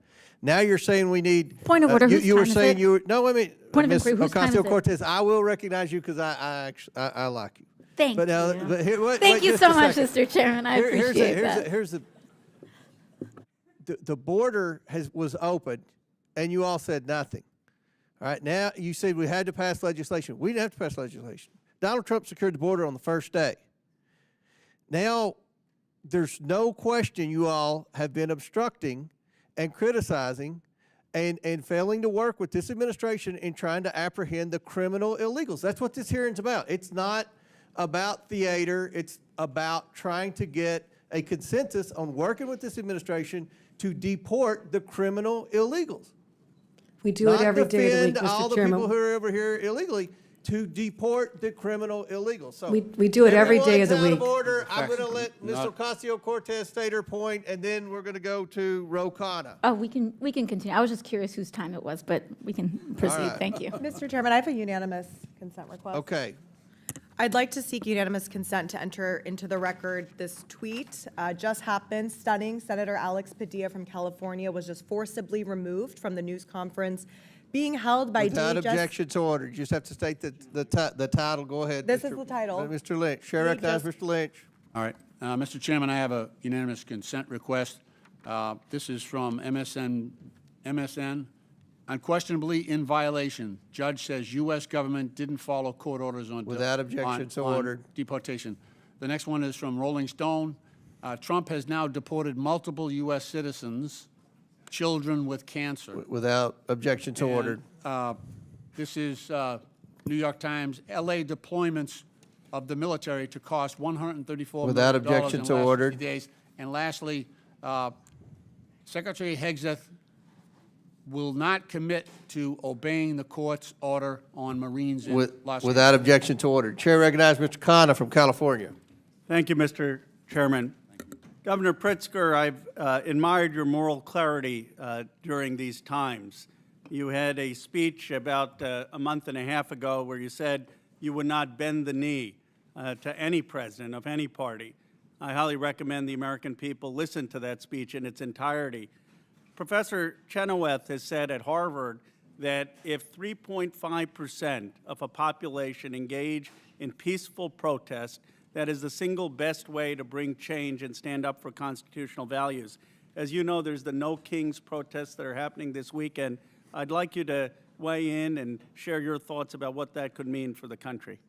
Now you're saying we need. Point of order, whose You were time is saying it? you were, no, wait a minute. Point of Ms. inquiry, whose time is it? Ocasio-Cortez, I will recognize you because I like you. Thank But, you. but here, wait, Thank wait you just so a much, second. Mr. Chairman. I appreciate that. Here's the border was open, and you all said nothing. All right, now you said we had to pass legislation. We didn't have to pass legislation. Donald Trump secured the border on the first day. Now, there's no question you all have been obstructing and criticizing and failing to work with this administration in trying to apprehend the criminal illegals. That's what this hearing's about. It's not about theater. It's about trying to get a consensus on working with this administration to deport the criminal illegals. We do it every day of the week, Not defend all Mr. the people Chairman. who are over here illegally, to deport the criminal illegals. So We do it every day of the everyone's out week. of order. I'm going to let Ms. Not- Ocasio-Cortez state her point, and then we're going to go to Ro Khanna. Oh, we can continue. I was just curious whose time it was, but we can proceed. right. Thank you. Mr. Chairman, I have a unanimous consent request. Okay. I'd like to seek unanimous consent to enter into the record this tweet. Just happened, stunning. Senator Alex Padilla from California was just forcibly removed from the news conference being held by Without DHS. objection to order. You just have to state the title. Go ahead. This is the title. Mr. Lynch. Chair recognizes Mr. Lynch. All right. Mr. Chairman, I have a unanimous consent request. This is from MSN. Unquestionably in violation. Judge says U.S. government didn't follow court orders on Without objection, so on ordered. deportation. The next one is from Rolling Stone. Trump has now deported multiple U.S. citizens, children with cancer. Without objection, so ordered. This is New York Times. L.A. deployments of the military to cost $134 Without million objection, in so the last ordered. 50 days. And lastly, Secretary Hegseth will not commit to obeying the court's order on Marines in Los Angeles. Without objection to order. Chair recognizes Mr. Khanna from California. Thank you, Mr. Chairman. Governor Pritzker, I've admired your moral clarity during these times. You had a speech about a month and a half ago where you said you would not bend the knee to any president of any party. I highly recommend the American people listen to that speech in its entirety. Professor Chenoweth has said at Harvard that if 3.5% of a population engage in peaceful protest, that is the single best way to bring change and stand up for constitutional values. As you know, there's the No Kings protests that are happening this weekend. I'd like you to weigh in and share your thoughts about what that could mean for the country.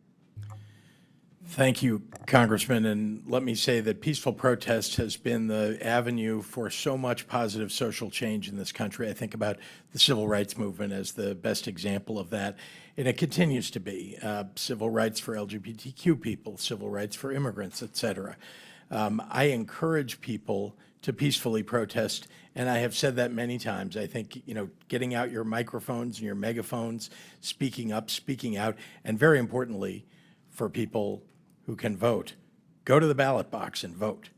Thank you, Congressman, and let me say that peaceful protest has been the avenue for so much positive social change in this country. I think about the civil rights movement as the best example of that, and it continues to be. Civil rights for LGBTQ people, civil rights for immigrants, et cetera. I encourage people to peacefully protest, and I have said that many times. I think, getting out your microphones and your megaphones, speaking up, speaking out, and very importantly, for people who can vote, go to the ballot box and vote.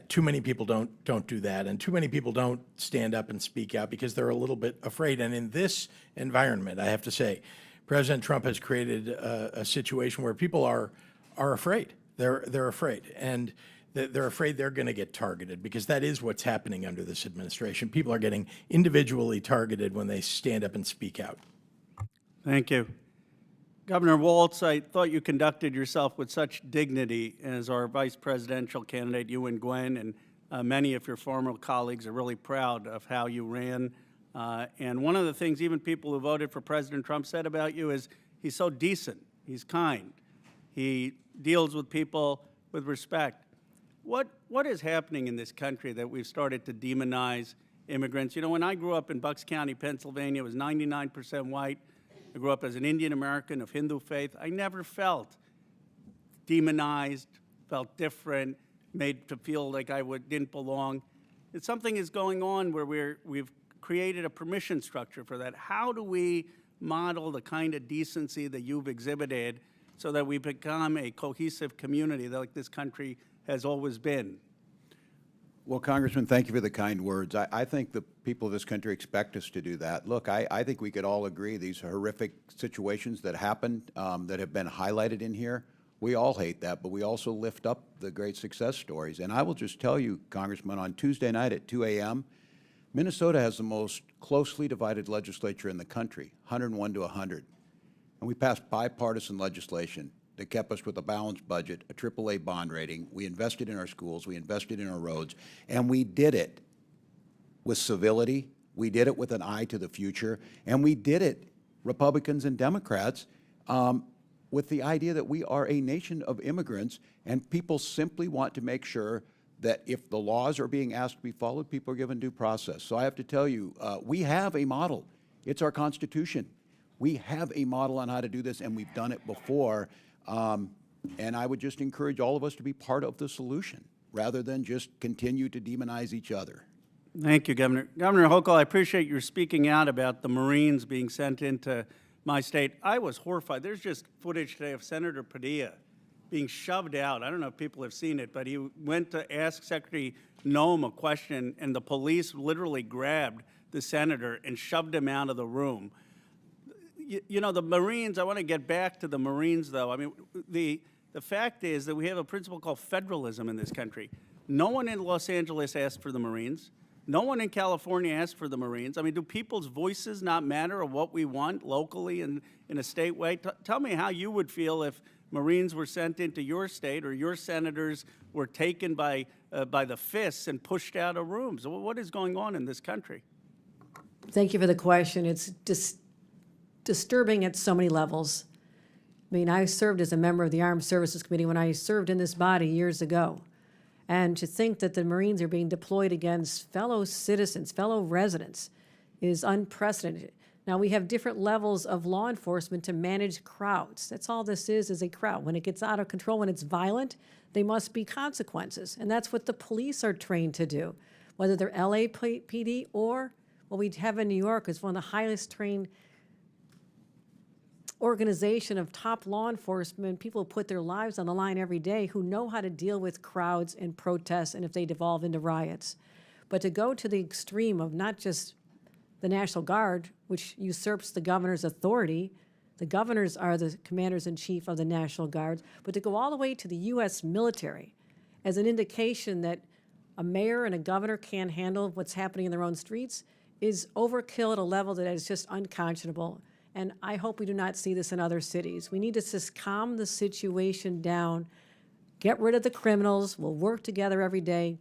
Too many people don't do that, and too many people don't stand up and speak out because they're a little bit afraid. And in this environment, I have to say, President Trump has created a situation where people are afraid. They're afraid, and they're afraid they're going to get targeted, because that is what's happening under this administration. People are getting individually targeted when they stand up and speak out. Thank you. Governor Walz, I thought you conducted yourself with such dignity as our vice presidential candidate, you and Gwen, and many of your former colleagues are really proud of how you ran. And one of the things even people who voted for President Trump said about you is he's so decent, he's kind, he deals with people with respect. What is happening in this country that we've started to demonize immigrants? When I grew up in Bucks County, Pennsylvania, it was 99% white. I grew up as an Indian American of Hindu faith. I never felt demonized, felt different, made to feel like I didn't belong. Something is going on where we've created a permission structure for that. How do we model the kind of decency that you've exhibited so that we become a cohesive community like this country has always been? Well, Congressman, thank you for the kind words. I think the people of this country expect us to do that. Look, I think we could all agree these horrific situations that happened, that have been highlighted in here, We all hate that, but we also lift up the great success stories. And I will just tell you, Congressman, on Tuesday night at 2 a.m., Minnesota has the most closely divided legislature in the country, 101 to 100. And we passed bipartisan legislation that kept us with a balanced budget, a AAA bond rating. We invested in our schools, we invested in our roads, and we did it with civility. We did it with an eye to the future, and we did it, Republicans and Democrats, with the idea that we are a nation of immigrants, and people simply want to make sure that if the laws are being asked to be followed, people are given due process. So I have to tell you, we have a model. It's our Constitution. We have a model on how to do this, and we've done it before. And I would just encourage all of us to be part of the solution rather than just continue to demonize each other. Thank you, Governor. Governor Hochul, I appreciate your speaking out about the Marines being sent into my state. I was horrified. There's just footage today of Senator Padilla being shoved out. I don't know if people have seen it, but he went to ask Secretary Noem a question, and the police literally grabbed the senator and shoved him out of the room. You know, the Marines, I want to get back to the Marines, though. I mean, the fact is that we have a principle called federalism in this country. No one in Los Angeles asked for the Marines. No one in California asked for the Marines. I mean, do people's voices not matter of what we want locally and in a state way? Tell me how you would feel if Marines were sent into your state or your senators were taken by the fists and pushed out of rooms. What is going on in this country? Thank you for the question. It's disturbing at so many levels. I mean, I served as a member of the Armed Services Committee when I served in this body years ago. And to think that the Marines are being deployed against fellow citizens, fellow residents, is unprecedented. Now, we have different levels of law enforcement to manage crowds. That's all this is a crowd. When it gets out of control, when it's violent, there must be consequences. And that's what the police are trained to do, whether they're LAPD or what we have in New York is one of the highest trained organization of top law enforcement, people who put their lives on the line every day, who know how to deal with crowds and protests and if they devolve into riots. But to go to the extreme of not just the National Guard, which usurps the governor's authority, the governors are the commanders-in-chief of the National Guard, but to go all the way to the U.S. military as an indication that a mayor and a governor can't handle what's happening in their own streets is overkill at a level that is just unconscionable. And I hope we do not see this in other cities. We need to just calm the situation down, get rid of the criminals, we'll work together every day,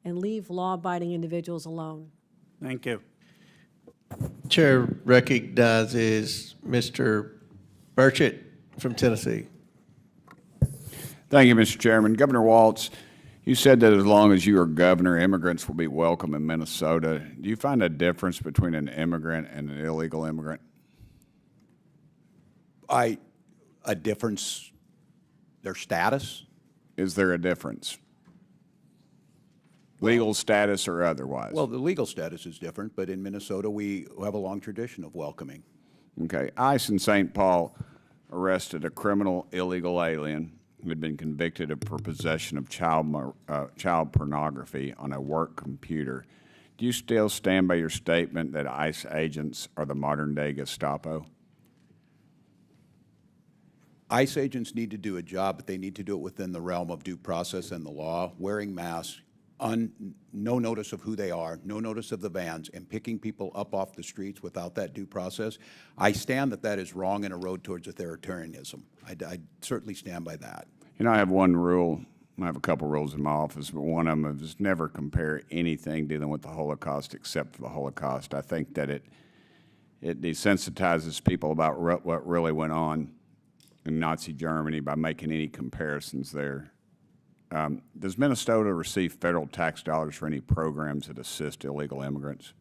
and leave law-abiding individuals alone. Thank you. Chair recognizes Mr. Burchett from Tennessee. Thank you, Mr. Chairman. Governor Walz, you said that as long as you are governor, immigrants will be welcome in Minnesota. Do you find a difference between an immigrant and an illegal immigrant? A difference, their status? Is there a difference? Legal status or otherwise? Well, the legal status is different, but in Minnesota, we have a long tradition of welcoming. Okay. ICE in St. Paul arrested a criminal illegal alien who had been convicted for possession of child pornography on a work computer. Do you still stand by your statement that ICE agents are the modern-day Gestapo? ICE agents need to do a job, but they need to do it within the realm of due process and the law, wearing masks, no notice of who they are, no notice of the vans, and picking people up off the streets without that due process. I stand that is wrong and a road towards authoritarianism. I certainly stand by that. You know, I have one rule. I have a couple rules in my office, but one of them is never compare anything dealing with the Holocaust except for the Holocaust. I think that it desensitizes people about what really went on in Nazi Germany by making any comparisons there. Does Minnesota receive federal tax dollars for any programs that assist illegal immigrants?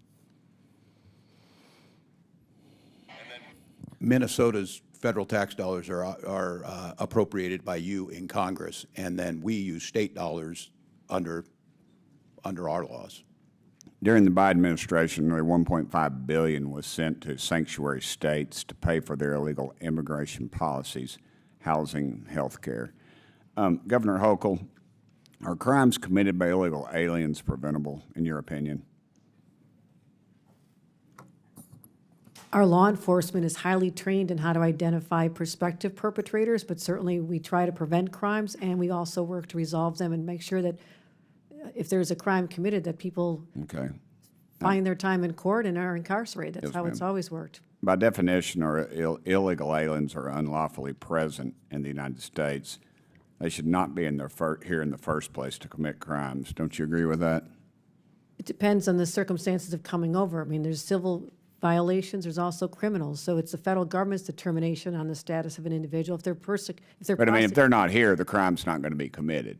Minnesota's federal tax dollars are appropriated by you in Congress, and then we use state dollars under our laws. During the Biden administration, nearly $1.5 billion was sent to sanctuary states to pay for their illegal immigration policies, housing, health care. Governor Hochul, are crimes committed by illegal aliens preventable, in your opinion? Our law enforcement is highly trained in how to identify prospective perpetrators, but certainly we try to prevent crimes, and we also work to resolve them and make sure that if there's a crime committed, that people Okay. find their time in court and are incarcerated. That's Yes, how it's ma'am. always worked. By definition, illegal aliens are unlawfully present in the United States. They should not be in here in the first place to commit crimes. Don't you agree with that? It depends on the circumstances of coming over. I mean, there's civil violations, there's also criminals. So it's the federal government's determination on the status of an individual. If they're But I mean, if they're not here, the crime's not going to be committed.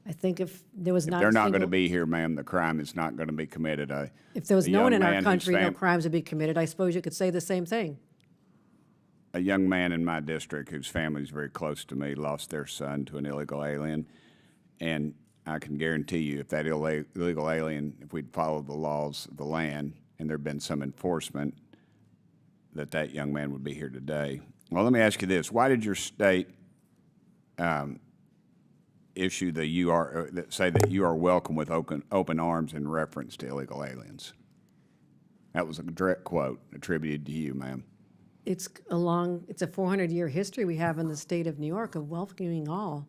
I think if there was If not they're a not going to single, be here, ma'am, the crime is not going to be committed. if there was a no one young in our man whose country, no fam- crimes would be committed. I suppose you could say the same thing. A young man in my district whose family is very close to me lost their son to an illegal alien. And I can guarantee you if that illegal alien, if we'd followed the laws of the land and there'd been some enforcement, that young man would be here today. Well, let me ask you this. Why did your state issue say that you are welcome with open arms in reference to illegal aliens? That was a direct quote attributed to you, ma'am. It's a 400-year history we have in the state of New York of welcoming all.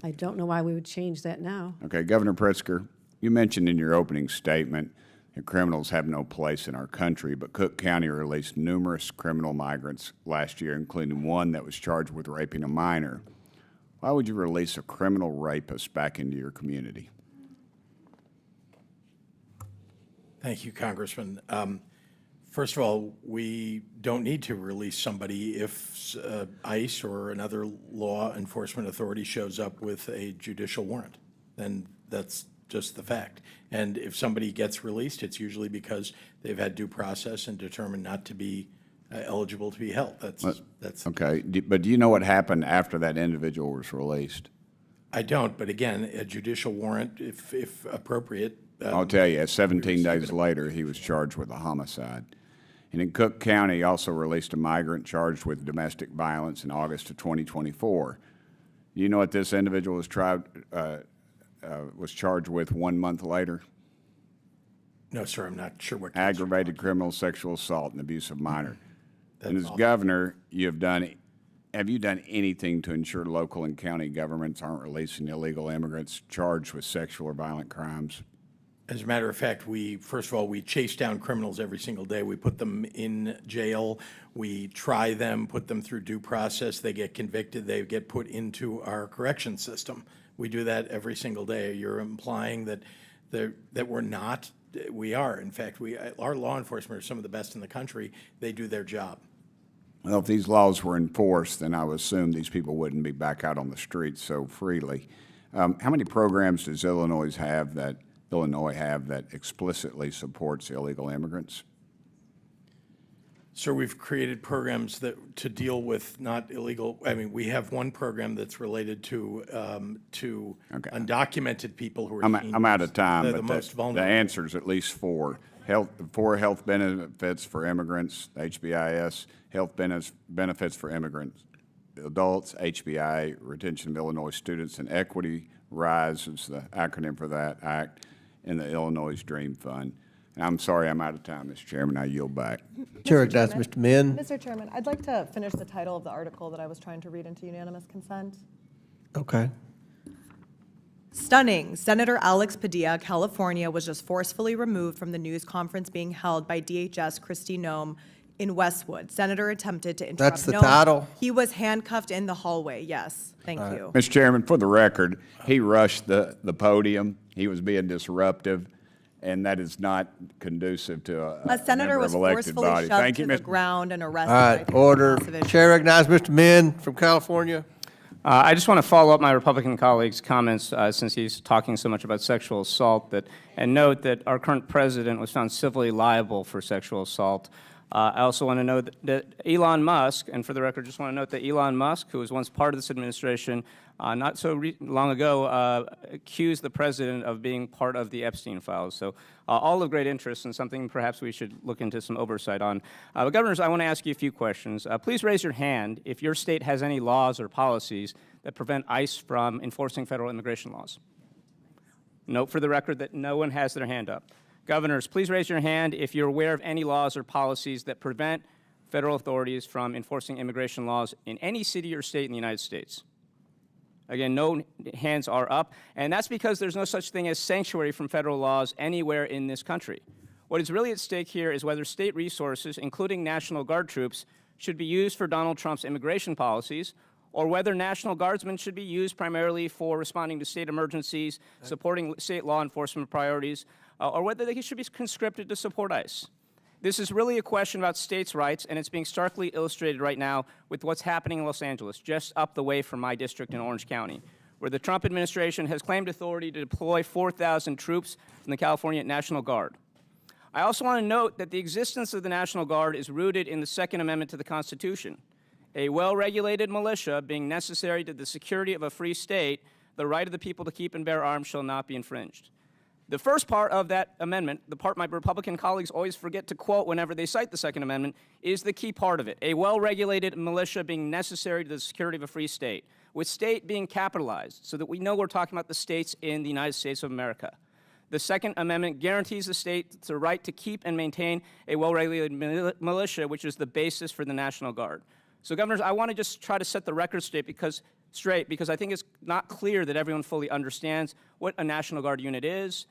I don't know why we would change that now. Okay, Governor Pritzker, you mentioned in your opening statement that criminals have no place in our country, but Cook County released numerous criminal migrants last year, including one that was charged with raping a minor. Why would you release a criminal rapist back into your community? Thank you, Congressman. First of all, we don't need to release somebody if ICE or another law enforcement authority shows up with a judicial warrant. Then that's just the fact. And if somebody gets released, it's usually because they've had due process and determined not to be eligible to be held. That's Okay, but do you know what happened after that individual was released? I don't, but again, a judicial warrant, if appropriate. I'll tell you, 17 days later, he was charged with a homicide. And in Cook County, he also released a migrant charged with domestic violence in August of 2024. You know what this individual was charged with 1 month later? No, sir, I'm not sure what. Aggravated criminal sexual assault and abuse of minor. And as awful. governor, have you done anything to ensure local and county governments aren't releasing illegal immigrants charged with sexual or violent crimes? As a matter of fact, first of all, we chase down criminals every single day. We put them in jail. We try them, put them through due process. They get convicted. They get put into our correction system. We do that every single day. You're implying that we're not. We are. In fact, our law enforcement are some of the best in the country. They do their job. Well, if these laws were enforced, then I would assume these people wouldn't be back out on the streets so freely. How many programs does Illinois have that explicitly supports illegal immigrants? So we've created programs to deal with not illegal. I mean, we have one program that's related to undocumented people who are. I'm out of time, the but most the vulnerable. answer is at least four. Health benefits for immigrants, HBIS, health benefits for immigrants, adults, HBI, retention of Illinois students, and equity, RISE is the acronym for that act, and the Illinois Dream Fund. And I'm sorry, I'm out of time, Mr. Chairman. I yield back. Chair recognizes Mr. Min. Mr. Chairman, I'd like to finish the title of the article that I was trying to read into unanimous consent. Okay. Stunning. Senator Alex Padilla, California, was just forcefully removed from the news conference being held by DHS Kristi Noem in Westwood. Senator attempted to interrupt That's the Noem. title? He was handcuffed in the hallway. Yes. Thank you. Mr. Chairman, for the record, he rushed the podium. He was being disruptive, and that is not conducive to A senator member was of elected forcefully body. shoved Thank you, to the Mr. ground and All arrested. right, order. Chair recognizes Mr. Min from California. I just want to follow up my Republican colleague's comments since he's talking so much about sexual assault, and note that our current president was found civilly liable for sexual assault. I also want to note that Elon Musk, and for the record, just want to note that Elon Musk, who was once part of this administration, not so long ago, accused the president of being part of the Epstein files. So all of great interest and something perhaps we should look into some oversight on. But governors, I want to ask you a few questions. Please raise your hand if your state has any laws or policies that prevent ICE from enforcing federal immigration laws. Note for the record that no one has their hand up. Governors, please raise your hand if you're aware of any laws or policies that prevent federal authorities from enforcing immigration laws in any city or state in the United States. Again, no hands are up, and that's because there's no such thing as sanctuary from federal laws anywhere in this country. What is really at stake here is whether state resources, including National Guard troops, should be used for Donald Trump's immigration policies, or whether National Guardsmen should be used primarily for responding to state emergencies, supporting state law enforcement priorities, or whether they should be conscripted to support ICE. This is really a question about states' rights, and it's being starkly illustrated right now with what's happening in Los Angeles, just up the way from my district in Orange County, where the Trump administration has claimed authority to deploy 4,000 troops from the California National Guard. I also want to note that the existence of the National Guard is rooted in the Second Amendment to the Constitution. A well-regulated militia being necessary to the security of a free state, the right of the people to keep and bear arms shall not be infringed. The first part of that amendment, the part my Republican colleagues always forget to quote whenever they cite the Second Amendment, is the key part of it. A well-regulated militia being necessary to the security of a free state, with state being capitalized so that we know we're talking about the states in the United States of America. The Second Amendment guarantees the state the right to keep and maintain a well-regulated militia, which is the basis for the National Guard. So, Governors, I want to just try to set the record straight because I think it's not clear that everyone fully understands what a National Guard unit is,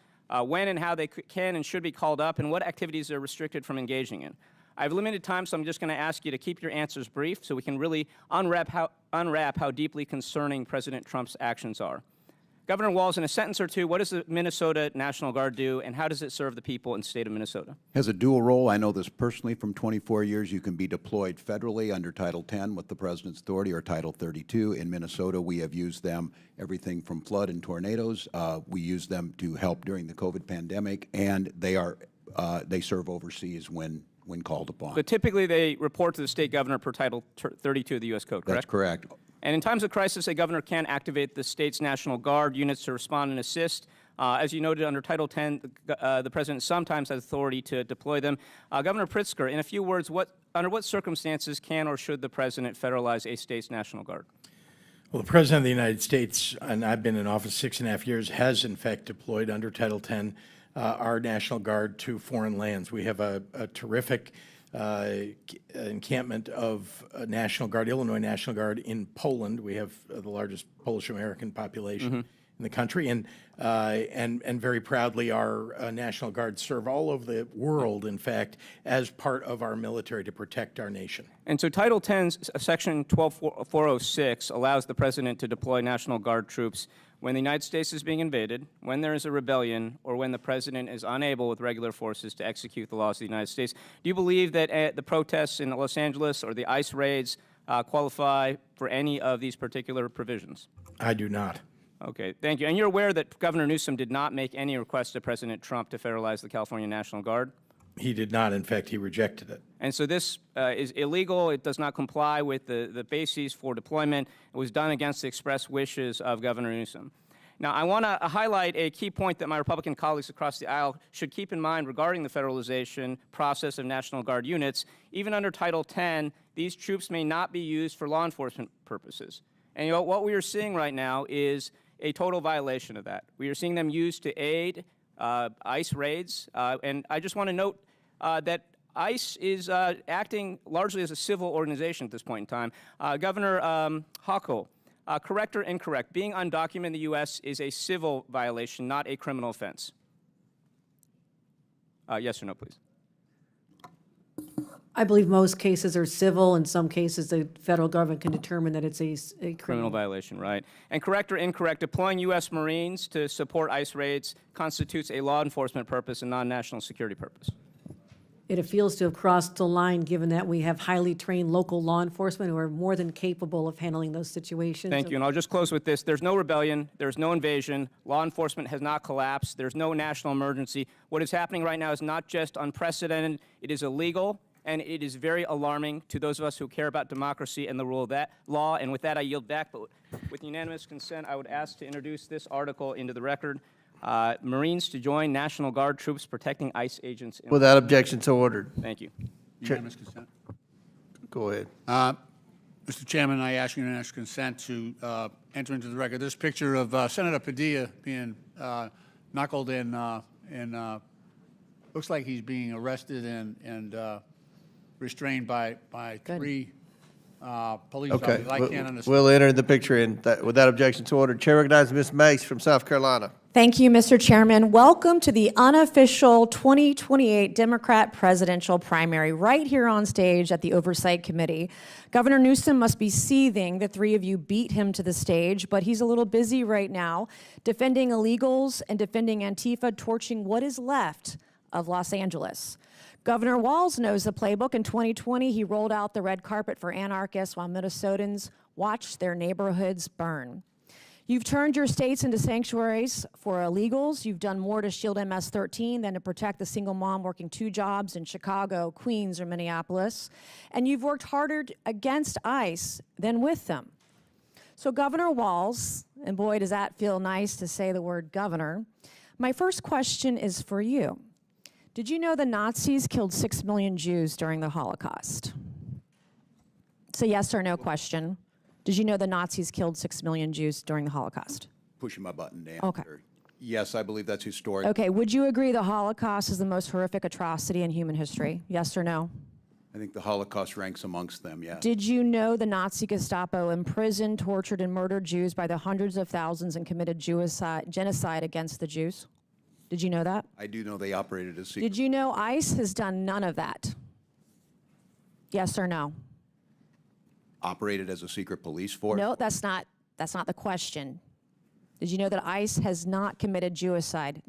when and how they can and should be called up, and what activities they're restricted from engaging in. I have limited time, so I'm just going to ask you to keep your answers brief so we can really unwrap how deeply concerning President Trump's actions are. Governor Walz, in a sentence or two, what does the Minnesota National Guard do, and how does it serve the people in the state of Minnesota? Has a dual role. I know this personally from 24 years. You can be deployed federally under Title 10 with the President's authority or Title 32. In Minnesota, we have used them everything from flood and tornadoes. We use them to help during the COVID pandemic, and they serve overseas when called upon. But typically they report to the state governor per Title 32 of the U.S. Code, correct? That's correct. And in times of crisis, a governor can activate the state's National Guard units to respond and assist. As you noted, under Title 10, the president sometimes has authority to deploy them. Governor Pritzker, in a few words, under what circumstances can or should the president federalize a state's National Guard? Well, the President of the United States, and I've been in office 6.5 years, has in fact deployed under Title 10 our National Guard to foreign lands. We have a terrific encampment of National Guard, Illinois National Guard in Poland. We have the largest Polish-American population in the country, and very proudly our National Guard serve all over the world, in fact, as part of our military to protect our nation. And so Title 10's Section 12406 allows the president to deploy National Guard troops when the United States is being invaded, when there is a rebellion, or when the president is unable with regular forces to execute the laws of the United States. Do you believe that the protests in Los Angeles or the ICE raids qualify for any of these particular provisions? I do not. Okay, thank you. And you're aware that Governor Newsom did not make any request to President Trump to federalize the California National Guard? He did not. In fact, he rejected it. And so this is illegal. It does not comply with the bases for deployment. It was done against the express wishes of Governor Newsom. Now, I want to highlight a key point that my Republican colleagues across the aisle should keep in mind regarding the federalization process of National Guard units. Even under Title 10, these troops may not be used for law enforcement purposes. And what we are seeing right now is a total violation of that. We are seeing them used to aid ICE raids, and I just want to note that ICE is acting largely as a civil organization at this point in time. Governor Hochul, correct or incorrect, being undocumented in the U.S. is a civil violation, not a criminal offense. Yes or no, please. I believe most cases are civil. In some cases, the federal government can determine that it's a Criminal violation, right. And correct or incorrect, deploying U.S. Marines to support ICE raids constitutes a law enforcement purpose and non-national security purpose. It feels to have crossed the line, given that we have highly trained local law enforcement who are more than capable of handling those situations. Thank you, and I'll just close with this. There's no rebellion, there's no invasion, law enforcement has not collapsed, there's no national emergency. What is happening right now is not just unprecedented, it is illegal, and it is very alarming to those of us who care about democracy and the rule of that law. And with that, I yield back, but with unanimous consent, I would ask to introduce this article into the record. Marines to join National Guard troops protecting ICE agents. Without objection, so ordered. Thank you. Unanimous consent. Go ahead. Mr. Chairman, I ask unanimous consent to enter into the record this picture of Senator Padilla being knuckled in looks like he's being arrested and restrained by three police Okay, officers. I can't understand. we'll enter the picture in, without objection to order. Chair recognizes Ms. Mace from South Carolina. Thank you, Mr. Chairman. Welcome to the unofficial 2028 Democrat presidential primary right here on stage at the Oversight Committee. Governor Newsom must be seething. The three of you beat him to the stage, but he's a little busy right now defending illegals and defending Antifa, torching what is left of Los Angeles. Governor Walz knows the playbook. In 2020, he rolled out the red carpet for anarchists while Minnesotans watched their neighborhoods burn. You've turned your states into sanctuaries for illegals. You've done more to shield MS-13 than to protect the single mom working 2 jobs in Chicago, Queens, or Minneapolis. And you've worked harder against ICE than with them. So Governor Walz, and boy, does that feel nice to say the word governor, my first question is for you. Did you know the Nazis killed 6 million Jews during the Holocaust? It's a yes or no question. Did you know the Nazis killed 6 million Jews during the Holocaust? Pushing my button to Okay. answer. Yes, I believe that's historic. Okay, would you agree the Holocaust is the most horrific atrocity in human history? Yes or no? I think the Holocaust ranks amongst them, yes. Did you know the Nazi Gestapo imprisoned, tortured, and murdered Jews by the hundreds of thousands and committed genocide against the Jews? Did you know that? I do know they operated as secret. Did you know ICE has done none of that? Yes or no? Operated as a secret police force? No, that's not the question. Did you know that ICE has not committed genocide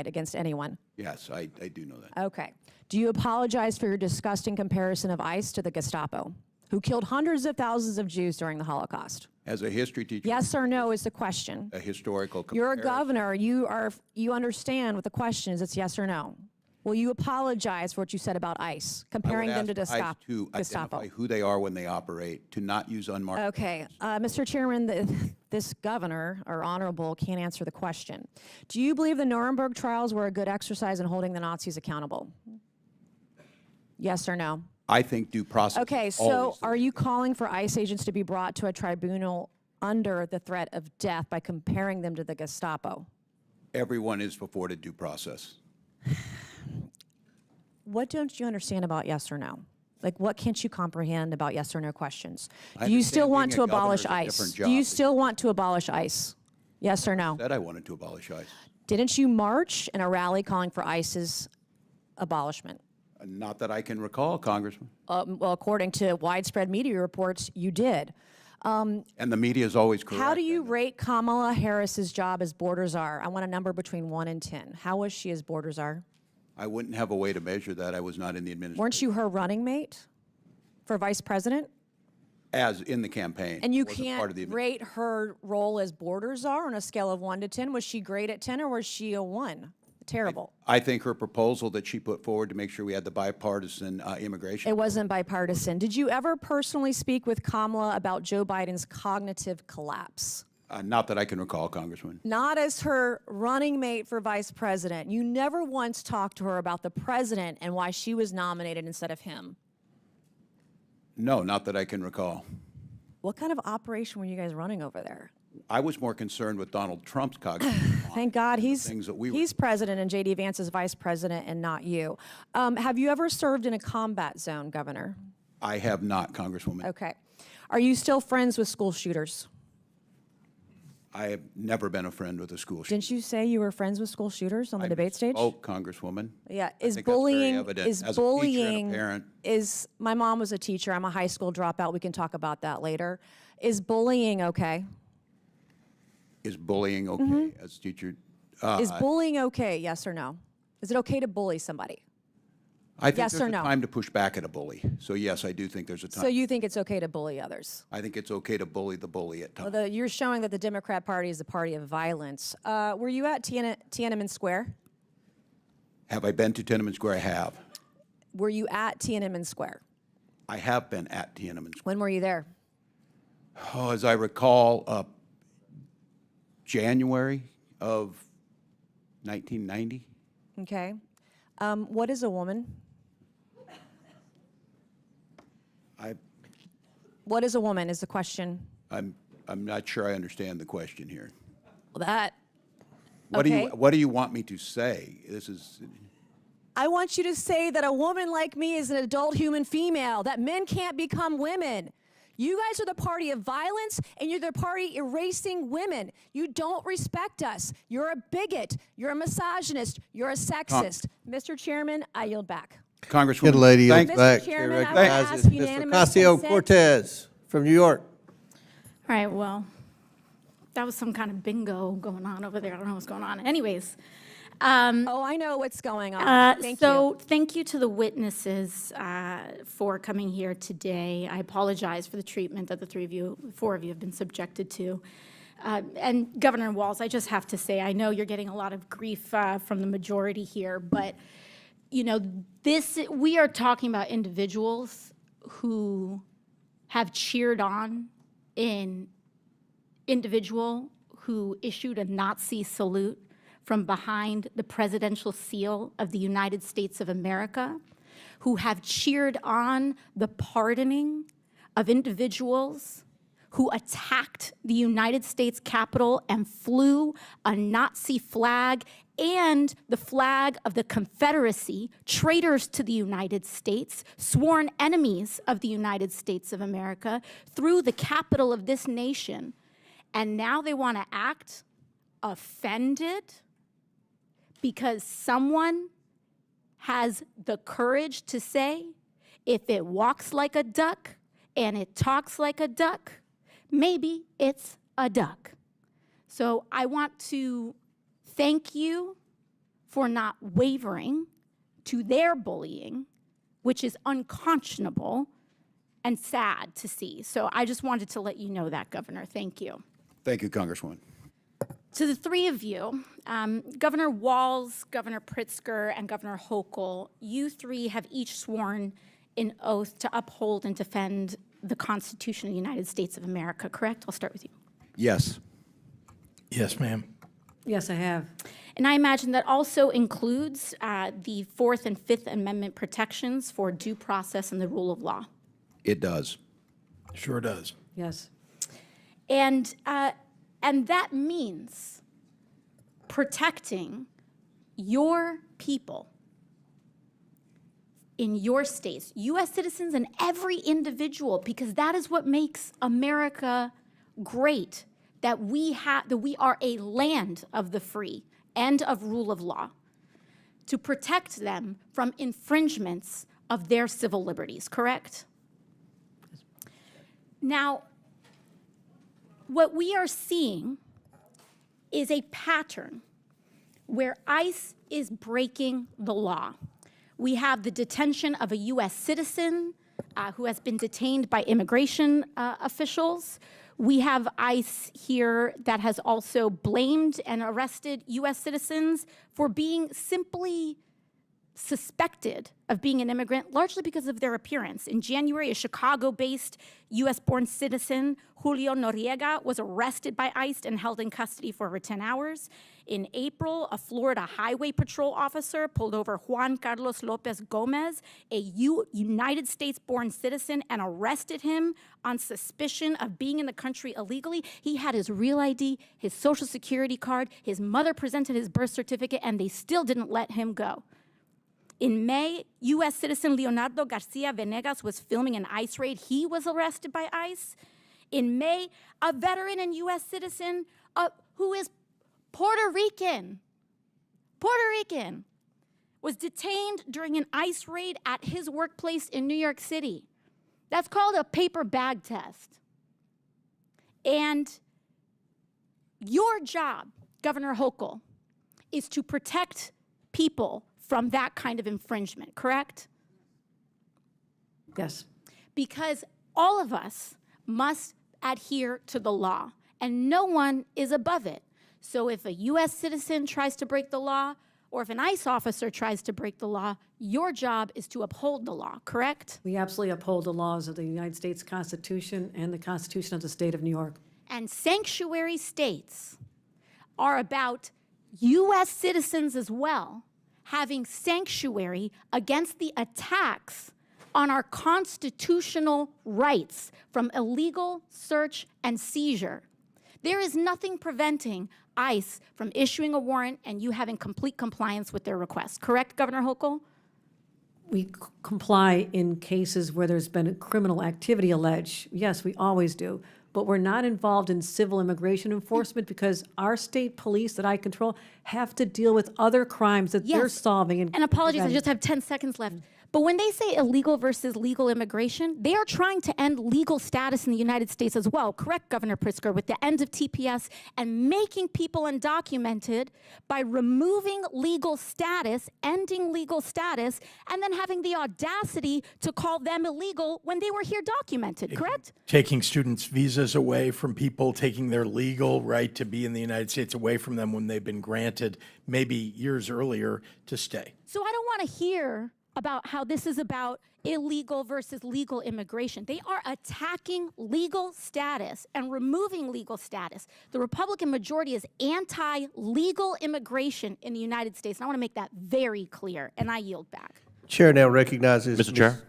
against anyone? Yes, I do know that. Okay. Do you apologize for your disgusting comparison of ICE to the Gestapo, who killed hundreds of thousands of Jews during the Holocaust? As a history teacher, Yes or no is the question. a historical You're a comparison. governor. You understand what the question is. It's yes or no. Will you apologize for what you said about ICE, comparing them to I would ask ICE to Gestapo? identify who they are when they operate, to not use unmarked. Okay, Mr. Chairman, this governor, or honorable, can't answer the question. Do you believe the Nuremberg trials were a good exercise in holding the Nazis accountable? Yes or no? I think due process. Okay, is so always the are you calling for ICE agents to be brought to a tribunal under the threat of death by comparing them to the Gestapo? Everyone is afforded due process. What don't you understand about yes or no? Like, what can't you comprehend about yes or no questions? I Do you understand still want being to a governor abolish is a ICE? different Do you job. still want to abolish ICE? Yes or no? Said I wanted to abolish ICE. Didn't you march in a rally calling for ICE's abolishment? Not that I can recall, Congressman. Well, according to widespread media reports, you did. And the media is always correct. How do you rate Kamala Harris's job as border czar? I want a number between 1 and 10. How was she as border czar? I wouldn't have a way to measure that. I was not in the administration. Weren't you her running mate for vice president? As in the campaign. And you wasn't can't part of the rate her role as border czar on a scale of 1 to 10. Was she great at 10 or was she a 1? Terrible. I think her proposal that she put forward to make sure we had the bipartisan immigration. It wasn't bipartisan. Did you ever personally speak with Kamala about Joe Biden's cognitive collapse? Not that I can recall, Congressman. Not as her running mate for vice president. You never once talked to her about the president and why she was nominated instead of him. No, not that I can recall. What kind of operation were you guys running over there? I was more concerned with Donald Trump's cognitive decline. Thank God he's things that we were- he's president and J.D. Vance is vice president and not you. Have you ever served in a combat zone, Governor? I have not, Congresswoman. Okay. Are you still friends with school shooters? I have never been a friend with a school shooter. Didn't you say you were friends with school shooters on the debate stage? Oh, Congresswoman. Yeah, I is think that's very bullying evident. is As a teacher and a bullying parent. is my mom was a teacher. I'm a high school dropout. We can talk about that later. Is bullying okay? Is bullying okay as a teacher? Is bullying okay? Yes or no? Is it okay to bully somebody? I think yes there's or a no? time to push back at a bully. So yes, I do think there's a time. So you think it's okay to bully others? I think it's okay to bully the bully at times. Well, you're showing that the Democrat Party is a party of violence. Were you at Tiananmen Square? Have I been to Tiananmen Square? I have. Were you at Tiananmen Square? I have been at Tiananmen Square. When were you there? Oh, as I recall, January of 1990. Okay. What is a woman? What is a woman is the question. I'm not sure I understand the question here. Well, that. What okay. do you want me to say? This is. I want you to say that a woman like me is an adult human female, that men can't become women. You guys are the party of violence, and you're the party erasing women. You don't respect us. You're a bigot. You're a misogynist. You're a sexist. Mr. Chairman, I yield back. Congresswoman. Good lady, yields Mr. back. Chairman, Chair I would recognizes ask Ms. unanimous Ocasio-Cortez from New York. All right, well, that was some kind of bingo going on over there. I don't know what's going on. Anyways. Oh, I know what's going on. Thank you. Thank you to the witnesses for coming here today. I apologize for the treatment that the four of you have been subjected to. And Governor Walz, I just have to say, I know you're getting a lot of grief from the majority here, but you know, we are talking about individuals who have cheered on an individual who issued a Nazi salute from behind the presidential seal of the United States of America, who have cheered on the pardoning of individuals who attacked the United States Capitol and flew a Nazi flag and the flag of the Confederacy, traitors to the United States, sworn enemies of the United States of America, through the capital of this nation. And now they want to act offended because someone has the courage to say, if it walks like a duck and it talks like a duck, maybe it's a duck. So I want to thank you for not wavering to their bullying, which is unconscionable and sad to see. So I just wanted to let you know that, Governor. Thank you. Thank you, Congresswoman. To the three of you, Governor Walz, Governor Pritzker, and Governor Hochul, you three have each sworn an oath to uphold and defend the Constitution of the United States of America, correct? I'll start with you. Yes. Yes, ma'am. Yes, I have. And I imagine that also includes the Fourth and Fifth Amendment protections for due process and the rule of law. It does. Sure does. Yes. And that means protecting your people in your states, U.S. citizens and every individual, because that is what makes America great, that we are a land of the free and of rule of law, to protect them from infringements of their civil liberties, correct? Now, what we are seeing is a pattern where ICE is breaking the law. We have the detention of a U.S. citizen who has been detained by immigration officials. We have ICE here that has also blamed and arrested U.S. citizens for being simply suspected of being an immigrant, largely because of their appearance. In January, a Chicago-based U.S.-born citizen, Julio Noriega, was arrested by ICE and held in custody for over 10 hours. In April, a Florida Highway Patrol officer pulled over Juan Carlos Lopez Gomez, a United States-born citizen, and arrested him on suspicion of being in the country illegally. He had his real ID, his Social Security card, his mother presented his birth certificate, and they still didn't let him go. In May, U.S. citizen Leonardo Garcia Venegas was filming an ICE raid. He was arrested by ICE. In May, a veteran and U.S. citizen who is Puerto Rican, was detained during an ICE raid at his workplace in New York City. That's called a paper bag test. And your job, Governor Hochul, is to protect people from that kind of infringement, correct? Yes. Because all of us must adhere to the law, and no one is above it. So if a U.S. citizen tries to break the law, or if an ICE officer tries to break the law, your job is to uphold the law, correct? We absolutely uphold the laws of the United States Constitution and the Constitution of the State of New York. And sanctuary states are about U.S. citizens as well, having sanctuary against the attacks on our constitutional rights from illegal search and seizure. There is nothing preventing ICE from issuing a warrant and you having complete compliance with their request. Correct, Governor Hochul? We comply in cases where there's been criminal activity alleged. Yes, we always do. But we're not involved in civil immigration enforcement because our state police that I control have to deal with other crimes that they're Yes. solving. And apologies, I preventing. just have 10 seconds left. But when they say illegal versus legal immigration, they are trying to end legal status in the United States as well. Correct, Governor Pritzker, with the end of TPS and making people undocumented by removing legal status, ending legal status, and then having the audacity to call them illegal when they were here documented, correct? Taking students' visas away from people, taking their legal right to be in the United States away from them when they've been granted maybe years earlier to stay. So I don't want to hear about how this is about illegal versus legal immigration. They are attacking legal status and removing legal status. The Republican majority is anti-legal immigration in the United States. And I want to make that very clear, and I yield back. Chair now recognizes Mr. Chair,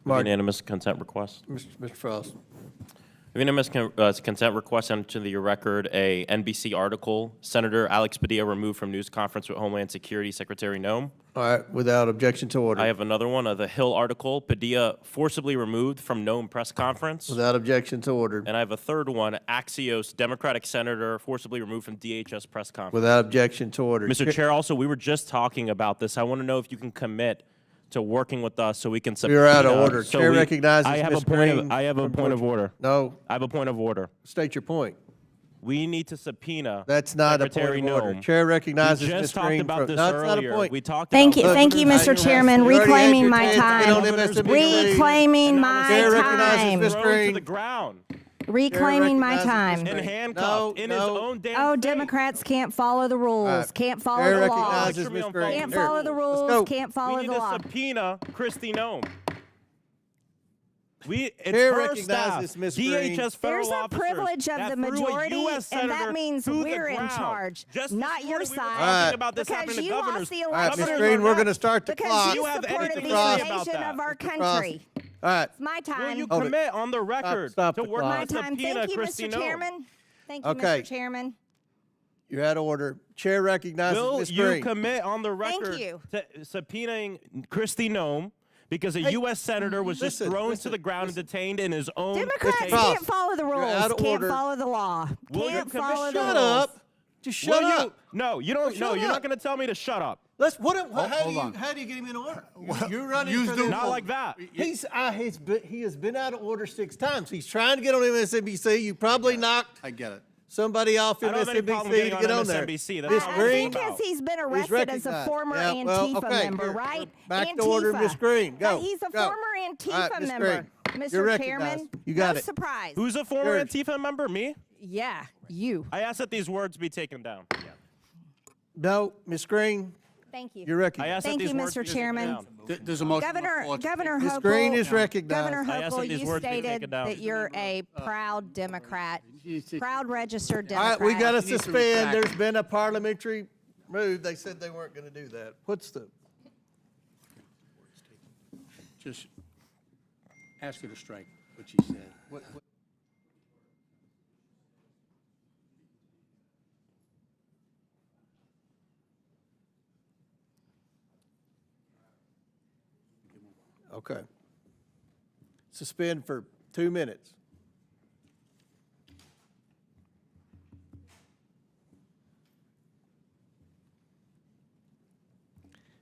Mark. unanimous consent request. Mr. Frost. Unanimous consent request into the record a NBC article, Senator Alex Padilla removed from news conference with Homeland Security Secretary Noem. All right, without objection to order. I have another one, the Hill article, Padilla forcibly removed from Noem press conference. Without objection to order. And I have a third one, Axios, Democratic senator forcibly removed from DHS press conference. Without objection to order. Mr. Chair, also, we were just talking about this. I want to know if you can commit to working with us so we can subpoena. You're out of order. So Chair recognizes I have Ms. a point Green I have a from point of Georgia. order. No. I have a point of order. State your point. We need to subpoena. That's not Secretary a point of order. Noem. Chair recognizes We Ms. just talked Green about from- this No, it's not a earlier. point. We talked Thank about you, thank you, Governor- Mr. Chairman. You already had Reclaiming your my chance to get on time. MSNBC. Reclaiming And my Chair recognizes time. Ms. thrown Green. to the ground Reclaiming my recognizes Ms. time. and Green. handcuffed in his No. own damn Oh, state. Democrats can't follow the rules, right. can't follow Chair the law. recognizes Lecture me Ms. on Green. Can't Here. follow the go. rules, can't We follow need the to law. subpoena Kristi Noem. It's Chair her recognizes staff, Ms. Green. DHS federal There's a officers privilege of that the threw a majority, US and that senator means to the we're in ground. charge, Just not this your morning we were side. talking about this Because happening to you governors. lost the All right, election. Ms. Green, we're going to start the Because clock. you You have supported anything the to say invasion about that? of our Mr. Frost. country. All right. It's my Will time. you Hold it. commit on the record Stop to the work clock. My to time. subpoena Thank you, Kristi Mr. Noem? Chairman. Thank you, Okay. Mr. Chairman. You're out of order. Chair recognizes Will Ms. you Green. commit on the Thank record you. to subpoenaing Kristi Noem because a U.S. senator was just listen, thrown listen, to the ground and detained in his own Democrats state? Frost, can't follow the you're rules, out of can't order. follow the law, Will you can't commit- follow the Shut rules. up. Just shut Will up. you? No, you don't. Shut No, you're up. not going to tell me to shut up. Let's. How hold on. do you get him in order? You're running for Not like that. He has been out of order 6 times. He's trying to get on MSNBC. You probably knocked I get it. somebody off I don't have any problem MSNBC getting to on get on there. MSNBC. That's Ms. not what I Green. think as he's been arrested as a recognized. former Yeah, well, Antifa okay, member, you're right? back to order, Antifa. Ms. Green. Go, But he's a go. former All Antifa right, Ms. member, Green. Mr. You're Chairman. recognized. You got no it. surprise. Who's a former Yours. Antifa member? Me? Yeah, you. I asked that these words be taken down. No, Ms. Green, Thank you. you're I recognized. asked that Thank these you, words Mr. be taken Chairman. down. There's a motion. on the floor to Governor Ms. Hochul, Green is recognized. Governor I asked that Hochul, these you words be taken stated down. that you're a proud Democrat, proud registered All right, Democrat. we got to You need to suspend. retract. There's been a parliamentary move. They said they weren't going to do that. What's the? Just ask her to strike what she said. Okay. Suspend for 2 minutes.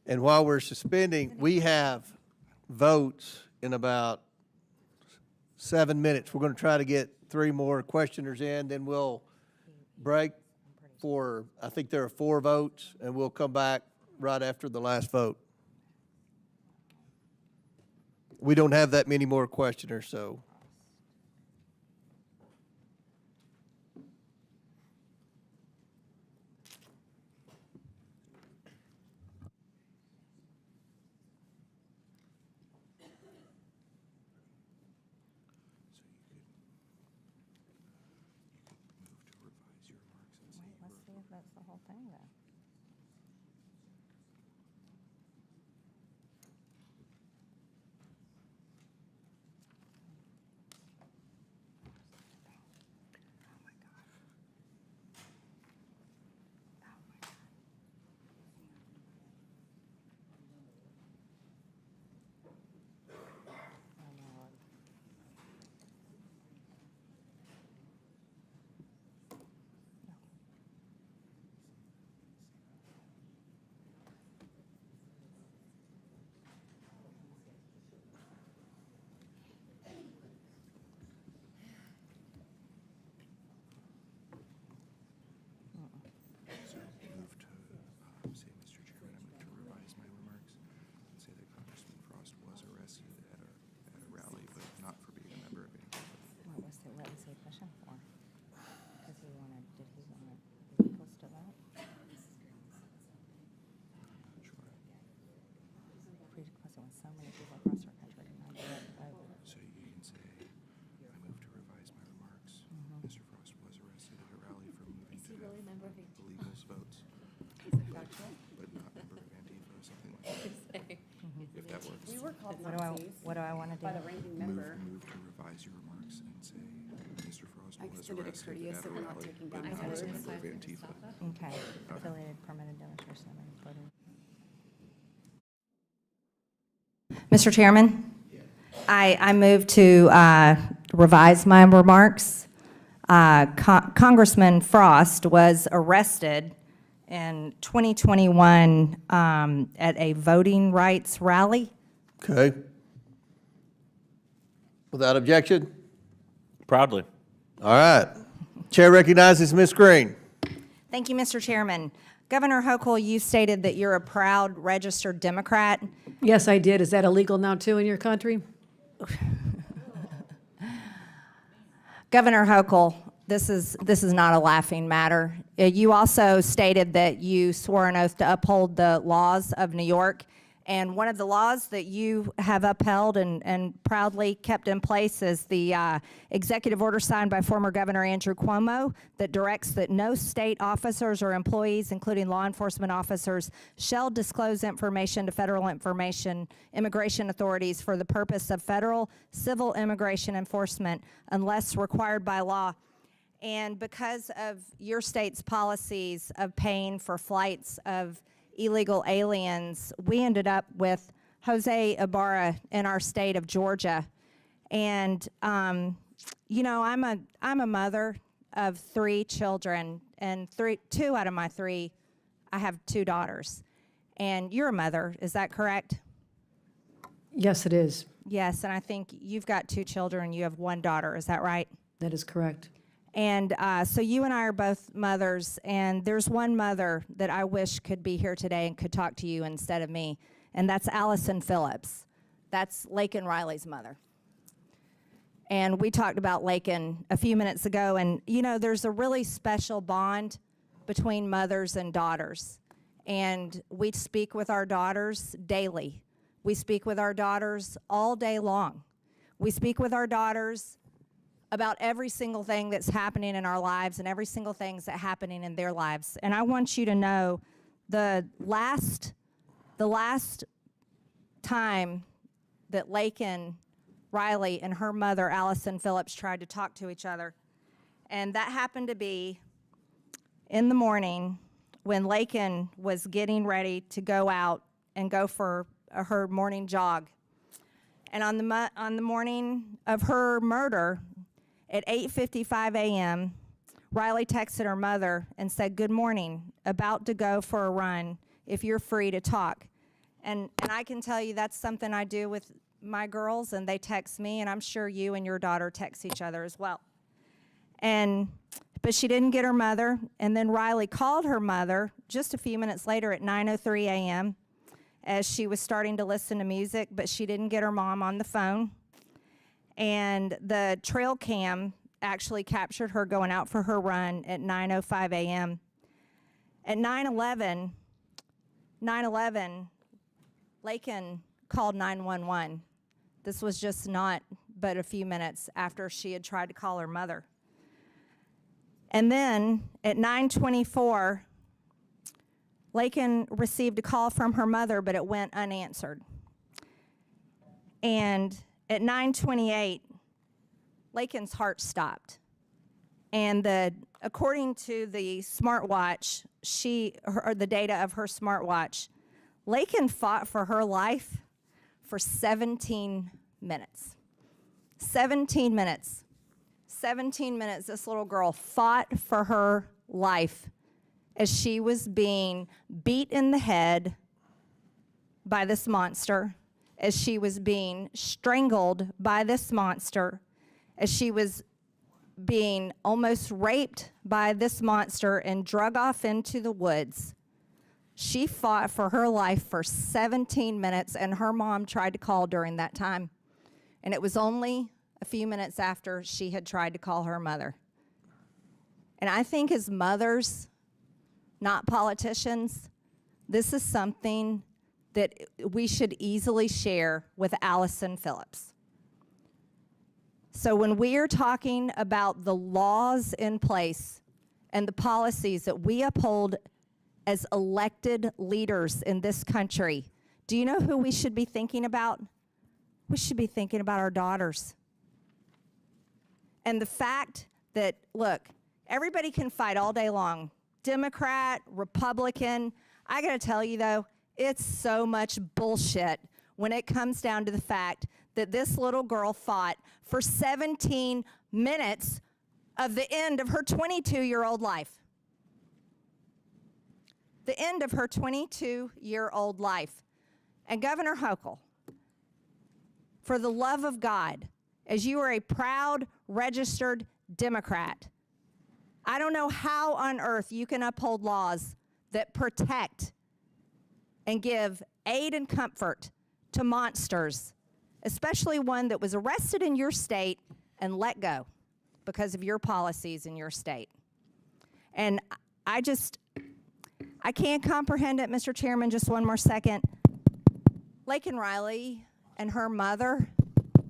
And while we're suspending, we have votes in about 7 minutes. We're going to try to get 3 more questioners in, then we'll break for, I think there are 4 votes, and we'll come back right after the last vote. We don't have that many more questioners, so. Let's see if that's the whole thing then. What do I want to do? By the ranking member. Move to revise your remarks and say, Mr. Frost I was considered it arrested courteous at that a we're not rally, taking but down not as a photos. member of Antifa. Okay, affiliated permanent demonstration. Mr. Chairman, I move to revise my remarks. Congressman Frost was arrested in 2021 at a voting rights rally. Okay. Without objection? Proudly. All right. Chair recognizes Ms. Green. Thank you, Mr. Chairman. Governor Hochul, you stated that you're a proud registered Democrat. Yes, I did. Is that illegal now, too, in your country? Governor Hochul, this is not a laughing matter. You also stated that you swore an oath to uphold the laws of New York. And one of the laws that you have upheld and proudly kept in place is the executive order signed by former Governor Andrew Cuomo that directs that no state officers or employees, including law enforcement officers, shall disclose information to federal immigration authorities for the purpose of federal civil immigration enforcement unless required by law. And because of your state's policies of paying for flights of illegal aliens, we ended up with Jose Ibarra in our state of Georgia. And, you know, I'm a mother of 3 children, and 2 out of my 3, I have 2 daughters. And you're a mother, is that correct? Yes, it is. Yes, and I think you've got 2 children, you have 1 daughter, is that right? That is correct. And so you and I are both mothers, and there's one mother that I wish could be here today and could talk to you instead of me, and that's Allison Phillips. That's Laken Riley's mother. And we talked about Laken a few minutes ago, and you know, there's a really special bond between mothers and daughters. And we speak with our daughters daily. We speak with our daughters all day long. We speak with our daughters about every single thing that's happening in our lives and every single thing that's happening in their lives. And I want you to know the last time that Laken Riley and her mother, Allison Phillips, tried to talk to each other, and that happened to be in the morning when Laken was getting ready to go out and go for her morning jog. And on the morning of her murder, at 8:55 a.m., Riley texted her mother and said, "Good morning, about to go for a run, if you're free to talk." And I can tell you that's something I do with my girls, and they text me, and I'm sure you and your daughter text each other as well. But she didn't get her mother, and then Riley called her mother just a few minutes later at 9:03 a.m. as she was starting to listen to music, but she didn't get her mom on the phone. And the trail cam actually captured her going out for her run at 9:05 a.m. At 9:11, Laken called 911. This was just not but a few minutes after she had tried to call her mother. And then at 9:24, Laken received a call from her mother, but it went unanswered. And at 9:28, Laken's heart stopped. And according to the smartwatch, the data of her smartwatch, Laken fought for her life for 17 minutes. 17 minutes. 17 minutes, this little girl fought for her life as she was being beat in the head by this monster, as she was being strangled by this monster, as she was being almost raped by this monster and drug off into the woods. She fought for her life for 17 minutes, and her mom tried to call during that time. And it was only a few minutes after she had tried to call her mother. And I think as mothers, not politicians, this is something that we should easily share with Allison Phillips. So when we are talking about the laws in place and the policies that we uphold as elected leaders in this country, do you know who we should be thinking about? we should be thinking about our daughters. And the fact that, look, everybody can fight all day long, Democrat, Republican. I got to tell you, though, it's so much bullshit when it comes down to the fact that this little girl fought for 17 minutes of the end of her 22-year-old life. The end of her 22-year-old life. And Governor Hochul, for the love of God, as you are a proud, registered Democrat, I don't know how on earth you can uphold laws that protect and give aid and comfort to monsters, especially one that was arrested in your state and let go because of your policies in your state. And I can't comprehend it, Mr. Chairman, just one more second. Laken Riley and her mother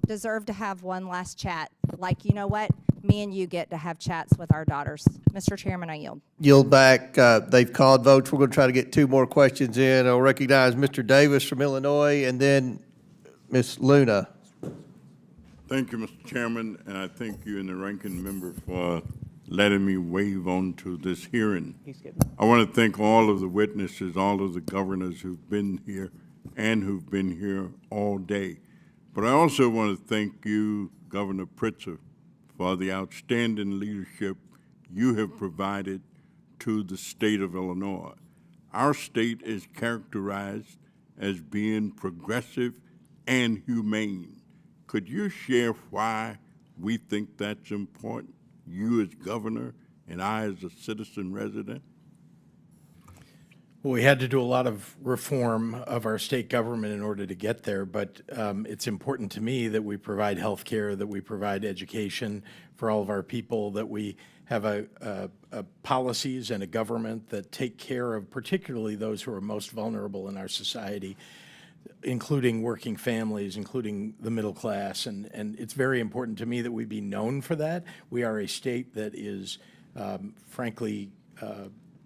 deserve to have one last chat. Like, you know what? Me and you get to have chats with our daughters. Mr. Chairman, I yield. Yield back. They've called votes. We're going to try to get 2 more questions in. I'll recognize Mr. Davis from Illinois and then Ms. Luna. Thank you, Mr. Chairman, and I thank you and the ranking member for letting me wave on to this hearing. I want to thank all of the witnesses, all of the governors who've been here and who've been here all day. But I also want to thank you, Governor Pritzker, for the outstanding leadership you have provided to the state of Illinois. Our state is characterized as being progressive and humane. Could you share why we think that's important, you as governor and I as a citizen resident? Well, we had to do a lot of reform of our state government in order to get there, but it's important to me that we provide health care, that we provide education for all of our people, that we have a policies and a government that take care of particularly those who are most vulnerable in our society, including working families, including the middle class. And it's very important to me that we be known for that. We are a state that is, frankly,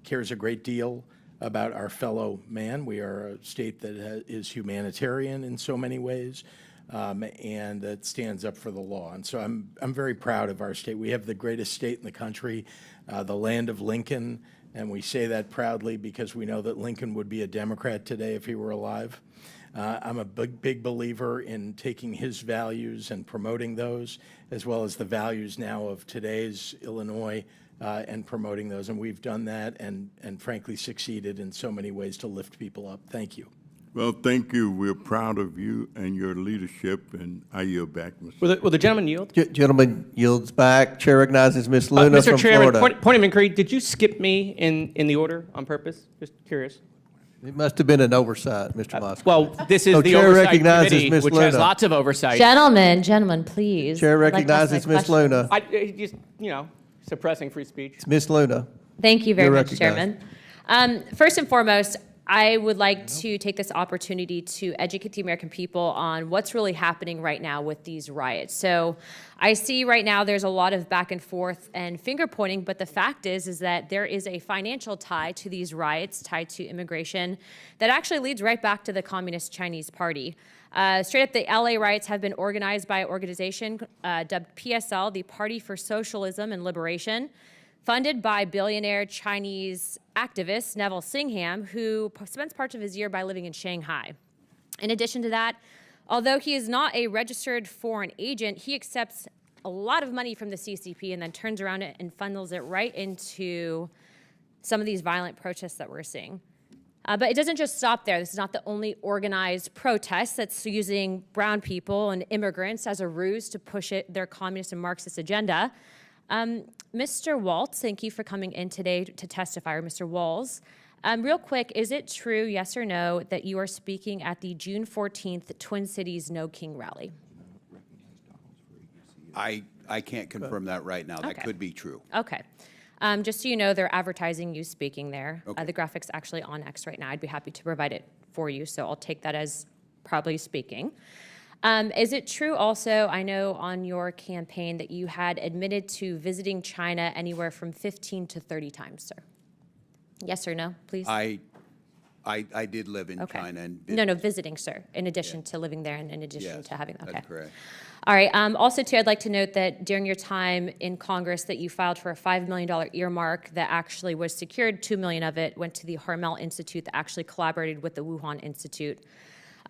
cares a great deal about our fellow man. We are a state that is humanitarian in so many ways, and that stands up for the law. And so I'm very proud of our state. We have the greatest state in the country, the land of Lincoln, and we say that proudly because we know that Lincoln would be a Democrat today if he were alive. I'm a big believer in taking his values and promoting those, as well as the values now of today's Illinois, and promoting those. And we've done that and frankly succeeded in so many ways to lift people up. Thank you. Well, thank you. We're proud of you and your leadership, and I yield back, Mr. Will the gentleman yield? Gentleman yields back. Chair recognizes Ms. Luna Mr. from Chairman, Florida. point of inquiry, did you skip me in the order on purpose? Just curious. It must have been an oversight, Mr. Moskowitz. Well, this is So the Chair Oversight recognizes Committee, Ms. which has Luna. lots of oversight. Gentlemen, please. Chair I'd like to ask my recognizes Ms. question. Luna. I just, suppressing free speech. It's Ms. Luna. Thank you very You're much, recognized. Chairman. First and foremost, I would like to take this opportunity to educate the American people on what's really happening right now with these riots. So I see right now there's a lot of back and forth and finger pointing, but the fact is that there is a financial tie to these riots, tied to immigration, that actually leads right back to the Communist Chinese Party. Straight up, the LA riots have been organized by an organization dubbed PSL, the Party for Socialism and Liberation, funded by billionaire Chinese activist Neville Singham, who spends parts of his year by living in Shanghai. In addition to that, although he is not a registered foreign agent, he accepts a lot of money from the CCP and then turns around and funnels it right into some of these violent protests that we're seeing. But it doesn't just stop there. This is not the only organized protest that's using brown people and immigrants as a ruse to push their communist and Marxist agenda. Mr. Waltz, thank you for coming in today to testify, or Mr. Walls. Real quick, is it true, yes or no, that you are speaking at the June 14th Twin Cities No King rally? I can't confirm that right now. That Okay. could be true. Okay. Just so you know, they're advertising you speaking there. Okay. The graphic's actually on X right now. I'd be happy to provide it for you, so I'll take that as probably speaking. Is it true also, I know on your campaign that you had admitted to visiting China anywhere from 15 to 30 times, sir? Yes or no, please? I I did live in Okay. China and. No, visiting, sir, in addition to living there and in addition Yes, to having, okay. that's correct. All right, also too, I'd like to note that during your time in Congress that you filed for a $5 million earmark that actually was secured. $2 million of it went to the Harmel Institute that actually collaborated with the Wuhan Institute.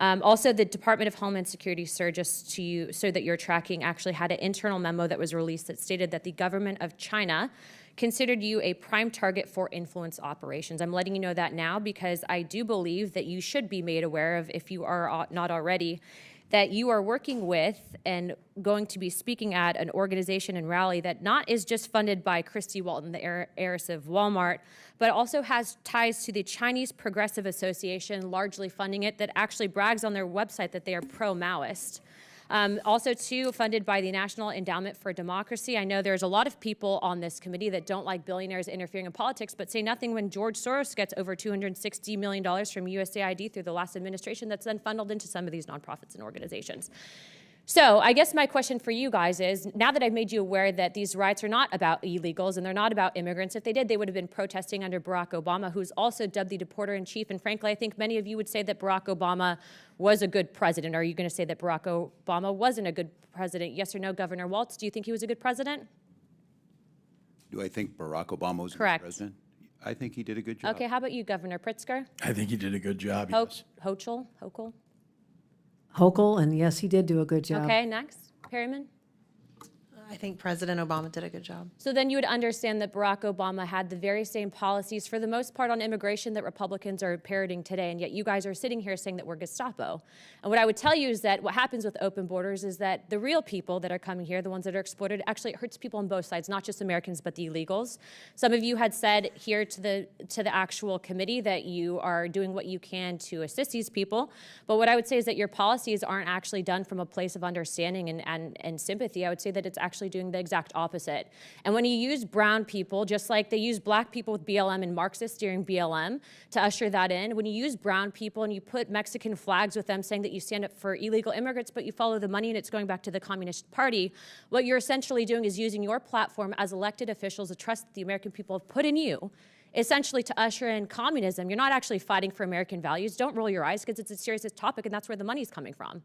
Also, the Department of Homeland Security, sir, just to you, so that you're tracking, actually had an internal memo that was released that stated that the government of China considered you a prime target for influence operations. I'm letting you know that now because I do believe that you should be made aware of, if you are not already, that you are working with and going to be speaking at an organization and rally that not is just funded by Christy Walton, the heiress of Walmart, but also has ties to the Chinese Progressive Association, largely funding it, that actually brags on their website that they are pro-Maoist. Also, too, funded by the National Endowment for Democracy. I know there's a lot of people on this committee that don't like billionaires interfering in politics, but say nothing when George Soros gets over $260 million from USAID through the last administration that's then funneled into some of these nonprofits and organizations. So I guess my question for you guys is, now that I've made you aware that these riots are not about illegals and they're not about immigrants, if they did, they would have been protesting under Barack Obama, who's also dubbed the deporter-in-chief. And frankly, I think many of you would say that Barack Obama was a good president. Are you going to say that Barack Obama wasn't a good president? Yes or no, Governor Waltz? Do you think he was a good president? Do I think Barack Obama was a good Correct. president? I think he did a good job. Okay, how about you, Governor Pritzker? I think he did a good job, yes. Hochul? Hochul, and yes, he did do a good job. Okay, next. Perryman? I think President Obama did a good job. So then you would understand that Barack Obama had the very same policies, for the most part, on immigration that Republicans are parroting today, and yet you guys are sitting here saying that we're Gestapo. And what I would tell you is that what happens with open borders is that the real people that are coming here, the ones that are exploited, actually it hurts people on both sides, not just Americans, but the illegals. Some of you had said here to the actual committee that you are doing what you can to assist these people, but what I would say is that your policies aren't actually done from a place of understanding and sympathy. I would say that it's actually doing the exact opposite. And when you use brown people, just like they use black people with BLM and Marxists during BLM to usher that in, when you use brown people and you put Mexican flags with them saying that you stand up for illegal immigrants, but you follow the money and it's going back to the Communist Party, what you're essentially doing is using your platform as elected officials, the trust that the American people have put in you, essentially to usher in communism. You're not actually fighting for American values. Don't roll your eyes because it's a serious topic and that's where the money's coming from.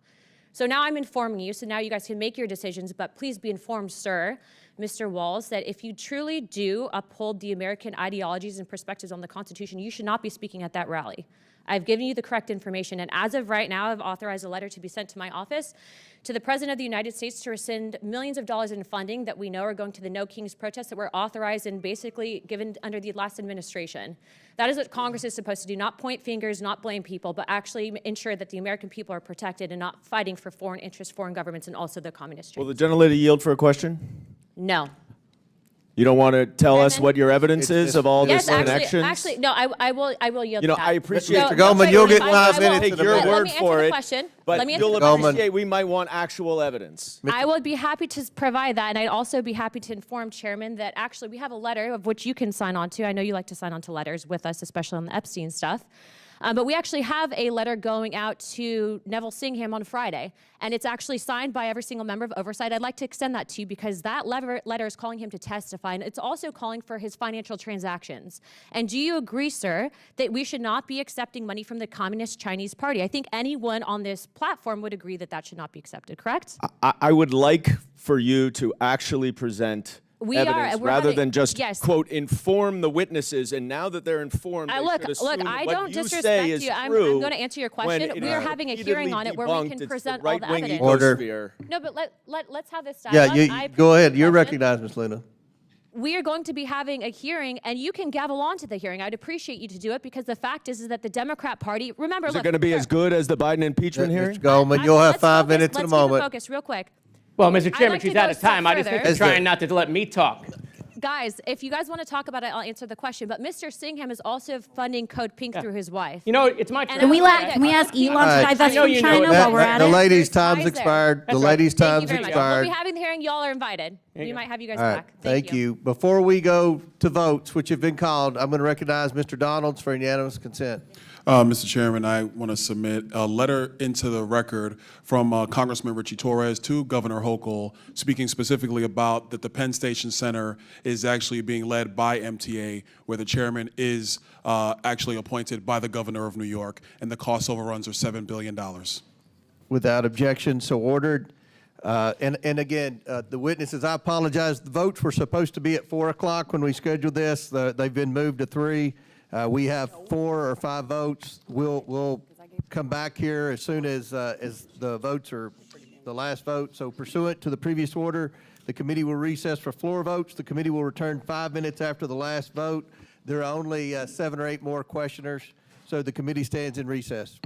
So now I'm informing you, so now you guys can make your decisions, but please be informed, sir, Mr. Walls, that if you truly do uphold the American ideologies and perspectives on the Constitution, you should not be speaking at that rally. I've given you the correct information, and as of right now, I've authorized a letter to be sent to my office to the President of the United States to rescind millions of dollars in funding that we know are going to the No Kings protests that were authorized and basically given under the last administration. That is what Congress is supposed to do, not point fingers, not blame people, but actually ensure that the American people are protected and not fighting for foreign interests, foreign governments, and also the communist. Will the gentlelady yield for a question? No. You don't want to tell us what your evidence is of all this connections? Actually, no, I will yield You know, to that. I appreciate No, Mr. Goldman, you'll get 5 minutes Take in a your minute. word Let me answer for the it, question. but Let me you'll answer the question. appreciate we might want actual evidence. I would be happy to provide that, and I'd also be happy to inform Chairman that actually we have a letter of which you can sign on to. I know you like to sign on to letters with us, especially on the Epstein stuff. But we actually have a letter going out to Neville Singham on Friday, and it's actually signed by every single member of Oversight. I'd like to extend that to you because that letter is calling him to testify, and it's also calling for his financial transactions. And do you agree, sir, that we should not be accepting money from the Communist Chinese Party? I think anyone on this platform would agree that that should not be accepted, correct? I would like for you to actually present evidence rather than just, quote, inform the witnesses. And now that they're informed, they should assume I what don't you disrespect say is you. I'm true going to answer your question. We are having a hearing on it where we can present all the evidence. Order. No, but let's have this Yeah, dialogue. go ahead. You're recognized, Ms. Luna. We are going to be having a hearing, and you can gavel on to the hearing. I'd appreciate you to do it because the fact is that the Democrat Party, remember, Is it going to be as good as the Biden impeachment hearing? Mr. Goldman, you'll have 5 minutes in a moment. Let's focus real quick. Well, Mr. I'd Chairman, like to she's go out a of time. step I just think further. you're trying not to let me talk. Guys, if you guys want to talk about it, I'll answer the question. But Mr. Singham is also funding Code Pink through his wife. You know, it's my turn. Can we ask Elon to divest from China while we're at The it? lady's time's expired. The lady's time's We'll expired. be having the hearing. Y'all are invited. We might have you guys All right, back. thank you. Before we go to votes, which have been called, I'm going to recognize Mr. Donalds for unanimous consent. Mr. Chairman, I want to submit a letter into the record from Congressman Richie Torres to Governor Hochul, speaking specifically about that the Penn Station Center is actually being led by MTA, where the chairman is actually appointed by the governor of New York, and the cost overruns are $7 billion. Without objection, so ordered. And again, the witnesses, I apologize. The votes were supposed to be at 4 o'clock when we scheduled this. They've been moved to 3. We have 4 or 5 votes. We'll come back here as soon as the votes are the last vote. So pursuant to the previous order, the committee will recess for floor votes. The committee will return 5 minutes after the last vote. There are only 7 or 8 more questioners, so the committee stands in recess.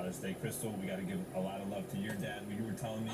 Father's Day. Crystal, we got to give a lot of love to your dad. You were telling me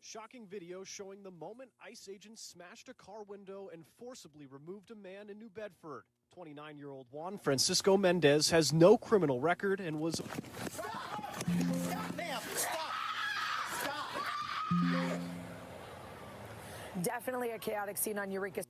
Shocking video showing the moment ICE agents smashed a car window and forcibly removed a man in New Bedford. 29-year-old Juan Francisco Mendez has no criminal record and was... Stop, ma'am, stop. Definitely a chaotic scene on Eureka.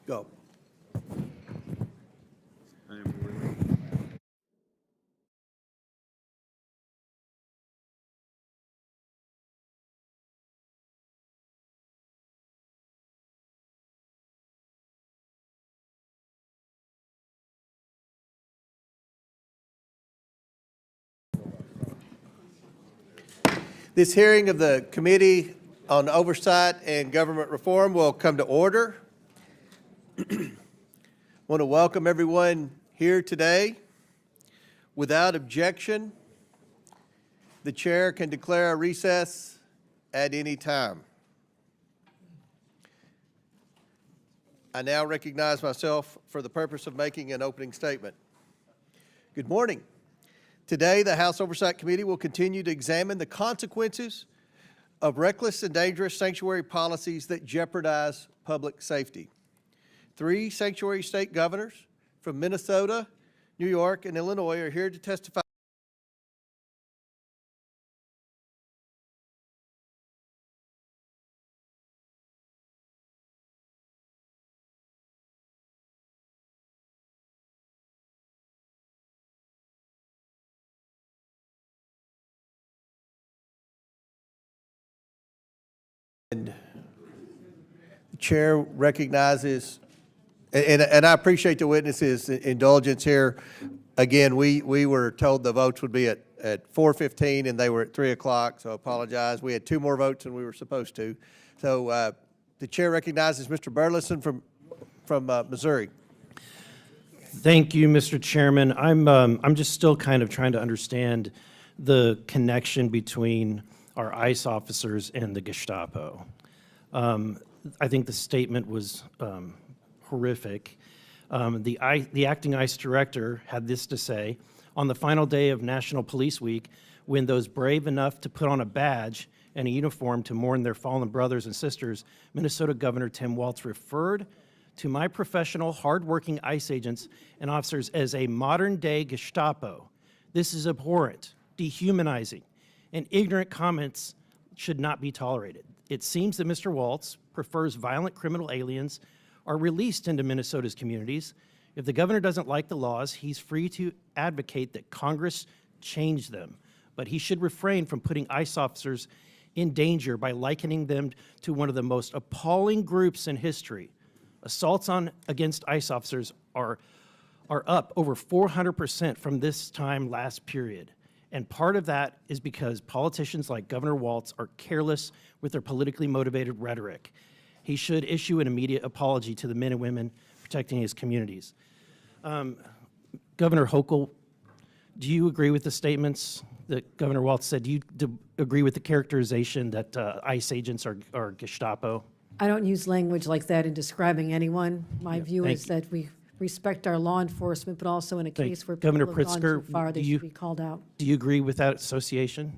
Go. This hearing of the Committee on Oversight and Government Reform will come to order. Want to welcome everyone here today. Without objection, the chair can declare a recess at any time. I now recognize myself for the purpose of making an opening statement. Good morning. Today, the House Oversight Committee will continue to examine the consequences of reckless and dangerous sanctuary policies that jeopardize public safety. 3 sanctuary state governors from Minnesota, New York, and Illinois are here to testify. And the chair recognizes, and I appreciate the witnesses' indulgence here. Again, we were told the votes would be at 4:15 and they were at 3 o'clock, so I apologize. We had 2 more votes than we were supposed to. So the chair recognizes Mr. Burleson from Missouri. Thank you, Mr. Chairman. I'm just still kind of trying to understand the connection between our ICE officers and the Gestapo. I think the statement was horrific. The acting ICE director had this to say: on the final day of National Police Week, when those brave enough to put on a badge and a uniform to mourn their fallen brothers and sisters, Minnesota Governor Tim Walz referred to my professional, hardworking ICE agents and officers as a modern-day Gestapo. This is abhorrent, dehumanizing, and ignorant comments should not be tolerated. It seems that Mr. Walz prefers violent criminal aliens are released into Minnesota's communities. If the governor doesn't like the laws, he's free to advocate that Congress change them. But he should refrain from putting ICE officers in danger by likening them to one of the most appalling groups in history. Assaults against ICE officers are up over 400% from this time last period. And part of that is because politicians like Governor Walz are careless with their politically motivated rhetoric. He should issue an immediate apology to the men and women protecting his communities. Governor Hochul, do you agree with the statements that Governor Walz said? Do you agree with the characterization that ICE agents are Gestapo? I don't use language like that in describing anyone. My view is that we respect our law enforcement, but also in a case where people have gone too far, they should be called out. Do you agree with that associating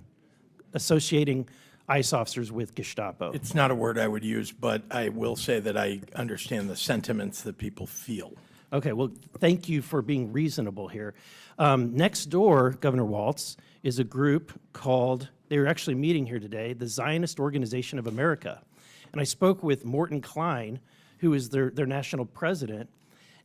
ICE officers with Gestapo? It's not a word I would use, but I will say that I understand the sentiments that people feel. Okay, well, thank you for being reasonable here. Next door, Governor Walz, is a group called, they were actually meeting here today, the Zionist Organization of America. And I spoke with Morton Klein, who is their national president,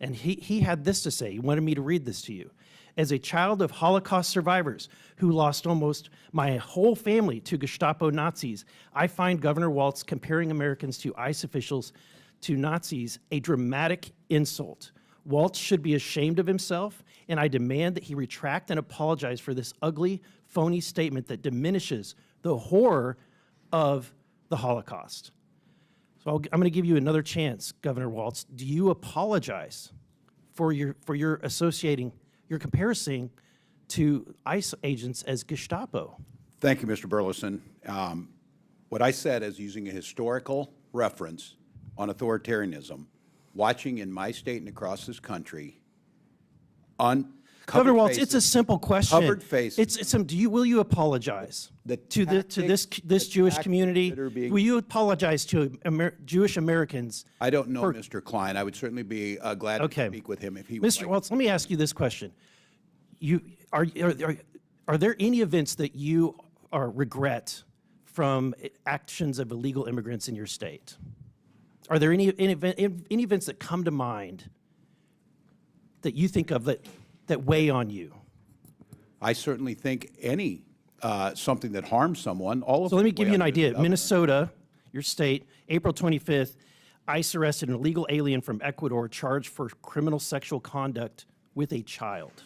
and he had this to say. He wanted me to read this to you. As a child of Holocaust survivors who lost almost my whole family to Gestapo Nazis, I find Governor Walz comparing Americans to ICE officials to Nazis a dramatic insult. Walz should be ashamed of himself, and I demand that he retract and apologize for this ugly, phony statement that diminishes the horror of the Holocaust. So I'm going to give you another chance, Governor Walz. Do you apologize for your associating, your comparison to ICE agents as Gestapo? Thank you, Mr. Burleson. What I said is using a historical reference on authoritarianism, watching in my state and across this country, Governor Walz, it's a simple question. Covered faces. Will you apologize to this Jewish community? Will you apologize to Jewish Americans? I don't know Mr. Klein. I would certainly be glad to speak with him if he would Mr. Walz, let me ask you this question. Are there any events that you regret from actions of illegal immigrants in your state? Are there any events that come to mind that you think of that weigh on you? I certainly think something that harms someone, all of So let me them give weigh you an on the idea. governor. Minnesota, your state, April 25th, ICE arrested an illegal alien from Ecuador charged for criminal sexual conduct with a child.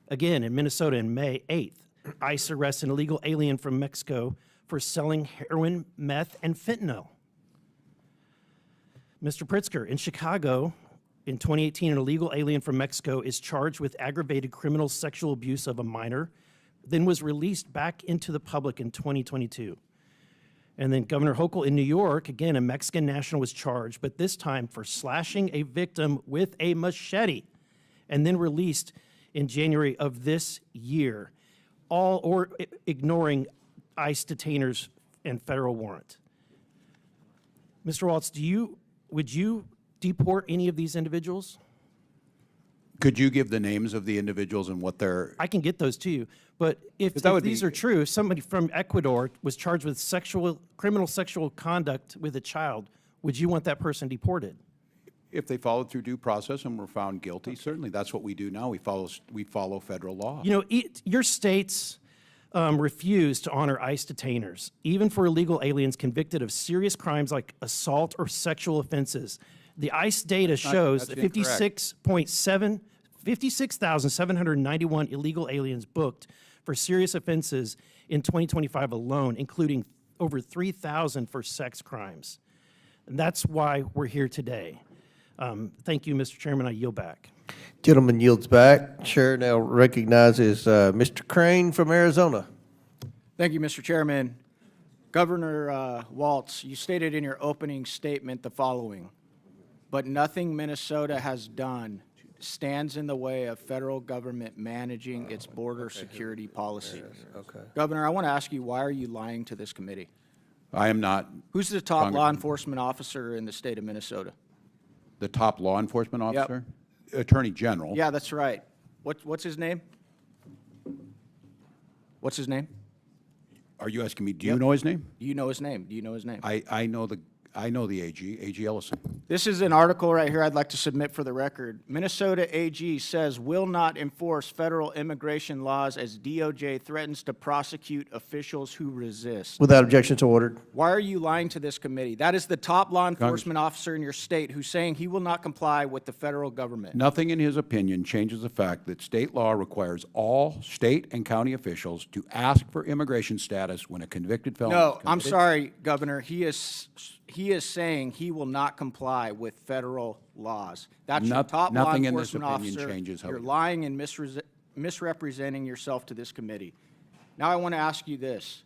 Again, in Minnesota, in May 8th, ICE arrested an illegal alien from Mexico for selling heroin, meth, and fentanyl. Mr. Pritzker, in Chicago, in 2018, an illegal alien from Mexico is charged with aggravated criminal sexual abuse of a minor, then was released back into the public in 2022. And then Governor Hochul in New York, again, a Mexican national was charged, but this time for slashing a victim with a machete, and then released in January of this year, ignoring ICE detainers and federal warrant. Mr. Waltz, would you deport any of these individuals? Could you give the names of the individuals and what they're... I can get those to you, but if these are true, if somebody from Ecuador was charged with criminal sexual conduct with a child, would you want that person deported? If they followed through due process and were found guilty, certainly that's what we do now. We follow federal law. You know, your states refuse to honor ICE detainers, even for illegal aliens convicted of serious crimes like assault or sexual offenses. The ICE data shows that 56,791 illegal aliens booked for serious offenses in 2025 alone, including over 3,000 for sex crimes. And that's why we're here today. Thank you, Mr. Chairman. I yield back. Gentleman yields back. Chair now recognizes Mr. Crane from Arizona. Thank you, Mr. Chairman. Governor Waltz, you stated in your opening statement the following: but nothing Minnesota has done stands in the way of federal government managing its border security policy. Okay. Governor, I want to ask you, why are you lying to this committee? I am not. Who's the top law enforcement officer in the state of Minnesota? The top law enforcement officer? Attorney General. Yeah, that's right. What's his name? What's his name? Are you asking me, do you know his name? Do you know his name? Do you know his name? I know the AG Ellison. This is an article right here I'd like to submit for the record. Minnesota AG says will not enforce federal immigration laws as DOJ threatens to prosecute officials who resist. Without objection, so ordered. Why are you lying to this committee? That is the top law enforcement officer in your state who's saying he will not comply with the federal government. Nothing in his opinion changes the fact that state law requires all state and county officials to ask for immigration status when a convicted felon is No, committed. I'm sorry, Governor. He is saying he will not comply with federal laws. That's your top law Nothing in this enforcement opinion officer. changes how You're he- lying and misrepresenting yourself to this committee. Now I want to ask you this.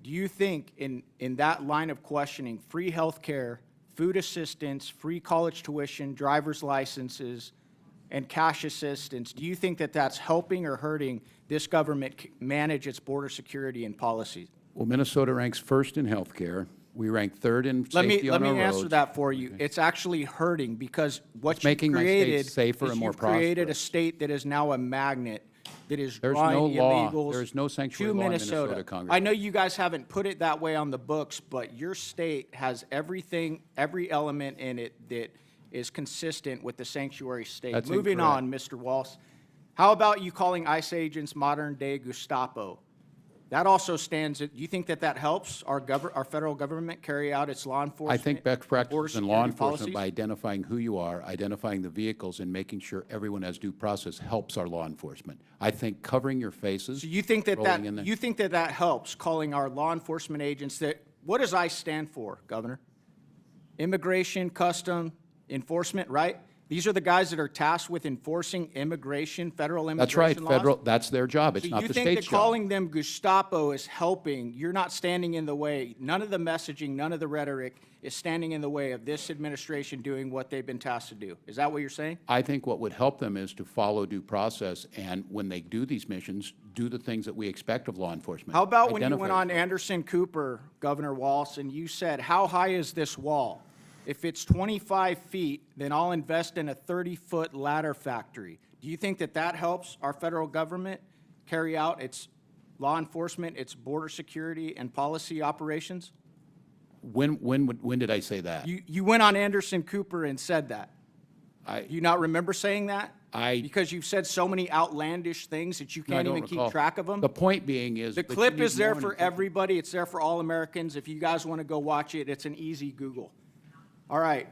Do you think in that line of questioning, free health care, food assistance, free college tuition, driver's licenses, and cash assistance, do you think that that's helping or hurting this government manage its border security and policies? Well, Minnesota ranks first in health care. We rank third in safety on our roads. Let me answer that for you. It's actually hurting because what It's you've making my state created safer is and more you've created a prosperous. state that is now a magnet that is There's drawing no law. illegals There is no sanctuary to law in Minnesota. Minnesota, Congressman. I know you guys haven't put it that way on the books, but your state has everything, every element in it that is consistent with the sanctuary state. That's Moving incorrect. on, Mr. Waltz. How about you calling ICE agents modern-day Gestapo? That also stands. Do you think that helps our federal government carry out its law enforcement? I think best border practices in law security enforcement by policies? identifying who you are, identifying the vehicles, and making sure everyone has due process helps our law enforcement. I think covering your faces. So you think that rolling in there- you think that helps calling our law enforcement agents that? What does ICE stand for, Governor? Immigration, custom, enforcement, right? These are the guys that are tasked with enforcing immigration, federal immigration That's right. laws? Federal. That's their job. It's So not you the think state's that job. calling them Gestapo is helping? You're not standing in the way. None of the messaging, none of the rhetoric is standing in the way of this administration doing what they've been tasked to do. Is that what you're saying? I think what would help them is to follow due process, and when they do these missions, do the things that we expect of law enforcement. How about when you Identify went on Anderson Cooper, Governor Waltz, and you said, how high is this wall? If it's 25 feet, then I'll invest in a 30-foot ladder factory. Do you think that helps our federal government carry out its law enforcement, its border security and policy operations? When did I say that? You went on Anderson Cooper and said that. Do you not remember saying that? I Because you've said so many outlandish things that you No, I can't don't even keep recall. track of them. The point being is The that you clip need is there more for information. everybody. It's there for all Americans. If you guys want to go watch it, it's an easy Google. All right,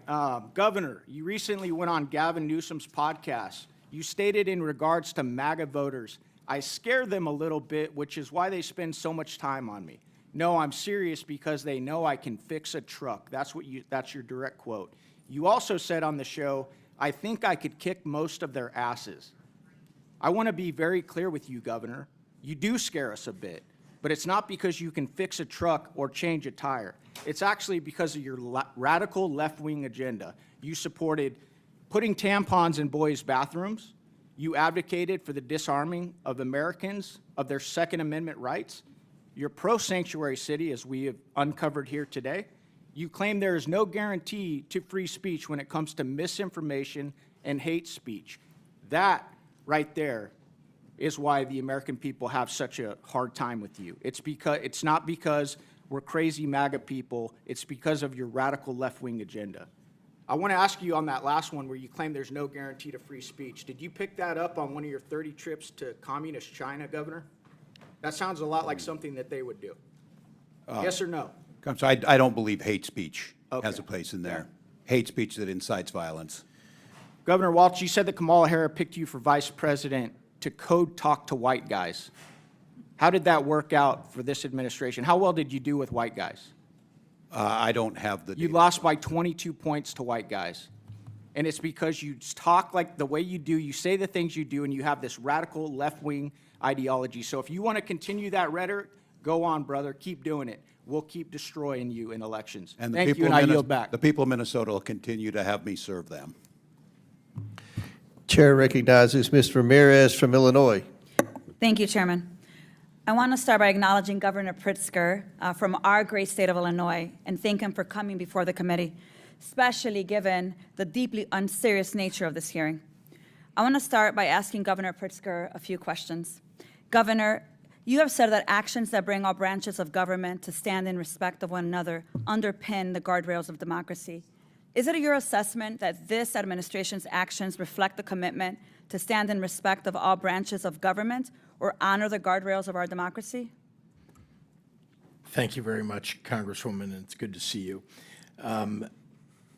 Governor, you recently went on Gavin Newsom's podcast. You stated in regards to MAGA voters, I scare them a little bit, which is why they spend so much time on me. No, I'm serious because they know I can fix a truck. That's your direct quote. You also said on the show, I think I could kick most of their asses. I want to be very clear with you, Governor. You do scare us a bit, but it's not because you can fix a truck or change a tire. It's actually because of your radical left-wing agenda. You supported putting tampons in boys' bathrooms. You advocated for the disarming of Americans of their Second Amendment rights. You're pro-sanctuary city, as we have uncovered here today. You claim there is no guarantee to free speech when it comes to misinformation and hate speech. That right there is why the American people have such a hard time with you. It's not because we're crazy MAGA people. It's because of your radical left-wing agenda. I want to ask you on that last one where you claim there's no guarantee to free speech. Did you pick that up on one of your 30 trips to communist China, Governor? That sounds a lot like something that they would do. Yes or no? So I don't believe hate speech Okay. has a place in there. Hate speech that incites violence. Governor Walsh, you said that Kamala Harris picked you for vice president to code talk to white guys. How did that work out for this administration? How well did you do with white guys? I don't have the You data. lost by 22 points to white guys. And it's because you talk like the way you do, you say the things you do, and you have this radical left-wing ideology. So if you want to continue that rhetoric, go on, brother. Keep doing it. We'll keep destroying you in elections. And the Thank people you, and of I Minnes- yield back. The people of Minnesota will continue to have me serve them. Chair recognizes Ms. Ramirez from Illinois. Thank you, Chairman. I want to start by acknowledging Governor Pritzker from our great state of Illinois and thank him for coming before the committee, especially given the deeply unserious nature of this hearing. I want to start by asking Governor Pritzker a few questions. Governor, you have said that actions that bring all branches of government to stand in respect of one another underpin the guardrails of democracy. Is it your assessment that this administration's actions reflect the commitment to stand in respect of all branches of government or honor the guardrails of our democracy? Thank you very much, Congresswoman, and it's good to see you.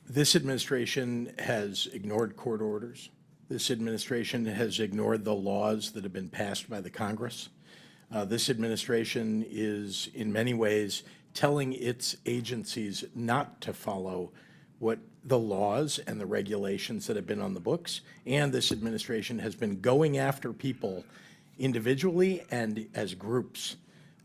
This administration has ignored court orders. This administration has ignored the laws that have been passed by the Congress. This administration is, in many ways, telling its agencies not to follow what the laws and the regulations that have been on the books. And this administration has been going after people individually and as groups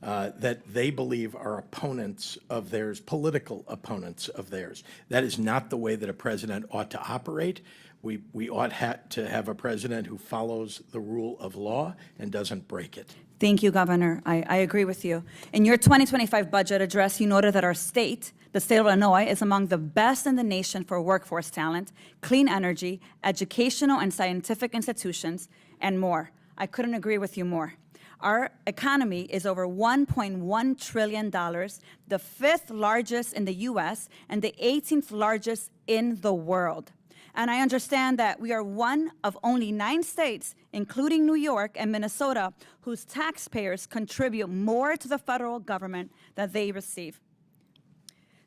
that they believe are opponents of theirs, political opponents of theirs. That is not the way that a president ought to operate. We ought to have a president who follows the rule of law and doesn't break it. Thank you, Governor. I agree with you. In your 2025 budget address, you noted that our state, the state of Illinois, is among the best in the nation for workforce talent, clean energy, educational and scientific institutions, and more. I couldn't agree with you more. Our economy is over $1.1 trillion, the fifth largest in the U.S. and the 18th largest in the world. And I understand that we are one of only 9 states, including New York and Minnesota, whose taxpayers contribute more to the federal government than they receive.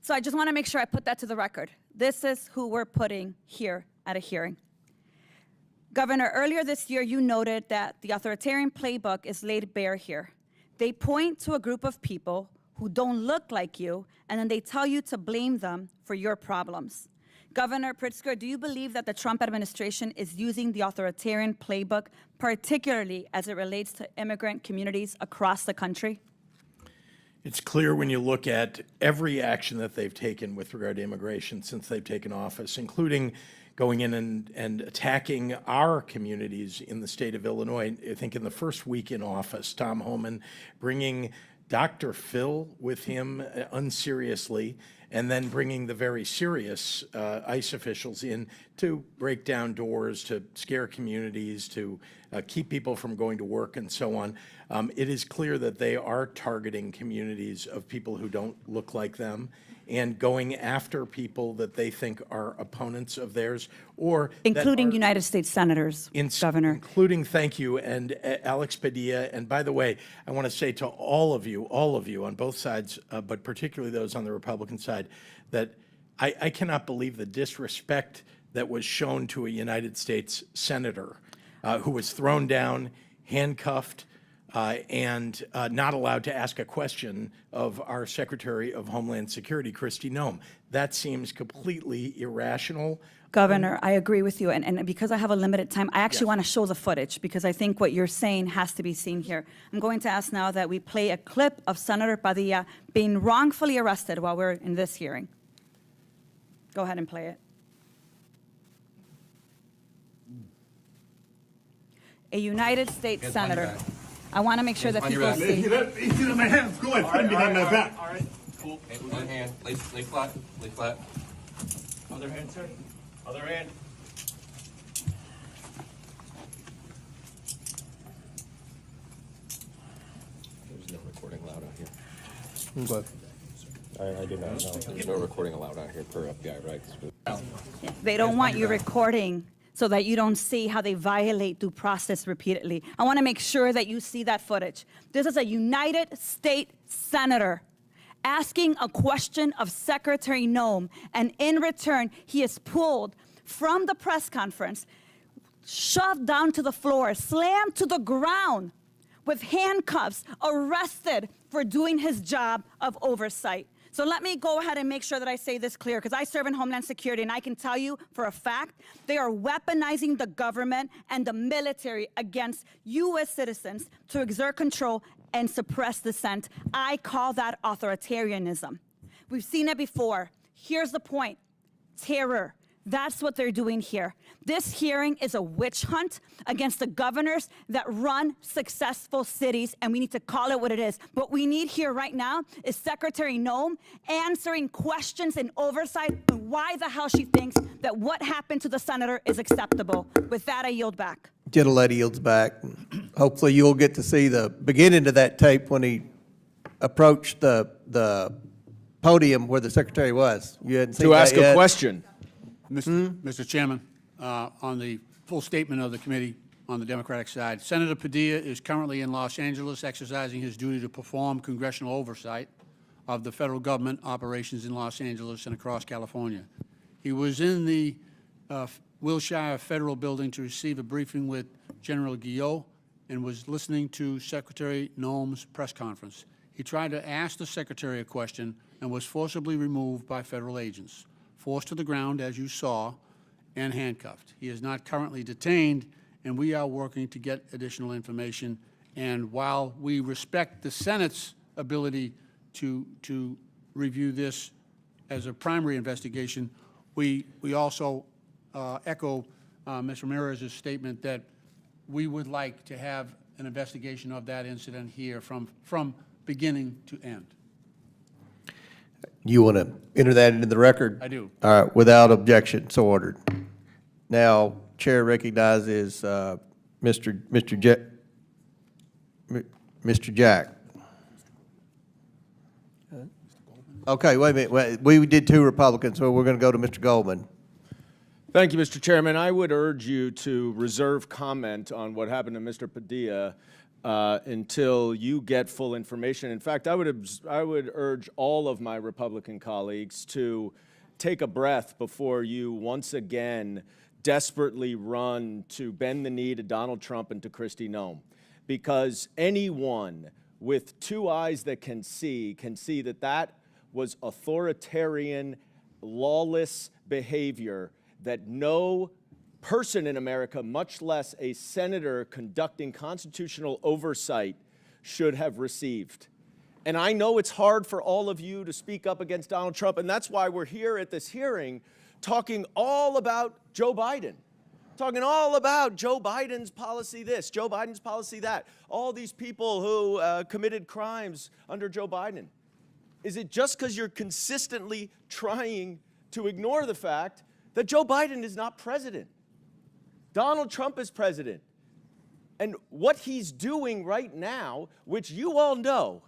So I just want to make sure I put that to the record. This is who we're putting here at a hearing. Governor, earlier this year, you noted that the authoritarian playbook is laid bare here. They point to a group of people who don't look like you, and then they tell you to blame them for your problems. Governor Pritzker, do you believe that the Trump administration is using the authoritarian playbook, particularly as it relates to immigrant communities across the country? It's clear when you look at every action that they've taken with regard to immigration since they've taken office, including going in and attacking our communities in the state of Illinois. I think in the first week in office, Tom Homan bringing Dr. Phil with him unseriously and then bringing the very serious ICE officials in to break down doors, to scare communities, to keep people from going to work and so on. It is clear that they are targeting communities of people who don't look like them and going after people that they think are opponents of theirs or Including United States senators, Governor. Including, thank you, and Alex Padilla. And by the way, I want to say to all of you on both sides, but particularly those on the Republican side, that I cannot believe the disrespect that was shown to a United States senator who was thrown down, handcuffed, and not allowed to ask a question of our Secretary of Homeland Security, Kristi Noem. That seems completely irrational. Governor, I agree with you, and because I have a limited time, I actually want to show the footage because I think what you're saying has to be seen here. I'm going to ask now that we play a clip of Senator Padilla being wrongfully arrested while we're in this hearing. Go ahead and play it. A United States senator. I want to make sure that people see. Get my hands going. Put behind my back. All right. Cool. Okay, one hand. Lay flat. Lay flat. Other hand, sir. Other hand. There's no recording allowed out here. What? I do not know. There's no recording allowed out here per FBI, right? They don't want you recording so that you don't see how they violate due process repeatedly. I want to make sure that you see that footage. This is a United States senator asking a question of Secretary Noem, and in return, he is pulled from the press conference, shoved down to the floor, slammed to the ground with handcuffs, arrested for doing his job of oversight. So let me go ahead and make sure that I say this clear, because I serve in Homeland Security, and I can tell you for a fact, they are weaponizing the government and the military against U.S. citizens to exert control and suppress dissent. I call that authoritarianism. We've seen it before. Here's the point: terror. That's what they're doing here. This hearing is a witch hunt against the governors that run successful cities, and we need to call it what it is. What we need here right now is Secretary Noem answering questions and oversight on why the hell she thinks that what happened to the senator is acceptable. With that, I yield back. Gentlelady yields back. Hopefully you'll get to see the beginning of that tape when he approached the podium where the secretary was. You hadn't seen To that ask yet? a question. Mr. Chairman, on the full statement of the committee on the Democratic side, Senator Padilla is currently in Los Angeles exercising his duty to perform congressional oversight of the federal government operations in Los Angeles and across California. He was in the Wilshire Federal Building to receive a briefing with General Guillot and was listening to Secretary Noem's press conference. He tried to ask the Secretary a question and was forcibly removed by federal agents, forced to the ground, as you saw, and handcuffed. He is not currently detained, and we are working to get additional information. And while we respect the Senate's ability to review this as a primary investigation, we also echo Ms. Ramirez's statement that we would like to have an investigation of that incident here from beginning to end. You want to enter that into the record? I do. All right, without objection, so ordered. Now, Chair recognizes Mr. Jack. Okay, wait a minute. We did two Republicans, so we're going to go to Mr. Goldman. Thank you, Mr. Chairman. I would urge you to reserve comment on what happened to Mr. Padilla until you get full information. In fact, I would urge all of my Republican colleagues to take a breath before you once again desperately run to bend the knee to Donald Trump and to Kristi Noem. Because anyone with two eyes that can see that that was authoritarian, lawless behavior that no person in America, much less a senator conducting constitutional oversight, should have received. And I know it's hard for all of you to speak up against Donald Trump, and that's why we're here at this hearing talking all about Joe Biden, talking all about Joe Biden's policy this, Joe Biden's policy that, all these people who committed crimes under Joe Biden. Is it just because you're consistently trying to ignore the fact that Joe Biden is not president? Donald Trump is president. And what he's doing right now, which you all know,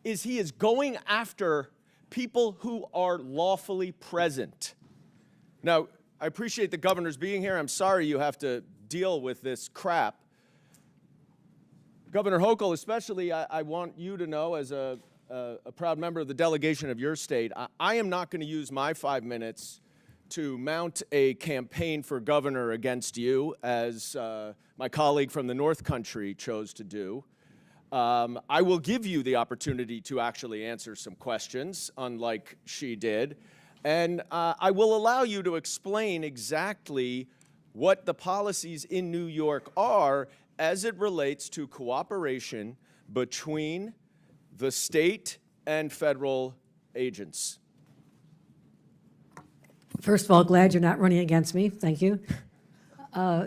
is he is going after people who are lawfully present. Now, I appreciate the governor's being here. I'm sorry you have to deal with this crap. Governor Hochul, especially, I want you to know, as a proud member of the delegation of your state, I am not going to use my 5 minutes to mount a campaign for governor against you, as my colleague from the North Country chose to do. I will give you the opportunity to actually answer some questions, unlike she did. And I will allow you to explain exactly what the policies in New York are as it relates to cooperation between the state and federal agents. First of all, glad you're not running against me. Thank you.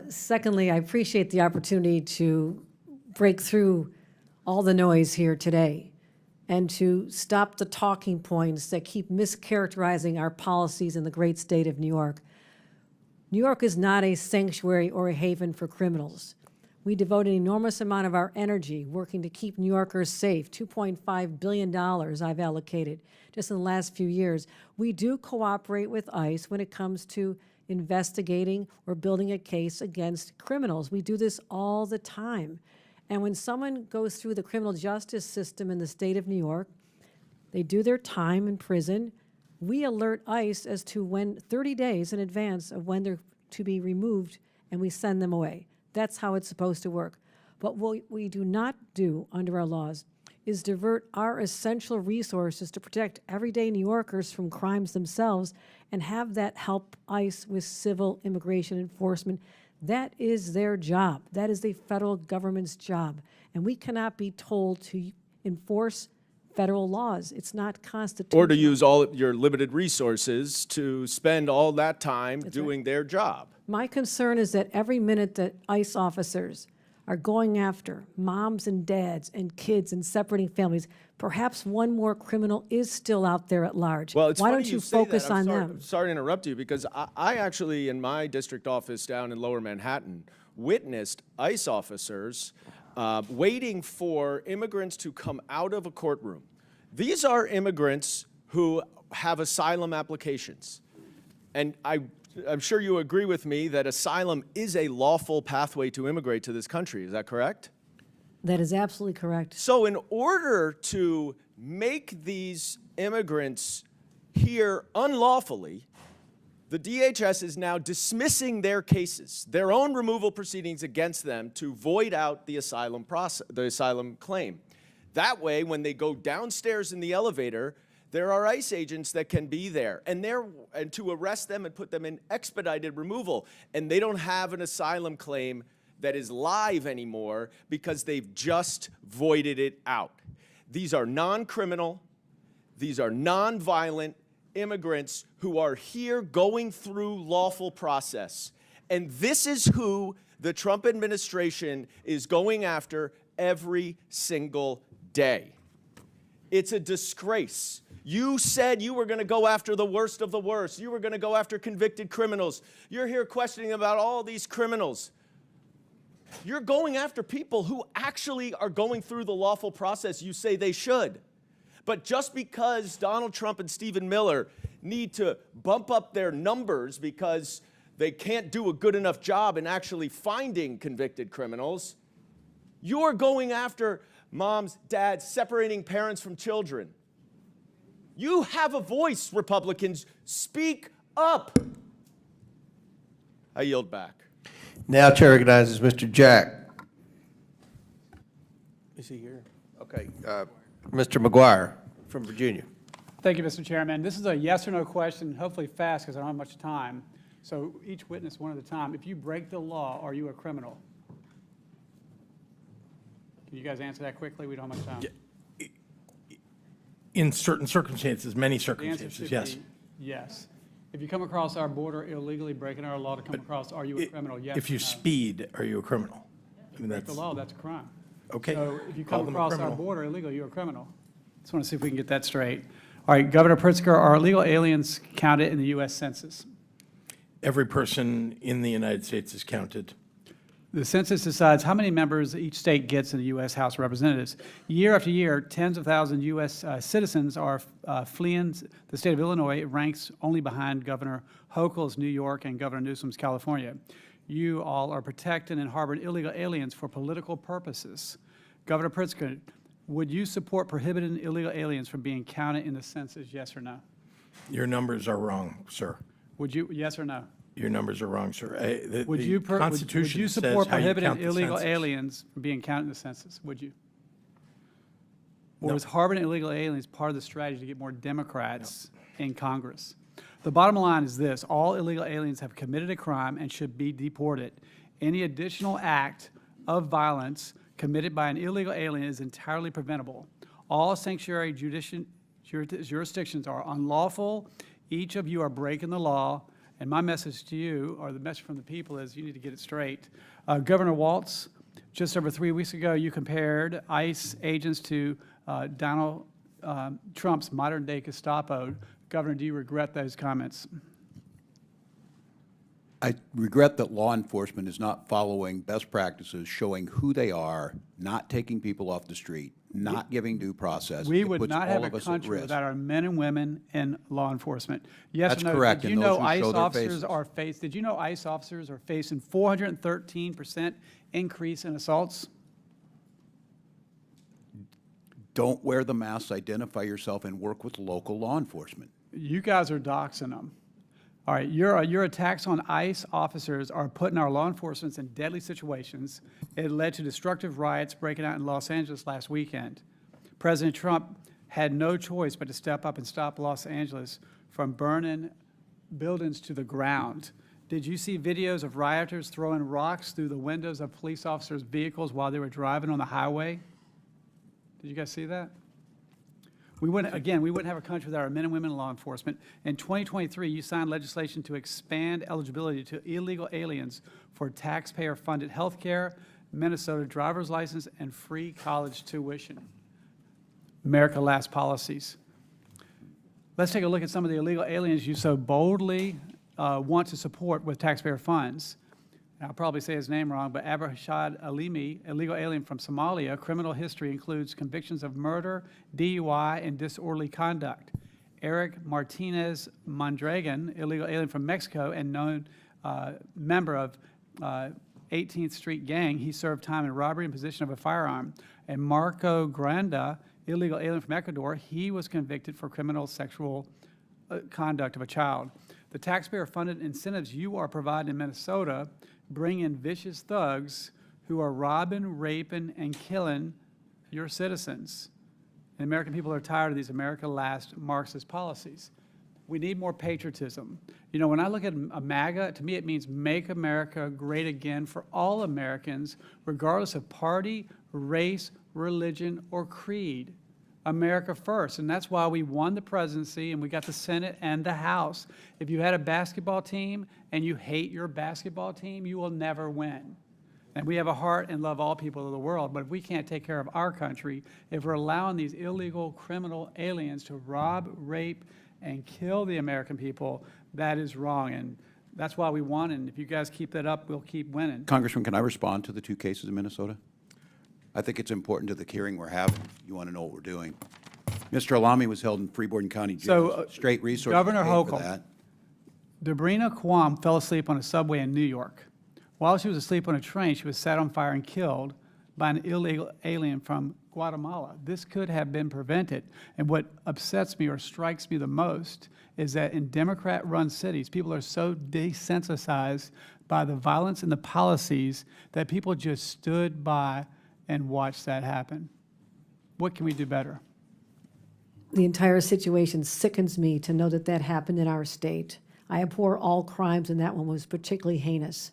Secondly, I appreciate the opportunity to break through all the noise here today and to stop the talking points that keep mischaracterizing our policies in the great state of New York. New York is not a sanctuary or a haven for criminals. We devote an enormous amount of our energy working to keep New Yorkers safe. $2.5 billion I've allocated just in the last few years. We do cooperate with ICE when it comes to investigating or building a case against criminals. We do this all the time. And when someone goes through the criminal justice system in the state of New York, they do their time in prison. We alert ICE as to when, 30 days in advance of when they're to be removed, and we send them away. That's how it's supposed to work. But what we do not do under our laws is divert our essential resources to protect everyday New Yorkers from crimes themselves and have that help ICE with civil immigration enforcement. That is their job. That is the federal government's job. And we cannot be told to enforce federal laws. It's not constitutional. Or to use all your limited resources to spend all that time doing their job. My concern is that every minute that ICE officers are going after moms and dads and kids and separating families, perhaps one more criminal is still out there at large. Well, it's Why funny don't you say focus that. I'm on sorry, them? Sorry to interrupt you, because I actually, in my district office down in Lower Manhattan, witnessed ICE officers waiting for immigrants to come out of a courtroom. These are immigrants who have asylum applications. And I'm sure you agree with me that asylum is a lawful pathway to immigrate to this country. Is that correct? That is absolutely correct. So in order to make these immigrants here unlawfully, the DHS is now dismissing their cases, their own removal proceedings against them, to void out the asylum claim. That way, when they go downstairs in the elevator, there are ICE agents that can be there and to arrest them and put them in expedited removal. And they don't have an asylum claim that is live anymore because they've just voided it out. These are non-criminal, these are non-violent immigrants who are here going through lawful process. And this is who the Trump administration is going after every single day. It's a disgrace. You said you were going to go after the worst of the worst. You were going to go after convicted criminals. You're here questioning about all these criminals. You're going after people who actually are going through the lawful process you say they should. But just because Donald Trump and Stephen Miller need to bump up their numbers because they can't do a good enough job in actually finding convicted criminals, you're going after moms, dads, separating parents from children. You have a voice, Republicans. Speak up. I yield back. Now Chair recognizes Mr. Jack. Is he here? Okay. Mr. McGuire from Virginia. Thank you, Mr. Chairman. This is a yes or no question, hopefully fast because I don't have much time. So each witness one at a time. If you break the law, are you a criminal? Can you guys answer that quickly? We don't have much time. In certain circumstances, many The answer circumstances, should yes. be yes. If you come across our border illegally, breaking our law to come across, are you a criminal? Yes. If you or no? speed, are you a criminal? I mean, Break the that's law, that's a crime. okay. So if you Call come them a across our criminal. border illegally, you're a criminal. Just want to see if we can get that straight. All right, Governor Pritzker, are illegal aliens counted in the U.S. Census? Every person in the United States is counted. The census decides how many members each state gets in the U.S. House of Representatives. Year after year, tens of thousands of U.S. Citizens are fleeing the state of Illinois. It ranks only behind Governor Hochul's New York and Governor Newsom's California. You all are protecting and harboring illegal aliens for political purposes. Governor Pritzker, would you support prohibiting illegal aliens from being counted in the census, yes or no? Your numbers are wrong, sir. Would you, yes or no? Your numbers are wrong, sir. Would you Constitution support says how you prohibiting count the illegal census. aliens from being counted in the census? Would you? Or No. is harboring illegal aliens part of the strategy to get more Democrats in Congress? The bottom line is this: all illegal aliens have committed a crime and should be deported. Any additional act of violence committed by an illegal alien is entirely preventable. All sanctuary jurisdictions are unlawful. Each of you are breaking the law. And my message to you, or the message from the people, is you need to get it straight. Governor Walz, just over 3 weeks ago, you compared ICE agents to Donald Trump's modern-day Gestapo. Governor, do you regret those comments? I regret that law enforcement is not following best practices, showing who they are, not taking people off the street, not giving due process. We It would puts not all have of a us at country risk. without our men and women in law enforcement. Yes That's or no? correct, Did you and know those who ICE show their officers faces. are did you know ICE officers are facing 413% increase in assaults? Don't wear the masks, identify yourself, and work with local law enforcement. You guys are doxing them. All right, your attacks on ICE officers are putting our law enforcement in deadly situations. It led to destructive riots breaking out in Los Angeles last weekend. President Trump had no choice but to step up and stop Los Angeles from burning buildings to the ground. Did you see videos of rioters throwing rocks through the windows of police officers' vehicles while they were driving on the highway? Did you guys see that? We wouldn't have a country without our men and women in law enforcement. In 2023, you signed legislation to expand eligibility to illegal aliens for taxpayer-funded health care, Minnesota driver's license, and free college tuition. America Last policies. Let's take a look at some of the illegal aliens you so boldly want to support with taxpayer funds. I'll probably say his name wrong, but Abrahashad Alimi, illegal alien from Somalia. Criminal history includes convictions of murder, DUI, and disorderly conduct. Eric Martinez Mondragon, illegal alien from Mexico and known member of 18th Street Gang. He served time in robbery and possession of a firearm. And Marco Granda, illegal alien from Ecuador. He was convicted for criminal sexual conduct of a child. The taxpayer-funded incentives you are providing in Minnesota bring in vicious thugs who are robbing, raping, and killing your citizens. The American people are tired of these America Last Marxist policies. We need more patriotism. You know, when I look at a MAGA, to me it means make America great again for all Americans, regardless of party, race, religion, or creed. America first, and that's why we won the presidency and we got the Senate and the House. If you had a basketball team and you hate your basketball team, you will never win. And we have a heart and love all people of the world, but if we can't take care of our country, if we're allowing these illegal criminal aliens to rob, rape, and kill the American people, that is wrong, and that's why we won, and if you guys keep that up, we'll keep winning. Congressman, can I respond to the two cases in Minnesota? I think it's important to the hearing we're having. You want to know what we're doing. Mr. Alami was held in Freeborn County Jail. So, Straight resources Governor paid for Hochul, that. Debrina Quam fell asleep on a subway in New York. While she was asleep on a train, she was set on fire and killed by an illegal alien from Guatemala. This could have been prevented. And what upsets me or strikes me the most is that in Democrat-run cities, people are so desensitized by the violence and the policies that people just stood by and watched that happen. What can we do better? The entire situation sickens me to know that that happened in our state. I abhor all crimes, and that one was particularly heinous.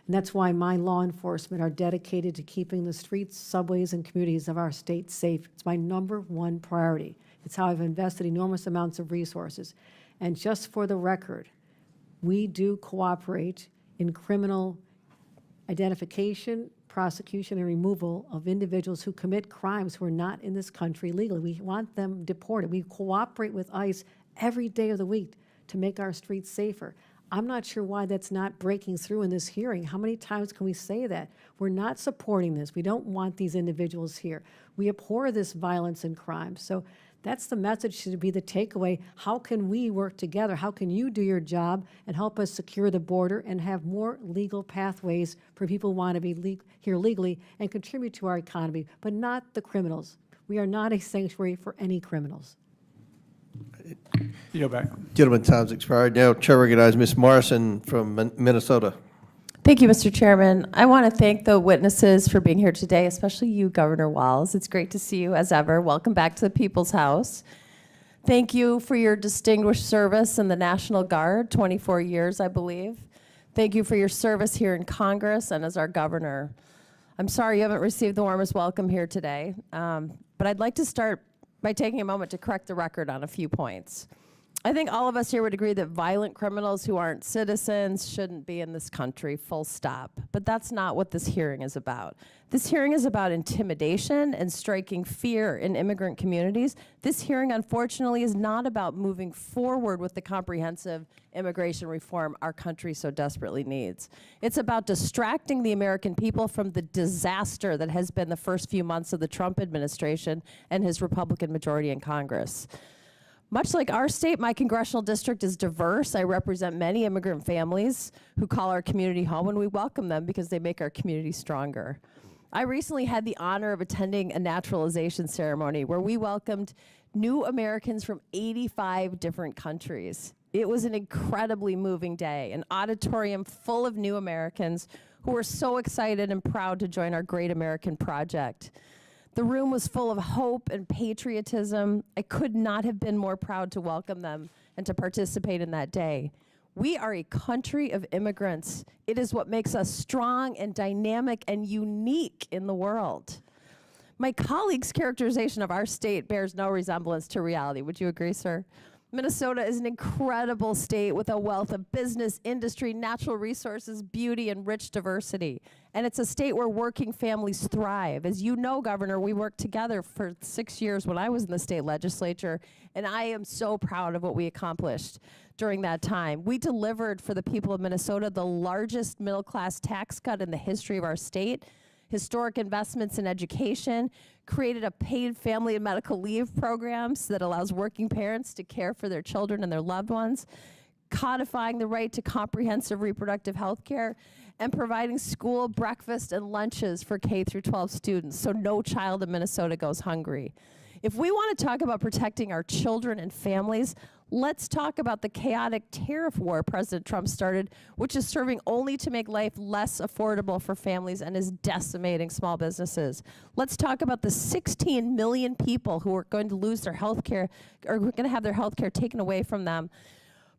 And that's why my law enforcement are dedicated to keeping the streets, subways, and communities of our state safe. It's my #1 priority. It's how I've invested enormous amounts of resources. And just for the record, we do cooperate in criminal identification, prosecution and removal of individuals who commit crimes who are not in this country legally. We want them deported. We cooperate with ICE every day of the week to make our streets safer. I'm not sure why that's not breaking through in this hearing. How many times can we say that? We're not supporting this. We don't want these individuals here. We abhor this violence and crime. So that's the message should be the takeaway. How can we work together? How can you do your job and help us secure the border and have more legal pathways for people who want to be here legally and contribute to our economy, but not the criminals. We are not a sanctuary for any criminals. Yield back. Gentleman, time's expired. Now, Chair recognizes Ms. Morrison from Minnesota. Thank you, Mr. Chairman. I want to thank the witnesses for being here today, especially you, Governor Walz. It's great to see you as ever. Welcome back to the People's House. Thank you for your distinguished service in the National Guard, 24 years, I believe. Thank you for your service here in Congress and as our governor. I'm sorry you haven't received the warmest welcome here today, but I'd like to start by taking a moment to correct the record on a few points. I think all of us here would agree that violent criminals who aren't citizens shouldn't be in this country, full stop. But that's not what this hearing is about. This hearing is about intimidation and striking fear in immigrant communities. This hearing, unfortunately, is not about moving forward with the comprehensive immigration reform our country so desperately needs. It's about distracting the American people from the disaster that has been the first few months of the Trump administration and his Republican majority in Congress. Much like our state, my congressional district is diverse. I represent many immigrant families who call our community home, and we welcome them because they make our community stronger. I recently had the honor of attending a naturalization ceremony where we welcomed new Americans from 85 different countries. It was an incredibly moving day, an auditorium full of new Americans who were so excited and proud to join our great American project. The room was full of hope and patriotism. I could not have been more proud to welcome them and to participate in that day. We are a country of immigrants. It is what makes us strong and dynamic and unique in the world. My colleague's characterization of our state bears no resemblance to reality. Would you agree, sir? Minnesota is an incredible state with a wealth of business, industry, natural resources, beauty, and rich diversity. And it's a state where working families thrive. As you know, Governor, we worked together for 6 years when I was in the state legislature, and I am so proud of what we accomplished during that time. We delivered for the people of Minnesota the largest middle-class tax cut in the history of our state, historic investments in education, created a paid family and medical leave programs that allows working parents to care for their children and their loved ones, codifying the right to comprehensive reproductive health care, and providing school breakfast and lunches for K through 12 students so no child in Minnesota goes hungry. If we want to talk about protecting our children and families, let's talk about the chaotic tariff war President Trump started, which is serving only to make life less affordable for families and is decimating small businesses. Let's talk about the 16 million people who are going to lose their health care, or who are going to have their health care taken away from them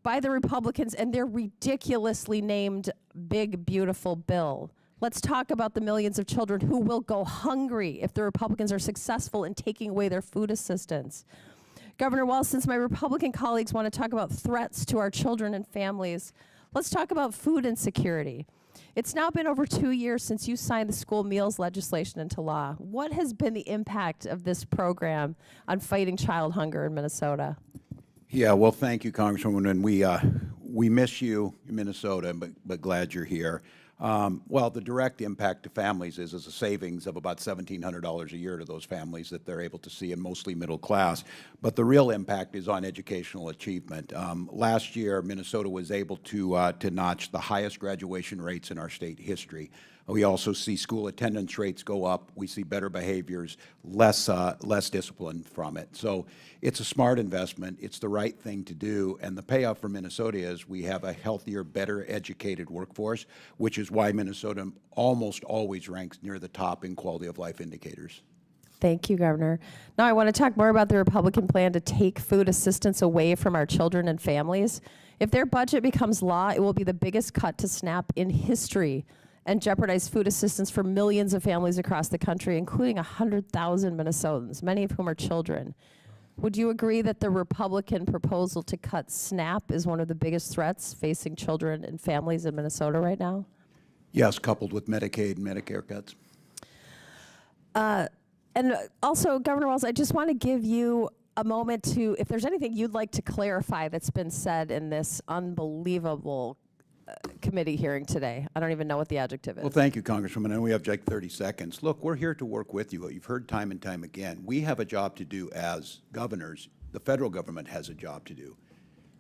by the Republicans and their ridiculously named Big Beautiful Bill. Let's talk about the millions of children who will go hungry if the Republicans are successful in taking away their food assistance. Governor Walz, since my Republican colleagues want to talk about threats to our children and families, let's talk about food insecurity. It's now been over 2 years since you signed the school meals legislation into law. What has been the impact of this program on fighting child hunger in Minnesota? Yeah, well, thank you, Congresswoman, and we miss you in Minnesota, but glad you're here. Well, the direct impact to families is a savings of about $1,700 a year to those families that they're able to see, and mostly middle class. But the real impact is on educational achievement. Last year, Minnesota was able to notch the highest graduation rates in our state history. We also see school attendance rates go up. We see better behaviors, less discipline from it. So it's a smart investment. It's the right thing to do. And the payoff for Minnesota is we have a healthier, better educated workforce, which is why Minnesota almost always ranks near the top in quality of life indicators. Thank you, Governor. Now I want to talk more about the Republican plan to take food assistance away from our children and families. If their budget becomes law, it will be the biggest cut to SNAP in history and jeopardize food assistance for millions of families across the country, including 100,000 Minnesotans, many of whom are children. Would you agree that the Republican proposal to cut SNAP is one of the biggest threats facing children and families in Minnesota right now? Yes, coupled with Medicaid and Medicare cuts. And also, Governor Walz, I just want to give you a moment to, if there's anything you'd like to clarify that's been said in this unbelievable committee hearing today. I don't even know what the adjective is. Well, thank you, Congresswoman. And we have like 30 seconds. Look, we're here to work with you. You've heard time and time again. We have a job to do as governors. The federal government has a job to do.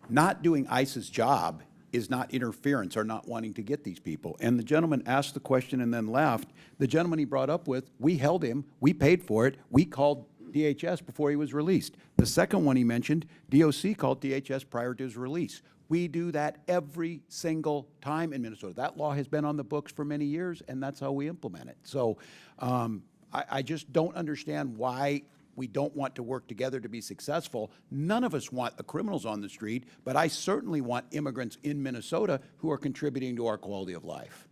Not doing ICE's job is not interference or not wanting to get these people. And the gentleman asked the question and then left. The gentleman he brought up with, we held him, we paid for it, we called DHS before he was released. The second one he mentioned, DOC called DHS prior to his release. We do that every single time in Minnesota. That law has been on the books for many years, and that's how we implement it. So I just don't understand why we don't want to work together to be successful. None of us want the criminals on the street, but I certainly want immigrants in Minnesota who are contributing to our quality of life.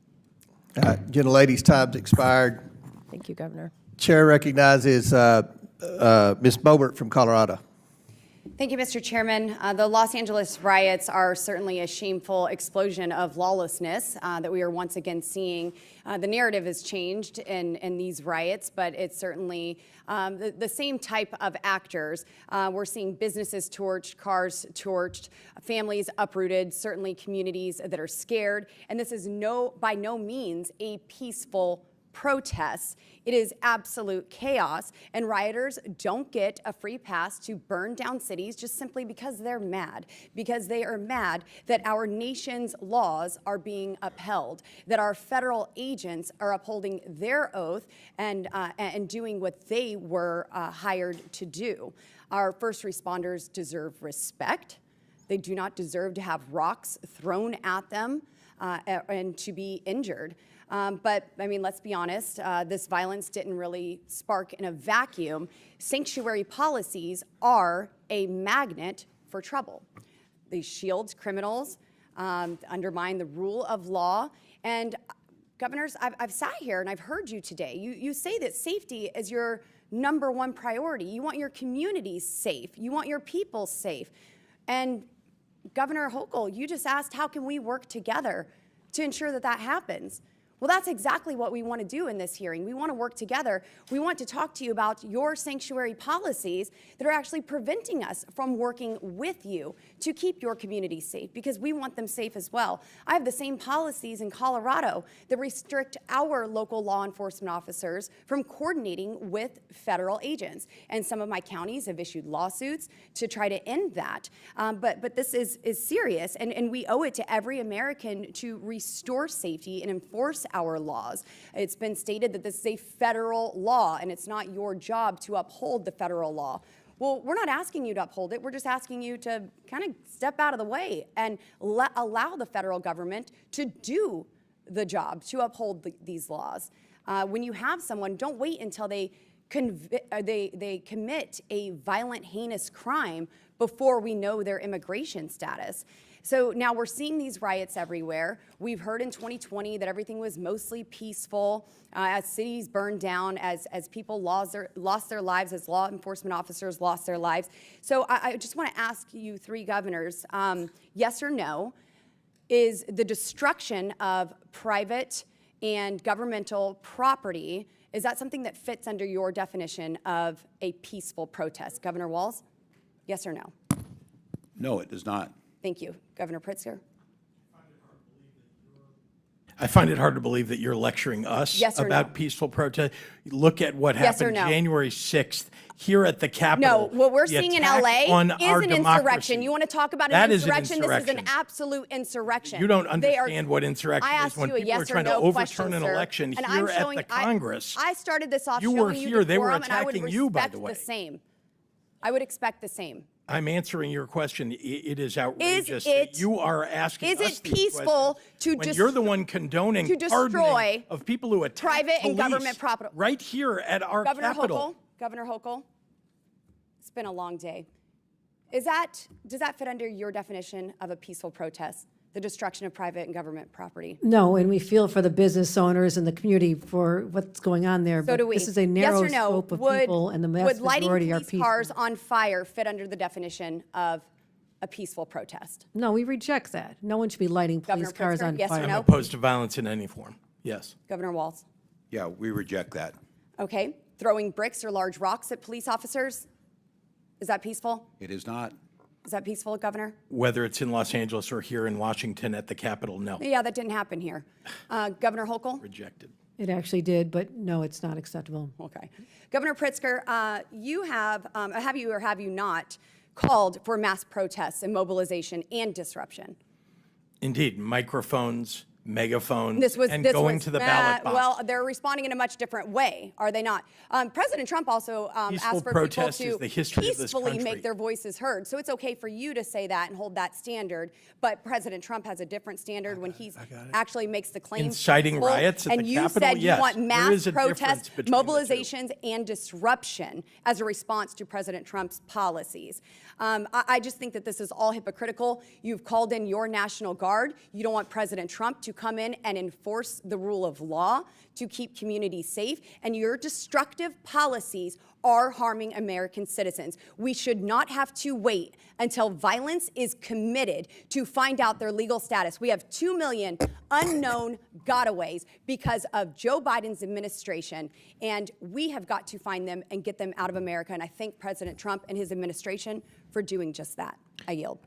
Gentlelady's time's expired. Thank you, Governor. Chair recognizes Ms. Boebert from Colorado. Thank you, Mr. Chairman. The Los Angeles riots are certainly a shameful explosion of lawlessness that we are once again seeing. The narrative has changed in these riots, but it's certainly the same type of actors. We're seeing businesses torched, cars torched, families uprooted, certainly communities that are scared. And this is by no means a peaceful protest. It is absolute chaos, and rioters don't get a free pass to burn down cities just simply because they're mad, because they are mad that our nation's laws are being upheld, that our federal agents are upholding their oath and doing what they were hired to do. Our first responders deserve respect. They do not deserve to have rocks thrown at them and to be injured. But, I mean, let's be honest, this violence didn't really spark in a vacuum. Sanctuary policies are a magnet for trouble. They shield criminals, undermine the rule of law. And, governors, I've sat here and I've heard you today. You say that safety is your #1 priority. You want your communities safe. You want your people safe. And, Governor Hochul, you just asked, how can we work together to ensure that that happens? Well, that's exactly what we want to do in this hearing. We want to work together. We want to talk to you about your sanctuary policies that are actually preventing us from working with you to keep your community safe, because we want them safe as well. I have the same policies in Colorado that restrict our local law enforcement officers from coordinating with federal agents. And some of my counties have issued lawsuits to try to end that. But this is serious, and we owe it to every American to restore safety and enforce our laws. It's been stated that this is a federal law and it's not your job to uphold the federal law. Well, we're not asking you to uphold it. We're just asking you to kind of step out of the way and allow the federal government to do the job, to uphold these laws. When you have someone, don't wait until they commit a violent, heinous crime before we know their immigration status. So now we're seeing these riots everywhere. We've heard in 2020 that everything was mostly peaceful as cities burned down, as people lost their lives, as law enforcement officers lost their lives. So I just want to ask you three governors, yes or no, is the destruction of private and governmental property, is that something that fits under your definition of a peaceful protest? Governor Walz, yes or no? No, it does not. Thank you. Governor Pritzker? I find it hard to believe that you're lecturing us Yes or about no? peaceful protest. Look at what Yes or happened no? January 6th here at the Capitol. No, what we're The seeing in attack LA on is our an democracy. insurrection. You want to talk about That an is an insurrection? This is an insurrection. absolute insurrection. You don't They are- understand what insurrection I is asked when you a people yes are or trying to no overturn question, an sir. election And here I'm showing, at the Congress. I started this off You showing were you here. They were decorum, and I would attacking you, by the respect way. the same. I would expect the same. I'm answering your question. It is outrageous it- that you are asking is us it these peaceful questions to when you're the one condoning to destroy pardoning of people who attack private and police government property right here at our Capitol? Governor Hochul, it's been a long day. Does that fit under your definition of a peaceful protest? The destruction of private and government property? No, and we feel for the business owners and the community for what's going on there. So but do we. This is a narrow yes or no, scope of would, people, and the would vast lighting majority are police peaceful. cars on fire fit under the definition of a peaceful protest? No, we reject that. No one should be lighting police Governor cars Pritzker, on yes or fire. I'm no? opposed to violence in any form. Yes. Governor Walz? Yeah, we reject that. Okay. Throwing bricks or large rocks at police officers? Is that peaceful? It is not. Is that peaceful, Governor? Whether it's in Los Angeles or here in Washington at the Capitol, no. Yeah, that didn't happen here. Governor Hochul? Rejected. It actually did, but no, it's not acceptable. Okay. Governor Pritzker, you have you or have you not called for mass protests and mobilization and disruption? Indeed, microphones, megaphones, Going to the ballot box. Well, they're responding in a much different way, are they not? President Trump also asked for people protest is to the history of this peacefully country. make their voices heard. So it's okay for you to say that and hold that standard, but President Trump has a different standard when he actually makes the claim. Inciting peaceful, riots at and the you Capitol? said Yes, you want there mass is a difference protests, between the two. mobilizations, and disruption as a response to President Trump's policies. I just think that this is all hypocritical. You've called in your National Guard. You don't want President Trump to come in and enforce the rule of law to keep communities safe, and your destructive policies are harming American citizens. We should not have to wait until violence is committed to find out their legal status. We have 2 million unknown gotaways because of Joe Biden's administration, and we have got to find them and get them out of America. And I thank President Trump and his administration for doing just that. I yield.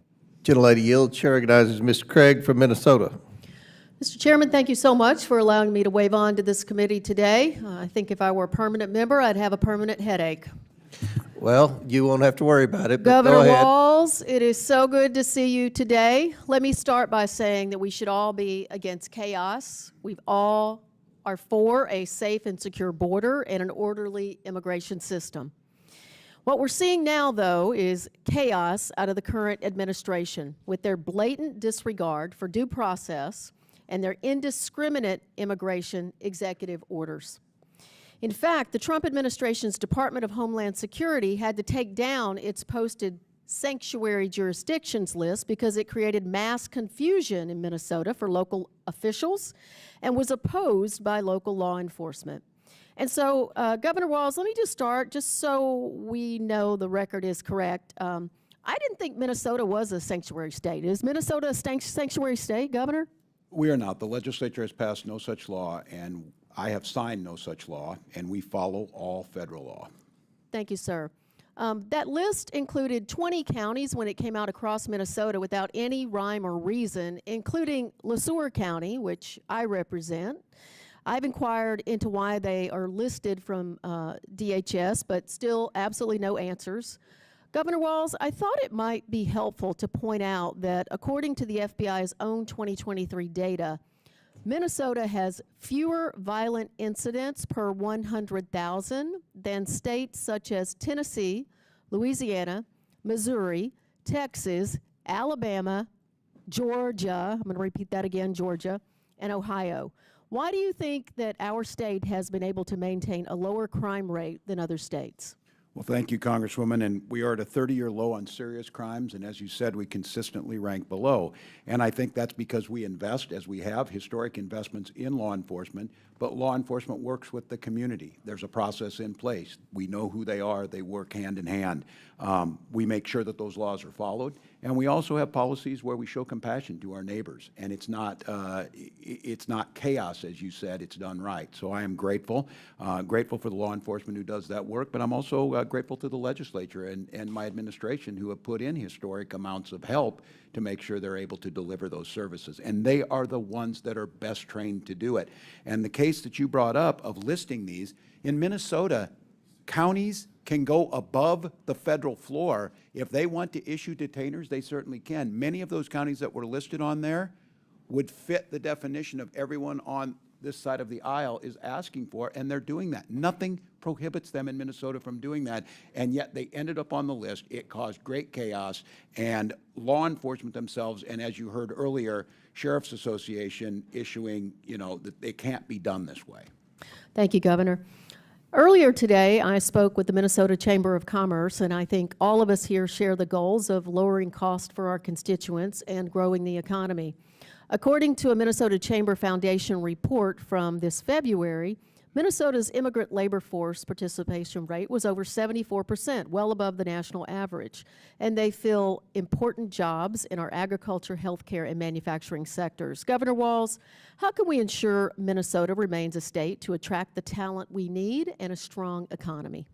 Gentlelady yields. Chair recognizes Mr. Craig from Minnesota. Mr. Chairman, thank you so much for allowing me to wave on to this committee today. I think if I were a permanent member, I'd have a permanent headache. Well, you won't have to worry about it, but go Governor ahead. Walz, it is so good to see you today. Let me start by saying that we should all be against chaos. We all are for a safe and secure border and an orderly immigration system. What we're seeing now, though, is chaos out of the current administration with their blatant disregard for due process and their indiscriminate immigration executive orders. In fact, the Trump administration's Department of Homeland Security had to take down its posted sanctuary jurisdictions list because it created mass confusion in Minnesota for local officials and was opposed by local law enforcement. And so, Governor Walz, let me just start, just so we know the record is correct. I didn't think Minnesota was a sanctuary state. Is Minnesota a sanctuary state, Governor? We are not. The legislature has passed no such law, and I have signed no such law, and we follow all federal law. Thank you, sir. That list included 20 counties when it came out across Minnesota without any rhyme or reason, including LeSueur County, which I represent. I've inquired into why they are listed from DHS, but still absolutely no answers. Governor Walz, I thought it might be helpful to point out that according to the FBI's own 2023 data, Minnesota has fewer violent incidents per 100,000 than states such as Tennessee, Louisiana, Missouri, Texas, Alabama, Georgia, I'm going to repeat that again, Georgia, and Ohio. Why do you think that our state has been able to maintain a lower crime rate than other states? Well, thank you, Congresswoman, and we are at a 30-year low on serious crimes, and as you said, we consistently rank below. And I think that's because we invest, as we have, historic investments in law enforcement, but law enforcement works with the community. There's a process in place. We know who they are. They work hand in hand. We make sure that those laws are followed, and we also have policies where we show compassion to our neighbors, and it's not chaos, as you said. It's done right. So I am grateful for the law enforcement who does that work, but I'm also grateful to the legislature and my administration who have put in historic amounts of help to make sure they're able to deliver those services. And they are the ones that are best trained to do it. And the case that you brought up of listing these, in Minnesota, counties can go above the federal floor. If they want to issue detainers, they certainly can. Many of those counties that were listed on there would fit the definition of everyone on this side of the aisle is asking for, and they're doing that. Nothing prohibits them in Minnesota from doing that, and yet they ended up on the list. It caused great chaos, and law enforcement themselves, and as you heard earlier, Sheriff's Association issuing, that they can't be done this way. Thank you, Governor. Earlier today, I spoke with the Minnesota Chamber of Commerce, and I think all of us here share the goals of lowering cost for our constituents and growing the economy. According to a Minnesota Chamber Foundation report from this February, Minnesota's immigrant labor force participation rate was over 74%, well above the national average, and they fill important jobs in our agriculture, healthcare, and manufacturing sectors. Governor Walz, how can we ensure Minnesota remains a state to attract the talent we need and a strong economy?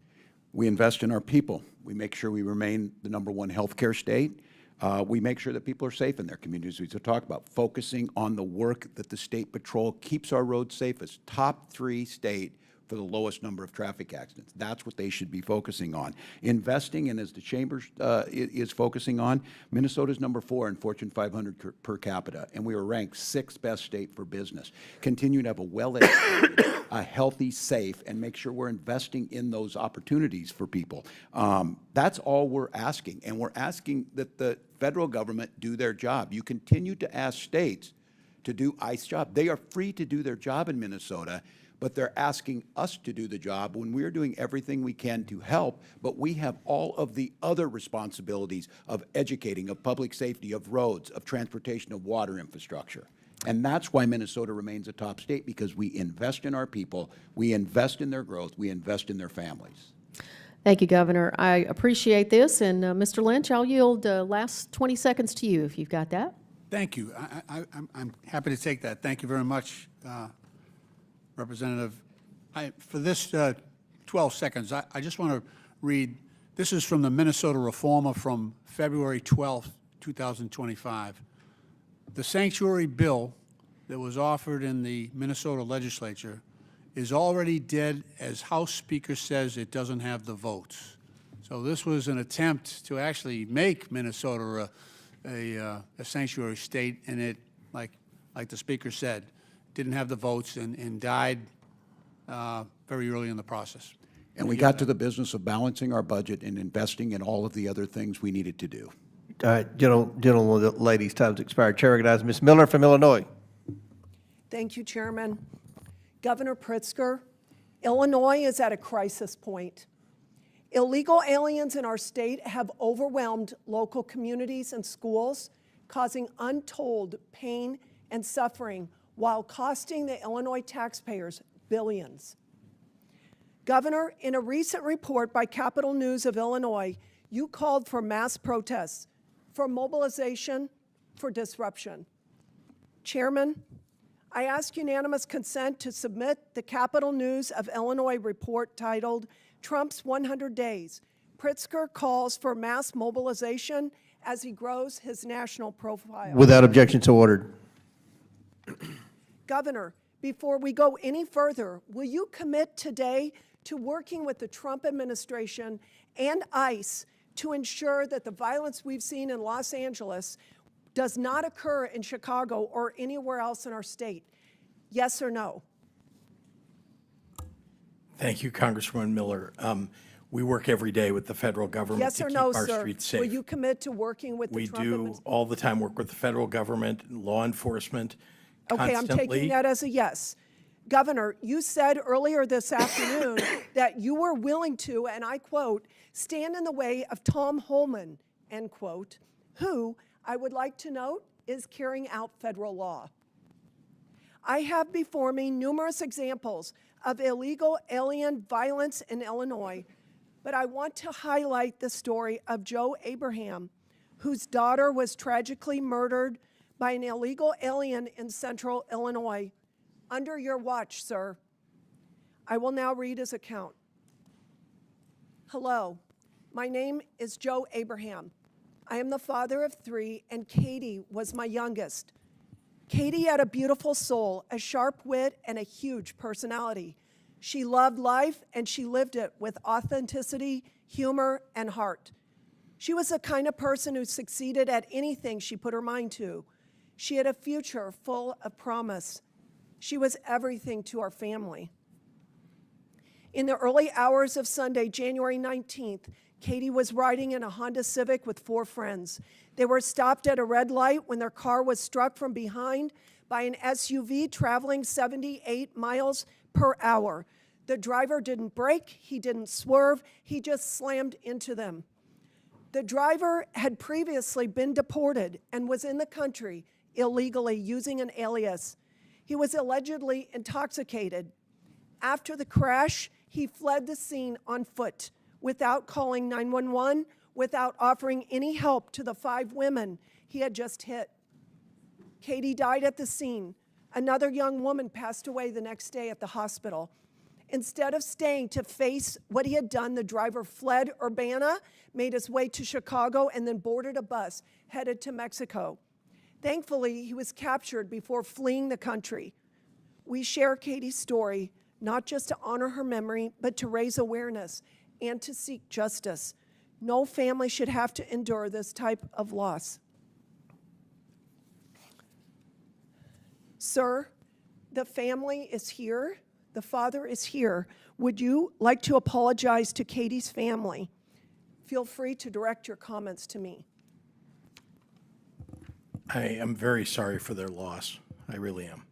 We invest in our people. We make sure we remain the #1 healthcare state. We make sure that people are safe in their communities. We talk about focusing on the work that the State Patrol keeps our roads safest. Top 3 state for the lowest number of traffic accidents. That's what they should be focusing on. Investing, and as the Chamber is focusing on, Minnesota's #4 in Fortune 500 per capita, and we were ranked 6th best state for business. Continue to have a well-educated, a healthy, safe, and make sure we're investing in those opportunities for people. That's all we're asking, and we're asking that the federal government do their job. You continue to ask states to do ICE job. They are free to do their job in Minnesota, but they're asking us to do the job when we're doing everything we can to help, but we have all of the other responsibilities of educating, of public safety, of roads, of transportation, of water infrastructure. And that's why Minnesota remains a top state, because we invest in our people, we invest in their growth, we invest in their families. Thank you, Governor. I appreciate this, and Mr. Lynch, I'll yield last 20 seconds to you if you've got that. Thank you. I'm happy to take that. Thank you very much, Representative. For this 12 seconds, I just want to read, this is from the Minnesota Reformer from February 12th, 2025. The sanctuary bill that was offered in the Minnesota legislature is already dead, as House Speaker says it doesn't have the votes. So this was an attempt to actually make Minnesota a sanctuary state, and it, like the Speaker said, didn't have the votes and died very early in the process. And we got to the business of balancing our budget and investing in all of the other things we needed to do. All right, gentlemen, ladies, time's expired. Chair recognizes Ms. Miller from Illinois. Thank you, Chairman. Governor Pritzker, Illinois is at a crisis point. Illegal aliens in our state have overwhelmed local communities and schools, causing untold pain and suffering while costing the Illinois taxpayers billions. Governor, in a recent report by Capital News of Illinois, you called for mass protests, for mobilization, for disruption. Chairman, I ask unanimous consent to submit the Capital News of Illinois report titled Trump's 100 Days. Pritzker calls for mass mobilization as he grows his national profile. Without objection, so ordered. Governor, before we go any further, will you commit today to working with the Trump administration and ICE to ensure that the violence we've seen in Los Angeles does not occur in Chicago or anywhere else in our state? Yes or no? Thank you, Congresswoman Miller. We work every day with the federal government Yes to or keep no, our sir? streets safe. Will you commit to working with the We Trump do administration? all the time work with the federal government, law enforcement, Okay, I'm taking constantly. that as a yes. Governor, you said earlier this afternoon that you were willing to, and I quote, stand in the way of Tom Holman, end quote, who, I would like to note, is carrying out federal law. I have before me numerous examples of illegal alien violence in Illinois, but I want to highlight the story of Joe Abraham, whose daughter was tragically murdered by an illegal alien in central Illinois. Under your watch, sir. I will now read his account. Hello, my name is Joe Abraham. I am the father of 3, and Katie was my youngest. Katie had a beautiful soul, a sharp wit, and a huge personality. She loved life, and she lived it with authenticity, humor, and heart. She was the kind of person who succeeded at anything she put her mind to. She had a future full of promise. She was everything to our family. In the early hours of Sunday, January 19th, Katie was riding in a Honda Civic with 4 friends. They were stopped at a red light when their car was struck from behind by an SUV traveling 78 miles per hour. The driver didn't brake, he didn't swerve, he just slammed into them. The driver had previously been deported and was in the country illegally using an alias. He was allegedly intoxicated. After the crash, he fled the scene on foot without calling 911, without offering any help to the 5 women he had just hit. Katie died at the scene. Another young woman passed away the next day at the hospital. Instead of staying to face what he had done, the driver fled Urbana, made his way to Chicago, and then boarded a bus headed to Mexico. Thankfully, he was captured before fleeing the country. We share Katie's story, not just to honor her memory, but to raise awareness and to seek justice. No family should have to endure this type of loss. Sir, the family is here. The father is here. Would you like to apologize to Katie's family? Feel free to direct your comments to me. I am very sorry for their loss. I really am.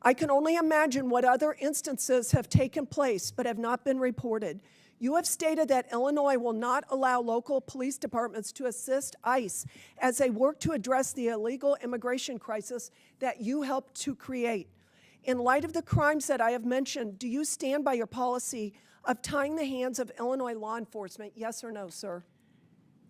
I can only imagine what other instances have taken place but have not been reported. You have stated that Illinois will not allow local police departments to assist ICE as they work to address the illegal immigration crisis that you helped to create. In light of the crimes that I have mentioned, do you stand by your policy of tying the hands of Illinois law enforcement? Yes or no, sir?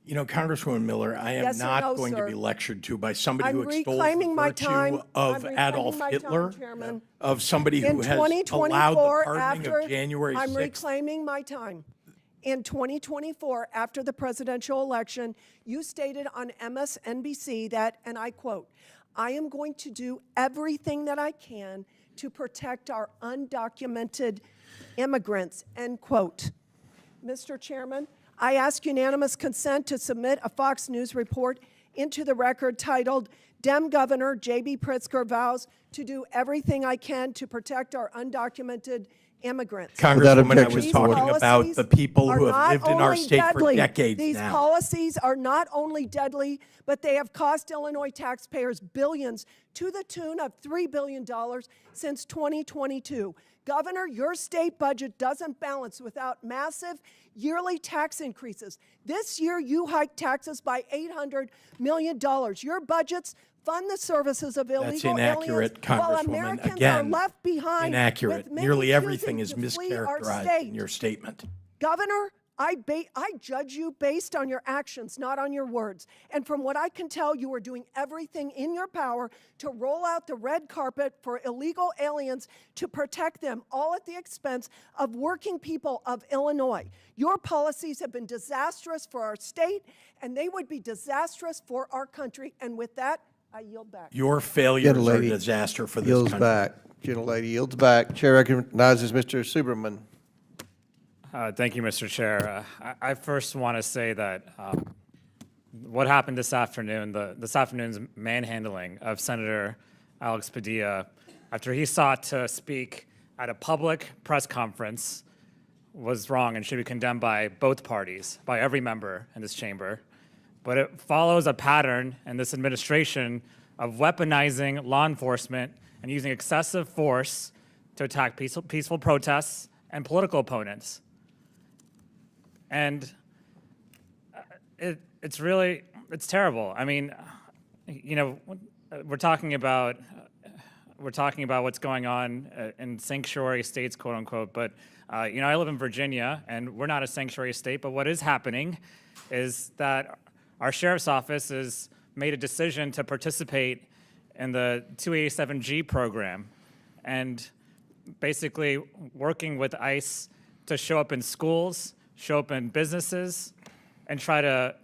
You know, Congresswoman Miller, I am Yes or not no, going sir? to be lectured to by somebody who I'm extols reclaiming the my virtue time. of I'm reclaiming Adolf my time, Hitler, Chairman. of somebody In who has allowed the 2024, pardoning of January 6th. I'm reclaiming my time. In 2024, after the presidential election, you stated on MSNBC that, and I quote, "I am going to do everything that I can to protect our undocumented immigrants," end quote. Mr. Chairman, I ask unanimous consent to submit a Fox News report into the record titled, "Dem Governor J.B. Pritzker vows to do everything I can to protect our undocumented immigrants." Congresswoman, I was These talking about policies the people are who have not lived in our only state for deadly. decades These now. policies are not only deadly, but they have cost Illinois taxpayers billions to the tune of $3 billion since 2022. Governor, your state budget doesn't balance without massive yearly tax increases. This year, you hiked taxes by $800 million. Your budgets fund the services of illegal That's inaccurate, aliens, while Congresswoman. Americans Again, are left behind. inaccurate. With many Nearly everything choosing is to flee our mischaracterized state. in your statement. Governor, I judge you based on your actions, not on your words. And from what I can tell, you are doing everything in your power to roll out the red carpet for illegal aliens to protect them, all at the expense of working people of Illinois. Your policies have been disastrous for our state, and they would be disastrous for our country. And with that, I yield back. Your failures are a Gentlelady disaster for this yields country. back. Gentlelady yields back. Chair recognizes Mr. Superman. Thank you, Mr. Chair. I first want to say that what happened this afternoon, this afternoon's manhandling of Senator Alex Padilla, after he sought to speak at a public press conference, was wrong and should be condemned by both parties, by every member in this chamber. But it follows a pattern in this administration of weaponizing law enforcement and using excessive force to attack peaceful protests and political opponents. And it's terrible. I mean, you know, we're talking about what's going on in sanctuary states, quote unquote. But you know, I live in Virginia, and we're not a sanctuary state. But what is happening is that our sheriff's office has made a decision to participate in the 287G program, and basically working with ICE to show up in schools, show up in businesses, and try to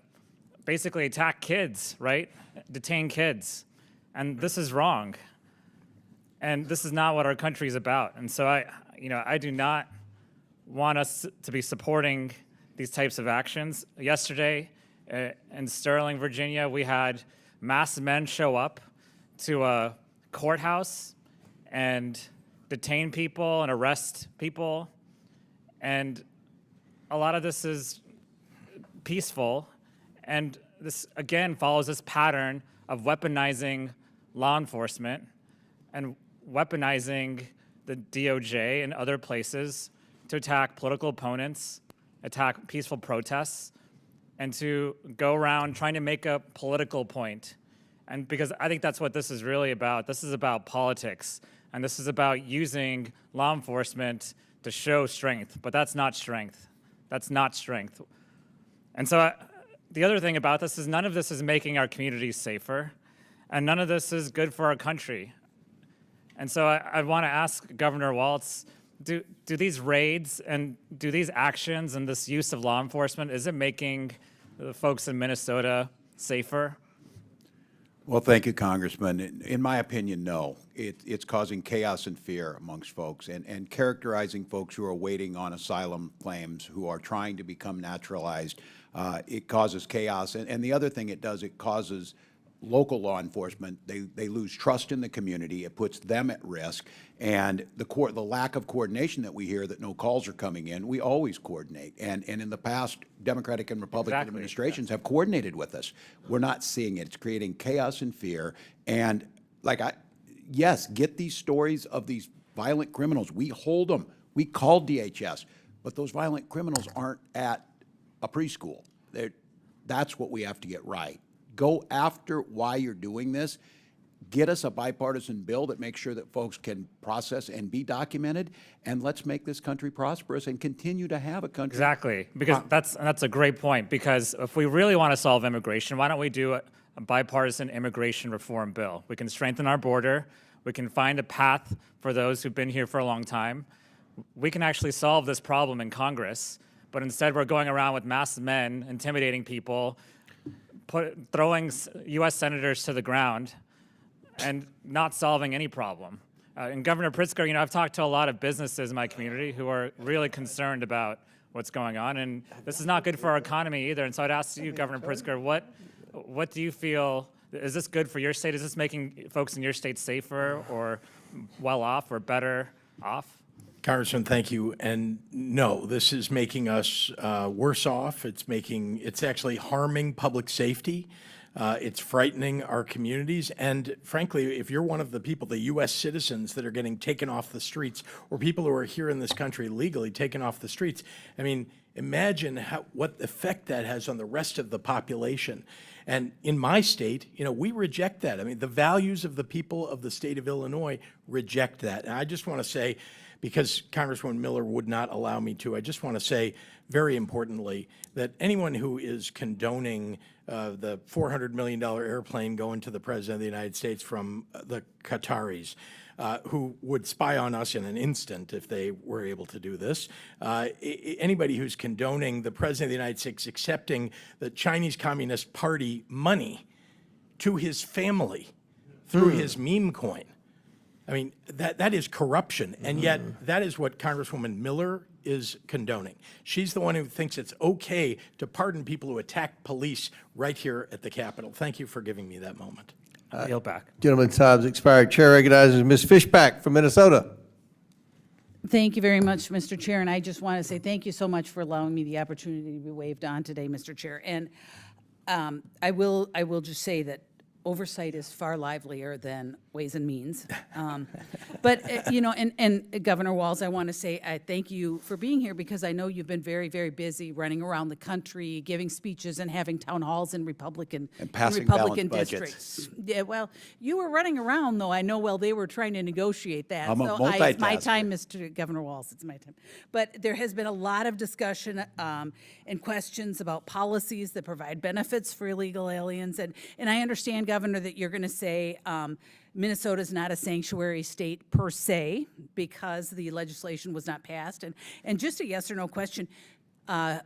basically attack kids, right? Detain kids. And this is wrong. And this is not what our country is about. And so I do not want us to be supporting these types of actions. Yesterday in Sterling, Virginia, we had masked men show up to a courthouse and detain people and arrest people. And a lot of this is peaceful, and this again follows this pattern of weaponizing law enforcement and weaponizing the DOJ and other places to attack political opponents, attack peaceful protests, and to go around trying to make a political point. And because I think that's what this is really about. This is about politics. And this is about using law enforcement to show strength, but that's not strength. That's not strength. And so the other thing about this is none of this is making our communities safer, and none of this is good for our country. And so I want to ask Governor Walz, do these raids and do these actions and this use of law enforcement, is it making the folks in Minnesota safer? Well, thank you, Congressman. In my opinion, no. It's causing chaos and fear amongst folks and characterizing folks who are waiting on asylum claims, who are trying to become naturalized. It causes chaos. And the other thing it does, it causes local law enforcement, they lose trust in the community. It puts them at risk. And the lack of coordination that we hear, that no calls are coming in, we always coordinate. And in the past, Democratic and Republican administrations have coordinated with us. We're not seeing it. It's creating chaos and fear. And yes, get these stories of these violent criminals. We hold them. We call DHS. But those violent criminals aren't at a preschool. That's what we have to get right. Go after why you're doing this. Get us a bipartisan bill that makes sure that folks can process and be documented, and let's make this country prosperous and continue to have a country. Exactly, because that's a great point, because if we really want to solve immigration, why don't we do a bipartisan immigration reform bill? We can strengthen our border. We can find a path for those who've been here for a long time. We can actually solve this problem in Congress, but instead we're going around with masked men, intimidating people, throwing U.S. senators to the ground, and not solving any problem. And Governor Pritzker, I've talked to a lot of businesses in my community who are really concerned about what's going on, and this is not good for our economy either. And so I'd ask you, Governor Pritzker, what do you feel, is this good for your state? Is this making folks in your state safer or well off or better off? Congressman, thank you. And no, this is making us worse off. It's actually harming public safety. It's frightening our communities. And frankly, if you're one of the people, the U.S. citizens that are getting taken off the streets, or people who are here in this country legally taken off the streets, I mean, imagine what effect that has on the rest of the population. And in my state, we reject that. I mean, the values of the people of the state of Illinois reject that. And I just want to say, because Congresswoman Miller would not allow me to, I just want to say very importantly that anyone who is condoning the $400 million airplane going to the President of the United States from the Qataris, who would spy on us in an instant if they were able to do this, anybody who's condoning the President of the United States accepting the Chinese Communist Party money to his family through his meme coin. I mean, that is corruption, and yet that is what Congresswoman Miller is condoning. She's the one who thinks it's okay to pardon people who attack police right here at the Capitol. Thank you for giving me that moment. I yield back. Gentleman's time's expired. Chair recognizes Ms. Fishback from Minnesota. Thank you very much, Mr. Chair, and I just want to say thank you so much for allowing me the opportunity to be waved on today, Mr. Chair. And I will just say that oversight is far livelier than Ways and Means. But, and Governor Walz, I want to say I thank you for being here, because I know you've been very, very busy running around the country, giving speeches and having town halls in Republican Budgets. districts. Yeah, well, you were running around, though, I know, while they were trying to negotiate that. I'm a So it's my multitasker. time, Mr. Governor Walz, it's my time. But there has been a lot of discussion and questions about policies that provide benefits for illegal aliens. And I understand, Governor, that you're going to say Minnesota is not a sanctuary state per se because the legislation was not passed. And just a yes or no question,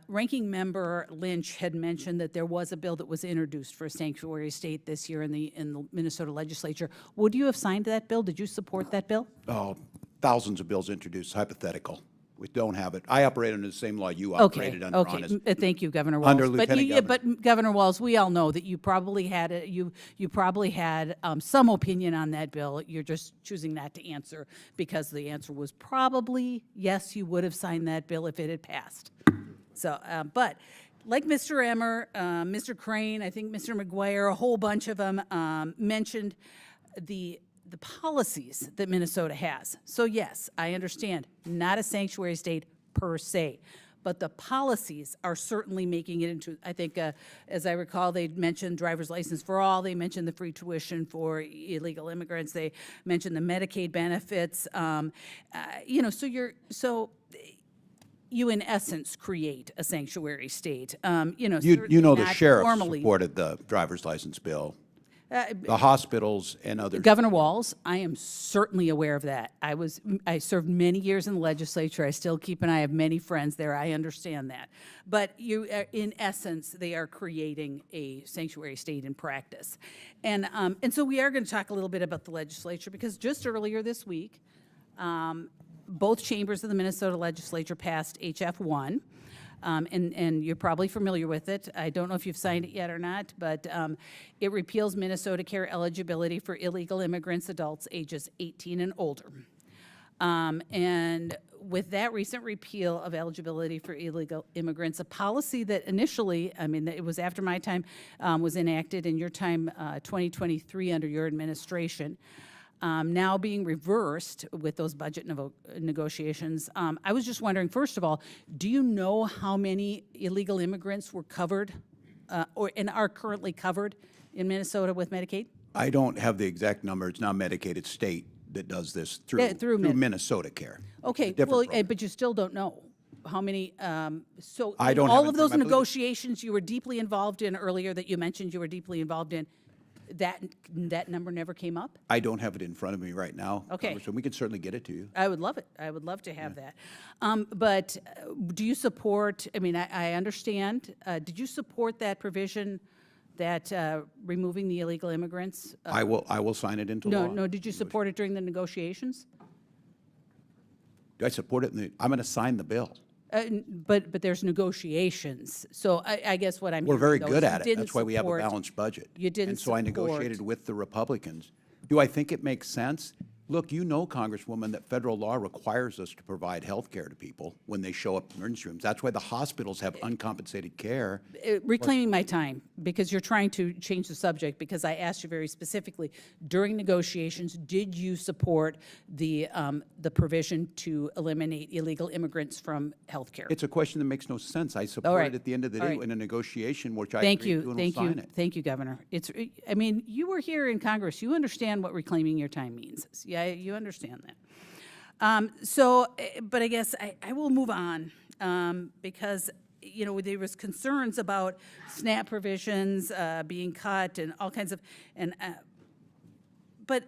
Ranking Member Lynch had mentioned that there was a bill that was introduced for a sanctuary state this year in the Minnesota legislature. Would you have signed that bill? Did you support that bill? Oh, thousands of bills introduced, hypothetical. We don't have it. I operate under the same law you operated under. Honest. Thank you, Governor Walz. Under Lieutenant Governor. But Governor Walz, we all know that you probably had some opinion on that bill. You're just choosing not to answer because the answer was probably yes, you would have signed that bill if it had passed. So, but like Mr. Emmer, Mr. Crane, I think Mr. McGuire, a whole bunch of them mentioned the policies that Minnesota has. So yes, I understand, not a sanctuary state per se, but the policies are certainly making it into, I think, as I recall, they mentioned driver's license for all, they mentioned the free tuition for illegal immigrants, they mentioned the Medicaid benefits, so you in essence create a sanctuary state, You know, certainly the not sheriff formally. supported the driver's license bill, the hospitals and others. Governor Walz, I am certainly aware of that. I served many years in the legislature. I still keep an eye. I have many friends there. I understand that. But in essence, they are creating a sanctuary state in practice. And so we are going to talk a little bit about the legislature, because just earlier this week, both chambers of the Minnesota legislature passed HF 1. And you're probably familiar with it. I don't know if you've signed it yet or not, but it repeals Minnesota care eligibility for illegal immigrants, adults ages 18 and older. And with that recent repeal of eligibility for illegal immigrants, a policy that initially, I mean, it was after my time, was enacted in your time, 2023 under your administration, now being reversed with those budget negotiations. I was just wondering, first of all, do you know how many illegal immigrants were covered and are currently covered in Minnesota with Medicaid? I don't have the exact number. It's now Medicaid. It's state that does this through Minnesota Care. Okay, well, but you still don't know how many. So I don't all have of it those from my- negotiations you were deeply involved in earlier that you mentioned you were deeply involved in, that number never came up? I don't have it in front of me right now. Okay. Congressman. We can certainly get it to you. I would love it. I would love to have that. But do you support, I mean, I understand, did you support that provision that removing the illegal immigrants? I will sign it into law. No, did you support it during the negotiations? Do I support it? I'm going to sign the bill. But there's negotiations. So I guess what I'm We're very hearing, though, good is you at it. didn't That's why we have a support- balanced budget. You didn't And so I support- negotiated with the Republicans. Do I think it makes sense? Look, you know, Congresswoman, that federal law requires us to provide health care to people when they show up in emergency rooms. That's why the hospitals have uncompensated care. Reclaiming my time, because you're trying to change the subject, because I asked you very specifically, during negotiations, did you support the provision to eliminate illegal immigrants from health care? It's a question that makes no sense. I support it at the end of the day in a negotiation, which I agree to and will sign it. Thank you, Governor. I mean, you were here in Congress. You understand what reclaiming your time means. Yeah, you understand that. But I guess I will move on because, you know, there was concerns about SNAP provisions being cut and all kinds of, but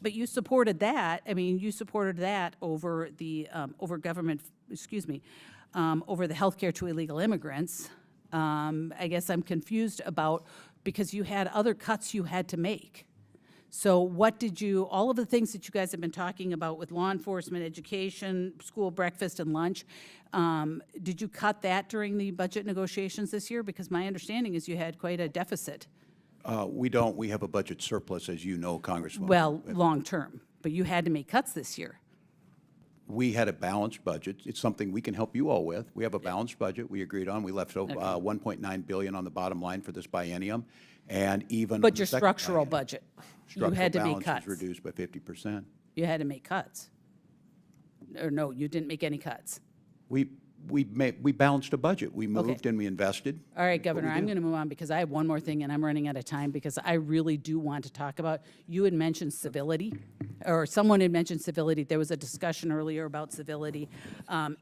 you supported that. I mean, you supported that over the over government, over the health care to illegal immigrants. I guess I'm confused about, because you had other cuts you had to make. So what did you, all of the things that you guys have been talking about with law enforcement, education, school breakfast and lunch, did you cut that during the budget negotiations this year? Because my understanding is you had quite a deficit. We don't. We have a budget surplus, as you know, Congresswoman. Well, long-term, but you had to make cuts this year. We had a balanced budget. It's something we can help you all with. We have a balanced budget we agreed on. We left $1.9 billion on the bottom line for this biennium, and even But your structural budget, you had to make balance cuts. was reduced by 50%. You had to make cuts. Or no, you didn't make any cuts. We balanced a budget. We moved and we invested. All right, That's what we Governor, I'm do. going to move on because I have one more thing and I'm running out of time because I really do want to talk about, you had mentioned civility, or someone had mentioned civility. There was a discussion earlier about civility, but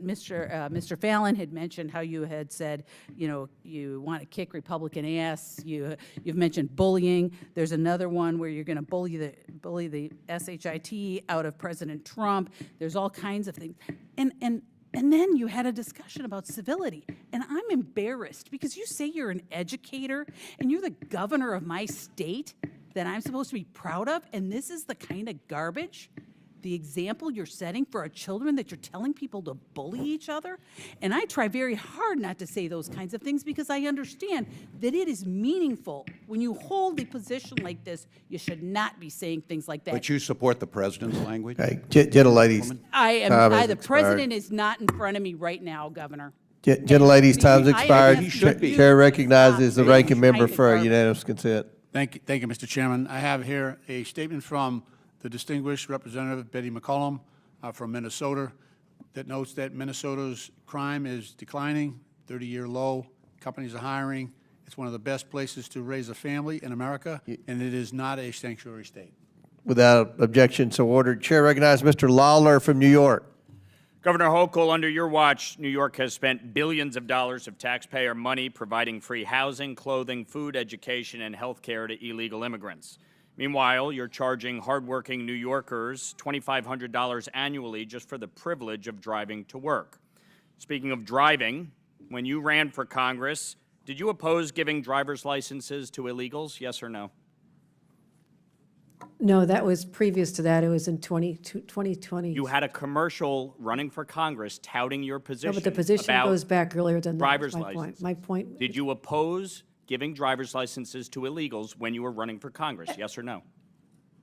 Mr. Fallon had mentioned how you had said, you know, you want to kick Republican ass. You've mentioned bullying. There's another one where you're going to bully the SHIT out of President Trump. There's all kinds of things, and then you had a discussion about civility, and I'm embarrassed because you say you're an educator and you're the governor of my state that I'm supposed to be proud of, and this is the kind of garbage. The example you're setting for our children, that you're telling people to bully each other. And I try very hard not to say those kinds of things because I understand that it is meaningful. When you hold a position like this, you should not be saying things like that. But you support the president's language? Hey, gentlelady's time has The expired. president is not in front of me right now, Governor. Gentlelady's time's I expired. asked you Chair to recognizes the stop ranking being member kind for a of unanimous consent. Thank you, Mr. Chairman. I have here a statement from the distinguished Representative Betty McCollum. from Minnesota that notes that Minnesota's crime is declining, 30-year low, companies are hiring. It's one of the best places to raise a family in America, and it is not a sanctuary state. Without objection, so ordered. Chair recognizes Mr. Lawler from New York. Governor Hochul, under your watch, New York has spent billions of dollars of taxpayer money providing free housing, clothing, food, education, and health care to illegal immigrants. Meanwhile, you're charging hardworking New Yorkers $2,500 annually just for the privilege of driving to work. Speaking of driving, when you ran for Congress, did you oppose giving driver's licenses to illegals, yes or no? No, that was previous to that. It was in 2020. You had a commercial running for Congress touting your position No, but the position about goes back earlier than that. driver's My point. licenses. My point. Did you oppose giving driver's licenses to illegals when you were running for Congress, yes or no?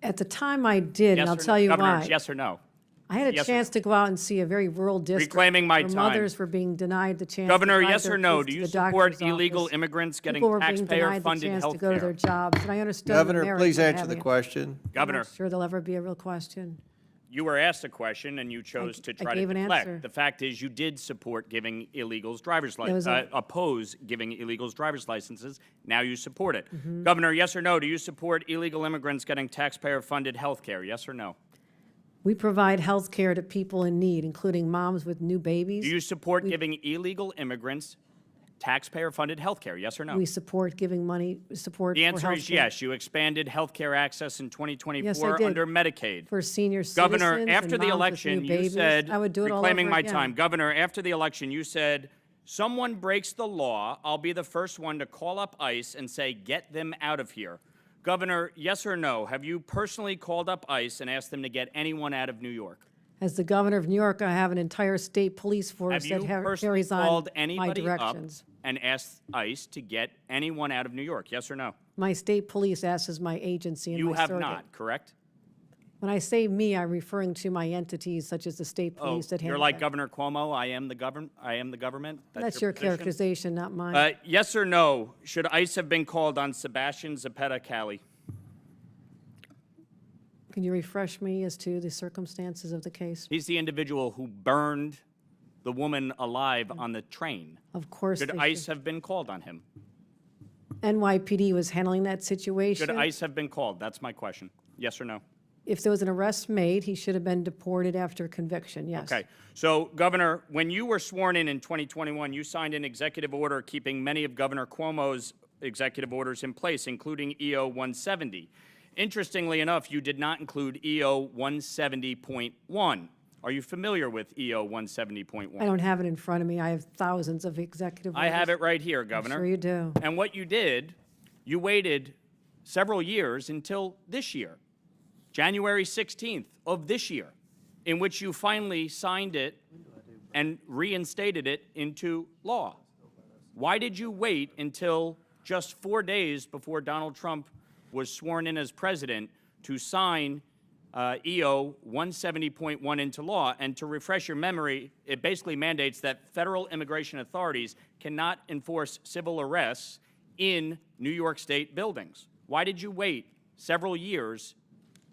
At the time I did, Yes and I'll or tell no? you Governor, why. it's yes or no? I had a Yes or chance no? to go out and see a very rural district. Reclaiming my where time. mothers were being denied the chance Governor, to drive yes their or no? kids Do to you the support doctor's illegal office. immigrants getting People were being denied the taxpayer-funded chance to health go to their care? jobs, and I understood the Governor, merit please of answer the having it. question. I'm Governor, not sure there'll ever be a real question. you were asked a question and you chose to I try to gave an deflect. answer. The fact is you did support giving illegals driver's There was licenses, a- oppose giving illegals driver's licenses. Now you support it. Mm-hmm. Governor, yes or no? Do you support illegal immigrants getting taxpayer-funded health care, yes or no? We provide health care to people in need, including moms with new babies. Do you support giving illegal immigrants taxpayer-funded health care, yes or no? We support giving money, support The for answer is healthcare yes. You expanded health care access in 2024 Yes, I did. under Medicaid. for senior Governor, citizens after and the moms with election, new you babies. said, I would do it all reclaiming over my again. time. Governor, after the election, you said, someone breaks the law, I'll be the first one to call up ICE and say, get them out of here. Governor, yes or no, have you personally called up ICE and asked them to get anyone out of New York? As the governor of New York, I have an entire state police force Have you that personally carries on called my anybody up directions. and asked ICE to get anyone out of New York, yes or no? My state police acts as my agency and You my have surrogate. not, correct? When I say me, I'm referring to my entities such as the state police that handle you're like that. Governor Cuomo, I am the government? That's your position? characterization, not mine. Yes or no, should ICE have been called on Sebastian Zapata-Cali? Can you refresh me as to the circumstances of the case? He's the individual who burned the woman alive on the train. Of course, Should they ICE should. have been called on him? NYPD was handling that situation. Should ICE have been called? That's my question. Yes or no? If there was an arrest made, he should have been deported after conviction, yes. Okay. So, Governor, when you were sworn in 2021, you signed an executive order keeping many of Governor Cuomo's executive orders in place, including EO 170. Interestingly enough, you did not include EO 170.1. Are you familiar with EO 170.1? I don't have it in front of me. I have thousands of executive orders. I have it right here, Governor. I'm sure you do. And what you did, you waited several years until this year, January 16th of this year, in which you finally signed it and reinstated it into law. Why did you wait until just 4 days before Donald Trump was sworn in as president to sign EO 170.1 into law? And to refresh your memory, it basically mandates that federal immigration authorities cannot enforce civil arrests in New York State buildings. Why did you wait several years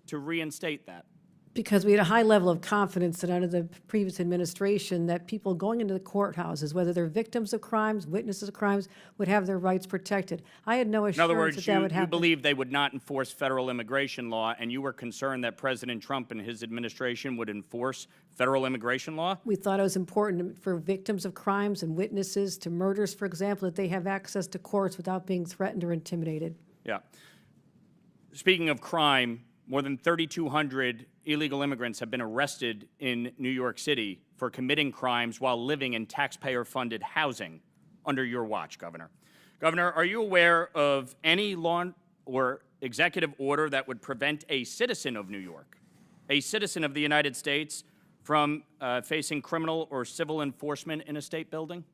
to reinstate that? Because we had a high level of confidence that under the previous administration that people going into the courthouses, whether they're victims of crimes, witnesses of crimes, would have their rights protected. I had no In assurance other words, that that would you happen. believe they would not enforce federal immigration law, and you were concerned that President Trump and his administration would enforce federal immigration law? We thought it was important for victims of crimes and witnesses to murders, for example, that they have access to courts without being threatened or intimidated. Yeah. Speaking of crime, more than 3,200 illegal immigrants have been arrested in New York City for committing crimes while living in taxpayer-funded housing under your watch, Governor. Governor, are you aware of any law or executive order that would prevent a citizen of New York, a citizen of the United States, from facing criminal or civil enforcement in a state building?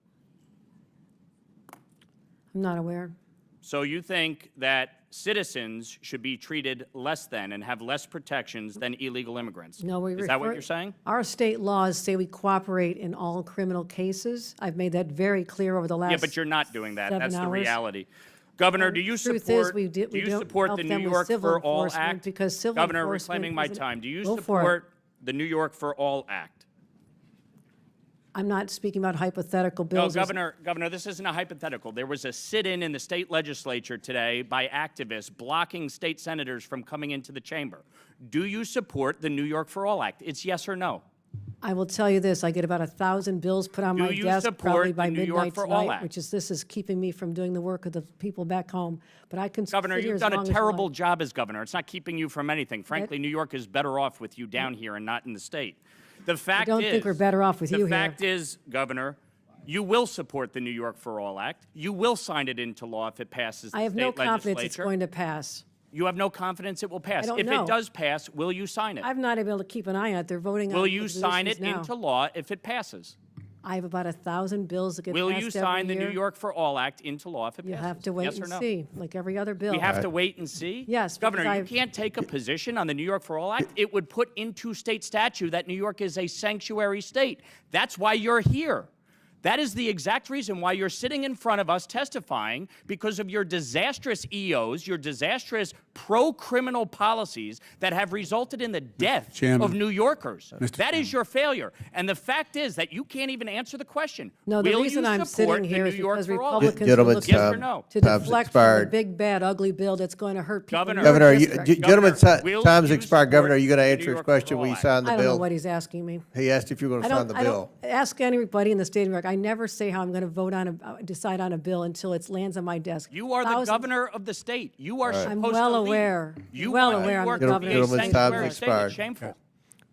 I'm not aware. So you think that citizens should be treated less than and have less protections than illegal immigrants? No, Is that what you're saying? Our state laws say we cooperate in all criminal cases. I've made that very clear over the last Yeah, but you're not doing that. 7 That's the hours. reality. Governor, do you Truth support, is, we do you don't support help the New them with York civil for All enforcement Act? because civil Governor, enforcement reclaiming my isn't- time. Do you Go for it. support the New York for All Act? I'm not speaking about hypothetical No, bills. Governor, this isn't a hypothetical. There was a sit-in in the state legislature today by activists blocking state senators from coming into the chamber. Do you support the New York for All Act? It's yes or no. I will tell you this, I get about 1,000 bills put on Do my you desk probably support by the New York midnight for All tonight, Act? which is, this is keeping me from doing the work of the people back home. But I can Governor, sit here you've as done long a as you terrible like. job as governor. It's not keeping you from anything. Frankly, New York is better off with you down here and not in the state. The fact don't think we're better off with you here. The fact is, Governor, you will support the New York for All Act. You will sign it into law if it passes the I have state no legislature. confidence it's going to pass. You have no confidence it will pass. I don't If know. it does pass, will you sign it? I'm not able to keep an eye on it. They're voting on Will the you sign it positions now. into law if it passes? I have about 1,000 bills that get passed Will every you year. sign the New York for All Act into law if it You passes? have to wait Yes or and no? see, like every other bill. We have to wait and see? Yes, Governor, because you I've- can't take a position on the New York for All Act. It would put into state statute that New York is a sanctuary state. That's why you're here. That is the exact reason why you're sitting in front of us testifying, because of your disastrous EOs, your disastrous pro-criminal policies that have resulted in the death Chairman. of New Yorkers. Mr. That is your failure. And the fact is that you can't even answer the question. No, the Will reason you I'm support sitting here the is New York because for All Act? Republicans are Gentlemen, looking Yes or no? to Time's deflect from the expired. big, bad, ugly bill that's going to hurt people in Governor. your Governor, district. gentlemen, will time's you expired. Governor, are you going to support answer the New his York question? for Will you All Act? sign the I don't know bill? what he's asking me. He asked if you were going I to sign don't, the I bill. don't ask anybody in the state of New York. I never say how I'm going to vote on decide on a bill until it lands on my desk. You are the Thousands- governor of the state. You are supposed I'm to well lead. aware. You Well want aware New I'm York the to governor be a of the Gentlemen's state. time's sanctuary state. expired. It's shameful.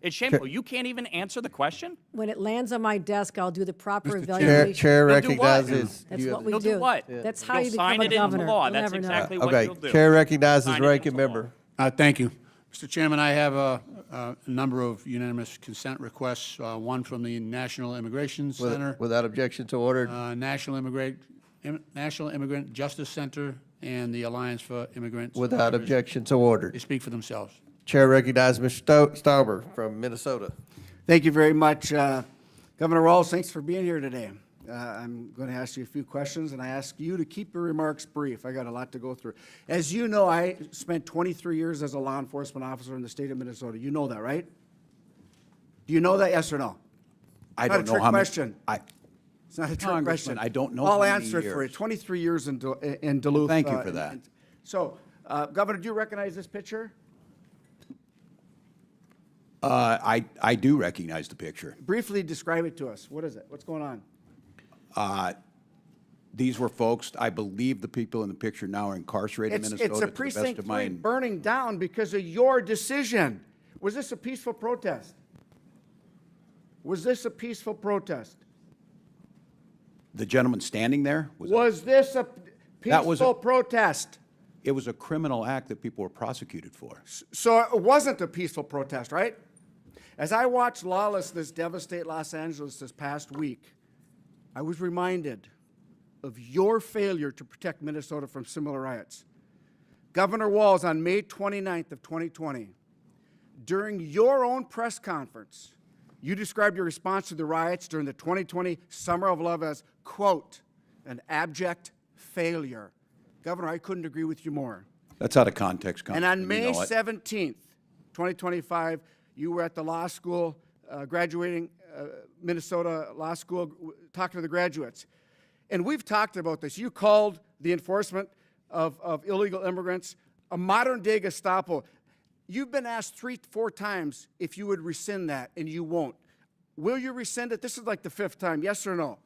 It's shameful. You can't even answer the question? When it lands on my desk, I'll do the proper Mr. evaluation. Chair You'll do what? recognizes. That's you what have we You'll do. do what? That's how You'll you become sign a it into governor. law. You'll That's never know. exactly what Okay, you'll do. Chair recognizes Sign it ranking into law. member. Thank you. Mr. Chairman, I have a number of unanimous consent requests, one from the National Immigration Center, Without objection to ordered. National Immigrant Justice Center, and the Alliance for Immigrant Without Survivors. objection to They ordered. speak for themselves. Chair recognizes Mr. Stauber from Minnesota. Thank you very much. Governor Rawls, thanks for being here today. I'm going to ask you a few questions, and I ask you to keep your remarks brief. I got a lot to go through. As you know, I spent 23 years as a law enforcement officer in the state of Minnesota. You know that, right? Do you know that, yes or no? I Not don't a know trick how many. question. It's not a trick Congressman, question. I don't know I'll how many answer it for you. years. 23 years in Duluth. Thank you for that. So, Governor, do you recognize this picture? I do recognize the picture. Briefly describe it to us. What is it? What's going on? These were folks, I believe the people in the picture now are incarcerated in Minnesota. It's to a the best precinct of 3 my- burning down because of your decision. Was this a peaceful protest? Was this a peaceful protest? The gentleman standing there? Was this a That was a- peaceful protest? It was a criminal act that people were prosecuted for. So it wasn't a peaceful protest, right? As I watched lawlessness devastate Los Angeles this past week, I was reminded of your failure to protect Minnesota from similar riots. Governor Walz, on May 29th of 2020, during your own press conference, you described your response to the riots during the 2020 Summer of Love as, quote, an abject failure. Governor, I couldn't agree with you more. That's out of context, And Congressman. on you May know it. 17th, 2025, you were at the law school, graduating Minnesota Law School, talking to the graduates. And we've talked about this. You called the enforcement of illegal immigrants a modern-day Gestapo. You've been asked 3-4 times if you would rescind that, and you won't. Will you rescind it? This is like the 5th time, yes or no?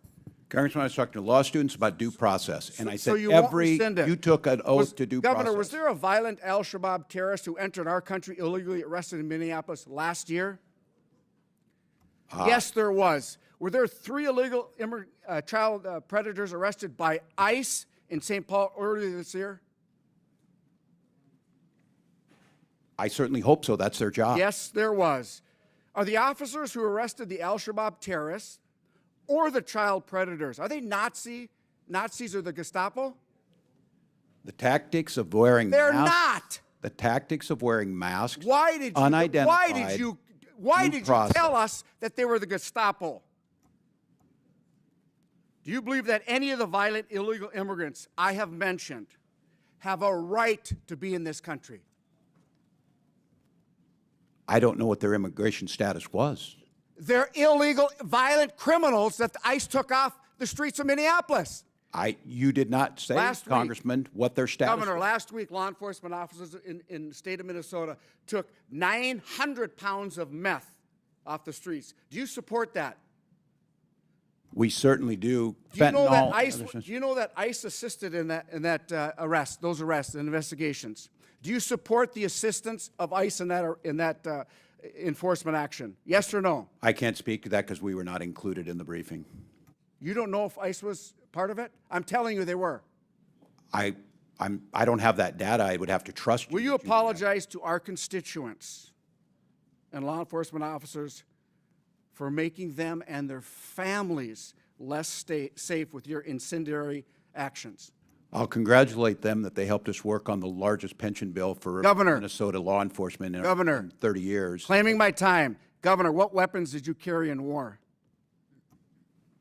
Congressman, I was talking to law students about due process, and I So said you won't rescind it. you took an oath to due Governor, process. was there a violent al-Shabaab terrorist who entered our country illegally arrested in Minneapolis last year? Yes, there was. Were there 3 illegal child predators arrested by ICE in St. Paul earlier this year? I certainly hope so. That's their job. Yes, there was. Are the officers who arrested the al-Shabaab terrorists or the child predators, are they Nazis or the Gestapo? The tactics of wearing They're masks. not. The tactics of wearing masks. Why did you, unidentified. why due did you process. tell us that they were the Gestapo? Do you believe that any of the violent illegal immigrants I have mentioned have a right to be in this country? I don't know what their immigration status was. They're illegal, violent criminals that the ICE took off the streets of Minneapolis. You did not say, Last week, Congressman, what their status Governor, was. last week, law enforcement officers in the state of Minnesota took 900 pounds of meth off the streets. Do you support that? We certainly do. Do you know that Fentanyl, ICE? other things. Do you know that ICE assisted in that arrest, those arrests and investigations? Do you support the assistance of ICE in that enforcement action? Yes or no? I can't speak to that because we were not included in the briefing. You don't know if ICE was part of it? I'm telling you, they were. I don't have that data. I would have to trust you. Will you apologize to our constituents and law enforcement officers for making them and their families less safe with your incendiary actions? I'll congratulate them that they helped us work on the largest pension bill for Governor. Minnesota law enforcement in Governor. 30 years. Claiming my time. Governor, what weapons did you carry in war?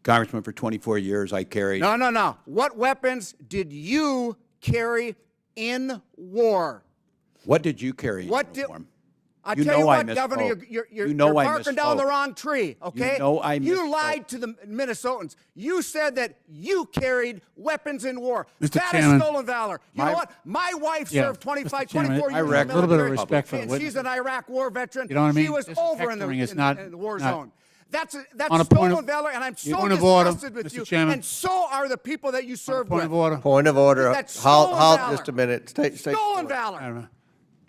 Congressman, for 24 years, I carried. No. What weapons did you carry in war? What did you carry in What did? uniform? I You tell you know I what, Governor, misspoke. you're You know I barking down the misspoke. wrong tree, okay? You know I You misspoke. lied to the Minnesotans. You said that you carried weapons in war. Mr. That is Chairman. stolen valor. You know what? My wife Yeah, served 25, Mr. Chairman, 24 I years in reckon- the a little bit of military, respect for the and witness. she's an Iraq war veteran. You know what I mean? She was This over in hectoring is not- the war not- zone. That's On a point stolen of- valor, and I'm so point of order, disgusted with Mr. you. Chairman. And so are the people that you served Point with. of order. Point of order. That's stolen Halt valor. just a minute. Stay. Stolen valor.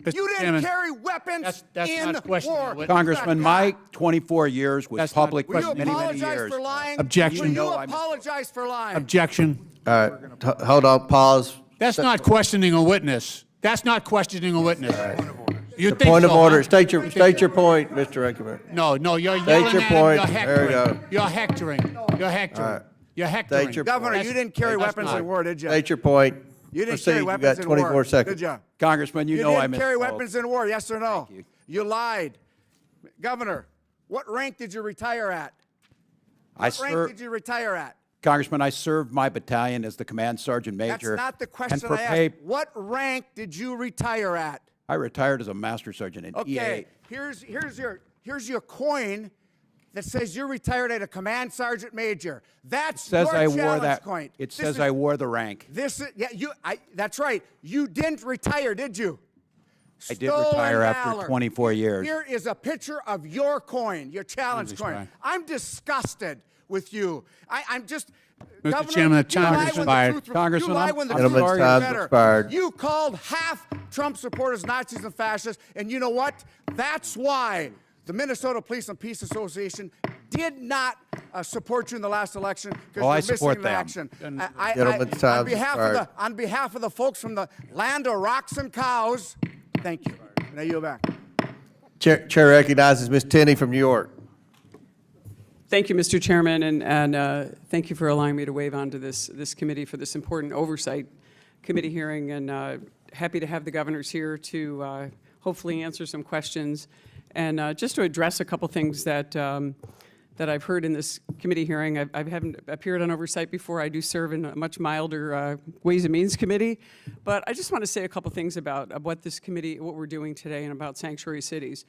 Mr. You didn't Chairman, carry weapons that's in not questioning war. the witness. Congressman, my 24 years was That's not public for Will you many, many apologize years. for lying? Objection. Will you No, I misspoke. apologize for lying? Objection. All right. Hold on. Pause. That's not questioning a witness. That's not questioning a witness. You The think point of so, order. huh? State your point, Mr. Rankin. No, you're State yelling your at him, point. you're There you hectoring. go. You're hectoring. You're hectoring. All right. You're hectoring. State your Governor, That's- you didn't carry that's weapons not- in war, did you? State your point. You didn't Proceed. carry You weapons got in 24 war, seconds. did you? Congressman, you You know I didn't carry misspoke. weapons in war, yes or no? You lied. Governor, what rank did you retire at? What rank did you retire at? Congressman, I served my battalion as the command sergeant major. That's not the and question for I pay- asked. What rank did you retire at? I retired as a master sergeant in Okay, EA. here's your coin that says you're retired at a command sergeant major. That's Says your I wore challenge that. coin. It This says is- I wore the rank. This is, that's right. You didn't retire, did you? I did Stolen retire after valor. 24 years. Here is a picture of your coin, your challenge Jesus coin. Christ. I'm disgusted with you. I'm just. Mr. Governor, Chairman, the you time lie has when the expired. truth- you Congressman, lie I'm- when the Gentleman's truth is time's better. expired. You called half Trump supporters Nazis and fascists, and you know what? That's why the Minnesota Police and Peace Association did not support you in the last election because Well, I you're missing support in them. action. Gentleman's time's expired. On behalf of the folks from the land of rocks and cows, thank you. Now you back. Chair recognizes Ms. Tenney from New York. Thank you, Mr. Chairman, and thank you for allowing me to wave onto this committee for this important oversight committee hearing, and happy to have the governors here to hopefully answer some questions, and just to address a couple things that I've heard in this committee hearing. I haven't appeared on oversight before. I do serve in a much milder Ways and Means Committee, but I just want to say a couple things about what this committee, what we're doing today, and about sanctuary cities.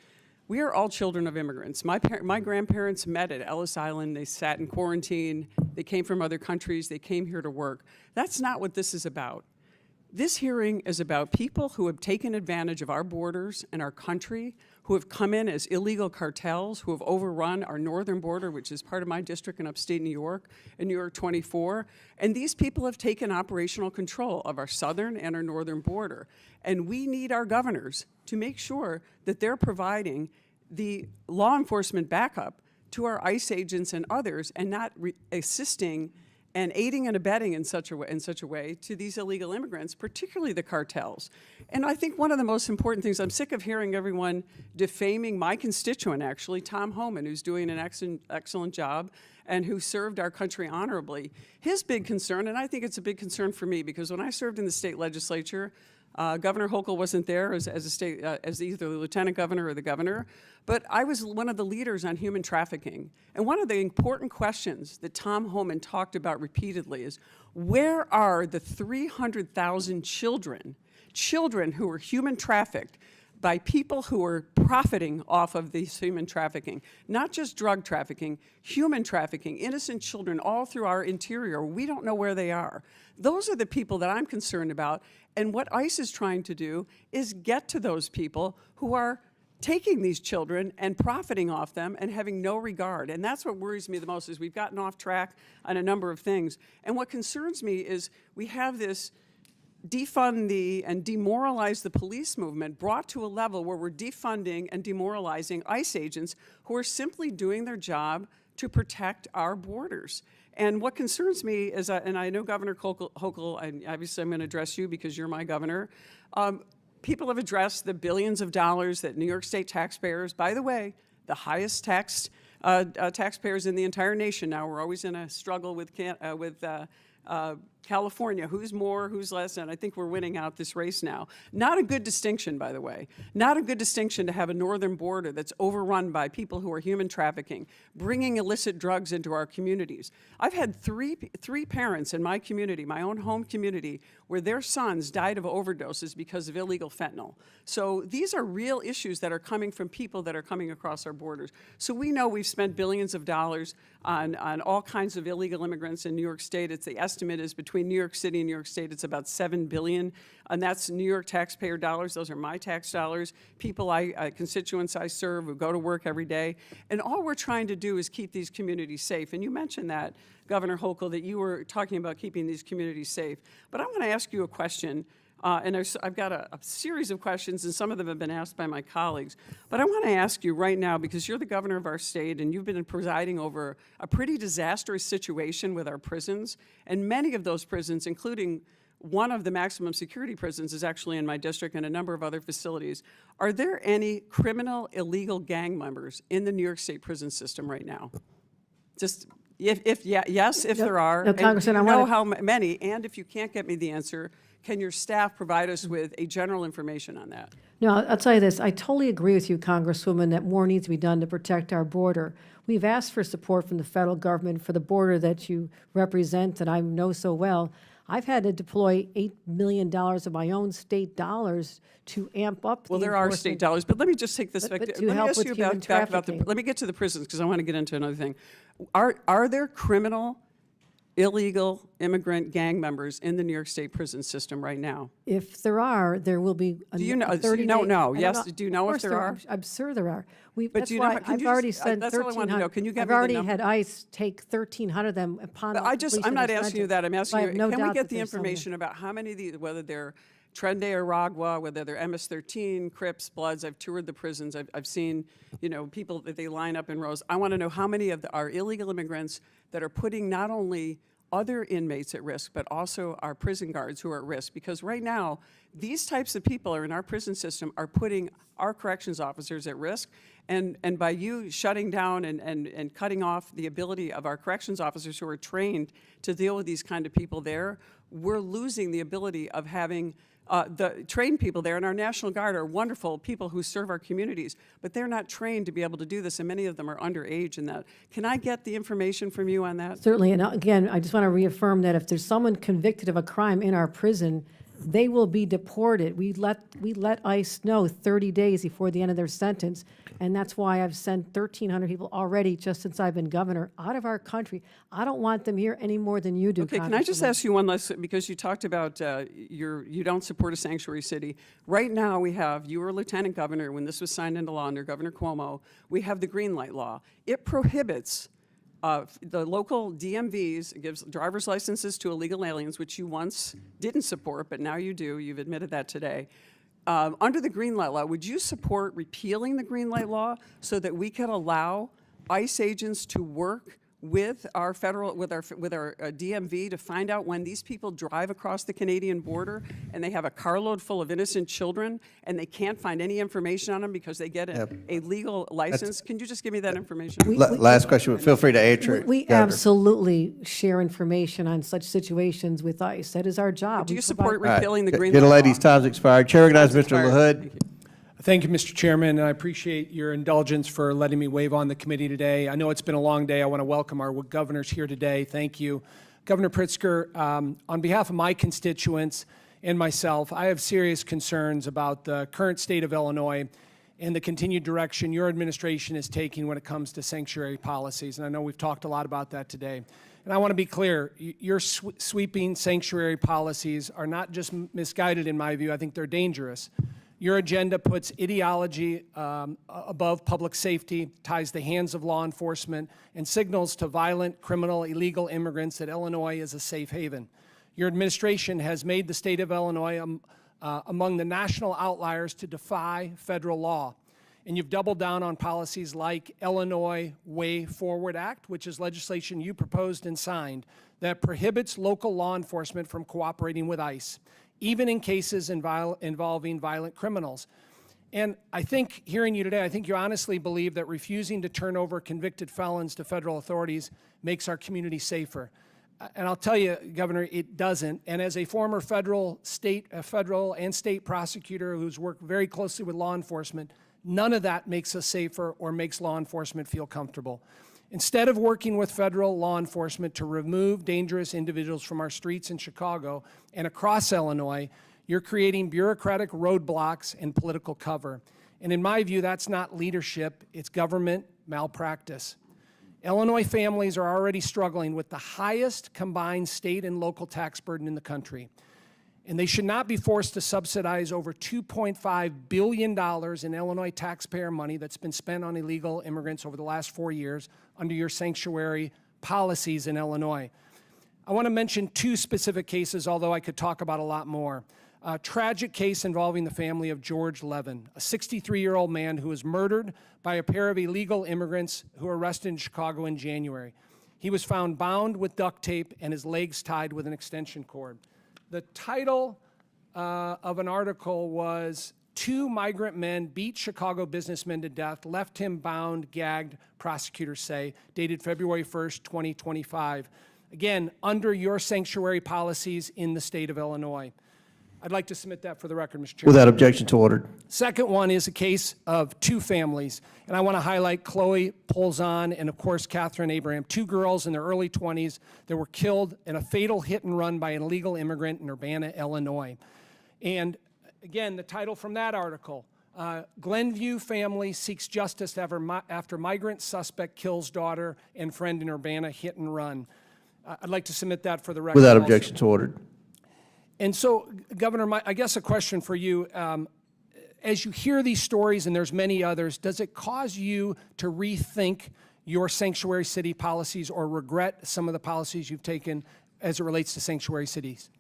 We are all children of immigrants. My grandparents met at Ellis Island. They sat in quarantine. They came from other countries. They came here to work. That's not what this is about. This hearing is about people who have taken advantage of our borders and our country, who have come in as illegal cartels, who have overrun our northern border, which is part of my district in upstate New York, in New York 24. And these people have taken operational control of our southern and our northern border. And we need our governors to make sure that they're providing the law enforcement backup to our ICE agents and others, and not assisting and aiding and abetting in such a way to these illegal immigrants, particularly the cartels. And I think one of the most important things, I'm sick of hearing everyone defaming my constituent, actually, Tom Homan, who's doing an excellent job and who served our country honorably. His big concern, and I think it's a big concern for me, because when I served in the state legislature, Governor Hochul wasn't there as either the lieutenant governor or the governor, but I was one of the leaders on human trafficking. And one of the important questions that Tom Homan talked about repeatedly is, where are the 300,000 children who were human trafficked by people who are profiting off of this human trafficking, not just drug trafficking, human trafficking, innocent children all through our interior. We don't know where they are. Those are the people that I'm concerned about. And what ICE is trying to do is get to those people who are taking these children and profiting off them and having no regard. And that's what worries me the most, is we've gotten off track on a number of things. And what concerns me is we have this defund and demoralize the police movement brought to a level where we're defunding and demoralizing ICE agents who are simply doing their job to protect our borders. And what concerns me is, and I know Governor Hochul, and obviously I'm going to address you because you're my governor, people have addressed the billions of dollars that New York State taxpayers, by the way, the highest taxed taxpayers in the entire nation now. We're always in a struggle with California, who's more, who's less, and I think we're winning out this race now. Not a good distinction, by the way. Not a good distinction to have a northern border that's overrun by people who are human trafficking, bringing illicit drugs into our communities. I've had three parents in my community, my own home community, where their sons died of overdoses because of illegal fentanyl. So these are real issues that are coming from people that are coming across our borders. So we know we've spent billions of dollars on all kinds of illegal immigrants in New York State. The estimate is between New York City and New York State, it's about $7 billion, and that's New York taxpayer dollars. Those are my tax dollars, people constituents I serve who go to work every day. And all we're trying to do is keep these communities safe. And you mentioned that, Governor Hochul, that you were talking about keeping these communities safe. But I'm going to ask you a question. And I've got a series of questions, and some of them have been asked by my colleagues. But I want to ask you right now, because you're the governor of our state, and you've been presiding over a pretty disastrous situation with our prisons, and many of those prisons, including one of the maximum security prisons, is actually in my district, and a number of other facilities. Are there any criminal, illegal gang members in the New York State prison system right now? Just, yes, if there are. No, Congressman, and you know how many, and if you can't get me the answer, can your staff provide us with a general information on that? No, I'll tell you this. I totally agree with you, Congresswoman, that more needs to be done to protect our border. We've asked for support from the federal government for the border that you represent and I know so well. I've had to deploy $8 million of my own state dollars to amp up Well, there are state dollars, but let me just take this back. But to Let me help ask with you human back about trafficking. let me get to the prisons, because I want to get into another thing. Are there criminal, illegal immigrant gang members in the New York State prison system right now? If there are, there will be a Do you know? 30 You don't day- know. I Yes. know. Do you know Of if course there are? I'm sure there are. But That's do you know why how- can I've you already just- sent that's all I wanted to 1,300. know. Can you get I've me the already number? had ICE take 1,300 of them upon the I'm completion not of this asking you sentence. that. I'm asking I you, have no can we doubt get that the there's some there. information about how many of these, whether they're Trende or Ragua, whether they're MS-13, Crips, Bloods? I've toured the prisons. I've seen, people that they line up in rows. I want to know how many of our illegal immigrants that are putting not only other inmates at risk, but also our prison guards who are at risk. Because right now, these types of people are in our prison system are putting our corrections officers at risk. And by you shutting down and cutting off the ability of our corrections officers who are trained to deal with these kind of people there, we're losing the ability of having the trained people there. And our National Guard are wonderful people who serve our communities, but they're not trained to be able to do this, and many of them are underage in that. Can I get the information from you on that? Certainly, and again, I just want to reaffirm that if there's someone convicted of a crime in our prison, they will be deported. We let ICE know 30 days before the end of their sentence, and that's why I've sent 1,300 people already just since I've been governor out of our country. I don't want them here any more than you do. Okay, can I just ask you one last, because you talked about you don't support a sanctuary city. Right now you were lieutenant governor when this was signed into law under Governor Cuomo. We have the green light law. It prohibits the local DMVs, gives driver's licenses to illegal aliens, which you once didn't support, but now you do. You've admitted that today. Under the green light law, would you support repealing the green light law so that we could allow ICE agents to work with our DMV to find out when these people drive across the Canadian border and they have a carload full of innocent children and they can't find any information on them because they get a legal license? Can you just give me that information? Last question, but feel free to answer it. We Governor. absolutely share information on such situations with ICE. That is our job. Do We you support provide- repealing the green Get light a law? lady's time's expired. Chair recognizes Mr. LaHood. Thank you. Thank you, Mr. Chairman, and I appreciate your indulgence for letting me wave on the committee today. I know it's been a long day. I want to welcome our governors here today. Thank you. Governor Pritzker, on behalf of my constituents and myself, I have serious concerns about the current state of Illinois and the continued direction your administration is taking when it comes to sanctuary policies. And I know we've talked a lot about that today. And I want to be clear, your sweeping sanctuary policies are not just misguided in my view, I think they're dangerous. Your agenda puts ideology above public safety, ties the hands of law enforcement, and signals to violent, criminal, illegal immigrants that Illinois is a safe haven. Your administration has made the state of Illinois among the national outliers to defy federal law. And you've doubled down on policies like Illinois Way Forward Act, which is legislation you proposed and signed that prohibits local law enforcement from cooperating with ICE, even in cases involving violent criminals. And I think, hearing you today, I think you honestly believe that refusing to turn over convicted felons to federal authorities makes our community safer. And I'll tell you, Governor, it doesn't. And as a former federal and state prosecutor who's worked very closely with law enforcement, none of that makes us safer or makes law enforcement feel comfortable. Instead of working with federal law enforcement to remove dangerous individuals from our streets in Chicago and across Illinois, you're creating bureaucratic roadblocks and political cover. And in my view, that's not leadership, it's government malpractice. Illinois families are already struggling with the highest combined state and local tax burden in the country. And they should not be forced to subsidize over $2.5 billion in Illinois taxpayer money that's been spent on illegal immigrants over the last 4 years under your sanctuary policies in Illinois. I want to mention two specific cases, although I could talk about a lot more. A tragic case involving the family of George Levin, a 63-year-old man who was murdered by a pair of illegal immigrants who were arrested in Chicago in January. He was found bound with duct tape and his legs tied with an extension cord. The title of an article was "Two Migrant Men Beat Chicago Businessmen to Death, Left Him Bound, Gagged," prosecutors say, dated February 1st, 2025. Again, under your sanctuary policies in the state of Illinois. I'd like to submit that for the record, Mr. Chairman. Without objection, to ordered. Second one is a case of two families, and I want to highlight Chloe Polzon and, of course, Catherine Abraham, two girls in their early 20s that were killed in a fatal hit and run by an illegal immigrant in Urbana, Illinois. And again, the title from that article, Glenview family seeks justice after migrant suspect kills daughter and friend in Urbana, hit and run. I'd like to submit that for the record. Without also. objection, to ordered. And so, Governor, I guess a question for you, as you hear these stories, and there's many others, does it cause you to rethink your sanctuary city policies or regret some of the policies you've taken as it relates to sanctuary cities?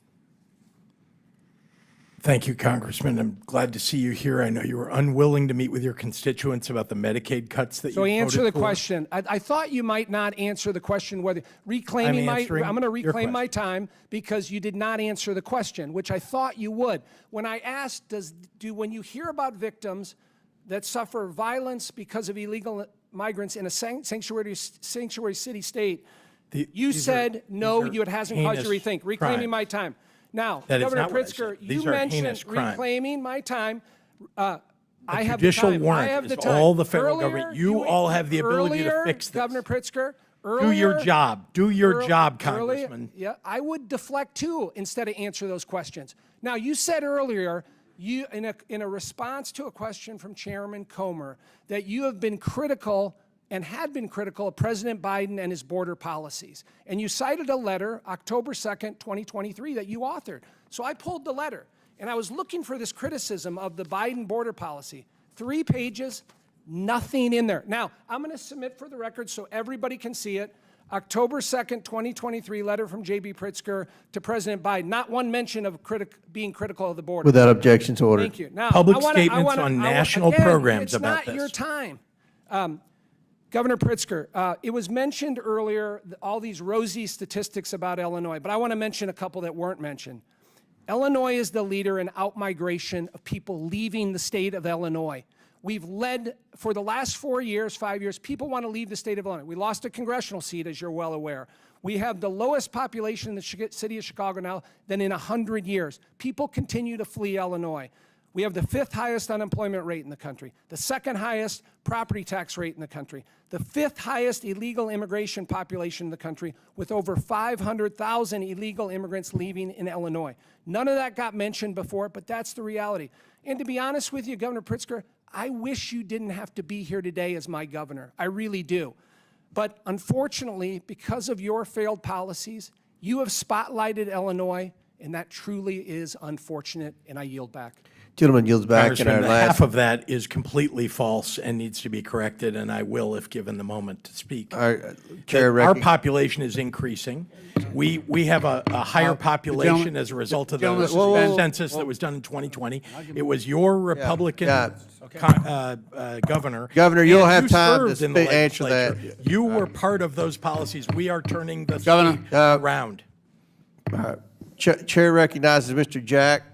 Thank you, Congressman. I'm glad to see you here. I know you were unwilling to meet with your constituents about the Medicaid cuts that you voted for. So answer the question. I thought you might not answer the question whether reclaiming I'm going to reclaim my time because you did not answer the question, which I thought you would. When I asked, when you hear about victims that suffer violence because of illegal migrants in a sanctuary city state, you said no, it hasn't caused you to rethink. Reclaiming my time. Now, Governor Pritzker, you mentioned reclaiming my time. I have the time. Judicial warrant is all the federal government. You all have the ability to fix this. Governor Pritzker, do your job. Do your job, Congressman. Yeah, I would deflect too instead of answer those questions. Now, you said earlier, in a response to a question from Chairman Comer, that you have been critical and had been critical of President Biden and his border policies. And you cited a letter, October 2nd, 2023, that you authored. So I pulled the letter, and I was looking for this criticism of the Biden border policy. 3 pages, nothing in there. Now, I'm going to submit for the record so everybody can see it. October 2nd, 2023, letter from J.B. Pritzker to President Biden. Not one mention of being critical of the border. Without objection, to ordered. Thank you. Now, Public statements on national programs about It's this. not your time. Governor Pritzker, it was mentioned earlier, all these rosy statistics about Illinois, but I want to mention a couple that weren't mentioned. Illinois is the leader in outmigration of people leaving the state of Illinois. We've led, for the last 4 years, 5 years, people want to leave the state of Illinois. We lost a congressional seat, as you're well aware. We have the lowest population in the city of Chicago now than in 100 years. People continue to flee Illinois. We have the 5th highest unemployment rate in the country, the 2nd highest property tax rate in the country, the 5th highest illegal immigration population in the country, with over 500,000 illegal immigrants leaving in Illinois. None of that got mentioned before, but that's the reality. And to be honest with you, Governor Pritzker, I wish you didn't have to be here today as my governor. I really do. But unfortunately, because of your failed policies, you have spotlighted Illinois, and that truly is unfortunate, and I yield back. Gentleman yields back. And Congressman, our last. half of that is completely false and needs to be corrected, and I will if given the moment to speak. Our Our population is increasing. We have a higher population gentleman- as a result of gentleman, the census that was done in 2020. It was your Republican governor. Governor, you'll and have you time to served in the answer that. legislature. You were part of those policies. We are turning the Governor, state around. Chair recognizes Mr. Jack.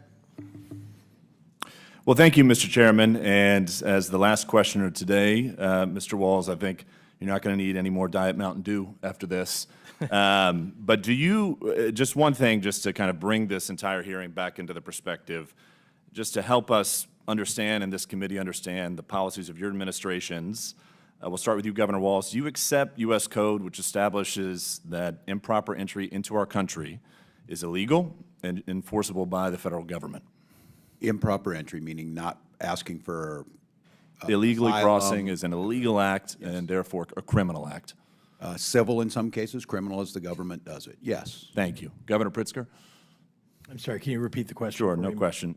Well, thank you, Mr. Chairman. And as the last questioner today, Mr. Walls, I think you're not going to need any more Diet Mountain Dew after this. But do you, just one thing, just to kind of bring this entire hearing back into the perspective, just to help us understand and this committee understand the policies of your administrations. We'll start with you, Governor Walls. Do you accept U.S. code, which establishes that improper entry into our country is illegal and enforceable by the federal government? Improper entry, meaning not asking for Illegally asylum. crossing is an illegal act and therefore a criminal act. Civil in some cases, criminal as the government does it, yes. Thank you. Governor Pritzker? I'm sorry, can you repeat the question? Sure, no question.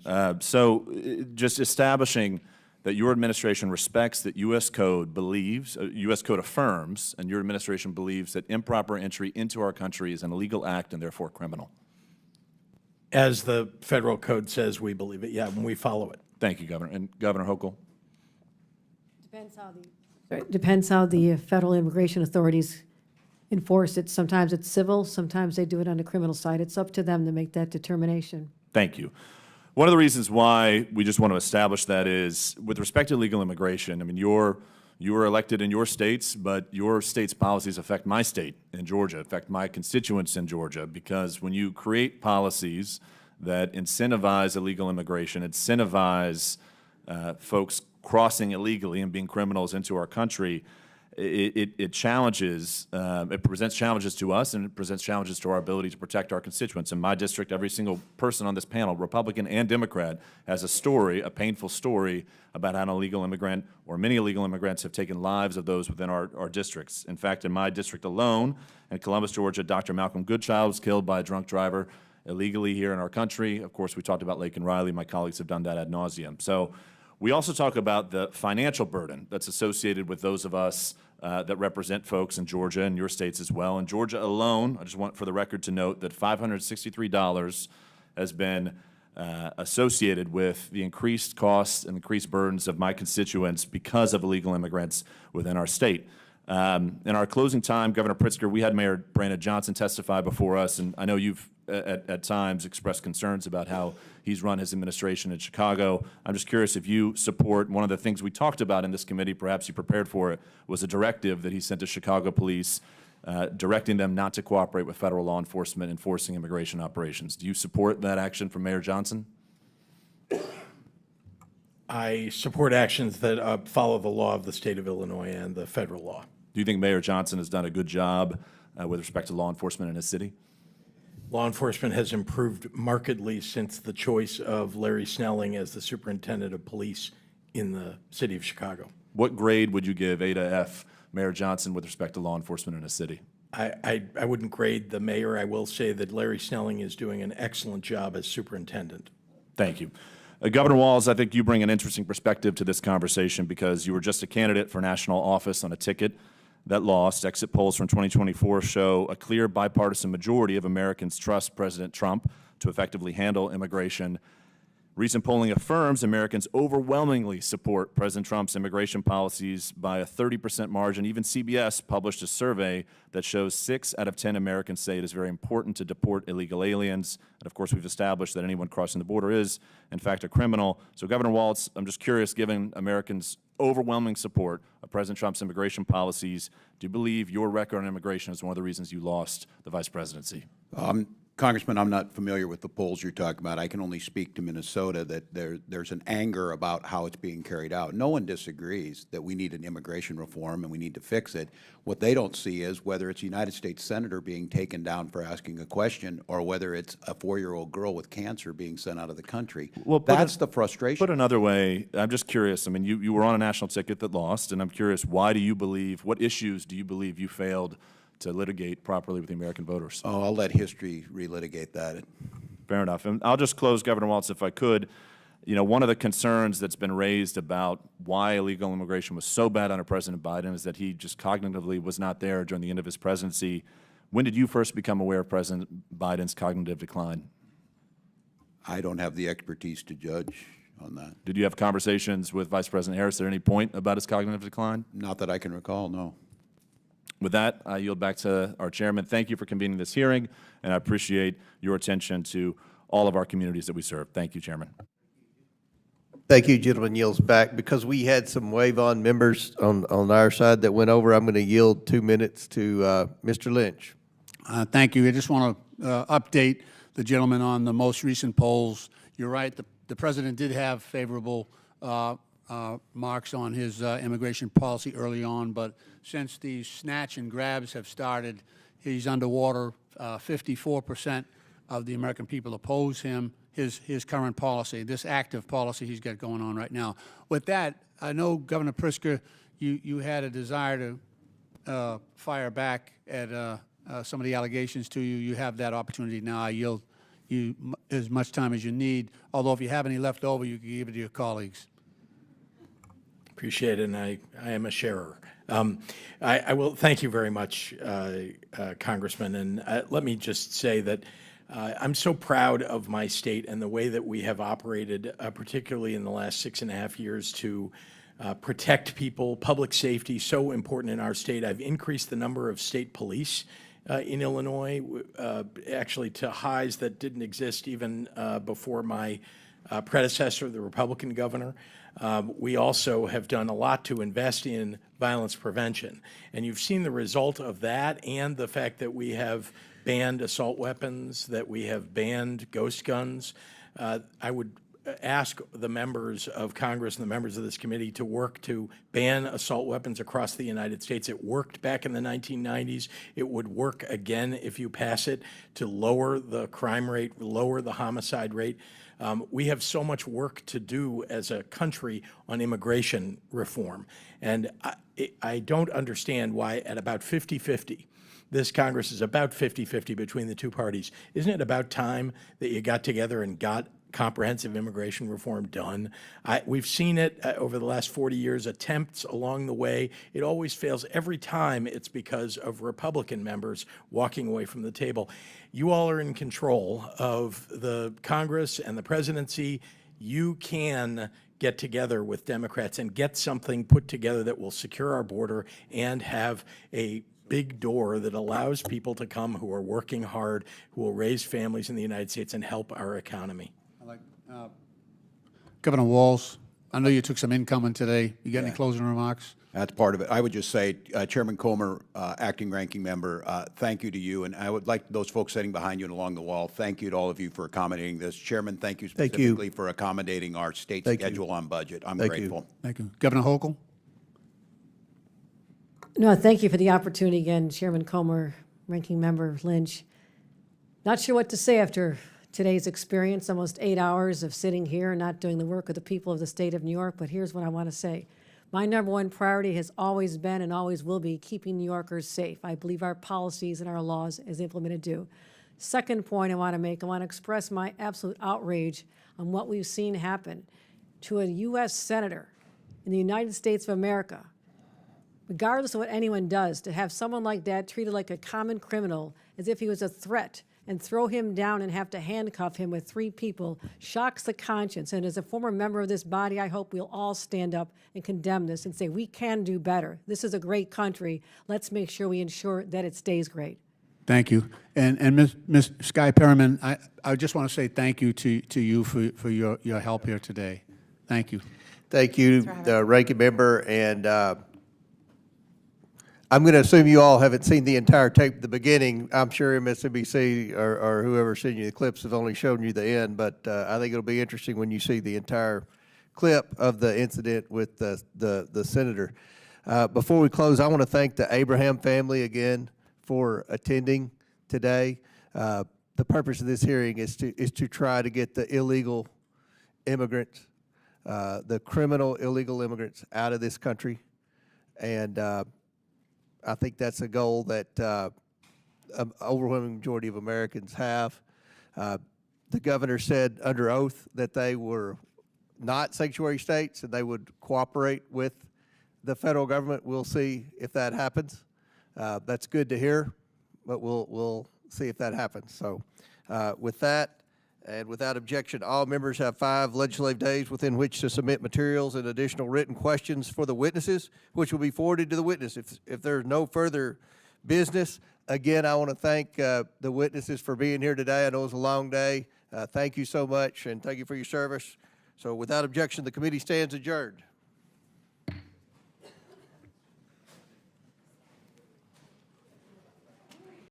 Just establishing that your administration respects that U.S. code believes, U.S. code affirms, and your administration believes that improper entry into our country is an illegal act and therefore criminal. As the federal code says, we believe it, yeah, when we follow it. Thank you, Governor. And Governor Hochul? Depends how the federal immigration authorities enforce it. Sometimes it's civil, sometimes they do it on the criminal side. It's up to them to make that determination. Thank you. One of the reasons why we just want to establish that is, with respect to illegal immigration, I mean, you were elected in your states, but your state's policies affect my state in Georgia, affect my constituents in Georgia, because when you create policies that incentivize illegal immigration, incentivize folks crossing illegally and being criminals into our country, it challenges, it presents challenges to us, and it presents challenges to our ability to protect our constituents. In my district, every single person on this panel, Republican and Democrat, has a story, a painful story, about how an illegal immigrant or many illegal immigrants have taken lives of those within our districts. In fact, in my district alone, in Columbus, Georgia, Dr. Malcolm Goodchild was killed by a drunk driver illegally here in our country. Of course, we talked about Lake and Riley. My colleagues have done that ad nauseum. So we also talk about the financial burden that's associated with those of us that represent folks in Georgia and your states as well. In Georgia alone, I just want for the record to note that $563 has been associated with the increased costs and increased burdens of my constituents because of illegal immigrants within our state. In our closing time, Governor Pritzker, we had Mayor Brandon Johnson testify before us, and I know you've at times expressed concerns about how he's run his administration in Chicago. I'm just curious if you support one of the things we talked about in this committee, perhaps you prepared for it, was a directive that he sent to Chicago police directing them not to cooperate with federal law enforcement enforcing immigration operations. Do you support that action from Mayor Johnson? I support actions that follow the law of the state of Illinois and the federal law. Do you think Mayor Johnson has done a good job with respect to law enforcement in his city? Law enforcement has improved markedly since the choice of Larry Snelling as the superintendent of police in the city of Chicago. What grade would you give A to F Mayor Johnson with respect to law enforcement in his city? I wouldn't grade the mayor. I will say that Larry Snelling is doing an excellent job as superintendent. Thank you. Governor Walz, I think you bring an interesting perspective to this conversation because you were just a candidate for national office on a ticket that lost. Exit polls from 2024 show a clear bipartisan majority of Americans trust President Trump to effectively handle immigration. Recent polling affirms Americans overwhelmingly support President Trump's immigration policies by a 30% margin. Even CBS published a survey that shows 6 out of 10 Americans say it is very important to deport illegal aliens. And of course, we've established that anyone crossing the border is, in fact, a criminal. So, Governor Walz, I'm just curious, given Americans' overwhelming support of President Trump's immigration policies, do you believe your record on immigration is one of the reasons you lost the vice presidency? Congressman, I'm not familiar with the polls you're talking about. I can only speak to Minnesota, that there's an anger about how it's being carried out. No one disagrees that we need an immigration reform and we need to fix it. What they don't see is whether it's a United States senator being taken down for asking a question or whether it's a 4-year-old girl with cancer being sent out of the country. Well, that's the frustration. Put another way, I'm just curious. I mean, you were on a national ticket that lost, and I'm curious, why do you believe, what issues do you believe you failed to litigate properly with the American voters? Oh, I'll let history relitigate that. Fair enough. And I'll just close, Governor Walz, if I could. You know, one of the concerns that's been raised about why illegal immigration was so bad under President Biden is that he just cognitively was not there during the end of his presidency. When did you first become aware of President Biden's cognitive decline? I don't have the expertise to judge on that. Did you have conversations with Vice President Harris at any point about his cognitive decline? Not that I can recall, no. With that, I yield back to our chairman. Thank you for convening this hearing, and I appreciate your attention to all of our communities that we serve. Thank you, Chairman. Thank you, gentleman. Yields back. Because we had some wave-on members on our side that went over, I'm going to yield 2 minutes to Mr. Lynch. Thank you. I just want to update the gentleman on the most recent polls. You're right, the president did have favorable marks on his immigration policy early on, but since these snatch and grabs have started, he's underwater. 54% of the American people oppose him, his current policy, this active policy he's got going on right now. With that, I know, Governor Pritzker, you had a desire to fire back at some of the allegations to you. You have that opportunity now. I yield you as much time as you need, although if you have any left over, you can give it to your colleagues. Appreciate it, and I am a sharer. I will thank you very much, Congressman, and let me just say that I'm so proud of my state and the way that we have operated, particularly in the last 6.5 years, to protect people. Public safety, so important in our state. I've increased the number of state police in Illinois, actually to highs that didn't exist even before my predecessor, the Republican governor. We also have done a lot to invest in violence prevention. And you've seen the result of that and the fact that we have banned assault weapons, that we have banned ghost guns. I would ask the members of Congress and the members of this committee to work to ban assault weapons across the United States. It worked back in the 1990s. It would work again if you pass it to lower the crime rate, lower the homicide rate. We have so much work to do as a country on immigration reform. And I don't understand why at about 50-50, this Congress is about 50-50 between the two parties. Isn't it about time that you got together and got comprehensive immigration reform done? We've seen it over the last 40 years, attempts along the way. It always fails. Every time it's because of Republican members walking away from the table. You all are in control of the Congress and the presidency. You can get together with Democrats and get something put together that will secure our border and have a big door that allows people to come who are working hard, who will raise families in the United States and help our economy. Governor Walz, I know you took some incoming today. You got any closing remarks? That's part of it. I would just say, Chairman Comer, Acting Ranking Member, thank you to you. And I would like those folks sitting behind you and along the wall, thank you to all of you for accommodating this. Chairman, thank you specifically for accommodating our state schedule on budget. I'm grateful. Thank you. Governor Hochul? No, thank you for the opportunity again, Chairman Comer, Ranking Member Lynch. Not sure what to say after today's experience, almost 8 hours of sitting here and not doing the work of the people of the state of New York, but here's what I want to say. My number one priority has always been and always will be keeping New Yorkers safe. I believe our policies and our laws as implemented do. Second point I want to make, I want to express my absolute outrage on what we've seen happen to a U.S. Senator in the United States of America, regardless of what anyone does, to have someone like that treated like a common criminal as if he was a threat and throw him down and have to handcuff him with 3 people shocks the conscience. And as a former member of this body, I hope we'll all stand up and condemn this and say we can do better. This is a great country. Let's make sure we ensure that it stays great. Thank you. And Ms. Sky Perriman, I just want to say thank you to you for your help here today. Thank you. Thank you, Ranking Member. And I'm going to assume you all haven't seen the entire tape at the beginning. I'm sure MSNBC or whoever sent you the clips have only shown you the end, but I think it'll be interesting when you see the entire clip of the incident with the senator. Before we close, I want to thank the Abraham family again for attending today. The purpose of this hearing is to try to get the illegal immigrants, the criminal illegal immigrants out of this country. And I think that's a goal that an overwhelming majority of Americans have. The governor said under oath that they were not sanctuary states and they would cooperate with the federal government. We'll see if that happens. That's good to hear, but we'll see if that happens. So with that, and without objection, all members have 5 legislative days within which to submit materials and additional written questions for the witnesses, which will be forwarded to the witness. If there's no further business, again, I want to thank the witnesses for being here today. I know it was a long day. Thank you so much, and thank you for your service. So without objection, the committee stands adjourned.